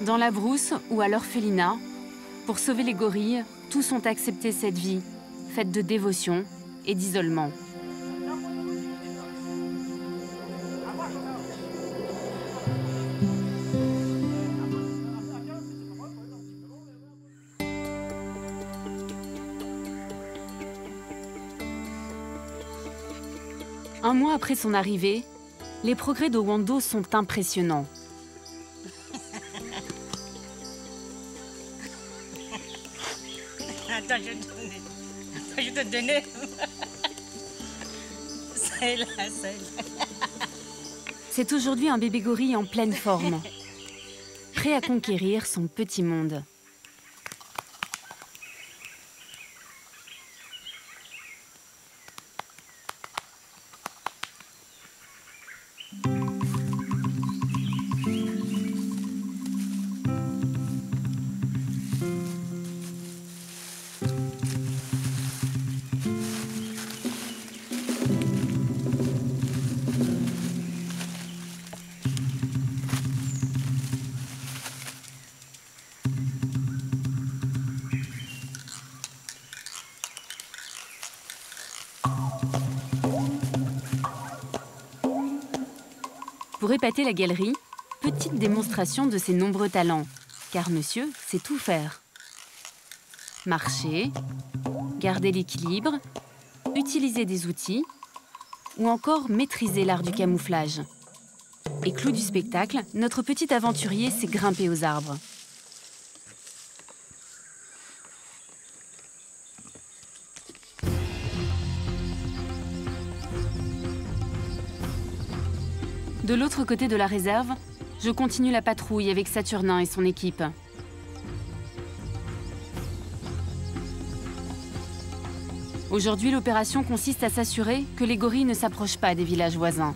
Dans la brousse ou à l'orphelinat, pour sauver les gorilles, tous ont accepté cette vie, faite de dévotion et d'isolement. Un mois après son arrivée, les progrès de Wando sont impressionnants. Attends, je te donne. Celle-là. C'est aujourd'hui un bébé gorille en pleine forme, prêt à conquérir son petit monde. Pour épater la galerie, petite démonstration de ses nombreux talents, car monsieur sait tout faire. Marcher, garder l'équilibre, utiliser des outils, ou encore maîtriser l'art du camouflage. Et clou du spectacle, notre petit aventurier sait grimper aux arbres. De l'autre côté de la réserve, je continue la patrouille avec Saturnin et son équipe. Aujourd'hui, l'opération consiste à s'assurer que les gorilles ne s'approchent pas des villages voisins.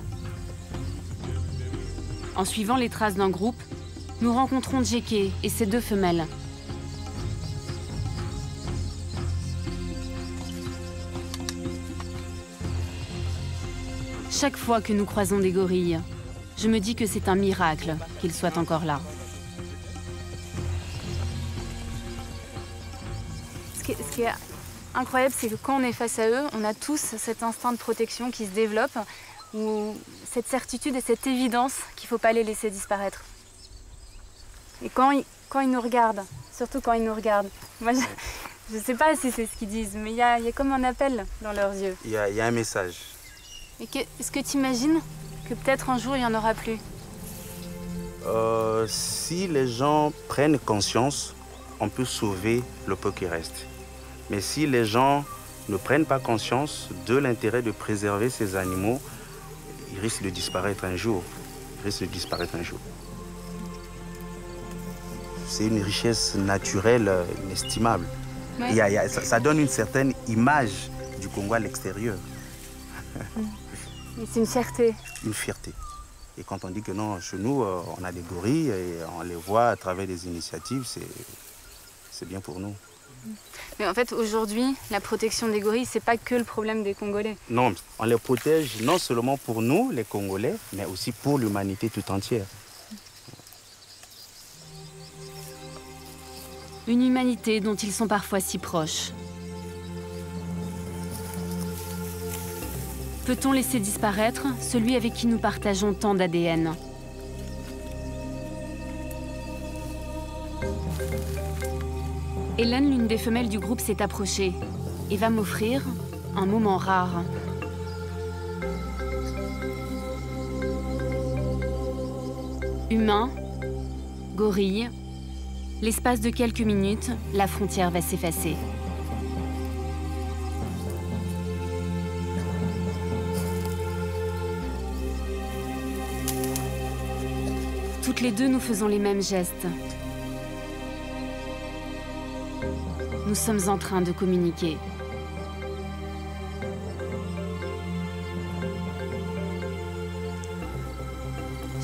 En suivant les traces d'un groupe, nous rencontrons Djeke et ses 2 femelles. Chaque fois que nous croisons des gorilles, je me dis que c'est un miracle qu'ils soient encore là. Ce qui est incroyable, c'est que quand on est face à eux, on a tous cet instinct de protection qui se développe, ou cette certitude et cette évidence qu'il ne faut pas les laisser disparaître. Et quand ils nous regardent, surtout quand ils nous regardent, moi je ne sais pas si c'est ce qu'ils disent, mais il y a comme un appel dans leurs yeux. Il y a un message. Est-ce que tu imagines que peut-être un jour il n'y en aura plus? Si les gens prennent conscience, on peut sauver le peu qui reste. Mais si les gens ne prennent pas conscience de l'intérêt de préserver ces animaux, ils risquent de disparaître un jour. C'est une richesse naturelle inestimable. Ouais. Ça donne une certaine image du Congo à l'extérieur. C'est une fierté. Une fierté. Et quand on dit que non, chez nous, on a des gorilles et on les voit à travers des initiatives, c'est bien pour nous. Mais en fait, aujourd'hui, la protection des gorilles, c'est pas que le problème des Congolais. Non, on les protège non seulement pour nous, les Congolais, mais aussi pour l'humanité tout entière. Une humanité dont ils sont parfois si proches. Peut-on laisser disparaître celui avec qui nous partageons tant d'ADN? Hélène, l'une des femelles du groupe, s'est approchée et va m'offrir un moment rare. Humain, gorille, l'espace de quelques minutes, la frontière va s'effacer. Toutes les deux, nous faisons les mêmes gestes. nous sommes en train de communiquer.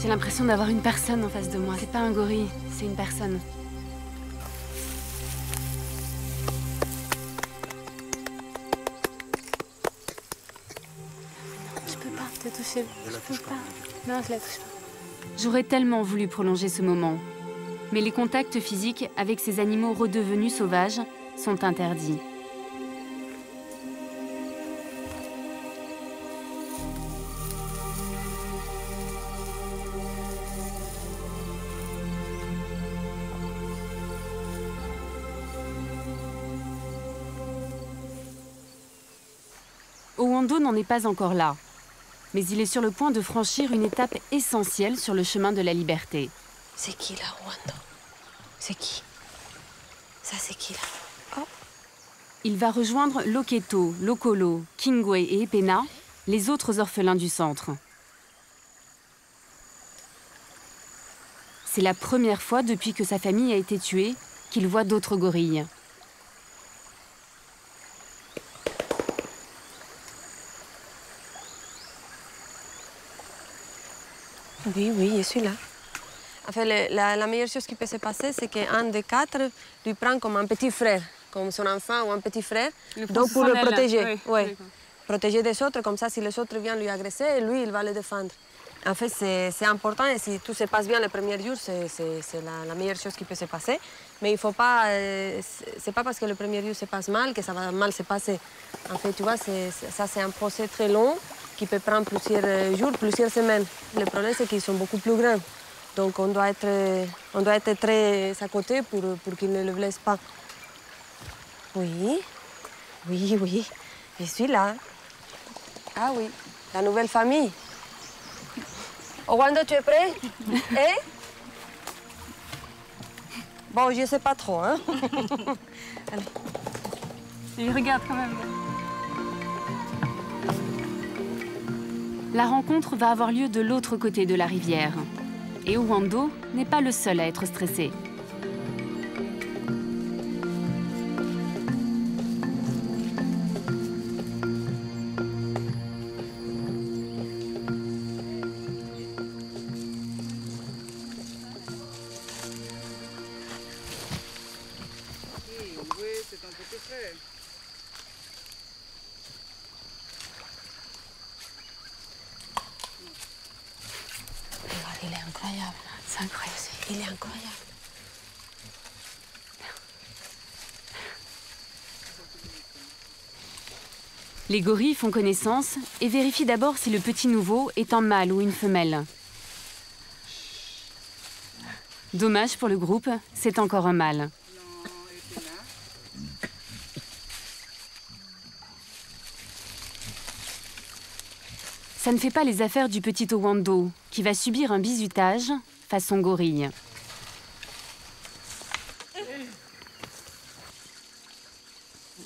J'ai l'impression d'avoir une personne en face de moi. C'est pas un gorille, c'est une personne. Je peux pas te toucher. Je peux pas. Non, je la touche pas. J'aurais tellement voulu prolonger ce moment. Mais les contacts physiques avec ces animaux redevenus sauvages sont interdits. Owando n'en est pas encore là, mais il est sur le point de franchir une étape essentielle sur le chemin de la liberté. C'est qui là, Owando? C'est qui? Ça, c'est qui là? Oh. Il va rejoindre Loketo, Lokolo, Kingwe et Epena, les autres orphelins du centre. C'est la première fois depuis que sa famille a été tuée qu'il voit d'autres gorilles. Oui, je suis là. En fait, la meilleure chose qui peut se passer, c'est qu'un des quatre lui prend comme un petit frère, comme son enfant ou un petit frère, donc pour le protéger. Oui. Protéger des autres, comme ça, si les autres viennent lui agresser, lui, il va les défendre. En fait, c'est important et si tout se passe bien les premiers jours, c'est la meilleure chose qui peut se passer. Mais il ne faut pas... c'est pas parce que le premier jour se passe mal que ça va mal se passer. En fait, tu vois, ça, c'est un procès très long qui peut prendre plusieurs jours, plusieurs semaines. Le problème, c'est qu'ils sont beaucoup plus grands. Donc, on doit être très à côté pour qu'ils ne le blessent pas. Oui, je suis là. Ah oui, la nouvelle famille. Owando, tu es prêt? Eh? Bon, je ne sais pas trop, hein? Allez. Il regarde quand même. La rencontre va avoir lieu de l'autre côté de la rivière. Et Owando n'est pas le seul à être stressé. Il est incroyable. C'est incroyable. Il est incroyable. Les gorilles font connaissance et vérifient d'abord si le petit nouveau est un mâle ou une femelle. Dommage pour le groupe, c'est encore un mâle. Ça ne fait pas les affaires du petit Owando, qui va subir un bizutage façon gorille.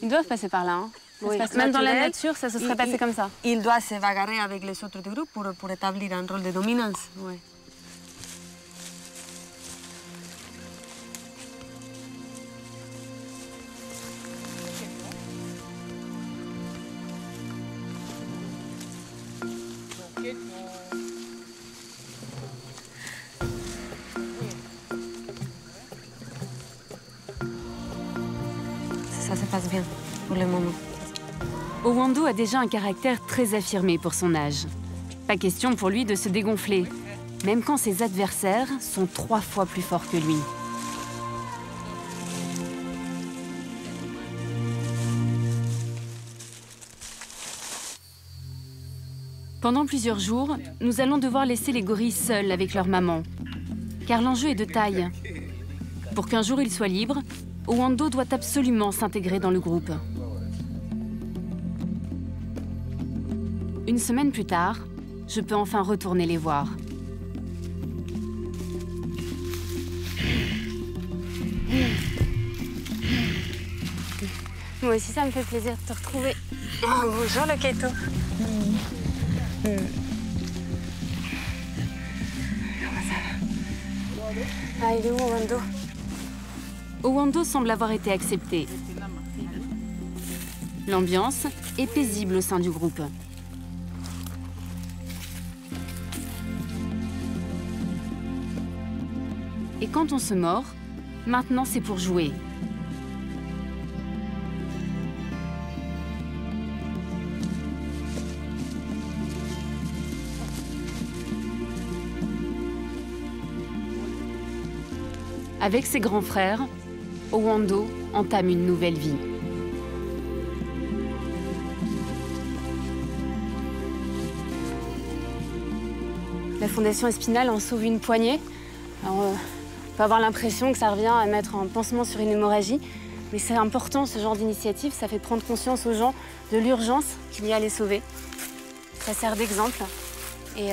Ils doivent passer par là, hein. Oui. Même dans la nature, ça se serait passé comme ça. Il doit se bagarrer avec les autres du groupe pour établir un rôle de dominance. Oui. Ça se passe bien pour le moment. Owando a déjà un caractère très affirmé pour son âge. Pas question pour lui de se dégonfler, même quand ses adversaires sont 3 fois plus forts que lui. Pendant plusieurs jours, nous allons devoir laisser les gorilles seuls avec leur maman. Car l'enjeu est de taille. Pour qu'un jour ils soient libres, Owando doit absolument s'intégrer dans le groupe. Une semaine plus tard, je peux enfin retourner les voir. Moi aussi, ça me fait plaisir de te retrouver. Oh, bonjour, Loketo. Comment ça va? Ah, il est où, Owando? Owando semble avoir été accepté. L'ambiance est paisible au sein du groupe. Et quand on se mord, maintenant c'est pour jouer. Avec ses grands frères, Owando entame une nouvelle vie. La Fondation Espinal en sauve une poignée. Alors, on peut avoir l'impression que ça revient à mettre un pansement sur une hémorragie, mais c'est important ce genre d'initiative, ça fait prendre conscience aux gens de l'urgence qu'il y a à les sauver. Ça sert d'exemple. Et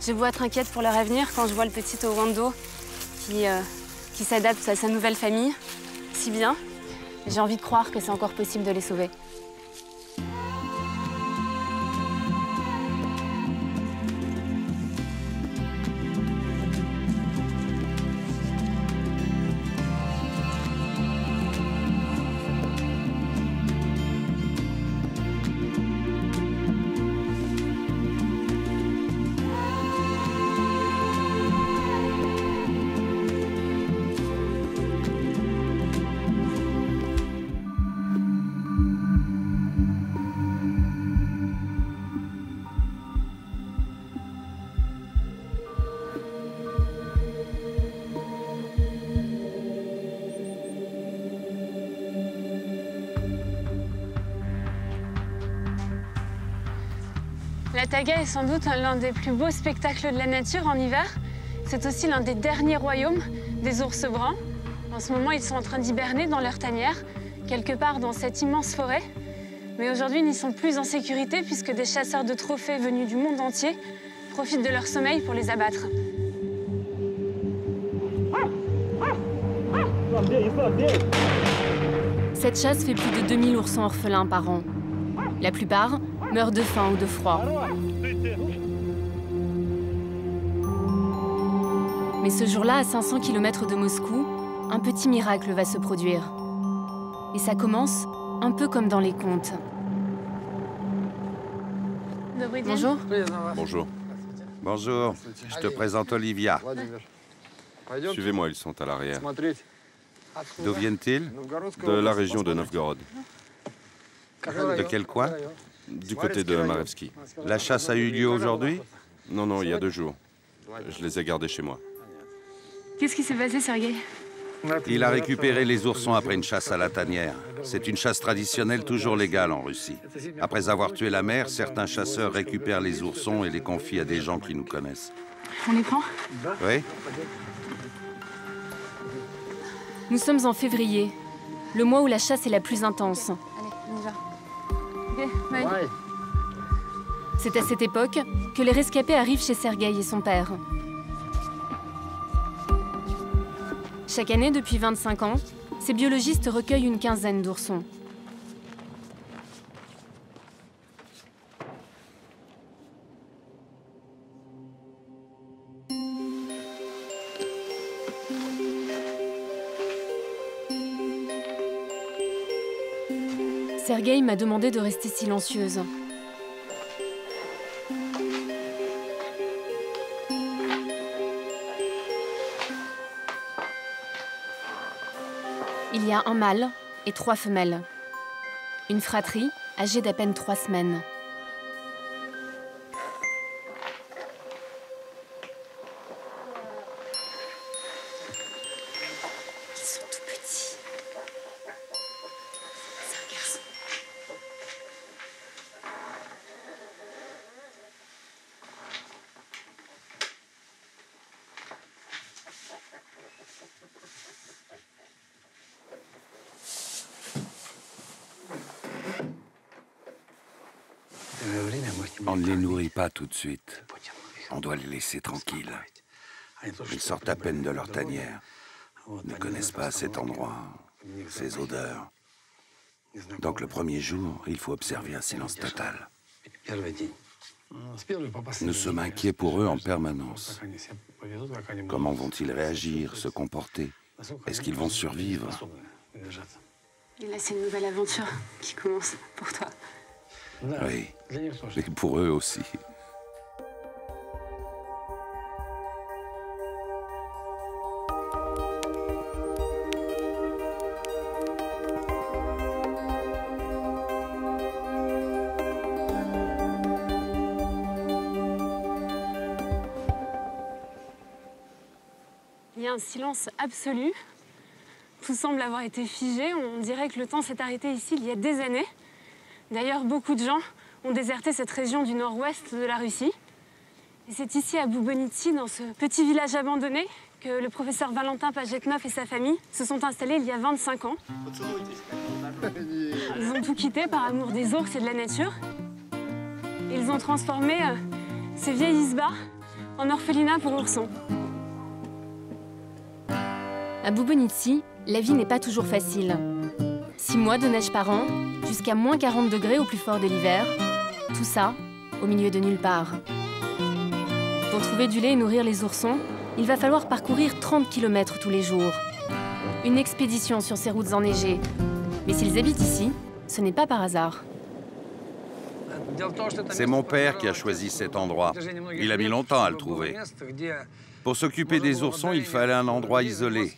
j'ai beau être inquiète pour leur avenir quand je vois le petit Owando qui s'adapte à sa nouvelle famille si bien, j'ai envie de croire que c'est encore possible de les sauver. La taiga est sans doute l'un des plus beaux spectacles de la nature en hiver. C'est aussi l'un des derniers royaumes des ours bruns. En ce moment, ils sont en train d'hiberner dans leur tanière, quelque part dans cette immense forêt. Mais aujourd'hui, ils n'y sont plus en sécurité puisque des chasseurs de trophées venus du monde entier profitent de leur sommeil pour les abattre. Cette chasse fait plus de 2000 oursons orphelins par an. La plupart meurent de faim ou de froid. Mais ce jour-là, à 500 km de Moscou, un petit miracle va se produire. Et ça commence un peu comme dans les contes. Bonjour. Bonjour. Bonjour, je te présente Olivia. Suivez-moi, ils sont à l'arrière. D'où viennent-ils? De la région de Novgorod. De quel coin? Du côté de Marevski. La chasse a eu lieu aujourd'hui? Non, non, il y a 2 jours. Je les ai gardés chez moi. Qu'est-ce qui s'est passé, Sergueï? Il a récupéré les oursons après une chasse à la tanière. C'est une chasse traditionnelle toujours légale en Russie. Après avoir tué la mère, certains chasseurs récupèrent les oursons et les confient à des gens qui nous connaissent. On les prend? Oui. Nous sommes en février, le mois où la chasse est la plus intense. Allez, on y va. Ok, bye. C'est à cette époque que les rescapés arrivent chez Sergueï et son père. Chaque année, depuis 25 ans, ces biologistes recueillent une quinzaine d'oursons. Sergueï m'a demandé de rester silencieuse. Il y a un mâle et 3 femelles. Une fratrie âgée d'à peine 3 semaines. Ils sont tout petits. C'est un garçon. On ne les nourrit pas tout de suite. On doit les laisser tranquilles. Ils sortent à peine de leur tanière. Ils ne connaissent pas cet endroit, ces odeurs. Donc le premier jour, il faut observer un silence total. Nous sommes inquiets pour eux en permanence. Comment vont-ils réagir, se comporter? Est-ce qu'ils vont survivre? Et là, c'est une nouvelle aventure qui commence pour toi. Oui, et pour eux aussi. Il y a un silence absolu. Tout semble avoir été figé. On dirait que le temps s'est arrêté ici il y a des années. D'ailleurs, beaucoup de gens ont déserté cette région du nord-ouest de la Russie. Et c'est ici, à Boubonnitsi, dans ce petit village abandonné, que le professeur Valentin Pagetnov et sa famille se sont installés il y a 25 ans. Ils ont tout quitté par amour des ours et de la nature. Et ils ont transformé ces vieilles isbas en orphelinat pour oursons. À Boubonnitsi, la vie n'est pas toujours facile. 6 mois de neige par an, jusqu'à moins 40 degrés au plus fort de l'hiver. Tout ça, au milieu de nulle part. Pour trouver du lait et nourrir les oursons, il va falloir parcourir 30 km tous les jours. Une expédition sur ces routes enneigées. Mais s'ils habitent ici, ce n'est pas par hasard. C'est mon père qui a choisi cet endroit. Il a mis longtemps à le trouver. Pour s'occuper des oursons, il fallait un endroit isolé.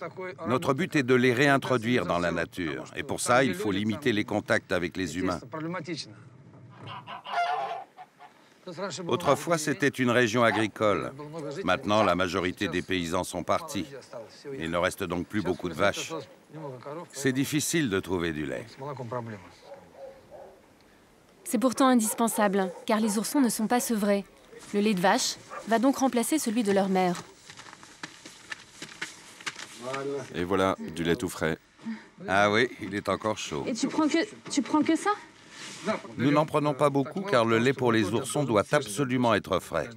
Notre but est de les réintroduire dans la nature. Et pour ça, il faut limiter les contacts avec les humains. Autrefois, c'était une région agricole. Maintenant, la majorité des paysans sont partis. Il ne reste donc plus beaucoup de vaches. C'est difficile de trouver du lait. C'est pourtant indispensable, car les oursons ne sont pas sevrés. Le lait de vache va donc remplacer celui de leur mère. Et voilà, du lait tout frais. Ah oui, il est encore chaud. Et tu prends que ça? Nous n'en prenons pas beaucoup car le lait pour les oursons doit absolument être frais.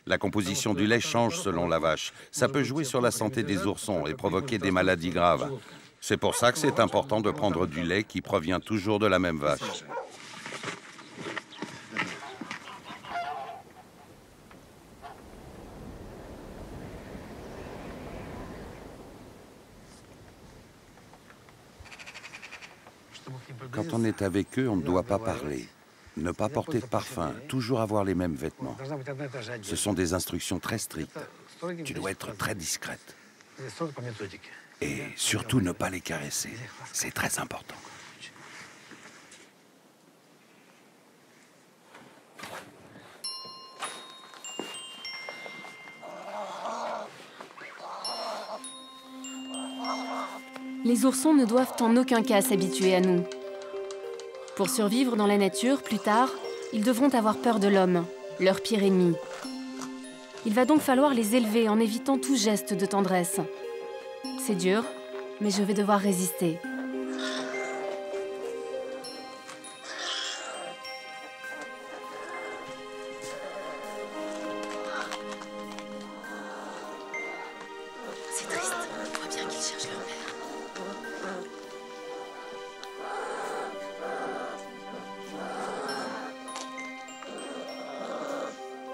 La composition du lait change selon la vache. Ça peut jouer sur la santé des oursons et provoquer des maladies graves. C'est pour ça que c'est important de prendre du lait qui provient toujours de la même vache. Quand on est avec eux, on ne doit pas parler, ne pas porter de parfum, toujours avoir les mêmes vêtements. Ce sont des instructions très strictes. Tu dois être très discrète. Et surtout ne pas les caresser. C'est très important. Les oursons ne doivent en aucun cas s'habituer à nous. Pour survivre dans la nature, plus tard, ils devront avoir peur de l'homme, leur pire ennemi. Il va donc falloir les élever en évitant tout geste de tendresse. C'est dur, mais je vais devoir résister. C'est triste, on voit bien qu'ils cherchent leur mère.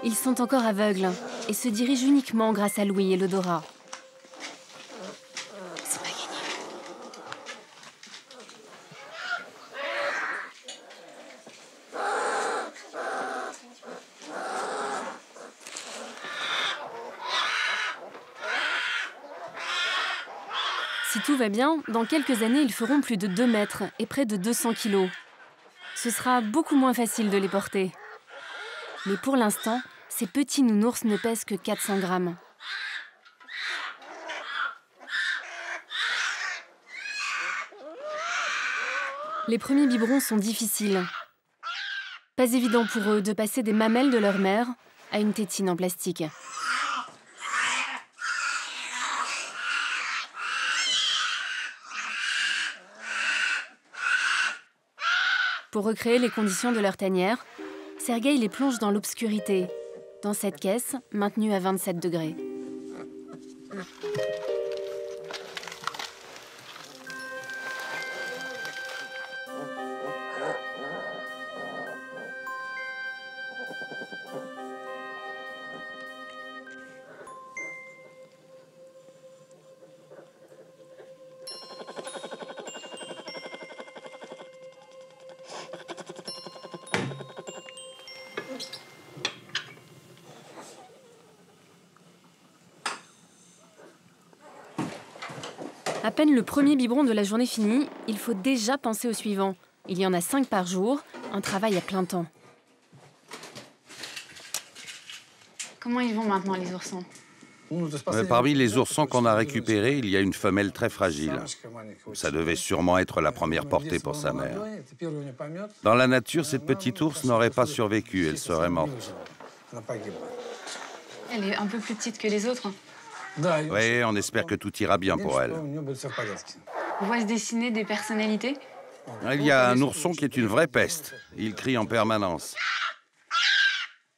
Ils sont encore aveugles et se dirigent uniquement grâce à l'ouïe et l'odorat. C'est pas gagné. Si tout va bien, dans quelques années, ils feront plus de 2 mètres et près de 200 kilos. Ce sera beaucoup moins facile de les porter. Mais pour l'instant, ces petits nounours ne pèsent que 400 grammes. Les premiers biberons sont difficiles. Pas évident pour eux de passer des mamelles de leur mère à une tétine en plastique. Pour recréer les conditions de leur tanière, Sergueï les plonge dans l'obscurité, dans cette caisse maintenue à 27 degrés. À peine le premier biberon de la journée fini, il faut déjà penser au suivant. Il y en a 5 par jour, un travail à plein temps. Comment ils vont maintenant, les oursons? Parmi les oursons qu'on a récupérés, il y a une femelle très fragile. Ça devait sûrement être la première portée pour sa mère. Dans la nature, cette petite ours n'aurait pas survécu, elle serait morte. Elle est un peu plus petite que les autres. Oui, on espère que tout ira bien pour elle. On voit se dessiner des personnalités. Il y a un ourson qui est une vraie peste. Il crie en permanence.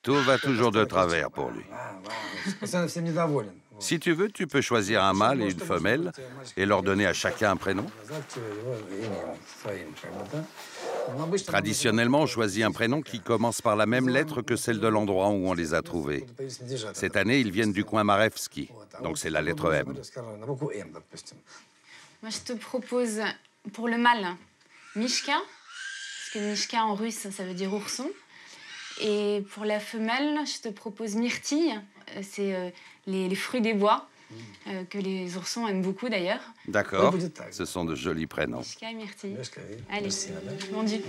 Tout va toujours de travers pour lui. Si tu veux, tu peux choisir un mâle et une femelle et leur donner à chacun un prénom. Traditionnellement, on choisit un prénom qui commence par la même lettre que celle de l'endroit où on les a trouvés. Cette année, ils viennent du coin Marevski, donc c'est la lettre M. Moi, je te propose pour le mâle Mishka, parce que Mishka en russe, ça veut dire ourson. Et pour la femelle, je te propose myrtille, c'est les fruits des bois, que les oursons aiment beaucoup d'ailleurs. D'accord, ce sont de jolis prénoms. Mishka et myrtille. Allez, vendu.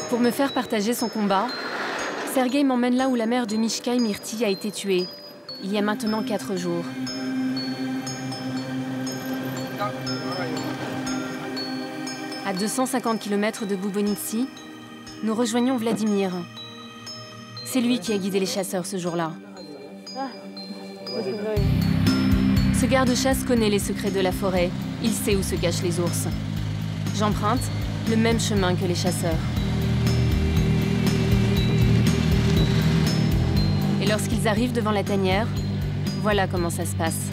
Pour me faire partager son combat, Sergueï m'emmène là où la mère de Mishka et Myrtille a été tuée, il y a maintenant 4 jours. À 250 km de Boubonitsi, nous rejoignons Vladimir. C'est lui qui a guidé les chasseurs ce jour-là. Ce garde-chasse connaît les secrets de la forêt. Il sait où se cachent les ours. J'emprunte le même chemin que les chasseurs. Et lorsqu'ils arrivent devant la tanière, voilà comment ça se passe.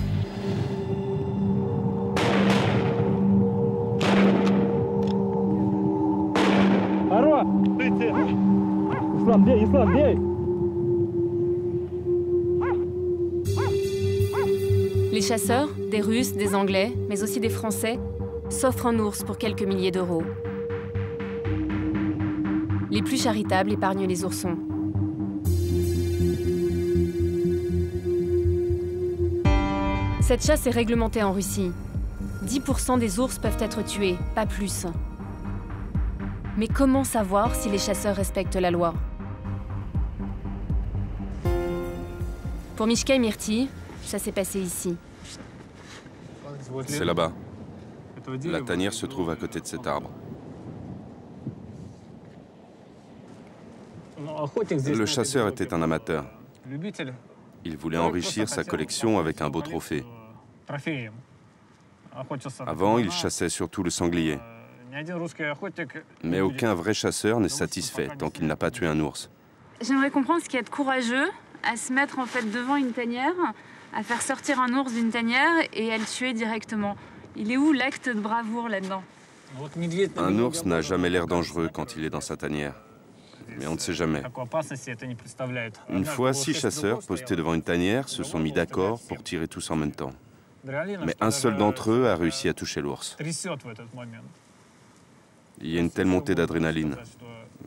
Les chasseurs, des Russes, des Anglais, mais aussi des Français, s'offrent un ours pour quelques milliers d'euros. Les plus charitables épargnent les oursons. Cette chasse est réglementée en Russie. 10% des ours peuvent être tués, pas plus. Mais comment savoir si les chasseurs respectent la loi? Pour Mishka et Myrtille, ça s'est passé ici. C'est là-bas. La tanière se trouve à côté de cet arbre. Le chasseur était un amateur. Il voulait enrichir sa collection avec un beau trophée. Avant, il chassait surtout le sanglier. Mais aucun vrai chasseur n'est satisfait tant qu'il n'a pas tué un ours. J'aimerais comprendre ce qu'il y a de courageux à se mettre en fait devant une tanière, à faire sortir un ours d'une tanière et à le tuer directement. Il est où l'acte de bravoure là-dedans? Un ours n'a jamais l'air dangereux quand il est dans sa tanière. Mais on ne sait jamais. Une fois, 6 chasseurs postés devant une tanière se sont mis d'accord pour tirer tous en même temps. Mais un seul d'entre eux a réussi à toucher l'ours. Il y a une telle montée d'adrénaline.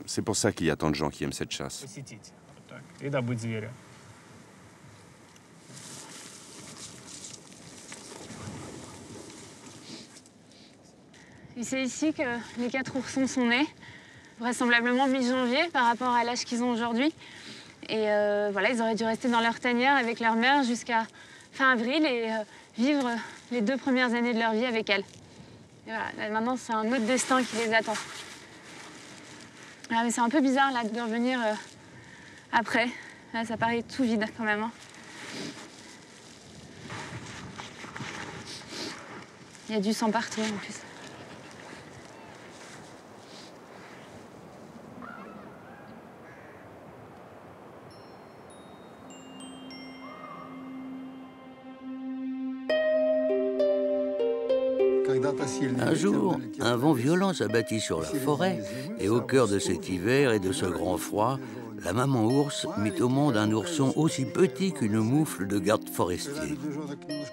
C'est pour ça qu'il y a tant de gens qui aiment cette chasse. Et c'est ici que les 4 oursons sont nés, vraisemblablement mi-janvier par rapport à l'âge qu'ils ont aujourd'hui. Et voilà, ils auraient dû rester dans leur tanière avec leur mère jusqu'à fin avril et vivre les 2 premières années de leur vie avec elle. Et voilà, là, maintenant, c'est un autre destin qui les attend. Ah, mais c'est un peu bizarre là, de revenir après. Là, ça paraît tout vide quand même. Hein. Il y a du sang partout en plus. Un jour, un vent violent s'abattit sur la forêt, et au cœur de cet hiver et de ce grand froid, la maman ours mit au monde un ourson aussi petit qu'une moufle de garde forestier.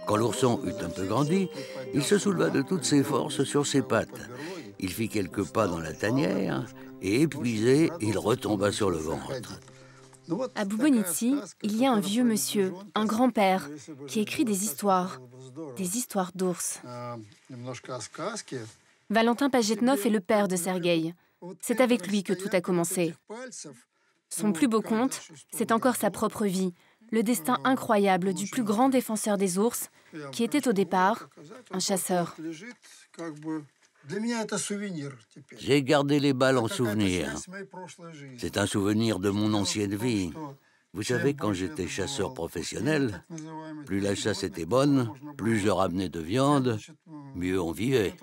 Quand l'ourson eut un peu grandi, il se souleva de toutes ses forces sur ses pattes. Il fit quelques pas dans la tanière et, épuisé, il retomba sur le ventre. À Boubonici, il y a un vieux monsieur, un grand-père, qui écrit des histoires d'ours. Valentin Pagetnov est le père de Sergueï. C'est avec lui que tout a commencé. Son plus beau conte, c'est encore sa propre vie, le destin incroyable du plus grand défenseur des ours, qui était au départ un chasseur. J'ai gardé les balles en souvenir. C'est un souvenir de mon ancienne vie. Vous savez, quand j'étais chasseur professionnel, plus la chasse était bonne, plus je ramenais de viande, mieux on vivait.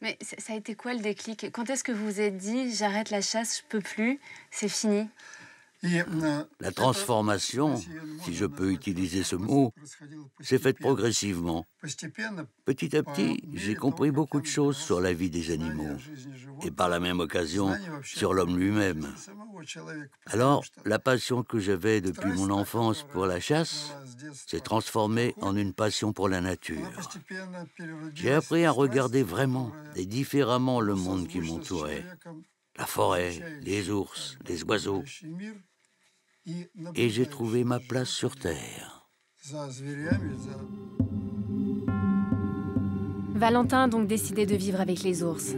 Mais ça a été quoi le déclic? Quand est-ce que vous vous êtes dit « j'arrête la chasse, je peux plus, c'est fini » La transformation, si je peux utiliser ce mot, s'est faite progressivement. Petit à petit, j'ai compris beaucoup de choses sur la vie des animaux et par la même occasion sur l'homme lui-même. Alors, la passion que j'avais depuis mon enfance pour la chasse s'est transformée en une passion pour la nature. J'ai appris à regarder vraiment et différemment le monde qui m'entourait. La forêt, les ours, les oiseaux. Et j'ai trouvé ma place sur Terre. Valentin a donc décidé de vivre avec les ours.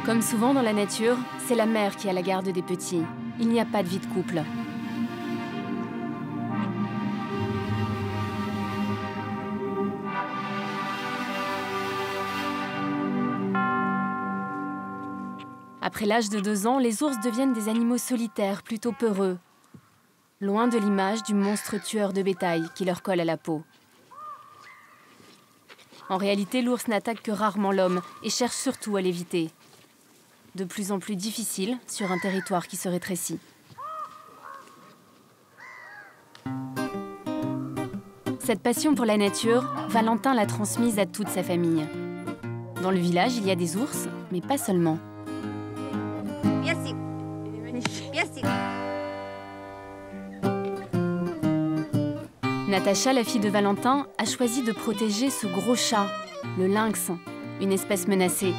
Comme souvent dans la nature, c'est la mère qui a la garde des petits. Il n'y a pas de vie de couple. Après l'âge de 2 ans, les ours deviennent des animaux solitaires, plutôt peureux, loin de l'image du monstre tueur de bétail qui leur colle à la peau. En réalité, l'ours n'attaque que rarement l'homme et cherche surtout à l'éviter. De plus en plus difficile sur un territoire qui se rétrécit. Cette passion pour la nature, Valentin l'a transmise à toute sa famille. Dans le village, il y a des ours, mais pas seulement. Merci. Merci. Natacha, la fille de Valentin, a choisi de protéger ce gros chat, le lynx, une espèce menacée.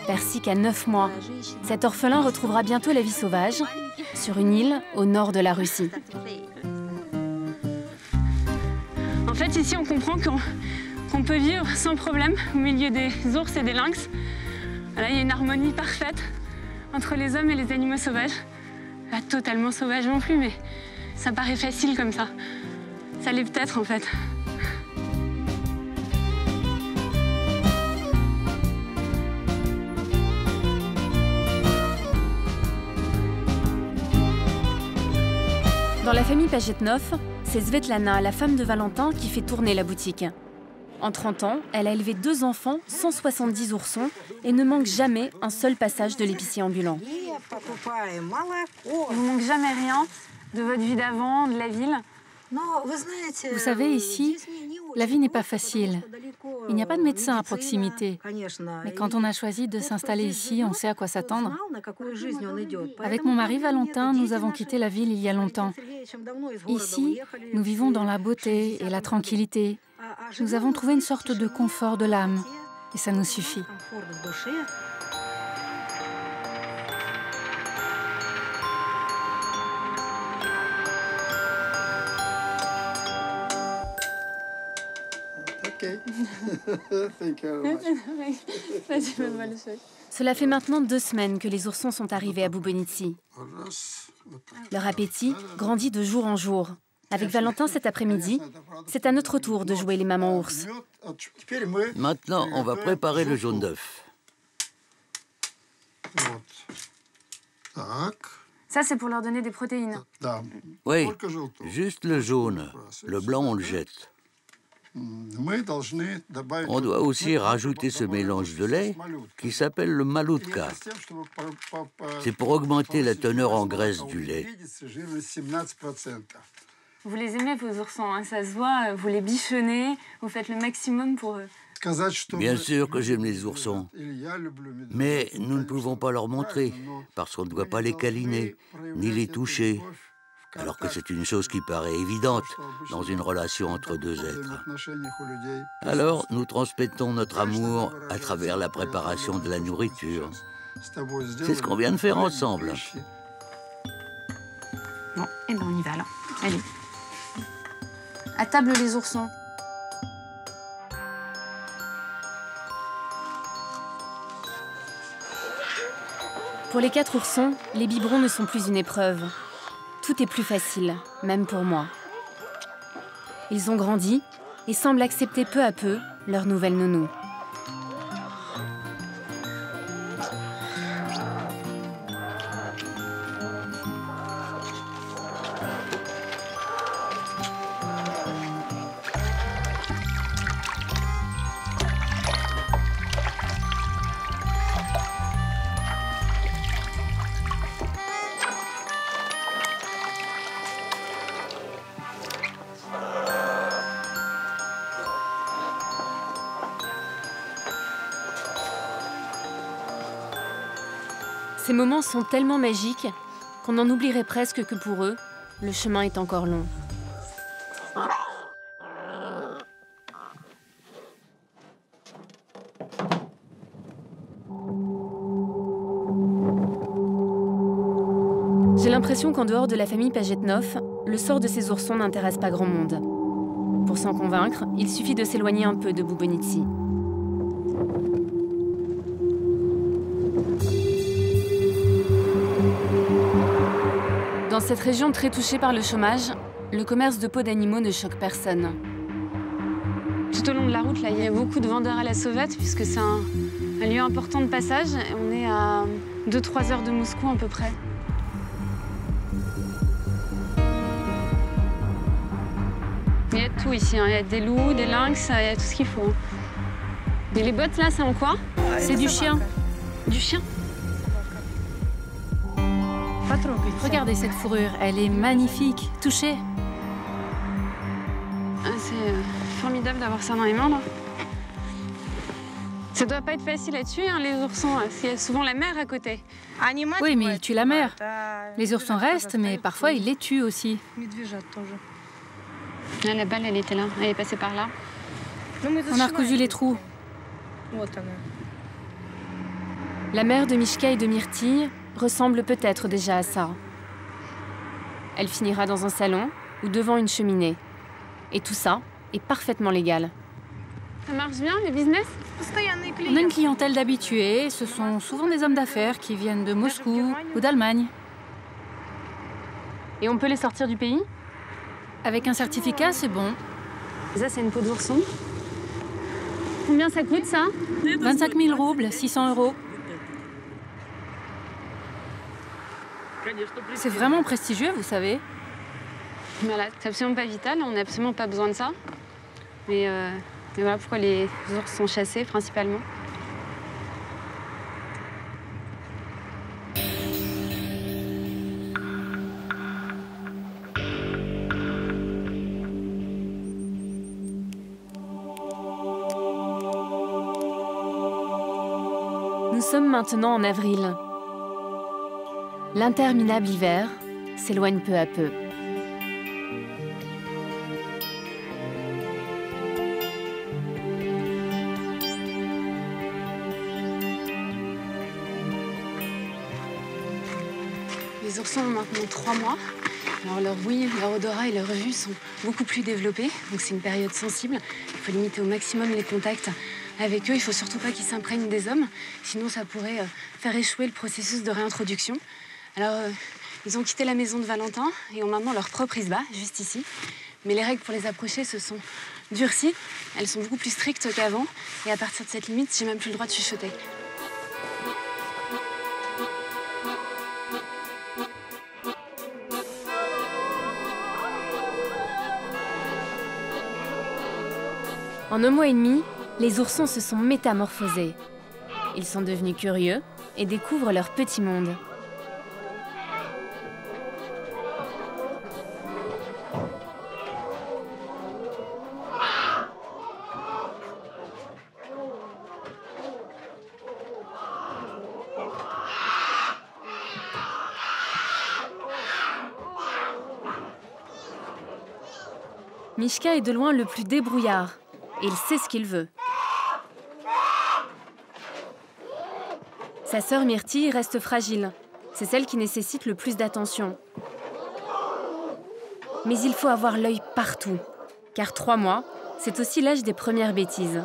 Persique a 9 mois. Cet orphelin retrouvera bientôt la vie sauvage sur une île au nord de la Russie. En fait, ici, on comprend qu'on peut vivre sans problème au milieu des ours et des lynx. Là, il y a une harmonie parfaite entre les hommes et les animaux sauvages. Pas totalement sauvages non plus, mais ça paraît facile comme ça. Ça l'est peut-être, en fait. Dans la famille Pagetnov, c'est Svetlana, la femme de Valentin, qui fait tourner la boutique. En 30 ans, elle a élevé 2 enfants, 170 oursons et ne manque jamais un seul passage de l'épicier ambulant. Il ne manque jamais rien de votre vie d'avant, de la ville? Vous savez, ici, la vie n'est pas facile. Il n'y a pas de médecin à proximité. Mais quand on a choisi de s'installer ici, on sait à quoi s'attendre. Avec mon mari Valentin, nous avons quitté la ville il y a longtemps. Ici, nous vivons dans la beauté et la tranquillité. Nous avons trouvé une sorte de confort de l'âme. Et ça nous suffit. Cela fait maintenant 2 semaines que les oursons sont arrivés à Boubonici. Leur appétit grandit de jour en jour. Avec Valentin cet après-midi, c'est à notre tour de jouer les mamans ours. Maintenant, on va préparer le jaune d'œuf. Ça, c'est pour leur donner des protéines. Oui, juste le jaune. Le blanc, on le jette. On doit aussi rajouter ce mélange de lait qui s'appelle le maloutka. C'est pour augmenter la teneur en graisse du lait. Vous les aimez, vos oursons, hein, ça se voit, vous les bichonnez, vous faites le maximum pour eux. Bien sûr que j'aime les oursons, mais nous ne pouvons pas leur montrer, parce qu'on ne doit pas les câliner, ni les toucher, alors que c'est une chose qui paraît évidente dans une relation entre deux êtres. Alors, nous transmettons notre amour à travers la préparation de la nourriture. C'est ce qu'on vient de faire ensemble. Bon, et ben on y va alors. Allez. À table les oursons. Pour les 4 oursons, les biberons ne sont plus une épreuve. Tout est plus facile, même pour moi. Ils ont grandi et semblent accepter peu à peu leur nouvelle nounou. Ces moments sont tellement magiques qu'on en oublierait presque que pour eux, le chemin est encore long. J'ai l'impression qu'en dehors de la famille Pagetnov, le sort de ces oursons n'intéresse pas grand monde. Pour s'en convaincre, il suffit de s'éloigner un peu de Boubonitsy. Dans cette région très touchée par le chômage, le commerce de peaux d'animaux ne choque personne. Tout au long de la route, là, il y a beaucoup de vendeurs à la sauvette, puisque c'est un lieu important de passage. On est à 2-3 heures de Moscou à peu près. Il y a tout ici, hein. Il y a des loups, des lynx, il y a tout ce qu'il faut. Et les bottes là, c'est en quoi? C'est du chien. Du chien? Regardez cette fourrure, elle est magnifique. Touchez. Ah, c'est formidable d'avoir ça dans les mains, là. Ça doit pas être facile à tuer, hein, les oursons, parce qu'il y a souvent la mer à côté. Oui, mais ils tuent la mer. Les oursons restent, mais parfois ils les tuent aussi. Ah, la balle, elle était là, elle est passée par là. On a recousu les trous. La mère de Mishka et de Myrtille ressemble peut-être déjà à ça. Elle finira dans un salon ou devant une cheminée. Et tout ça est parfaitement légal. Ça marche bien, les business? On a une clientèle d'habitués. Ce sont souvent des hommes d'affaires qui viennent de Moscou ou d'Allemagne. Et on peut les sortir du pays? Avec un certificat, c'est bon. Ça, c'est une peau d'ourson. Combien ça coûte, ça? 25 000 roubles, 600 €. C'est vraiment prestigieux, vous savez. Voilà, c'est absolument pas vital, on n'a absolument pas besoin de ça. Mais voilà pourquoi les ours sont chassés, principalement. Nous sommes maintenant en avril. L'interminable hiver s'éloigne peu à peu. Les oursons ont maintenant 3 mois. Alors leur ouïe, leur odorat et leur vue sont beaucoup plus développés. Donc c'est une période sensible. Il faut limiter au maximum les contacts avec eux. Il ne faut surtout pas qu'ils s'imprègnent des hommes. Sinon ça pourrait faire échouer le processus de réintroduction. Alors, ils ont quitté la maison de Valentin et ont maintenant leur propre isba, juste ici. Mais les règles pour les approcher se sont durcies. Elles sont beaucoup plus strictes qu'avant. Et à partir de cette limite, j'ai même plus le droit de chuchoter. En un mois et demi, les oursons se sont métamorphosés. Ils sont devenus curieux et découvrent leur petit monde. Mishka est de loin le plus débrouillard et il sait ce qu'il veut. Sa sœur Myrtille reste fragile. C'est celle qui nécessite le plus d'attention. Mais il faut avoir l'œil partout, car 3 mois, c'est aussi l'âge des premières bêtises.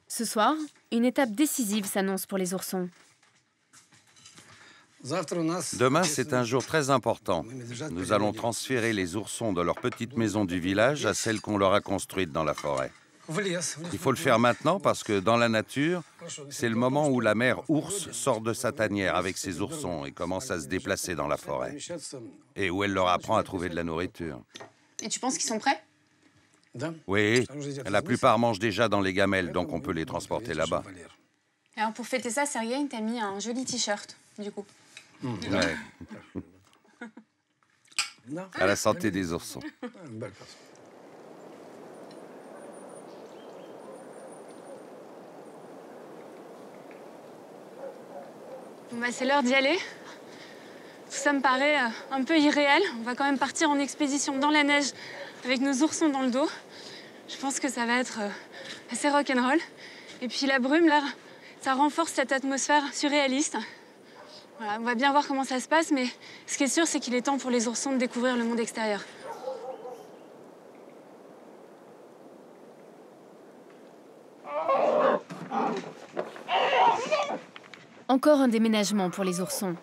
Ce soir, une étape décisive s'annonce pour les oursons. Demain, c'est un jour très important. Nous allons transférer les oursons de leur petite maison du village à celle qu'on leur a construite dans la forêt. Il faut le faire maintenant parce que dans la nature, c'est le moment où la mère ours sort de sa tanière avec ses oursons et commence à se déplacer dans la forêt. Et où elle leur apprend à trouver de la nourriture. Et tu penses qu'ils sont prêts? Oui, la plupart mangent déjà dans les gamelles, donc on peut les transporter là-bas. Alors pour fêter ça, Sergueï t'a mis un joli t-shirt, du coup. Ouais. À la santé des oursons. Bon bah, c'est l'heure d'y aller. Tout ça me paraît un peu irréel. On va quand même partir en expédition dans la neige avec nos oursons dans le dos. Je pense que ça va être assez rock'n'roll. Et puis la brume, là, ça renforce cette atmosphère surréaliste. Voilà, on va bien voir comment ça se passe, mais ce qui est sûr, c'est qu'il est temps pour les oursons de découvrir le monde extérieur. Encore un déménagement pour les oursons.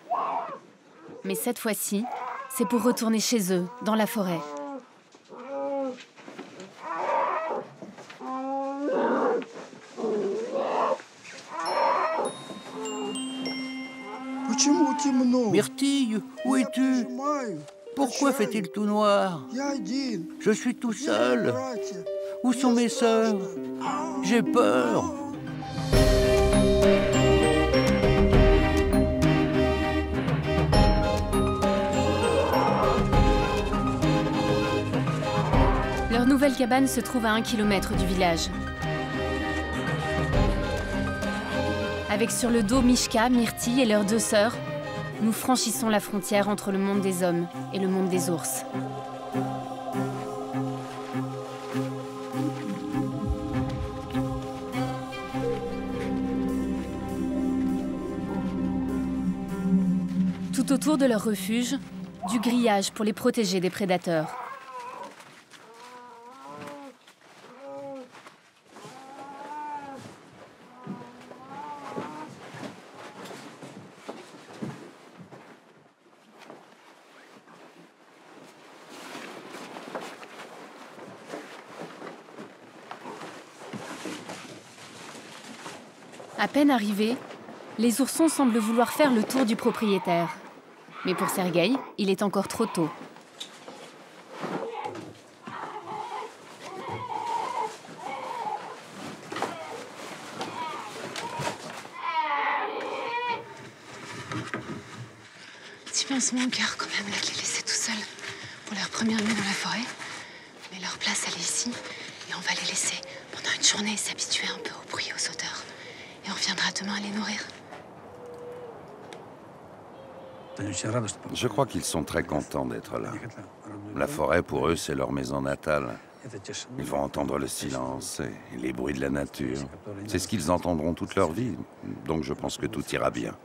Mais cette fois-ci, c'est pour retourner chez eux, dans la forêt. Myrtille, où es-tu? Pourquoi fait-il tout noir? Je suis tout seul. Où sont mes sœurs? J'ai peur. Leur nouvelle cabane se trouve à 1 kilomètre du village. Avec sur le dos Mishka, Myrtille et leurs 2 sœurs, nous franchissons la frontière entre le monde des hommes et le monde des ours. Tout autour de leur refuge, du grillage pour les protéger des prédateurs. À peine arrivés, les oursons semblent vouloir faire le tour du propriétaire. Mais pour Sergueï, il est encore trop tôt. Petit pincement au cœur quand même, là, de les laisser tout seuls pour leur première nuit dans la forêt. Mais leur place, elle est ici. Et on va les laisser pendant une journée s'habituer un peu au bruit et aux odeurs. Et on reviendra demain à les nourrir. Je crois qu'ils sont très contents d'être là. La forêt, pour eux, c'est leur maison natale. Ils vont entendre le silence et les bruits de la nature. C'est ce qu'ils entendront toute leur vie. Donc je pense que tout ira bien.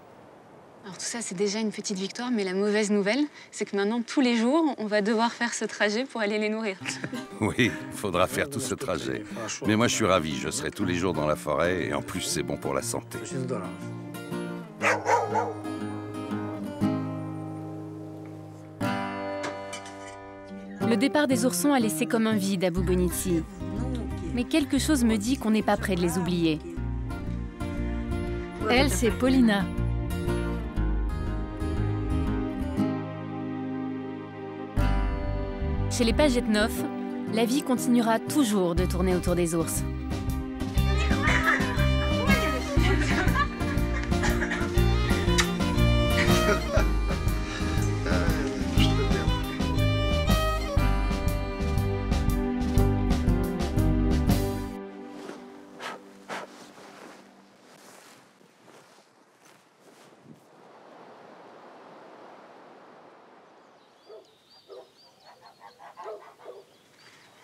Alors tout ça, c'est déjà une petite victoire, mais la mauvaise nouvelle, c'est que maintenant, tous les jours, on va devoir faire ce trajet pour aller les nourrir. Oui, il faudra faire tout ce trajet. Mais moi, je suis ravi. Je serai tous les jours dans la forêt et en plus, c'est bon pour la santé. Le départ des oursons a laissé comme un vide à Bubonici. Mais quelque chose me dit qu'on n'est pas près de les oublier. Elle, c'est Paulina. Chez les Pagetnov, la vie continuera toujours de tourner autour des ours.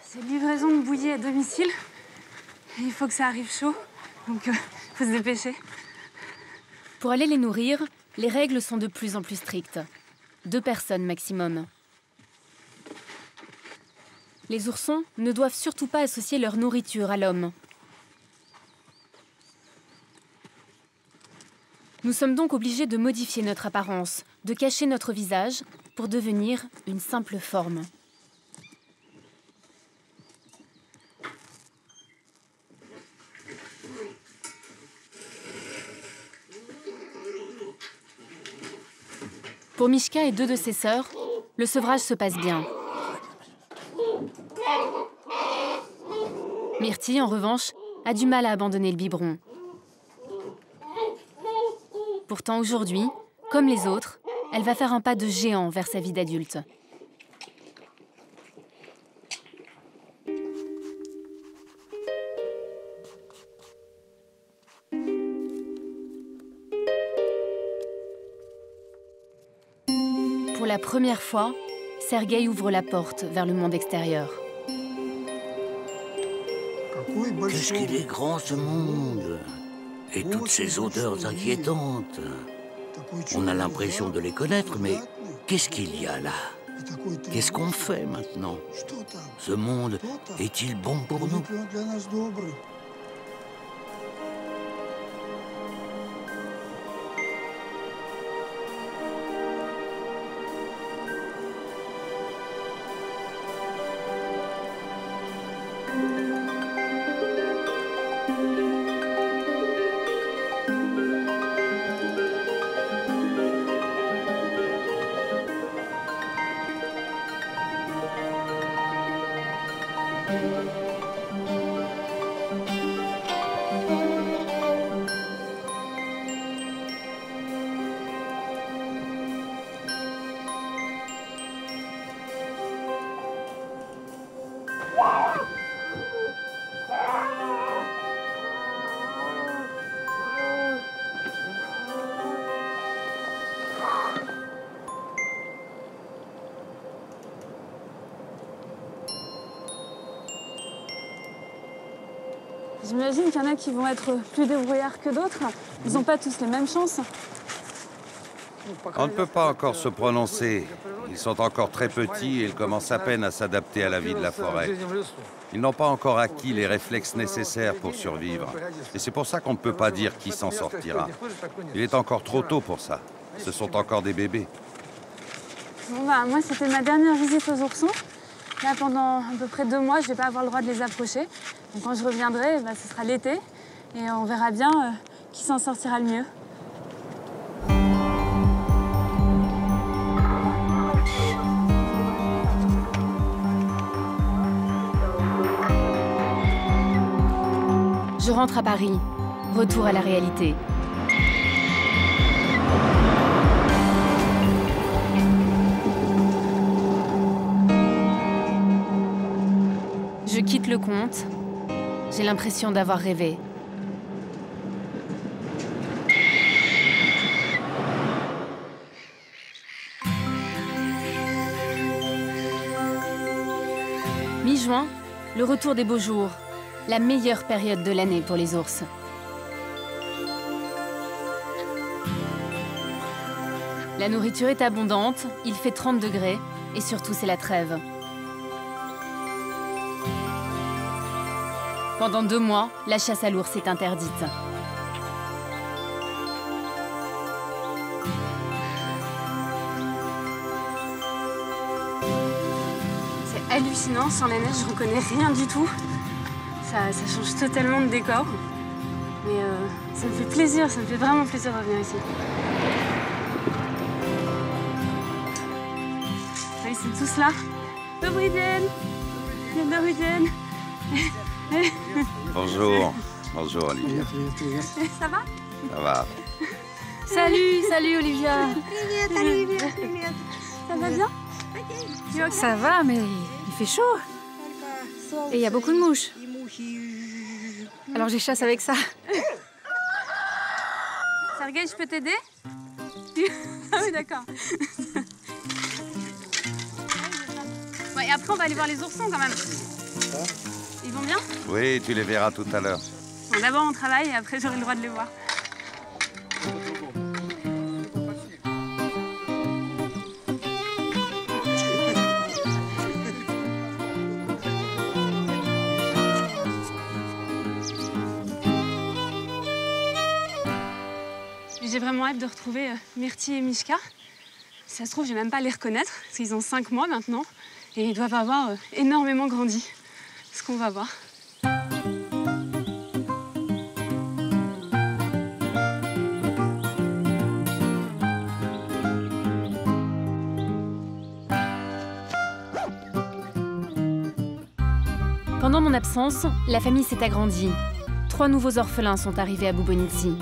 C'est une livraison de bouillie à domicile. Et il faut que ça arrive chaud, donc faut se dépêcher. Pour aller les nourrir, les règles sont de plus en plus strictes. 2 personnes maximum. Les oursons ne doivent surtout pas associer leur nourriture à l'homme. Nous sommes donc obligés de modifier notre apparence, de cacher notre visage pour devenir une simple forme. Pour Mishka et 2 de ses sœurs, le sevrage se passe bien. Myrtille, en revanche, a du mal à abandonner le biberon. Pourtant, aujourd'hui, comme les autres, elle va faire un pas de géant vers sa vie d'adulte. Pour la première fois, Sergueï ouvre la porte vers le monde extérieur. Qu'est-ce qu'il est grand, ce monde! Et toutes ces odeurs inquiétantes. On a l'impression de les connaître, mais qu'est-ce qu'il y a là? Qu'est-ce qu'on fait maintenant? Ce monde est-il bon pour nous? J'imagine qu'il y en a qui vont être plus débrouillards que d'autres. Ils n'ont pas tous les mêmes chances. On ne peut pas encore se prononcer. Ils sont encore très petits et ils commencent à peine à s'adapter à la vie de la forêt. Ils n'ont pas encore acquis les réflexes nécessaires pour survivre. Et c'est pour ça qu'on ne peut pas dire qui s'en sortira. Il est encore trop tôt pour ça. Ce sont encore des bébés. Bon bah, moi, c'était ma dernière visite aux oursons. Là, pendant à peu près 2 mois, je ne vais pas avoir le droit de les approcher. Donc quand je reviendrai, bah, ce sera l'été. Et on verra bien qui s'en sortira le mieux. Je rentre à Paris. Retour à la réalité. Je quitte le conte. J'ai l'impression d'avoir rêvé. Mi-juin, le retour des beaux jours. La meilleure période de l'année pour les ours. La nourriture est abondante, il fait 30 degrés et surtout c'est la trêve. Pendant 2 mois, la chasse à l'ours est interdite. C'est hallucinant, sans la neige, je reconnais rien du tout. Ça change totalement de décor. Mais ça me fait plaisir, ça me fait vraiment plaisir de revenir ici. Ah, ils sont tous là. Dobriden! Dobriden! Bonjour. Bonjour, Olivia. Ça va? Ça va. Salut Olivia. Ça va bien? Ça va, mais il fait chaud. Et il y a beaucoup de mouches. Alors j'ai chasse avec ça. Sergueï, je peux t'aider? Ah oui, d'accord. Ouais, et après, on va aller voir les oursons quand même. Ils vont bien? Oui, tu les verras tout à l'heure. Bon, d'abord, on travaille et après, j'aurai le droit de les voir. J'ai vraiment hâte de retrouver Myrtille et Mishka. Si ça se trouve, je vais même pas les reconnaître, parce qu'ils ont 5 mois maintenant. Et ils doivent avoir énormément grandi. C'est ce qu'on va voir. Pendant mon absence, la famille s'est agrandie. 3 nouveaux orphelins sont arrivés à Bubonici.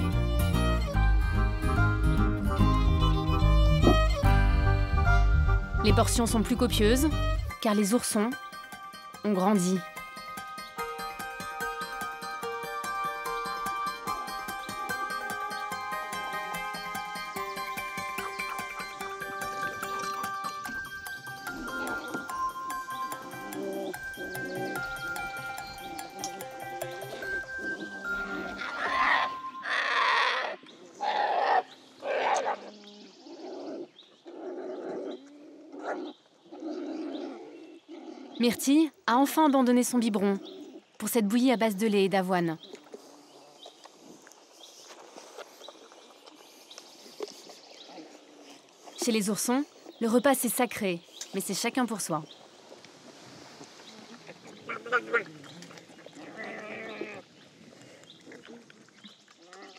Les portions sont plus copieuses, car les oursons ont grandi. Myrtille a enfin abandonné son biberon pour cette bouillie à base de lait et d'avoine. Chez les oursons, le repas c'est sacré, mais c'est chacun pour soi.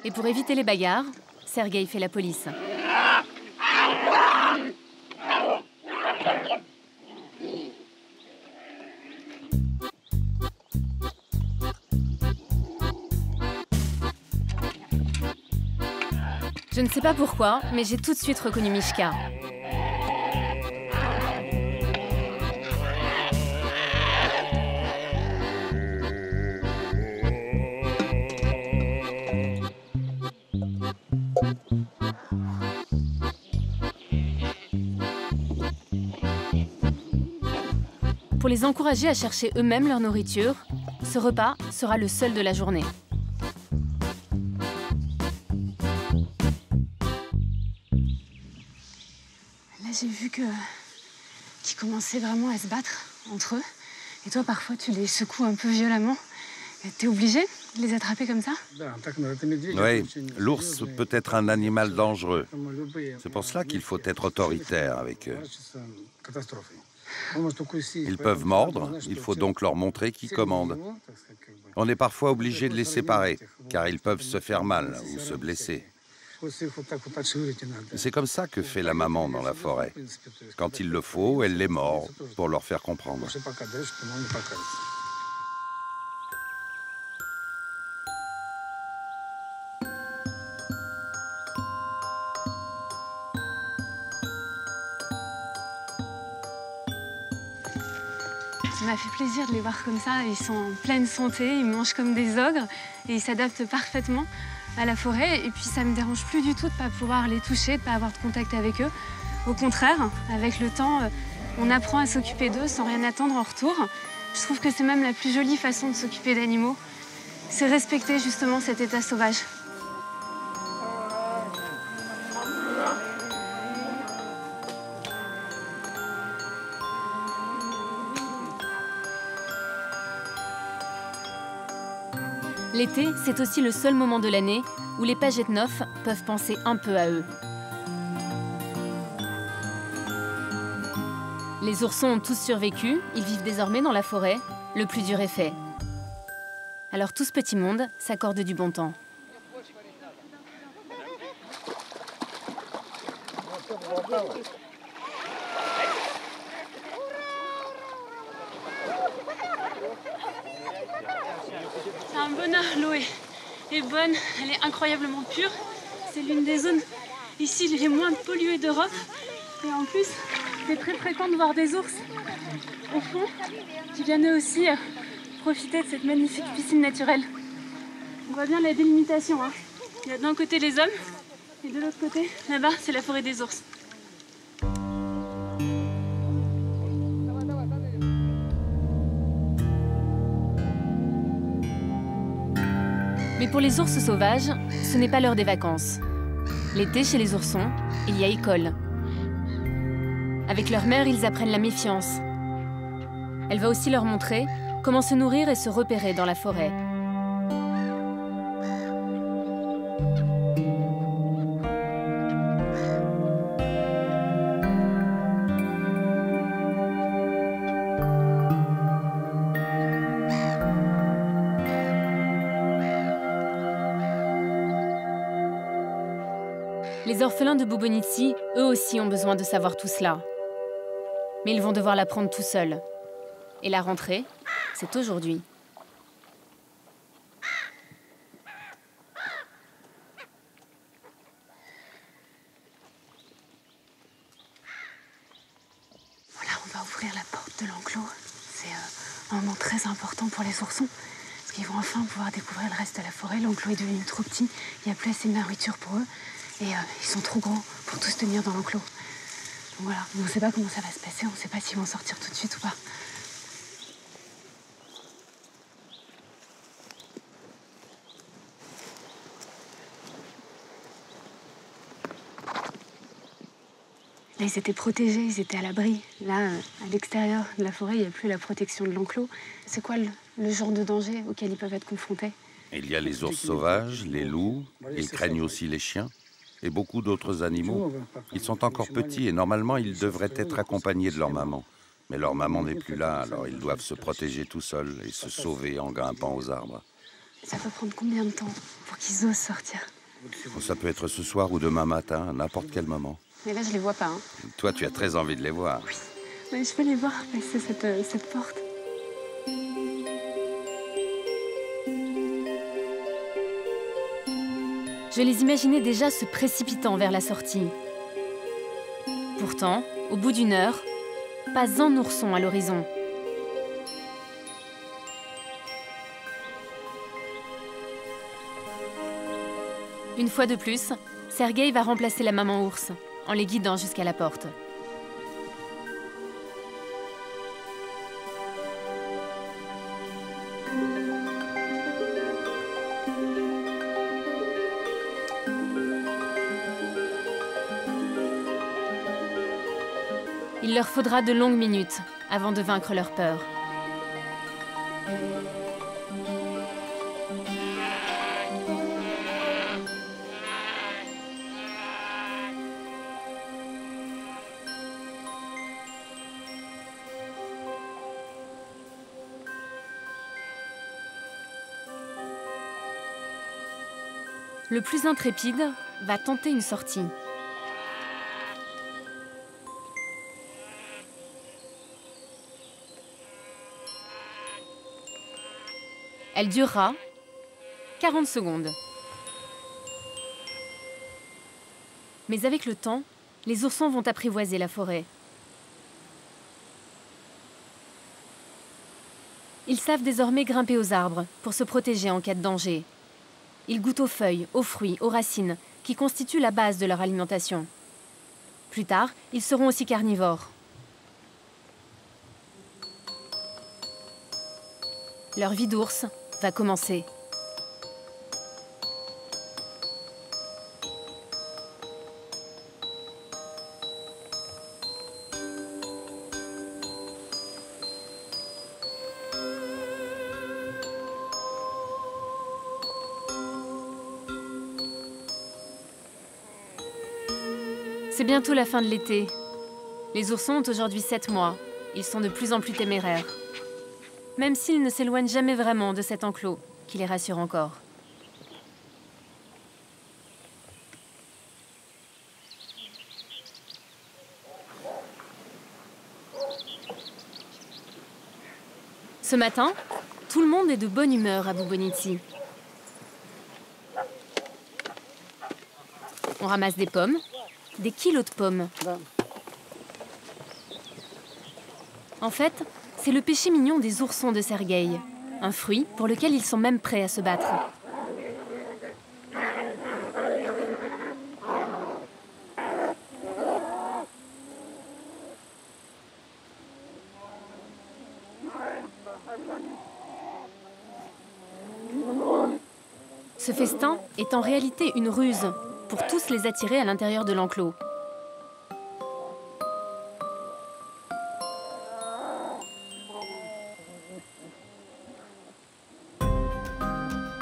Et pour éviter les bagarres, Sergueï fait la police. Je ne sais pas pourquoi, mais j'ai tout de suite reconnu Mishka. Pour les encourager à chercher eux-mêmes leur nourriture, ce repas sera le seul de la journée. J'ai vu qu'ils commençaient vraiment à se battre entre eux. Et toi, parfois, tu les secoues un peu violemment. T'es obligé de les attraper comme ça? Oui, l'ours peut être un animal dangereux. C'est pour cela qu'il faut être autoritaire avec eux. Ils peuvent mordre, il faut donc leur montrer qui commande. On est parfois obligé de les séparer, car ils peuvent se faire mal ou se blesser. C'est comme ça que fait la maman dans la forêt. Quand il le faut, elle les mord pour leur faire comprendre. Ça m'a fait plaisir de les voir comme ça. Ils sont en pleine santé, ils mangent comme des ogres et ils s'adaptent parfaitement à la forêt. Et puis ça me dérange plus du tout de ne pas pouvoir les toucher, de ne pas avoir de contact avec eux. Au contraire, avec le temps, on apprend à s'occuper d'eux sans rien attendre en retour. Je trouve que c'est même la plus jolie façon de s'occuper d'animaux. C'est respecter justement cet état sauvage. L'été, c'est aussi le seul moment de l'année où les Pagetnov peuvent penser un peu à eux. Les oursons ont tous survécu, ils vivent désormais dans la forêt, le plus dur est fait. Alors tout ce petit monde s'accorde du bon temps. C'est un bonheur, l'eau est bonne, elle est incroyablement pure. C'est l'une des zones ici les moins polluées d'Europe. Et en plus, c'est très fréquent de voir des ours au fond qui viennent eux aussi profiter de cette magnifique piscine naturelle. On voit bien la délimitation, hein. Il y a d'un côté les hommes et de l'autre côté, là-bas, c'est la forêt des ours. Mais pour les ours sauvages, ce n'est pas l'heure des vacances. L'été, chez les oursons, il y a école. Avec leur mère, ils apprennent la méfiance. Elle va aussi leur montrer comment se nourrir et se repérer dans la forêt. Les orphelins de Boubonici, eux aussi, ont besoin de savoir tout cela. Mais ils vont devoir l'apprendre tout seuls. Et la rentrée, c'est aujourd'hui. Voilà, on va ouvrir la porte de l'enclos. C'est un moment très important pour les oursons. Parce qu'ils vont enfin pouvoir découvrir le reste de la forêt. L'enclos est devenu trop petit. Il n'y a plus assez de nourriture pour eux. Et ils sont trop grands pour tous tenir dans l'enclos. Donc voilà, on ne sait pas comment ça va se passer. On ne sait pas s'ils vont sortir tout de suite ou pas. Là, ils étaient protégés, ils étaient à l'abri. Là, à l'extérieur de la forêt, il n'y a plus la protection de l'enclos. C'est quoi le genre de danger auquel ils peuvent être confrontés? Il y a les ours sauvages, les loups, ils craignent aussi les chiens et beaucoup d'autres animaux. Ils sont encore petits et normalement, ils devraient être accompagnés de leur maman. Mais leur maman n'est plus là, alors ils doivent se protéger tout seuls et se sauver en grimpant aux arbres. Ça peut prendre combien de temps pour qu'ils osent sortir? Ça peut être ce soir ou demain matin, à n'importe quel moment. Mais là, je les vois pas. Hein. Toi, tu as très envie de les voir. Oui, mais je peux les voir passer cette porte. Je les imaginais déjà se précipitant vers la sortie. Pourtant, au bout d'une heure, pas un ourson à l'horizon. Une fois de plus, Sergueï va remplacer la maman ours, en les guidant jusqu'à la porte. Il leur faudra de longues minutes avant de vaincre leur peur. Le plus intrépide va tenter une sortie. Elle durera 40 secondes. Mais avec le temps, les oursons vont apprivoiser la forêt. Ils savent désormais grimper aux arbres pour se protéger en cas de danger. Ils goûtent aux feuilles, aux fruits, aux racines, qui constituent la base de leur alimentation. Plus tard, ils seront aussi carnivores. Leur vie d'ours va commencer. C'est bientôt la fin de l'été. Les oursons ont aujourd'hui 7 mois. Ils sont de plus en plus téméraires. Même s'ils ne s'éloignent jamais vraiment de cet enclos, qui les rassure encore. Ce matin, tout le monde est de bonne humeur à Boubonici. On ramasse des pommes, des kilos de pommes. En fait, c'est le péché mignon des oursons de Sergueï, un fruit pour lequel ils sont même prêts à se battre. Ce festin est en réalité une ruse pour tous les attirer à l'intérieur de l'enclos.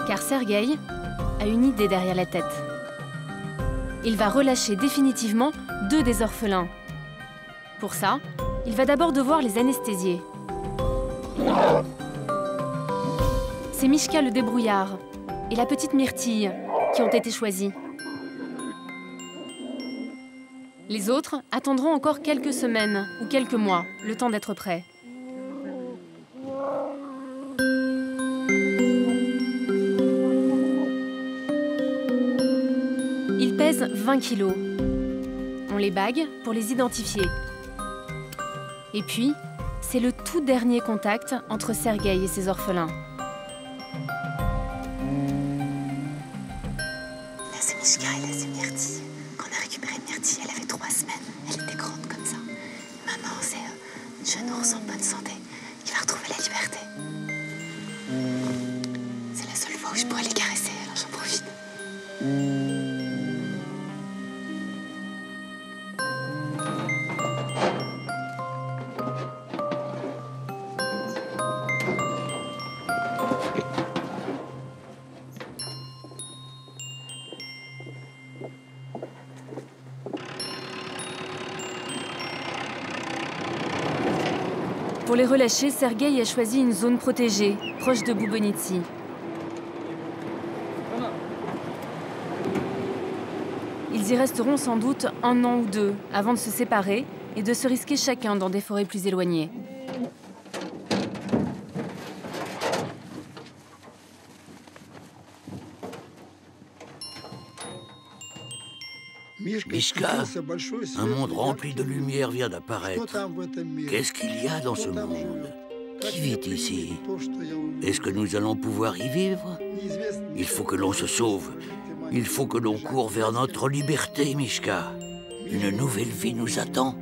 Car Sergueï a une idée derrière la tête. Il va relâcher définitivement 2 des orphelins. Pour ça, il va d'abord devoir les anesthésier. C'est Mishka le débrouillard et la petite Myrtille qui ont été choisis. Les autres attendront encore quelques semaines ou quelques mois, le temps d'être prêts. Ils pèsent 20 kilos. On les bague pour les identifier. Et puis, c'est le tout dernier contact entre Sergueï et ses orphelins. Là, c'est Mishka et là, c'est Myrtille. Quand on a récupéré Myrtille, elle avait 3 semaines. Elle était grande comme ça. Maintenant, c'est une jeune ours en bonne santé qui va retrouver la liberté. C'est la seule fois où je pourrais les caresser, alors j'en profite. Pour les relâcher, Sergueï a choisi une zone protégée, proche de Boubonici. Ils y resteront sans doute 1 an ou 2 avant de se séparer et de se risquer chacun dans des forêts plus éloignées. Mishka, un monde rempli de lumière vient d'apparaître. Qu'est-ce qu'il y a dans ce monde? Qui vit ici? Est-ce que nous allons pouvoir y vivre? Il faut que l'on se sauve. Il faut que l'on court vers notre liberté, Mishka. Une nouvelle vie nous attend.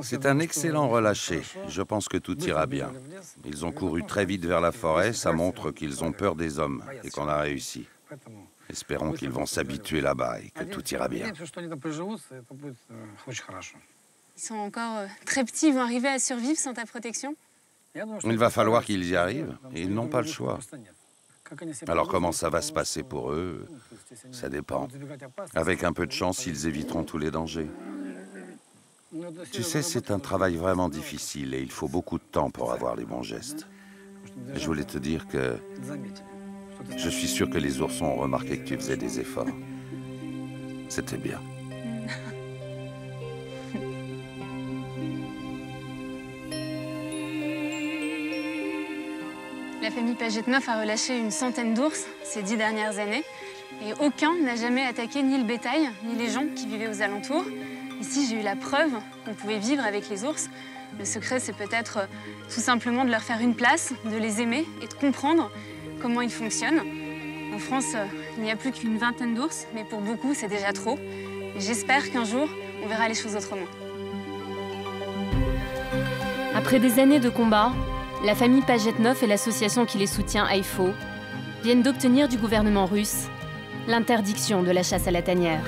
C'est un excellent relâché. Je pense que tout ira bien. Ils ont couru très vite vers la forêt. Ça montre qu'ils ont peur des hommes et qu'on a réussi. Espérons qu'ils vont s'habituer là-bas et que tout ira bien. Ils sont encore très petits, ils vont arriver à survivre sans ta protection? Il va falloir qu'ils y arrivent et ils n'ont pas le choix. Alors comment ça va se passer pour eux? Ça dépend. Avec un peu de chance, ils éviteront tous les dangers. Tu sais, c'est un travail vraiment difficile et il faut beaucoup de temps pour avoir les bons gestes. Je voulais te dire que je suis sûr que les oursons ont remarqué que tu faisais des efforts. C'était bien. La famille Pagetneuf a relâché une centaine d'ours ces 10 dernières années et aucun n'a jamais attaqué ni le bétail, ni les gens qui vivaient aux alentours. Ici, j'ai eu la preuve qu'on pouvait vivre avec les ours Le secret, c'est peut-être tout simplement de leur faire une place, de les aimer et de comprendre comment ils fonctionnent. En France, il n'y a plus qu'une vingtaine d'ours, mais pour beaucoup, c'est déjà trop. Et j'espère qu'un jour, on verra les choses autrement. Après des années de combat, la famille Pagetnov et l'association qui les soutient, AIFO, viennent d'obtenir du gouvernement russe l'interdiction de la chasse à la tanière.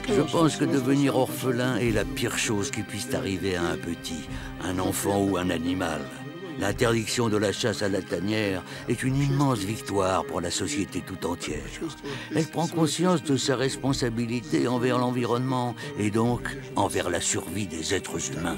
Je pense que devenir orphelin est la pire chose qui puisse arriver à un petit, un enfant ou un animal. L'interdiction de la chasse à la tanière est une immense victoire pour la société tout entière. Elle prend conscience de sa responsabilité envers l'environnement et donc envers la survie des êtres humains.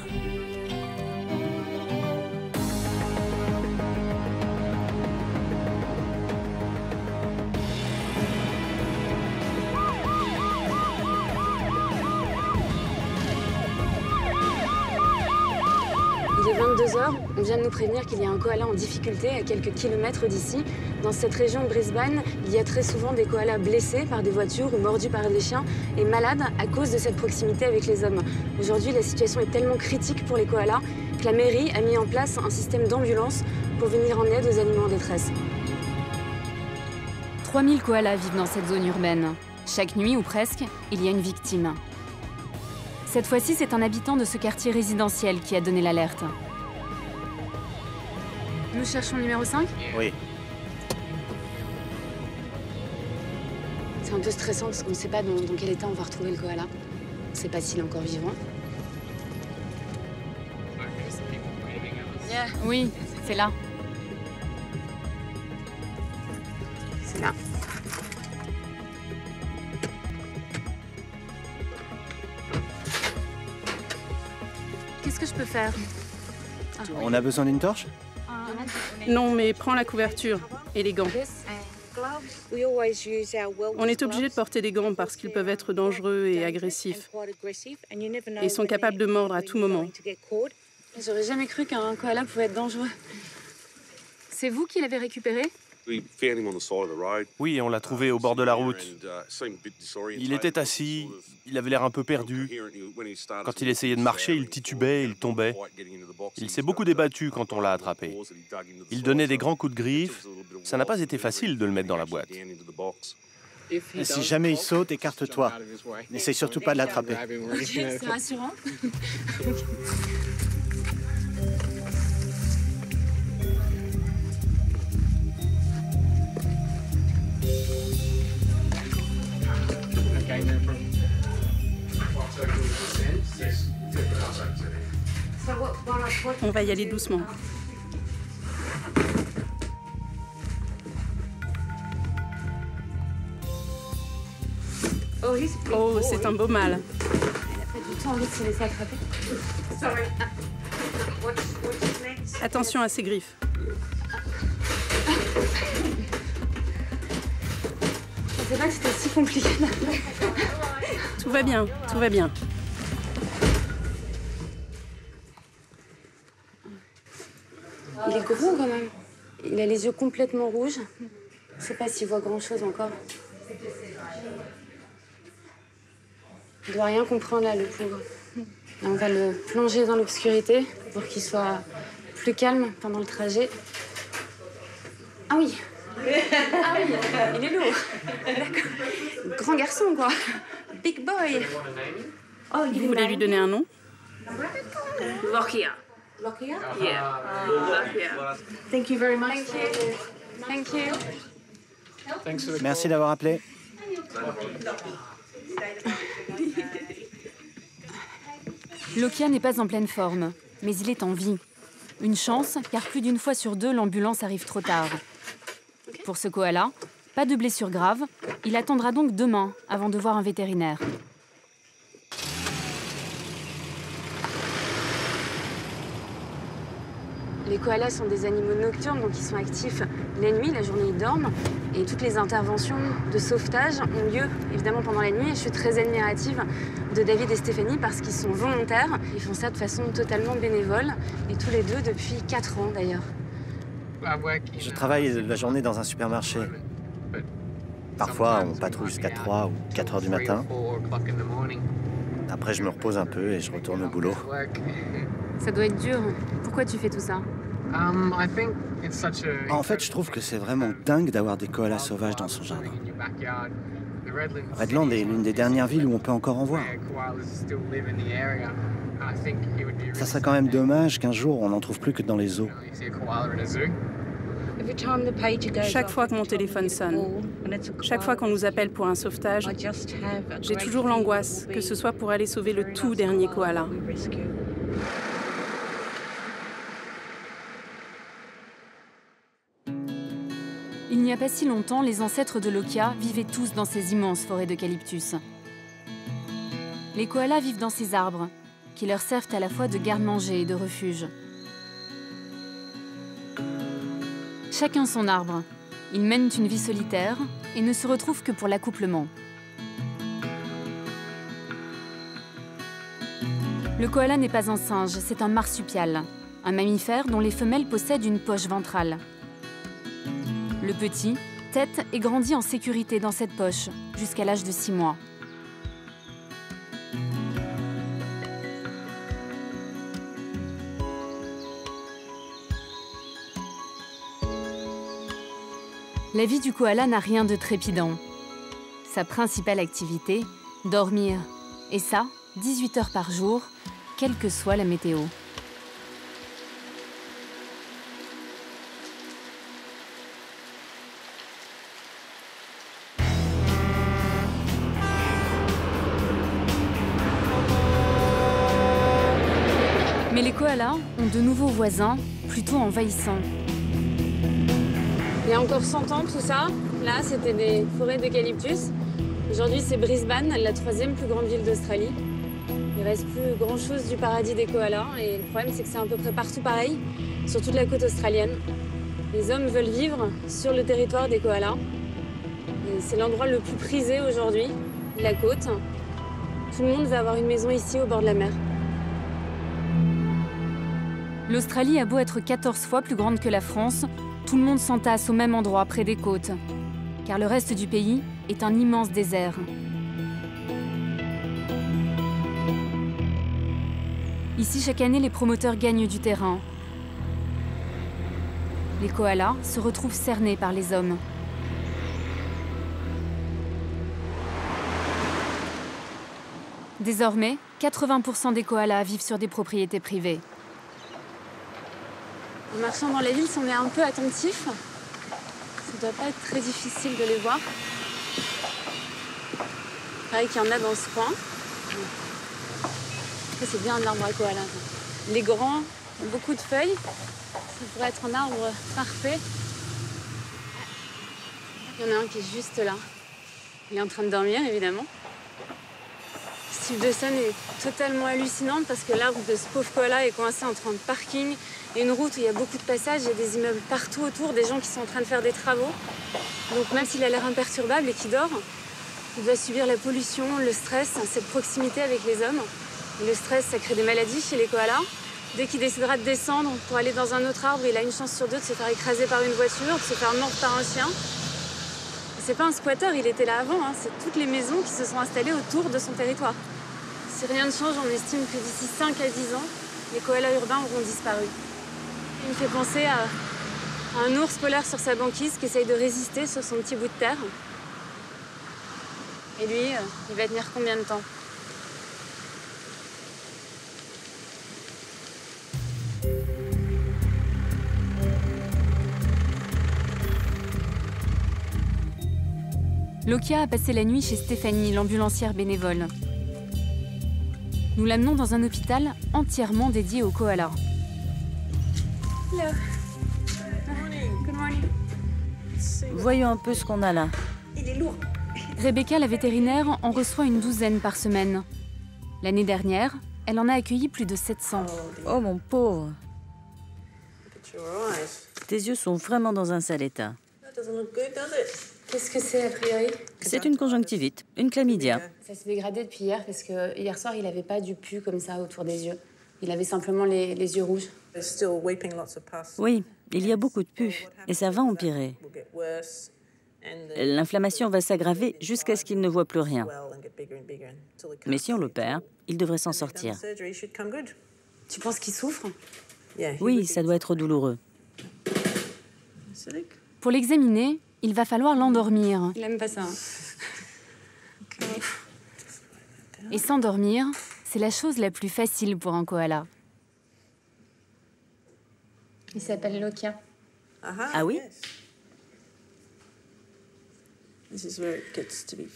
Il est 22h, on vient de nous prévenir qu'il y a un koala en difficulté à quelques kilomètres d'ici. Dans cette région de Brisbane, il y a très souvent des koalas blessés par des voitures ou mordus par des chiens et malades à cause de cette proximité avec les hommes. Aujourd'hui, la situation est tellement critique pour les koalas que la mairie a mis en place un système d'ambulance pour venir en aide aux animaux en détresse. 3000 koalas vivent dans cette zone urbaine. Chaque nuit, ou presque, il y a une victime. Cette fois-ci, c'est un habitant de ce quartier résidentiel qui a donné l'alerte. Nous cherchons le numéro 5 ? Oui. C'est un peu stressant parce qu'on ne sait pas dans quel état on va retrouver le koala. On ne sait pas s'il est encore vivant. Oui, c'est là. C'est là. Qu'est-ce que je peux faire? On a besoin d'une torche? Non, mais prends la couverture et les gants. On est obligé de porter des gants parce qu'ils peuvent être dangereux et agressifs. Et sont capables de mordre à tout moment. J'aurais jamais cru qu'un koala pouvait être dangereux. C'est vous qui l'avez récupéré? Oui, on l'a trouvé au bord de la route. Il était assis, il avait l'air un peu perdu. Quand il essayait de marcher, il titubait, il tombait. Il s'est beaucoup débattu quand on l'a attrapé. Il donnait des grands coups de griffe. Ça n'a pas été facile de le mettre dans la boîte. Si jamais il saute, écarte-toi. N'essaye surtout pas de l'attraper. Ok, c'est rassurant. On va y aller doucement. Oh, c'est un beau mâle. Il a pas du tout envie de se laisser attraper. Attention à ses griffes. Je pensais pas que c'était si compliqué. Tout va bien, tout va bien. Il est gros quand même. Il a les yeux complètement rouges. Je sais pas s'il voit grand-chose encore. Il doit rien comprendre là, le pauvre. Là, on va le plonger dans l'obscurité pour qu'il soit plus calme pendant le trajet. Ah oui. Ah oui, il est lourd. D'accord. Grand garçon, quoi. Big boy. Oh, vous voulez lui donner un nom? Lokia. Lokia? Yeah. Lokia. Thank you very much. Thank you. Thank you. Merci d'avoir appelé. Lokia n'est pas en pleine forme, mais il est en vie. Une chance, car plus d'une fois sur deux, l'ambulance arrive trop tard. Pour ce koala, pas de blessure grave. Il attendra donc demain avant de voir un vétérinaire. Les koalas sont des animaux nocturnes, donc ils sont actifs la nuit, la journée ils dorment. Et toutes les interventions de sauvetage ont lieu évidemment pendant la nuit. Et je suis très admirative de David et Stéphanie parce qu'ils sont volontaires. Ils font ça de façon totalement bénévole. Et tous les deux depuis 4 ans d'ailleurs. Je travaille la journée dans un supermarché. Parfois, on patrouille jusqu'à 3 ou 4 heures du matin. Après, je me repose un peu et je retourne au boulot. Ça doit être dur. Pourquoi tu fais tout ça? En fait, je trouve que c'est vraiment dingue d'avoir des koalas sauvages dans son jardin. Redland est l'une des dernières villes où on peut encore en voir. Ça serait quand même dommage qu'un jour, on n'en trouve plus que dans les zoos. Chaque fois que mon téléphone sonne, chaque fois qu'on nous appelle pour un sauvetage, j'ai toujours l'angoisse que ce soit pour aller sauver le tout dernier koala. Il n'y a pas si longtemps, les ancêtres de Lokia vivaient tous dans ces immenses forêts d'eucalyptus. Les koalas vivent dans ces arbres, qui leur servent à la fois de garde-manger et de refuge. Chacun son arbre. Ils mènent une vie solitaire et ne se retrouvent que pour l'accouplement. Le koala n'est pas un singe, c'est un marsupial, un mammifère dont les femelles possèdent une poche ventrale. Le petit tète et grandit en sécurité dans cette poche jusqu'à l'âge de 6 mois. La vie du koala n'a rien de trépidant. Sa principale activité, dormir. Et ça, 18 heures par jour, quelle que soit la météo. Mais les koalas ont de nouveaux voisins, plutôt envahissants. Il y a encore 100 ans, tout ça, là, c'était des forêts d'eucalyptus. Aujourd'hui, c'est Brisbane, la 3e plus grande ville d'Australie. Il reste plus grand-chose du paradis des koalas. Et le problème, c'est que c'est à peu près partout pareil, sur toute la côte australienne. Les hommes veulent vivre sur le territoire des koalas. Et c'est l'endroit le plus prisé aujourd'hui, la côte. Tout le monde veut avoir une maison ici, au bord de la mer. L'Australie a beau être 14 fois plus grande que la France, tout le monde s'entasse au même endroit, près des côtes. Car le reste du pays est un immense désert. Ici, chaque année, les promoteurs gagnent du terrain. Les koalas se retrouvent cernés par les hommes. Désormais, 80% des koalas vivent sur des propriétés privées. En marchant dans la ville, si on est un peu attentif, ça ne doit pas être très difficile de les voir. Pareil qu'il y en a dans ce coin. C'est bien un arbre à koala. Les grands ont beaucoup de feuilles. Ça pourrait être un arbre parfait. Il y en a un qui est juste là. Il est en train de dormir, évidemment. Ce type de scène est totalement hallucinante parce que l'arbre de ce pauvre koala est coincé entre un parking et une route où il y a beaucoup de passages. Il y a des immeubles partout autour, des gens qui sont en train de faire des travaux. Donc même s'il a l'air imperturbable et qu'il dort, il doit subir la pollution, le stress, cette proximité avec les hommes. Et le stress, ça crée des maladies chez les koalas. Dès qu'il décidera de descendre pour aller dans un autre arbre, il a une chance sur deux de se faire écraser par une voiture, de se faire mordre par un chien. C'est pas un squatter, il était là avant, hein. C'est toutes les maisons qui se sont installées autour de son territoire. Si rien ne change, on estime que d'ici 5 à 10 ans, les koalas urbains auront disparu. Il me fait penser à un ours polaire sur sa banquise qui essaye de résister sur son petit bout de terre. Et lui, il va tenir combien de temps ? Lokia a passé la nuit chez Stéphanie, l'ambulancière bénévole. Nous l'amenons dans un hôpital entièrement dédié aux koalas. Hello. Good morning. Voyons un peu ce qu'on a là. Il est lourd. Rebecca, la vétérinaire, en reçoit une douzaine par semaine. L'année dernière, elle en a accueilli plus de 700. Oh mon pauvre. Tes yeux sont vraiment dans un sale état. Qu'est-ce que c'est a priori? C'est une conjonctivite, une chlamydia. Ça s'est dégradé depuis hier parce que hier soir, il n'avait pas du pus comme ça autour des yeux. Il avait simplement les yeux rouges. Oui, il y a beaucoup de pus et ça va empirer. L'inflammation va s'aggraver jusqu'à ce qu'il ne voit plus rien. Mais si on l'opère, il devrait s'en sortir. Tu penses qu'il souffre? Oui, ça doit être douloureux. Pour l'examiner, il va falloir l'endormir. Il n'aime pas ça. Et s'endormir, c'est la chose la plus facile pour un koala. Il s'appelle Lokia. Ah oui?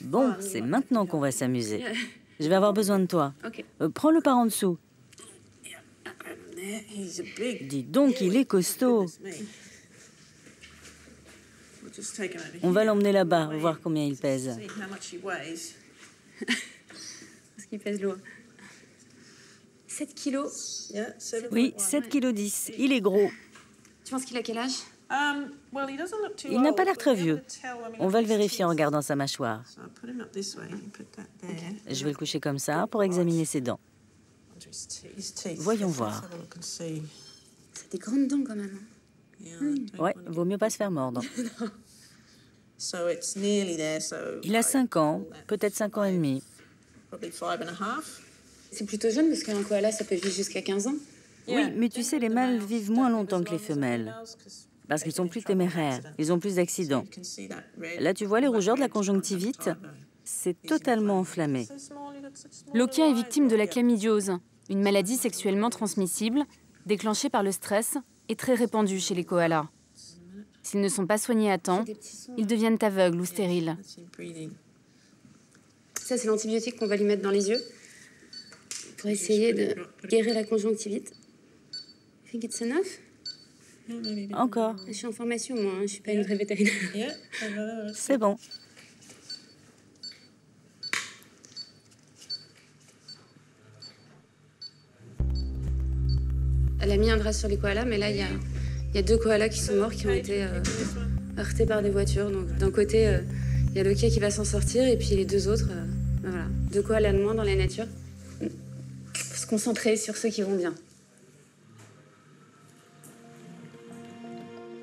Bon, c'est maintenant qu'on va s'amuser. Je vais avoir besoin de toi. Prends-le par en dessous. Dis donc, il est costaud. On va l'emmener là-bas, voir combien il pèse. Parce qu'il pèse lourd. 7 kilos. Oui, 7,10 kg. Il est gros. Tu penses qu'il a quel âge? Il n'a pas l'air très vieux. On va le vérifier en regardant sa mâchoire. Je vais le coucher comme ça pour examiner ses dents. Voyons voir. C'est des grandes dents quand même. Ouais, vaut mieux pas se faire mordre. Il a 5 ans, peut-être 5 ans et demi. C'est plutôt jeune parce qu'un koala, ça peut vivre jusqu'à 15 ans. Oui, mais tu sais, les mâles vivent moins longtemps que les femelles. Parce qu'ils sont plus téméraires, ils ont plus d'accidents. Là, tu vois les rougeurs de la conjonctivite? C'est totalement enflammé. Lokia est victime de la chlamydiose, une maladie sexuellement transmissible, déclenchée par le stress et très répandue chez les koalas. S'ils ne sont pas soignés à temps, ils deviennent aveugles ou stériles. Ça, c'est l'antibiotique qu'on va lui mettre dans les yeux pour essayer de guérir la conjonctivite. You think it's enough? Encore. Je suis en formation, moi, je suis pas une vraie vétérinaire. C'est bon. Elle a mis un drap sur les koalas, mais là, il y a 2 koalas qui sont morts, qui ont été heurtés par des voitures. Donc, d'un côté, il y a Lokia qui va s'en sortir, et puis les 2 autres, voilà. 2 koalas de moins dans la nature. Faut se concentrer sur ceux qui vont bien.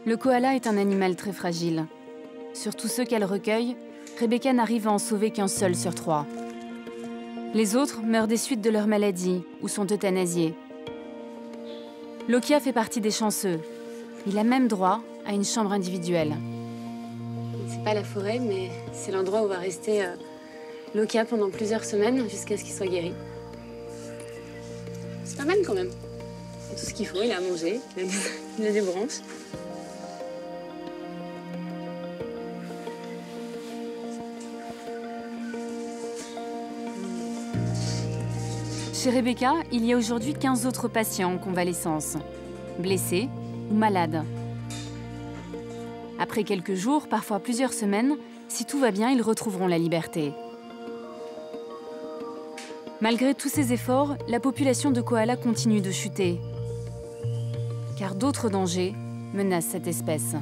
Le koala est un animal très fragile. Sur tous ceux qu'elle recueille, Rebecca n'arrive à en sauver qu'un seul sur 3. Les autres meurent des suites de leur maladie ou sont euthanasiés. Lokia fait partie des chanceux. Il a même droit à une chambre individuelle. C'est pas la forêt, mais c'est l'endroit où va rester Lokia pendant plusieurs semaines jusqu'à ce qu'il soit guéri. C'est pas mal quand même. Il a tout ce qu'il faut, il a à manger, il a des branches. Chez Rebecca, il y a aujourd'hui 15 autres patients en convalescence, blessés ou malades. Après quelques jours, parfois plusieurs semaines, si tout va bien, ils retrouveront la liberté. Malgré tous ces efforts, la population de koalas continue de chuter, car d'autres dangers menacent cette espèce.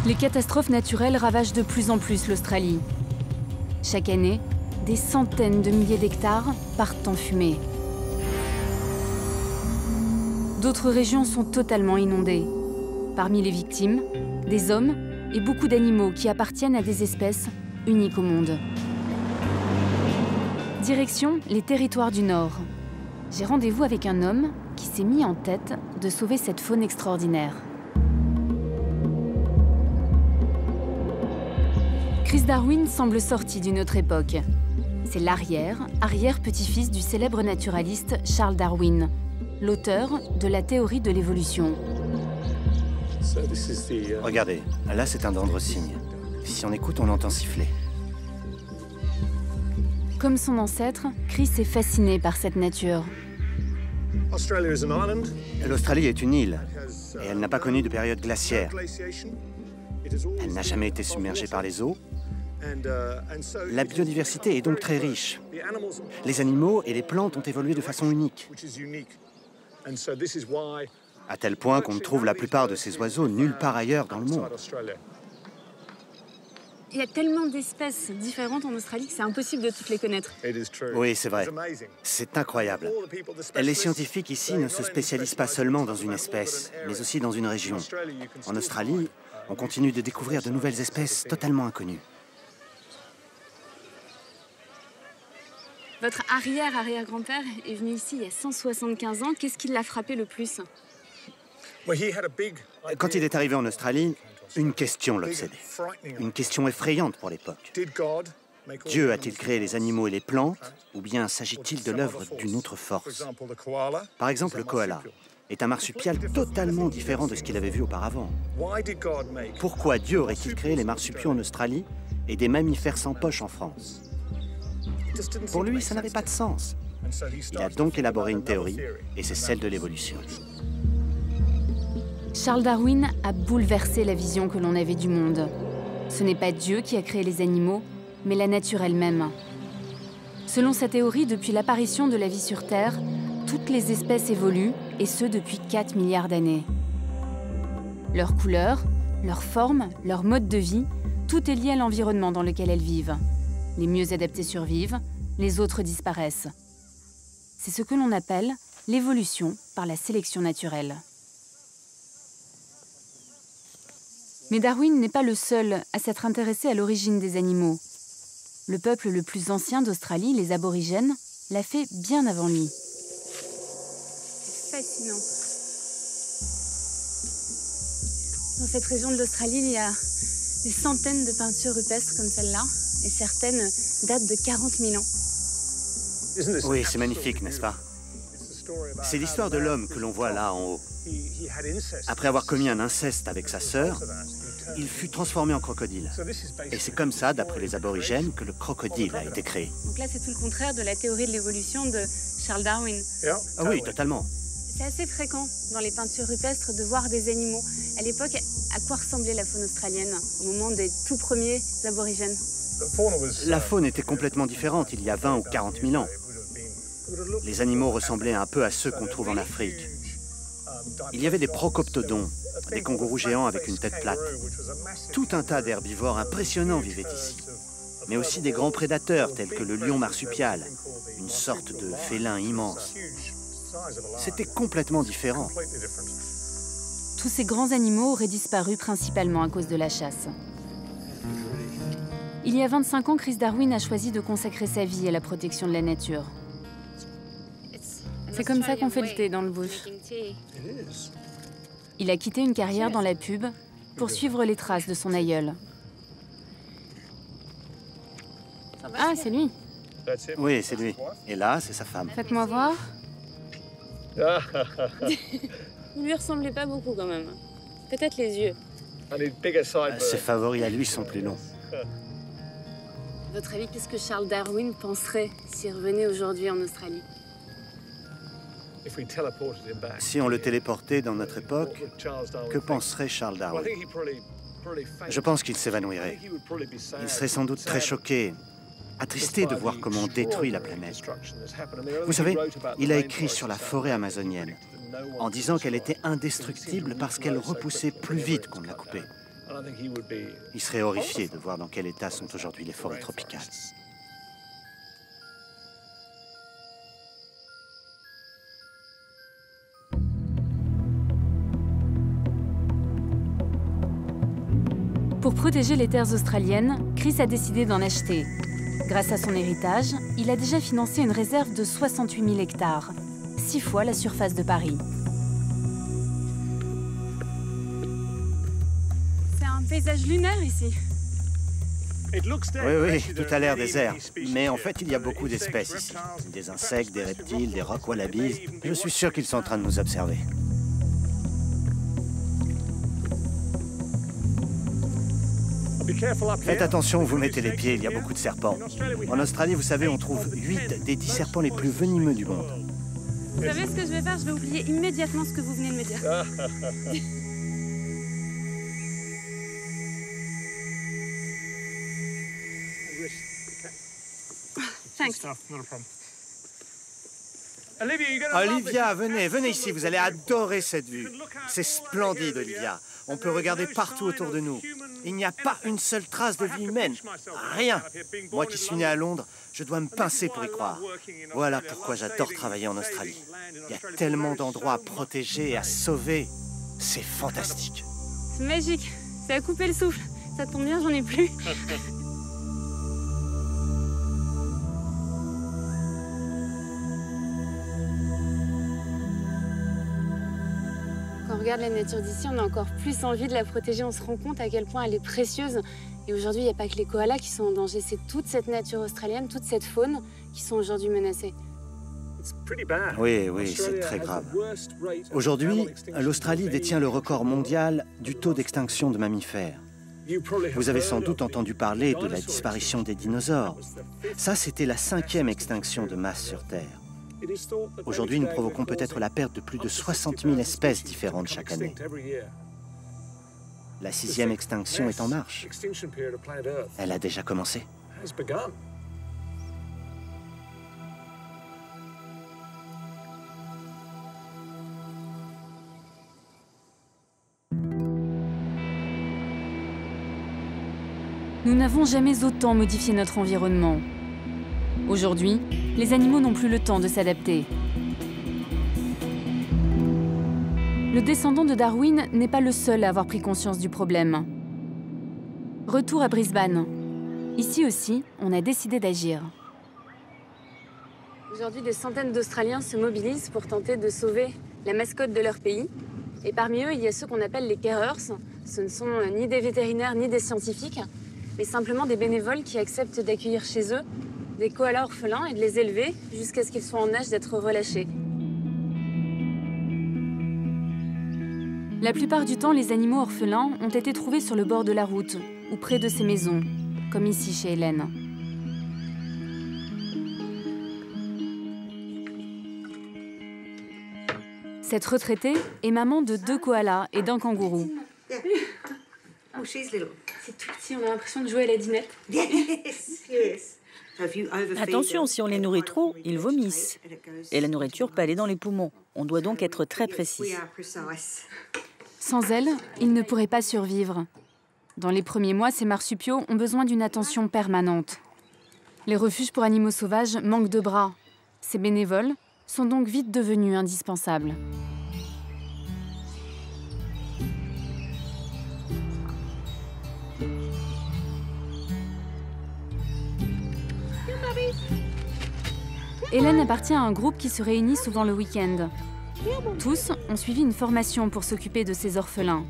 Les catastrophes naturelles ravagent de plus en plus l'Australie. Chaque année, des centaines de milliers d'hectares partent en fumée. D'autres régions sont totalement inondées. Parmi les victimes, des hommes et beaucoup d'animaux qui appartiennent à des espèces uniques au monde. Direction les territoires du Nord. J'ai rendez-vous avec un homme qui s'est mis en tête de sauver cette faune extraordinaire. Chris Darwin semble sorti d'une autre époque. C'est l'arrière-petit-fils du célèbre naturaliste Charles Darwin, l'auteur de la théorie de l'évolution. Regardez, là c'est un dendrocygne. Si on écoute, on l'entend siffler. Comme son ancêtre, Chris est fasciné par cette nature. L'Australie est une île, et elle n'a pas connu de période glaciaire. Elle n'a jamais été submergée par les eaux. La biodiversité est donc très riche. Les animaux et les plantes ont évolué de façon unique. À tel point qu'on ne trouve la plupart de ces oiseaux nulle part ailleurs dans le monde. Il y a tellement d'espèces différentes en Australie que c'est impossible de toutes les connaître. Oui, c'est vrai. C'est incroyable. Les scientifiques ici ne se spécialisent pas seulement dans une espèce, mais aussi dans une région. En Australie, on continue de découvrir de nouvelles espèces totalement inconnues. Votre arrière-arrière-grand-père est venu ici il y a 175 ans. Qu'est-ce qui l'a frappé le plus? Quand il est arrivé en Australie, une question l'obsédait. Une question effrayante pour l'époque. Dieu a-t-il créé les animaux et les plantes, ou bien s'agit-il de l'œuvre d'une autre force? Par exemple, le koala est un marsupial totalement différent de ce qu'il avait vu auparavant. Pourquoi Dieu aurait-il créé les marsupiaux en Australie et des mammifères sans poche en France? Pour lui, ça n'avait pas de sens. Il a donc élaboré une théorie, et c'est celle de l'évolution. Charles Darwin a bouleversé la vision que l'on avait du monde. Ce n'est pas Dieu qui a créé les animaux, mais la nature elle-même. Selon sa théorie, depuis l'apparition de la vie sur Terre, toutes les espèces évoluent, et ce depuis 4 milliards d'années. Leur couleur, leur forme, leur mode de vie, tout est lié à l'environnement dans lequel elles vivent. Les mieux adaptés survivent, les autres disparaissent. C'est ce que l'on appelle l'évolution par la sélection naturelle. Mais Darwin n'est pas le seul à s'être intéressé à l'origine des animaux. Le peuple le plus ancien d'Australie, les aborigènes, l'a fait bien avant lui. Fascinant. Dans cette région de l'Australie, il y a des centaines de peintures rupestres comme celle-là, et certaines datent de 40 000 ans. Oui, c'est magnifique, n'est-ce pas? C'est l'histoire de l'homme que l'on voit là en haut. Après avoir commis un inceste avec sa sœur, il fut transformé en crocodile. Et c'est comme ça, d'après les aborigènes, que le crocodile a été créé. Donc là, c'est tout le contraire de la théorie de l'évolution de Charles Darwin. Ah oui, totalement. C'est assez fréquent dans les peintures rupestres de voir des animaux. À l'époque, à quoi ressemblait la faune australienne au moment des tout premiers aborigènes? La faune était complètement différente il y a 20 ou 40 000 ans. Les animaux ressemblaient un peu à ceux qu'on trouve en Afrique. Il y avait des procoptodons, des kangourous géants avec une tête plate. Tout un tas d'herbivores impressionnants vivaient ici. Mais aussi des grands prédateurs tels que le lion marsupial, une sorte de félin immense. C'était complètement différent. Tous ces grands animaux auraient disparu principalement à cause de la chasse. Il y a 25 ans, Chris Darwin a choisi de consacrer sa vie à la protection de la nature. C'est comme ça qu'on fait le thé dans le bush. Il a quitté une carrière dans la pub pour suivre les traces de son aïeul. Ah, c'est lui. Oui, c'est lui. Et là, c'est sa femme. Faites-moi voir. Vous lui ressemblez pas beaucoup quand même. Peut-être les yeux. Ses favoris à lui sont plus longs. À votre avis, qu'est-ce que Charles Darwin penserait s'il revenait aujourd'hui en Australie? Si on le téléportait dans notre époque, que penserait Charles Darwin? Je pense qu'il s'évanouirait. Il serait sans doute très choqué, attristé de voir comment on détruit la planète. Vous savez, il a écrit sur la forêt amazonienne, en disant qu'elle était indestructible parce qu'elle repoussait plus vite qu'on ne la coupait. Il serait horrifié de voir dans quel état sont aujourd'hui les forêts tropicales. Pour protéger les terres australiennes, Chris a décidé d'en acheter. Grâce à son héritage, il a déjà financé une réserve de 68 000 hectares, 6 fois la surface de Paris. C'est un paysage lunaire ici. Oui, tout a l'air désert. Mais en fait, il y a beaucoup d'espèces ici. Des insectes, des reptiles, des rock wallabies. Je suis sûr qu'ils sont en train de nous observer. Faites attention où vous mettez les pieds, il y a beaucoup de serpents. En Australie, vous savez, on trouve 8 des 10 serpents les plus venimeux du monde. Vous savez ce que je vais faire? Je vais oublier immédiatement ce que vous venez de me dire. Thanks. Olivia, venez ici, vous allez adorer cette vue. C'est splendide, Olivia. On peut regarder partout autour de nous. Il n'y a pas une seule trace de vie humaine. Rien. Moi qui suis né à Londres, je dois me pincer pour y croire. Voilà pourquoi j'adore travailler en Australie. Il y a tellement d'endroits à protéger et à sauver. C'est fantastique. C'est magique. Ça a coupé le souffle. Ça tombe bien, j'en ai plus. Quand on regarde la nature d'ici, on a encore plus envie de la protéger. On se rend compte à quel point elle est précieuse. Et aujourd'hui, il n'y a pas que les koalas qui sont en danger. C'est toute cette nature australienne, toute cette faune qui sont aujourd'hui menacées. Oui, c'est très grave. Aujourd'hui, l'Australie détient le record mondial du taux d'extinction de mammifères. Vous avez sans doute entendu parler de la disparition des dinosaures. Ça, c'était la 5e extinction de masse sur Terre. Aujourd'hui, nous provoquons peut-être la perte de plus de 60 000 espèces différentes chaque année. La 6e extinction est en marche. Elle a déjà commencé. Nous n'avons jamais autant modifié notre environnement. Aujourd'hui, les animaux n'ont plus le temps de s'adapter. Le descendant de Darwin n'est pas le seul à avoir pris conscience du problème. Retour à Brisbane. Ici aussi, on a décidé d'agir. Aujourd'hui, des centaines d'Australiens se mobilisent pour tenter de sauver la mascotte de leur pays. Et parmi eux, il y a ceux qu'on appelle les carers. Ce ne sont ni des vétérinaires ni des scientifiques, mais simplement des bénévoles qui acceptent d'accueillir chez eux des koalas orphelins et de les élever jusqu'à ce qu'ils soient en âge d'être relâchés. La plupart du temps, les animaux orphelins ont été trouvés sur le bord de la route ou près de ces maisons, comme ici chez Hélène. Cette retraitée est maman de 2 koalas et d'un kangourou. C'est tout petit, on a l'impression de jouer à la dinette. Attention, si on les nourrit trop, ils vomissent. Et la nourriture peut aller dans les poumons. On doit donc être très précis. Sans elles, ils ne pourraient pas survivre. Dans les premiers mois, ces marsupiaux ont besoin d'une attention permanente. Les refuges pour animaux sauvages manquent de bras. Ces bénévoles sont donc vite devenus indispensables. Hélène appartient à un groupe qui se réunit souvent le week-end. Tous ont suivi une formation pour s'occuper de ces orphelins.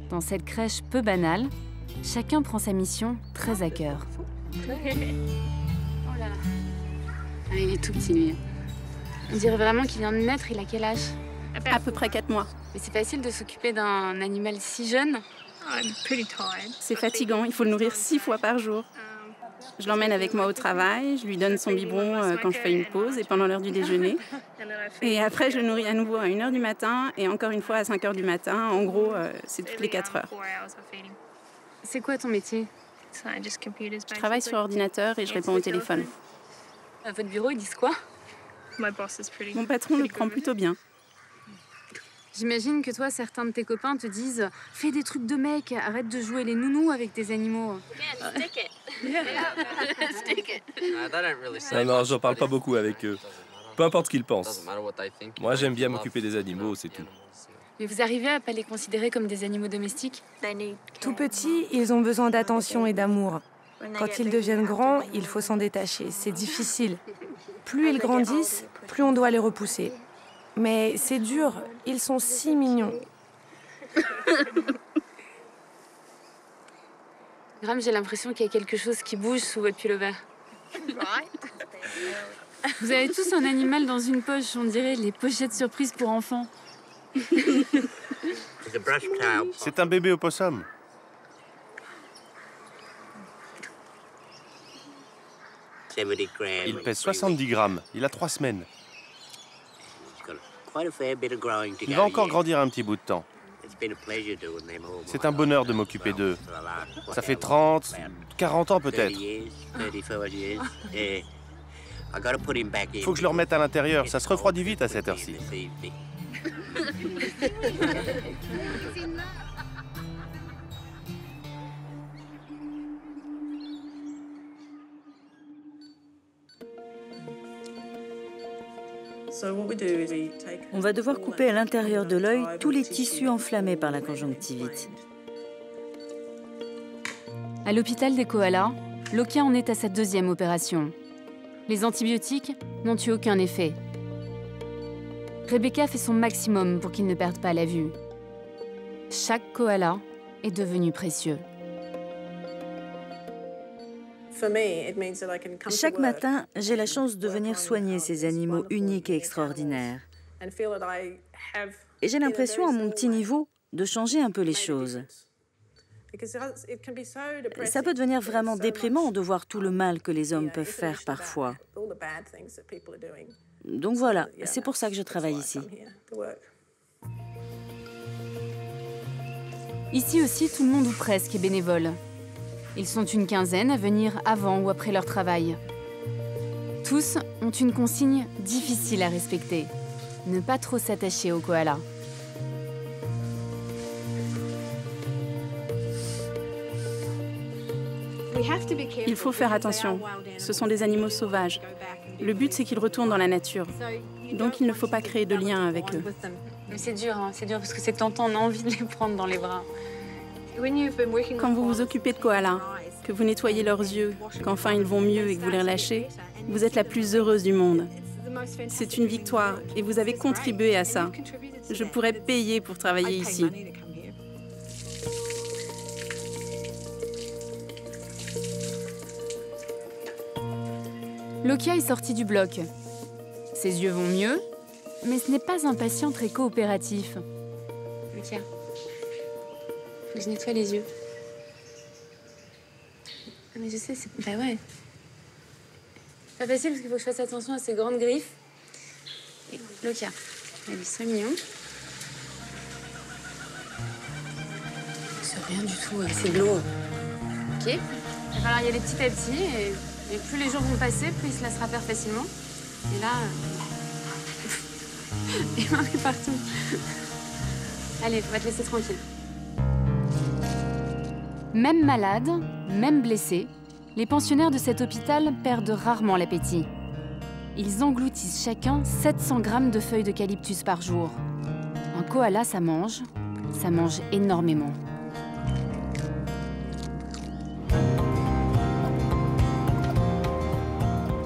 Dans cette crèche peu banale, chacun prend sa mission très à cœur. Oh là là. Ah, il est tout petit, lui. On dirait vraiment qu'il vient de naître. Il a quel âge? À peu près 4 mois. Mais c'est facile de s'occuper d'un animal si jeune. C'est fatigant, il faut le nourrir 6 fois par jour. Je l'emmène avec moi au travail, je lui donne son biberon quand je fais une pause et pendant l'heure du déjeuner. Et après, je le nourris à nouveau à 1h du matin et encore une fois à 5h du matin. En gros, c'est toutes les 4 heures. C'est quoi ton métier? Je travaille sur ordinateur et je réponds au téléphone. À votre bureau, ils disent quoi? Mon patron le prend plutôt bien. J'imagine que toi, certains de tes copains te disent « Fais des trucs de mec, arrête de jouer les nounous avec tes animaux. » Non, j'en parle pas beaucoup avec eux. Peu importe ce qu'ils pensent. Moi, j'aime bien m'occuper des animaux, c'est tout. Mais vous arrivez à pas les considérer comme des animaux domestiques? Tout petits, ils ont besoin d'attention et d'amour. Quand ils deviennent grands, il faut s'en détacher. C'est difficile. Plus ils grandissent, plus on doit les repousser. Mais c'est dur, ils sont si mignons. Graham, j'ai l'impression qu'il y a quelque chose qui bouge sous votre pullover. Vous avez tous un animal dans une poche, on dirait les pochettes surprises pour enfants. C'est un bébé opossum. Il pèse 70 grammes. Il a 3 semaines. Il va encore grandir un petit bout de temps. C'est un bonheur de m'occuper d'eux. Ça fait 30, 40 ans peut-être. Faut que je le remette à l'intérieur, ça se refroidit vite à cette heure-ci. On va devoir couper à l'intérieur de l'œil tous les tissus enflammés par la conjonctivite. À l'hôpital des koalas, Lokia en est à sa deuxième opération. Les antibiotiques n'ont eu aucun effet. Rebecca fait son maximum pour qu'il ne perde pas la vue. Chaque koala est devenu précieux. Chaque matin, j'ai la chance de venir soigner ces animaux uniques et extraordinaires. Et j'ai l'impression, à mon petit niveau, de changer un peu les choses. Ça peut devenir vraiment déprimant de voir tout le mal que les hommes peuvent faire parfois. Donc voilà, c'est pour ça que je travaille ici. Ici aussi, tout le monde ou presque est bénévole. Ils sont une quinzaine à venir avant ou après leur travail. Tous ont une consigne difficile à respecter. Ne pas trop s'attacher aux koalas. Il faut faire attention. Ce sont des animaux sauvages. Le but, c'est qu'ils retournent dans la nature. Donc, il ne faut pas créer de lien avec eux. Mais c'est dur parce que c'est tentant, on a envie de les prendre dans les bras. Quand vous vous occupez de koalas, que vous nettoyez leurs yeux, qu'enfin ils vont mieux et que vous les relâchez, vous êtes la plus heureuse du monde. C'est une victoire et vous avez contribué à ça. Je pourrais payer pour travailler ici. Lokia est sortie du bloc. Ses yeux vont mieux, mais ce n'est pas un patient très coopératif. Lokia, faut que je nettoie les yeux. Ah mais je sais, c'est... Bah ouais. C'est pas facile parce qu'il faut que je fasse attention à ces grandes griffes. Et Lokia, elle est so mignon. C'est rien du tout, c'est de l'eau. Ok. Il va falloir y aller petit à petit et plus les jours vont passer, plus il se laissera faire facilement. Et là... Les mains partout. Allez, on va te laisser tranquille. Même malades, même blessés, les pensionnaires de cet hôpital perdent rarement l'appétit. Ils engloutissent chacun 700 grammes de feuilles d'eucalyptus par jour. Un koala, ça mange énormément.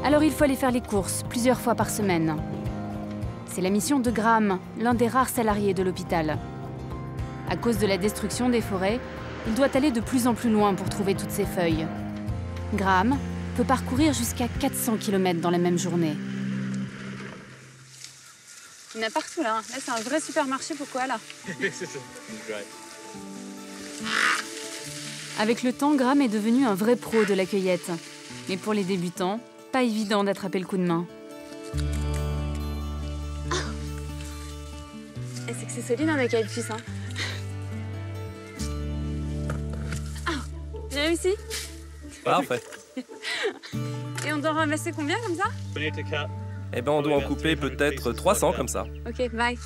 Alors il faut aller faire les courses plusieurs fois par semaine. C'est la mission de Graham, l'un des rares salariés de l'hôpital. À cause de la destruction des forêts, il doit aller de plus en plus loin pour trouver toutes ces feuilles. Graham peut parcourir jusqu'à 400 km dans la même journée. Il y en a partout là. Là, c'est un vrai supermarché pour koalas. Avec le temps, Graham est devenu un vrai pro de la cueillette. Mais pour les débutants, pas évident d'attraper le coup de main. Et c'est que c'est solide un eucalyptus, hein. J'ai réussi. Parfait. Et on doit ramasser combien comme ça? Eh ben, on doit en couper peut-être 300 comme ça. Ok, bye.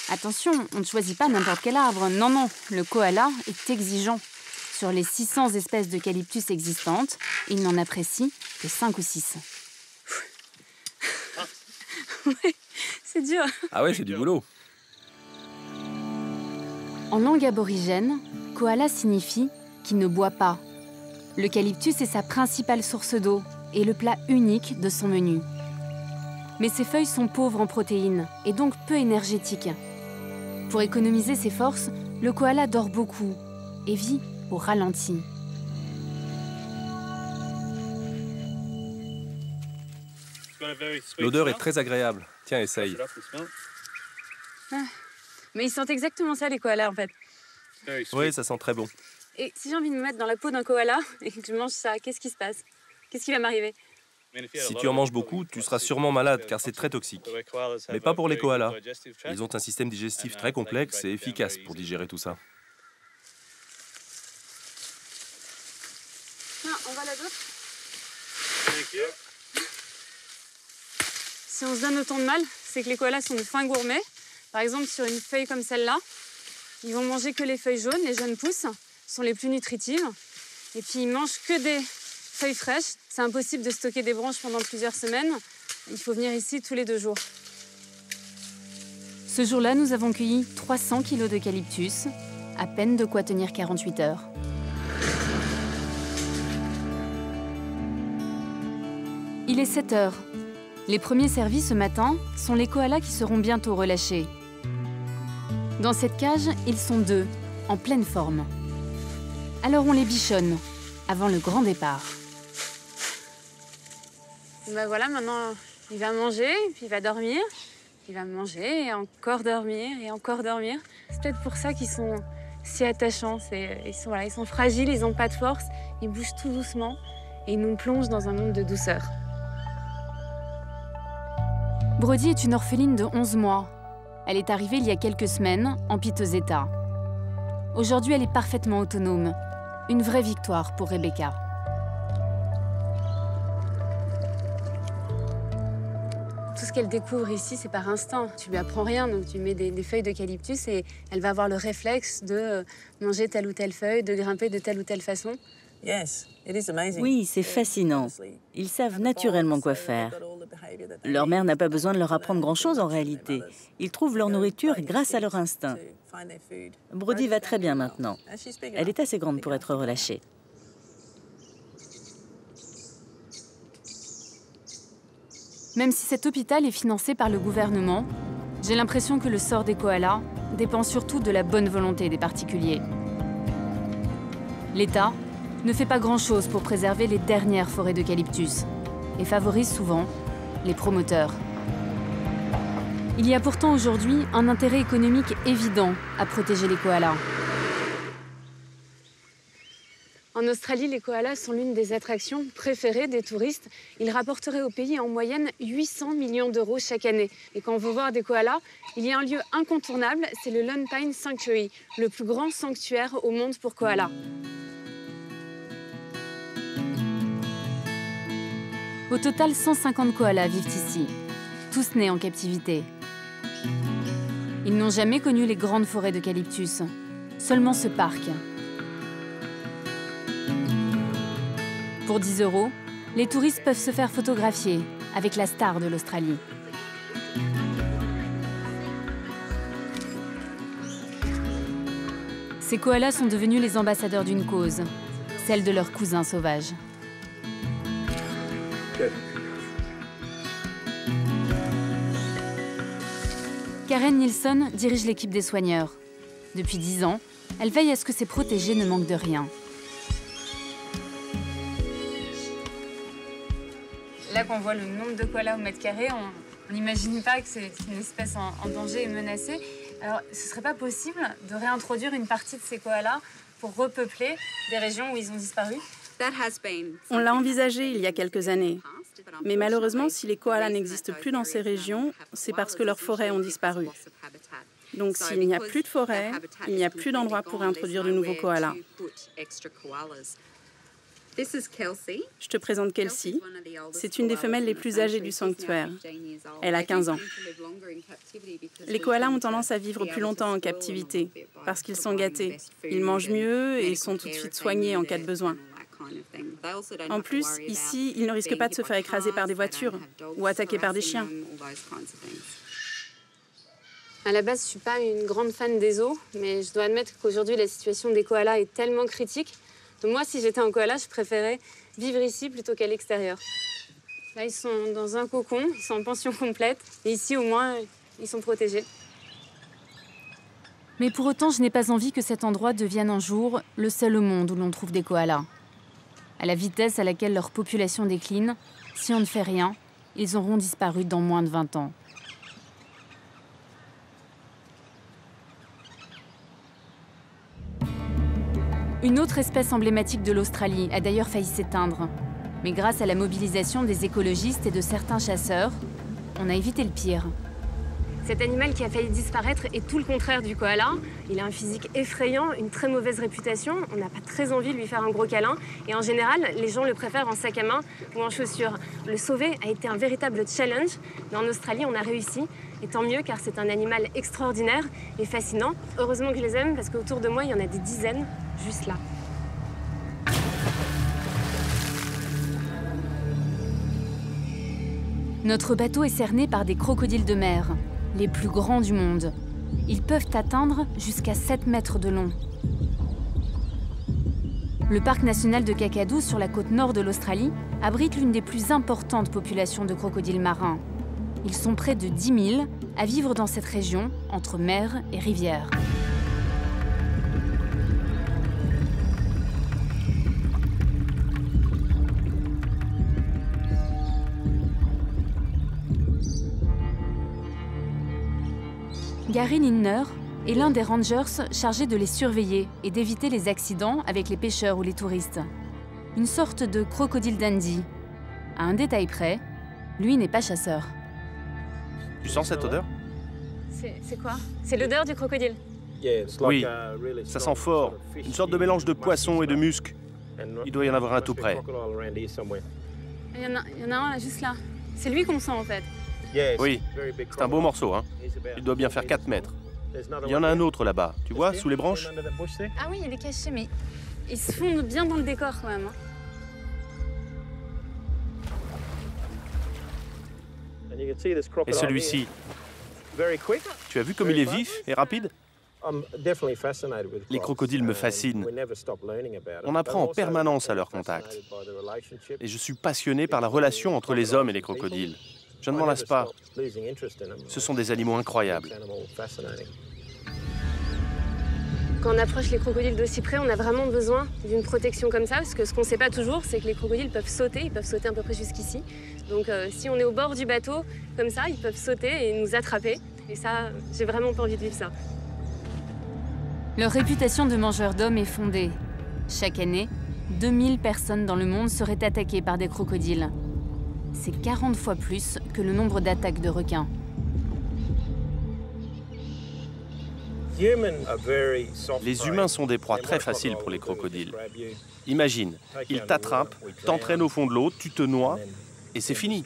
Attention, on ne choisit pas n'importe quel arbre. Non, non, le koala est exigeant. Sur les 600 espèces d'eucalyptus existantes, il n'en apprécie que 5 ou 6. Ouais, c'est dur. Ah ouais, c'est du boulot. En langue aborigène, koala signifie qui ne boit pas. L'eucalyptus est sa principale source d'eau et le plat unique de son menu. Mais ses feuilles sont pauvres en protéines et donc peu énergétiques. Pour économiser ses forces, le koala dort beaucoup et vit au ralenti. L'odeur est très agréable. Tiens, essaye. Ah. Mais ils sentent exactement ça, les koalas, en fait. Oui, ça sent très bon. Et si j'ai envie de me mettre dans la peau d'un koala et que je mange ça, qu'est-ce qui se passe? Qu'est-ce qui va m'arriver? Si tu en manges beaucoup, tu seras sûrement malade car c'est très toxique. Mais pas pour les koalas. Ils ont un système digestif très complexe et efficace pour digérer tout ça. Tiens, on va là-bas. Si on se donne autant de mal, c'est que les koalas sont de fins gourmets. Par exemple, sur une feuille comme celle-là, ils vont manger que les feuilles jaunes, les jeunes pousses sont les plus nutritives. Et puis, ils mangent que des feuilles fraîches. C'est impossible de stocker des branches pendant plusieurs semaines. Il faut venir ici tous les 2 jours. Ce jour-là, nous avons cueilli 300 kilos d'eucalyptus, à peine de quoi tenir 48 heures. Il est 7 heures. Les premiers servis ce matin sont les koalas qui seront bientôt relâchés. Dans cette cage, ils sont 2, en pleine forme. Alors on les bichonne, avant le grand départ. Ben voilà, maintenant, il va manger, puis il va dormir. Il va manger et encore dormir et encore dormir. C'est peut-être pour ça qu'ils sont si attachants. Ils sont fragiles, ils n'ont pas de force, ils bougent tout doucement et ils nous plongent dans un monde de douceur. Brody est une orpheline de 11 mois. Elle est arrivée il y a quelques semaines, en piteux état. Aujourd'hui, elle est parfaitement autonome. Une vraie victoire pour Rebecca. Tout ce qu'elle découvre ici, c'est par instinct. Tu lui apprends rien, donc tu mets des feuilles d'eucalyptus et elle va avoir le réflexe de manger telle ou telle feuille, de grimper de telle ou telle façon. Oui, c'est fascinant. Ils savent naturellement quoi faire. Leur mère n'a pas besoin de leur apprendre grand-chose en réalité. Ils trouvent leur nourriture grâce à leur instinct. Brody va très bien maintenant. Elle est assez grande pour être relâchée. Même si cet hôpital est financé par le gouvernement, j'ai l'impression que le sort des koalas dépend surtout de la bonne volonté des particuliers. L'État ne fait pas grand-chose pour préserver les dernières forêts d'eucalyptus et favorise souvent les promoteurs. Il y a pourtant aujourd'hui un intérêt économique évident à protéger les koalas. En Australie, les koalas sont l'une des attractions préférées des touristes. Ils rapporteraient au pays en moyenne 800 millions d'euros chaque année. Et quand on veut voir des koalas, il y a un lieu incontournable, c'est le Lone Pine Sanctuary, le plus grand sanctuaire au monde pour koalas. Au total, 150 koalas vivent ici, tous nés en captivité. Ils n'ont jamais connu les grandes forêts d'eucalyptus, seulement ce parc. Pour 10 €, les touristes peuvent se faire photographier avec la star de l'Australie. Ces koalas sont devenus les ambassadeurs d'une cause, celle de leurs cousins sauvages. Karen Nilsson dirige l'équipe des soigneurs. Depuis 10 ans, elle veille à ce que ses protégés ne manquent de rien. Là qu'on voit le nombre de koalas au mètre carré, on n'imagine pas que c'est une espèce en danger et menacée. Alors, ce ne serait pas possible de réintroduire une partie de ces koalas pour repeupler des régions où ils ont disparu? On l'a envisagé il y a quelques années. Mais malheureusement, si les koalas n'existent plus dans ces régions, c'est parce que leurs forêts ont disparu. Donc s'il n'y a plus de forêt, il n'y a plus d'endroit pour réintroduire de nouveaux koalas. Je te présente Kelsey. C'est une des femelles les plus âgées du sanctuaire. Elle a 15 ans. Les koalas ont tendance à vivre plus longtemps en captivité parce qu'ils sont gâtés. Ils mangent mieux et sont tout de suite soignés en cas de besoin. En plus, ici, ils ne risquent pas de se faire écraser par des voitures ou attaquer par des chiens. À la base, je ne suis pas une grande fan des zoos, mais je dois admettre qu'aujourd'hui, la situation des koalas est tellement critique. Donc moi, si j'étais en koala, je préférais vivre ici plutôt qu'à l'extérieur. Là, ils sont dans un cocon, ils sont en pension complète. Et ici, au moins, ils sont protégés. Mais pour autant, je n'ai pas envie que cet endroit devienne un jour le seul au monde où l'on trouve des koalas. À la vitesse à laquelle leur population décline, si on ne fait rien, ils auront disparu dans moins de 20 ans. Une autre espèce emblématique de l'Australie a d'ailleurs failli s'éteindre. Mais grâce à la mobilisation des écologistes et de certains chasseurs, on a évité le pire. Cet animal qui a failli disparaître est tout le contraire du koala. Il a un physique effrayant, une très mauvaise réputation. On n'a pas très envie de lui faire un gros câlin. Et en général, les gens le préfèrent en sac à main ou en chaussures. Le sauver a été un véritable challenge. Mais en Australie, on a réussi. Et tant mieux, car c'est un animal extraordinaire et fascinant. Heureusement que je les aime, parce qu'autour de moi, il y en a des dizaines, juste là. Notre bateau est cerné par des crocodiles de mer, les plus grands du monde. Ils peuvent atteindre jusqu'à 7 mètres de long. Le parc national de Kakadu, sur la côte nord de l'Australie, abrite l'une des plus importantes populations de crocodiles marins. Ils sont près de 10 000 à vivre dans cette région, entre mer et rivière. Gary Lindner est l'un des rangers chargés de les surveiller et d'éviter les accidents avec les pêcheurs ou les touristes. Une sorte de crocodile dandy. À un détail près, lui n'est pas chasseur. Tu sens cette odeur? C'est quoi? C'est l'odeur du crocodile? Oui, ça sent fort. Une sorte de mélange de poisson et de musc. Il doit y en avoir un tout près. Il y en a un là, juste là. C'est lui qu'on sent en fait. Oui, c'est un beau morceau, hein. Il doit bien faire 4 mètres. Il y en a un autre là-bas, tu vois, sous les branches? Ah oui, il est caché, mais il se fond bien dans le décor quand même. Et celui-ci, tu as vu comme il est vif et rapide? Les crocodiles me fascinent. On apprend en permanence à leur contact. Et je suis passionné par la relation entre les hommes et les crocodiles. Je ne m'en lasse pas. Ce sont des animaux incroyables. Quand on approche les crocodiles d'aussi près, on a vraiment besoin d'une protection comme ça, parce que ce qu'on ne sait pas toujours, c'est que les crocodiles peuvent sauter, ils peuvent sauter à peu près jusqu'ici. Donc si on est au bord du bateau, comme ça, ils peuvent sauter et nous attraper. Et ça, j'ai vraiment pas envie de vivre ça. Leur réputation de mangeurs d'hommes est fondée. Chaque année, 2000 personnes dans le monde seraient attaquées par des crocodiles. C'est 40 fois plus que le nombre d'attaques de requins. Les humains sont des proies très faciles pour les crocodiles. Imagine, ils t'attrapent, t'entraînent au fond de l'eau, tu te noies, et c'est fini.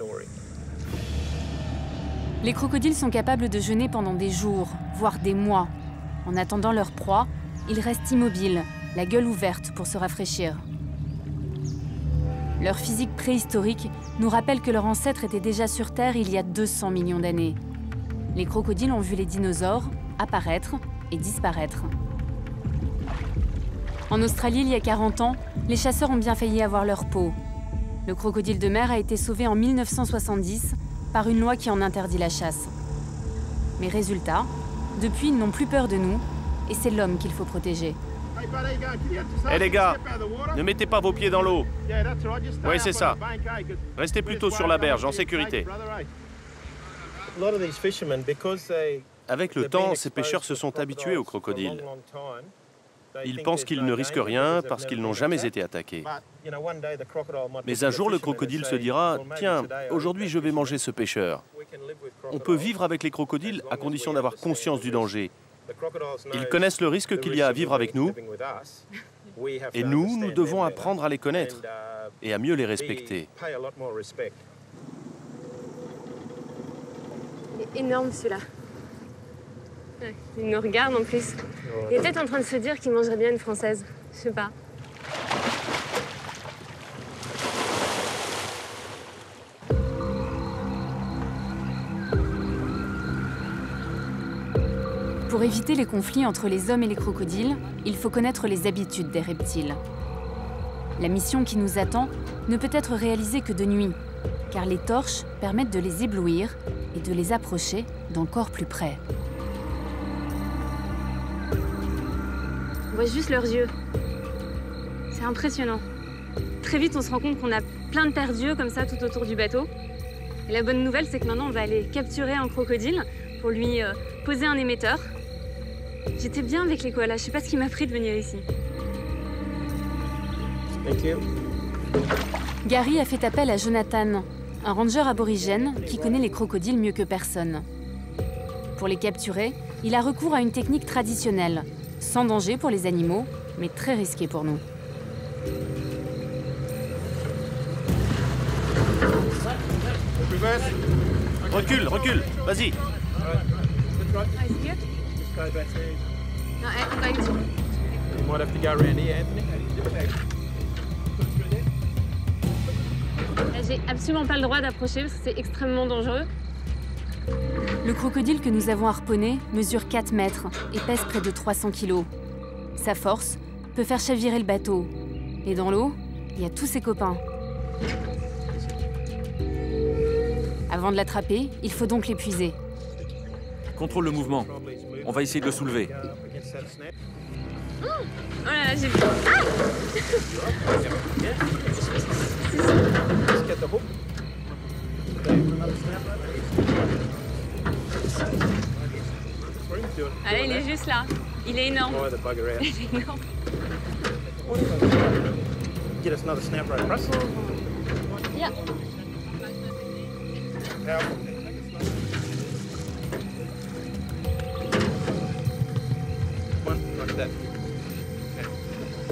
Les crocodiles sont capables de jeûner pendant des jours, voire des mois. En attendant leur proie, ils restent immobiles, la gueule ouverte pour se rafraîchir. Leur physique préhistorique nous rappelle que leurs ancêtres étaient déjà sur Terre il y a 200 millions d'années. Les crocodiles ont vu les dinosaures apparaître et disparaître. En Australie, il y a 40 ans, les chasseurs ont bien failli avoir leur peau. Le crocodile de mer a été sauvé en 1970 par une loi qui en interdit la chasse. Mais résultat, depuis, ils n'ont plus peur de nous et c'est l'homme qu'il faut protéger. Hé les gars, ne mettez pas vos pieds dans l'eau. Oui, c'est ça. Restez plutôt sur la berge, en sécurité. Avec le temps, ces pêcheurs se sont habitués aux crocodiles. Ils pensent qu'ils ne risquent rien parce qu'ils n'ont jamais été attaqués. Mais un jour, le crocodile se dira « Tiens, aujourd'hui je vais manger ce pêcheur ». On peut vivre avec les crocodiles à condition d'avoir conscience du danger. Ils connaissent le risque qu'il y a à vivre avec nous, et nous devons apprendre à les connaître et à mieux les respecter. Il est énorme celui-là. Ouais, il nous regarde en plus. Il est peut-être en train de se dire qu'il mangerait bien une française. Je sais pas. Pour éviter les conflits entre les hommes et les crocodiles, il faut connaître les habitudes des reptiles. La mission qui nous attend ne peut être réalisée que de nuit, car les torches permettent de les éblouir et de les approcher d'encore plus près. On voit juste leurs yeux. C'est impressionnant. Très vite, on se rend compte qu'on a plein de paires d'yeux comme ça tout autour du bateau. Et la bonne nouvelle, c'est que maintenant, on va aller capturer un crocodile pour lui poser un émetteur. J'étais bien avec les koalas, je sais pas ce qui m'a pris de venir ici. Gary a fait appel à Jonathan, un ranger aborigène qui connaît les crocodiles mieux que personne. Pour les capturer, il a recours à une technique traditionnelle, sans danger pour les animaux, mais très risquée pour nous. Recule, recule, vas-y. J'ai absolument pas le droit d'approcher parce que c'est extrêmement dangereux. Le crocodile que nous avons harponné mesure 4 mètres et pèse près de 300 kilos. Sa force peut faire chavirer le bateau. Et dans l'eau, il y a tous ses copains. Avant de l'attraper, il faut donc l'épuiser. Contrôle le mouvement. On va essayer de le soulever. Oh là là, j'ai vu. Ah allez, il est juste là. Il est énorme. Il est énorme. Yeah.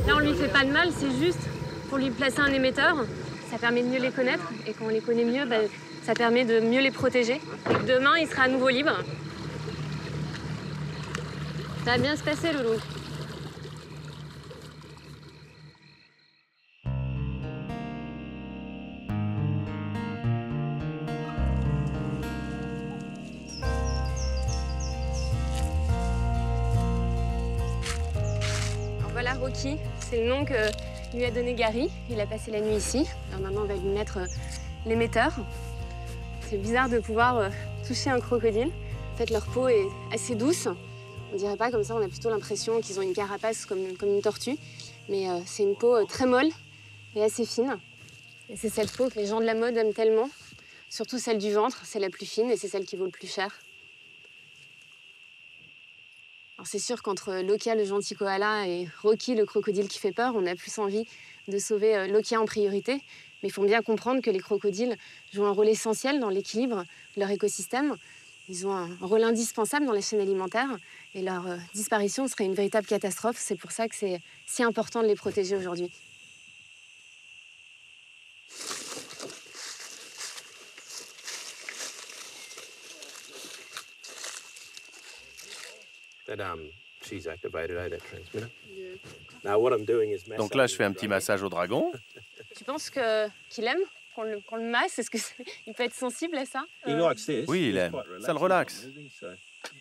Là, on lui fait pas de mal, c'est juste pour lui placer un émetteur. Ça permet de mieux les connaître et quand on les connaît mieux, ça permet de mieux les protéger. Et que demain, il sera à nouveau libre. Ça va bien se passer, Loulou. Alors voilà Rocky, c'est le nom que lui a donné Gary. Il a passé la nuit ici. Alors maintenant, on va lui mettre l'émetteur. C'est bizarre de pouvoir toucher un crocodile. En fait, leur peau est assez douce. On dirait pas comme ça, on a plutôt l'impression qu'ils ont une carapace comme une tortue. Mais c'est une peau très molle et assez fine. Et c'est cette peau que les gens de la mode aiment tellement. Surtout celle du ventre, c'est la plus fine et c'est celle qui vaut le plus cher. Alors c'est sûr qu'entre Lokia, le gentil koala, et Rocky, le crocodile qui fait peur, on a plus envie de sauver Lokia en priorité. Mais il faut bien comprendre que les crocodiles jouent un rôle essentiel dans l'équilibre de leur écosystème. Ils ont un rôle indispensable dans la chaîne alimentaire et leur disparition serait une véritable catastrophe. C'est pour ça que c'est si important de les protéger aujourd'hui. Donc là, je fais un petit massage au dragon. Tu penses qu'il aime qu'on le masse? Est-ce qu'il peut être sensible à ça? Oui, il aime. Ça le relaxe.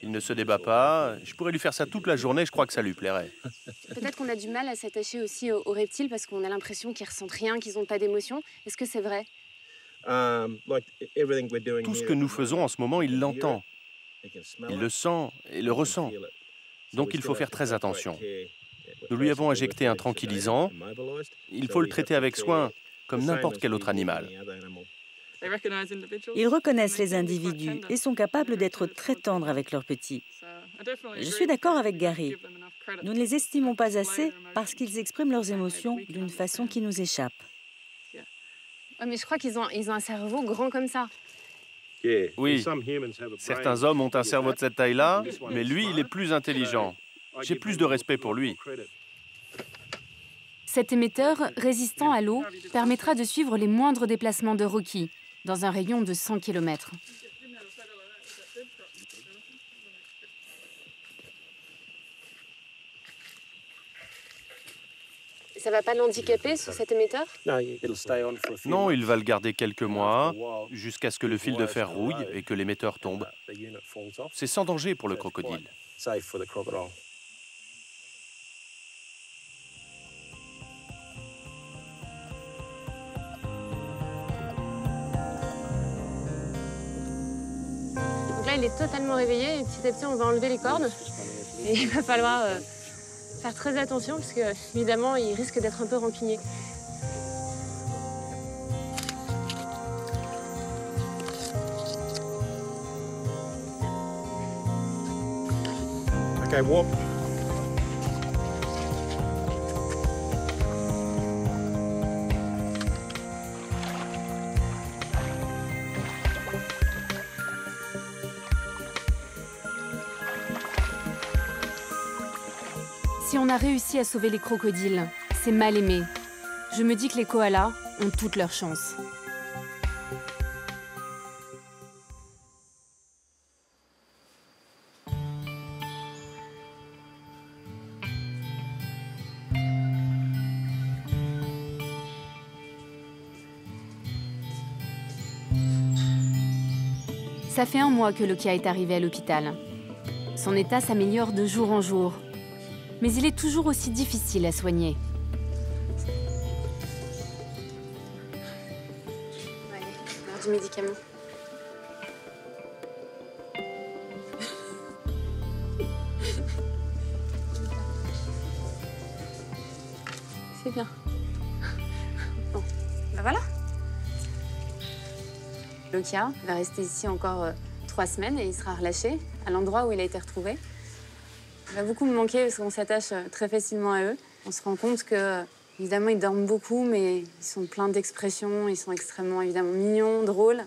Il ne se débat pas. Je pourrais lui faire ça toute la journée, je crois que ça lui plairait. Peut-être qu'on a du mal à s'attacher aussi aux reptiles parce qu'on a l'impression qu'ils ressentent rien, qu'ils n'ont pas d'émotion. Est-ce que c'est vrai? Tout ce que nous faisons en ce moment, il l'entend. Il le sent et le ressent. Donc il faut faire très attention. Nous lui avons injecté un tranquillisant. Il faut le traiter avec soin, comme n'importe quel autre animal. Ils reconnaissent les individus et sont capables d'être très tendres avec leurs petits. Je suis d'accord avec Gary. Nous ne les estimons pas assez parce qu'ils expriment leurs émotions d'une façon qui nous échappe. Oh, mais je crois qu'ils ont un cerveau grand comme ça. Oui, certains hommes ont un cerveau de cette taille-là, mais lui, il est plus intelligent. J'ai plus de respect pour lui. Cet émetteur, résistant à l'eau, permettra de suivre les moindres déplacements de Rocky, dans un rayon de 100 km. Ça va pas l'handicaper sur cet émetteur? Non, il va le garder quelques mois, jusqu'à ce que le fil de fer rouille et que l'émetteur tombe. C'est sans danger pour le crocodile. Donc là, il est totalement réveillé et petit à petit, on va enlever les cordes. Et il va falloir faire très attention parce que, évidemment, il risque d'être un peu rancunier. Okay, warp. Si on a réussi à sauver les crocodiles, c'est mal aimé. Je me dis que les koalas ont toutes leurs chances. Ça fait 1 mois que Lokia est arrivé à l'hôpital. Son état s'améliore de jour en jour. Mais il est toujours aussi difficile à soigner. Allez, alors du médicament. C'est bien. Bon, ben voilà. Lokia va rester ici encore 3 semaines et il sera relâché à l'endroit où il a été retrouvé. Il va beaucoup me manquer parce qu'on s'attache très facilement à eux. On se rend compte que, évidemment, ils dorment beaucoup, mais ils sont pleins d'expressions, ils sont extrêmement, évidemment, mignons, drôles.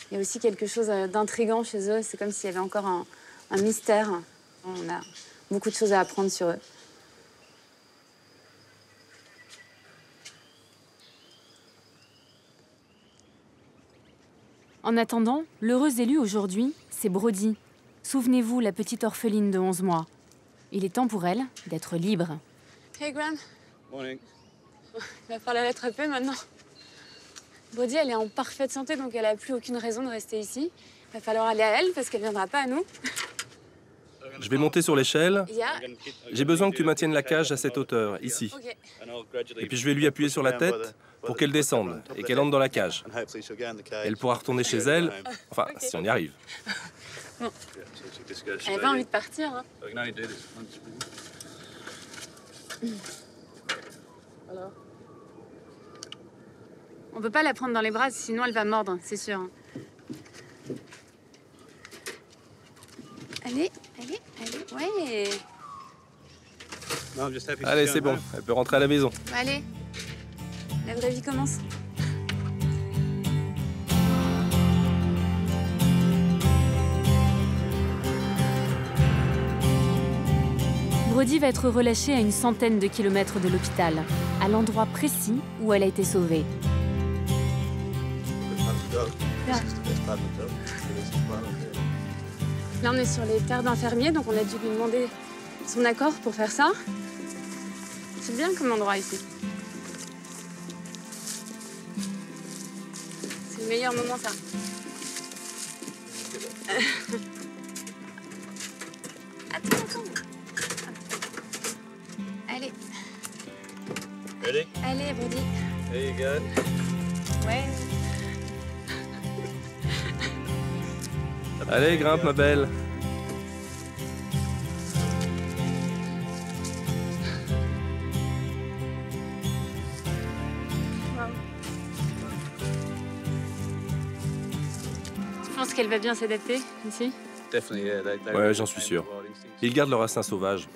Il y a aussi quelque chose d'intriguant chez eux, c'est comme s'il y avait encore un mystère. On a beaucoup de choses à apprendre sur eux. En attendant, l'heureux élu aujourd'hui, c'est Brody. Souvenez-vous, la petite orpheline de 11 mois. Il est temps pour elle d'être libre. Hey, Graham. Morning. Il va falloir l'attraper maintenant. Brody, elle est en parfaite santé, donc elle n'a plus aucune raison de rester ici. Il va falloir aller à elle, parce qu'elle ne viendra pas à nous. Je vais monter sur l'échelle. J'ai besoin que tu maintiennes la cage à cette hauteur, ici. Et puis je vais lui appuyer sur la tête pour qu'elle descende et qu'elle entre dans la cage. Elle pourra retourner chez elle, enfin, si on y arrive. Bon. Elle n'a pas envie de partir, hein. Alors. On peut pas la prendre dans les bras, sinon elle va mordre, c'est sûr. Allez, allez, allez, ouais. Allez, c'est bon, elle peut rentrer à la maison. Allez, la vraie vie commence. Brody va être relâchée à une centaine de kilomètres de l'hôpital, à l'endroit précis où elle a été sauvée. Là, on est sur les terres d'un fermier, donc on a dû lui demander son accord pour faire ça. C'est bien comme endroit ici. C'est le meilleur moment, ça. Attends. Allez. Ready? Allez, Brody. There you go. Ouais. Allez, grimpe, ma belle. Tu penses qu'elle va bien s'adapter ici? Ouais, j'en suis sûr. Ils gardent leur instinct sauvage.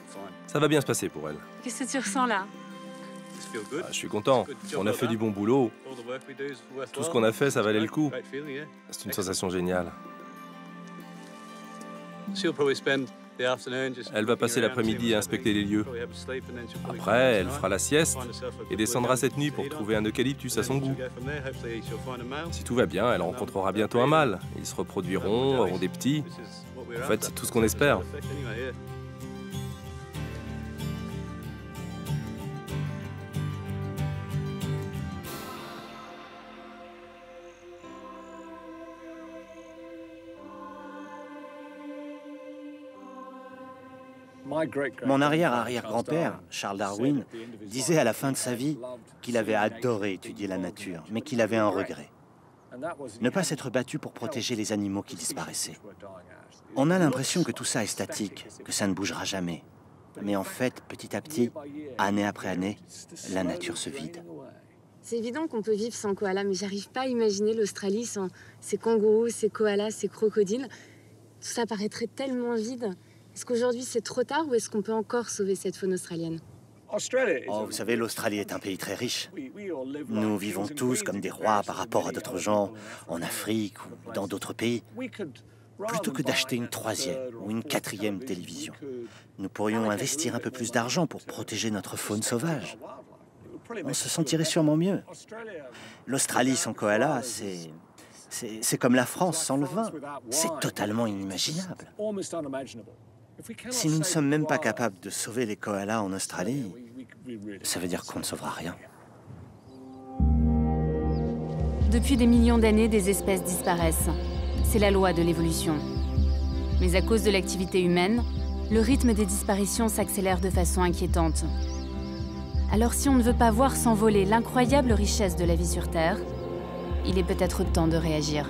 Ça va bien se passer pour elle. Qu'est-ce que tu ressens là? Ah, je suis content. On a fait du bon boulot. Tout ce qu'on a fait, ça valait le coup. C'est une sensation géniale. Elle va passer l'après-midi à inspecter les lieux. Après, elle fera la sieste et descendra cette nuit pour trouver un eucalyptus à son goût. Si tout va bien, elle rencontrera bientôt un mâle. Ils se reproduiront, auront des petits. En fait, c'est tout ce qu'on espère. Mon arrière-arrière-grand-père, Charles Darwin, disait à la fin de sa vie qu'il avait adoré étudier la nature, mais qu'il avait un regret. Ne pas s'être battu pour protéger les animaux qui disparaissaient. On a l'impression que tout ça est statique, que ça ne bougera jamais. Mais en fait, petit à petit, année après année, la nature se vide. C'est évident qu'on peut vivre sans koalas, mais j'arrive pas à imaginer l'Australie sans ses kangourous, ses koalas, ses crocodiles. Tout ça paraîtrait tellement vide. Est-ce qu'aujourd'hui c'est trop tard ou est-ce qu'on peut encore sauver cette faune australienne? Oh, vous savez, l'Australie est un pays très riche. Nous vivons tous comme des rois par rapport à d'autres gens, en Afrique ou dans d'autres pays. Plutôt que d'acheter une troisième ou une quatrième télévision, nous pourrions investir un peu plus d'argent pour protéger notre faune sauvage. On se sentirait sûrement mieux. L'Australie sans koala, c'est comme la France sans le vin. C'est totalement inimaginable. Si nous ne sommes même pas capables de sauver les koalas en Australie, ça veut dire qu'on ne sauvera rien. Depuis des millions d'années, des espèces disparaissent. C'est la loi de l'évolution. Mais à cause de l'activité humaine, le rythme des disparitions s'accélère de façon inquiétante. Alors si on ne veut pas voir s'envoler l'incroyable richesse de la vie sur Terre, il est peut-être temps de réagir.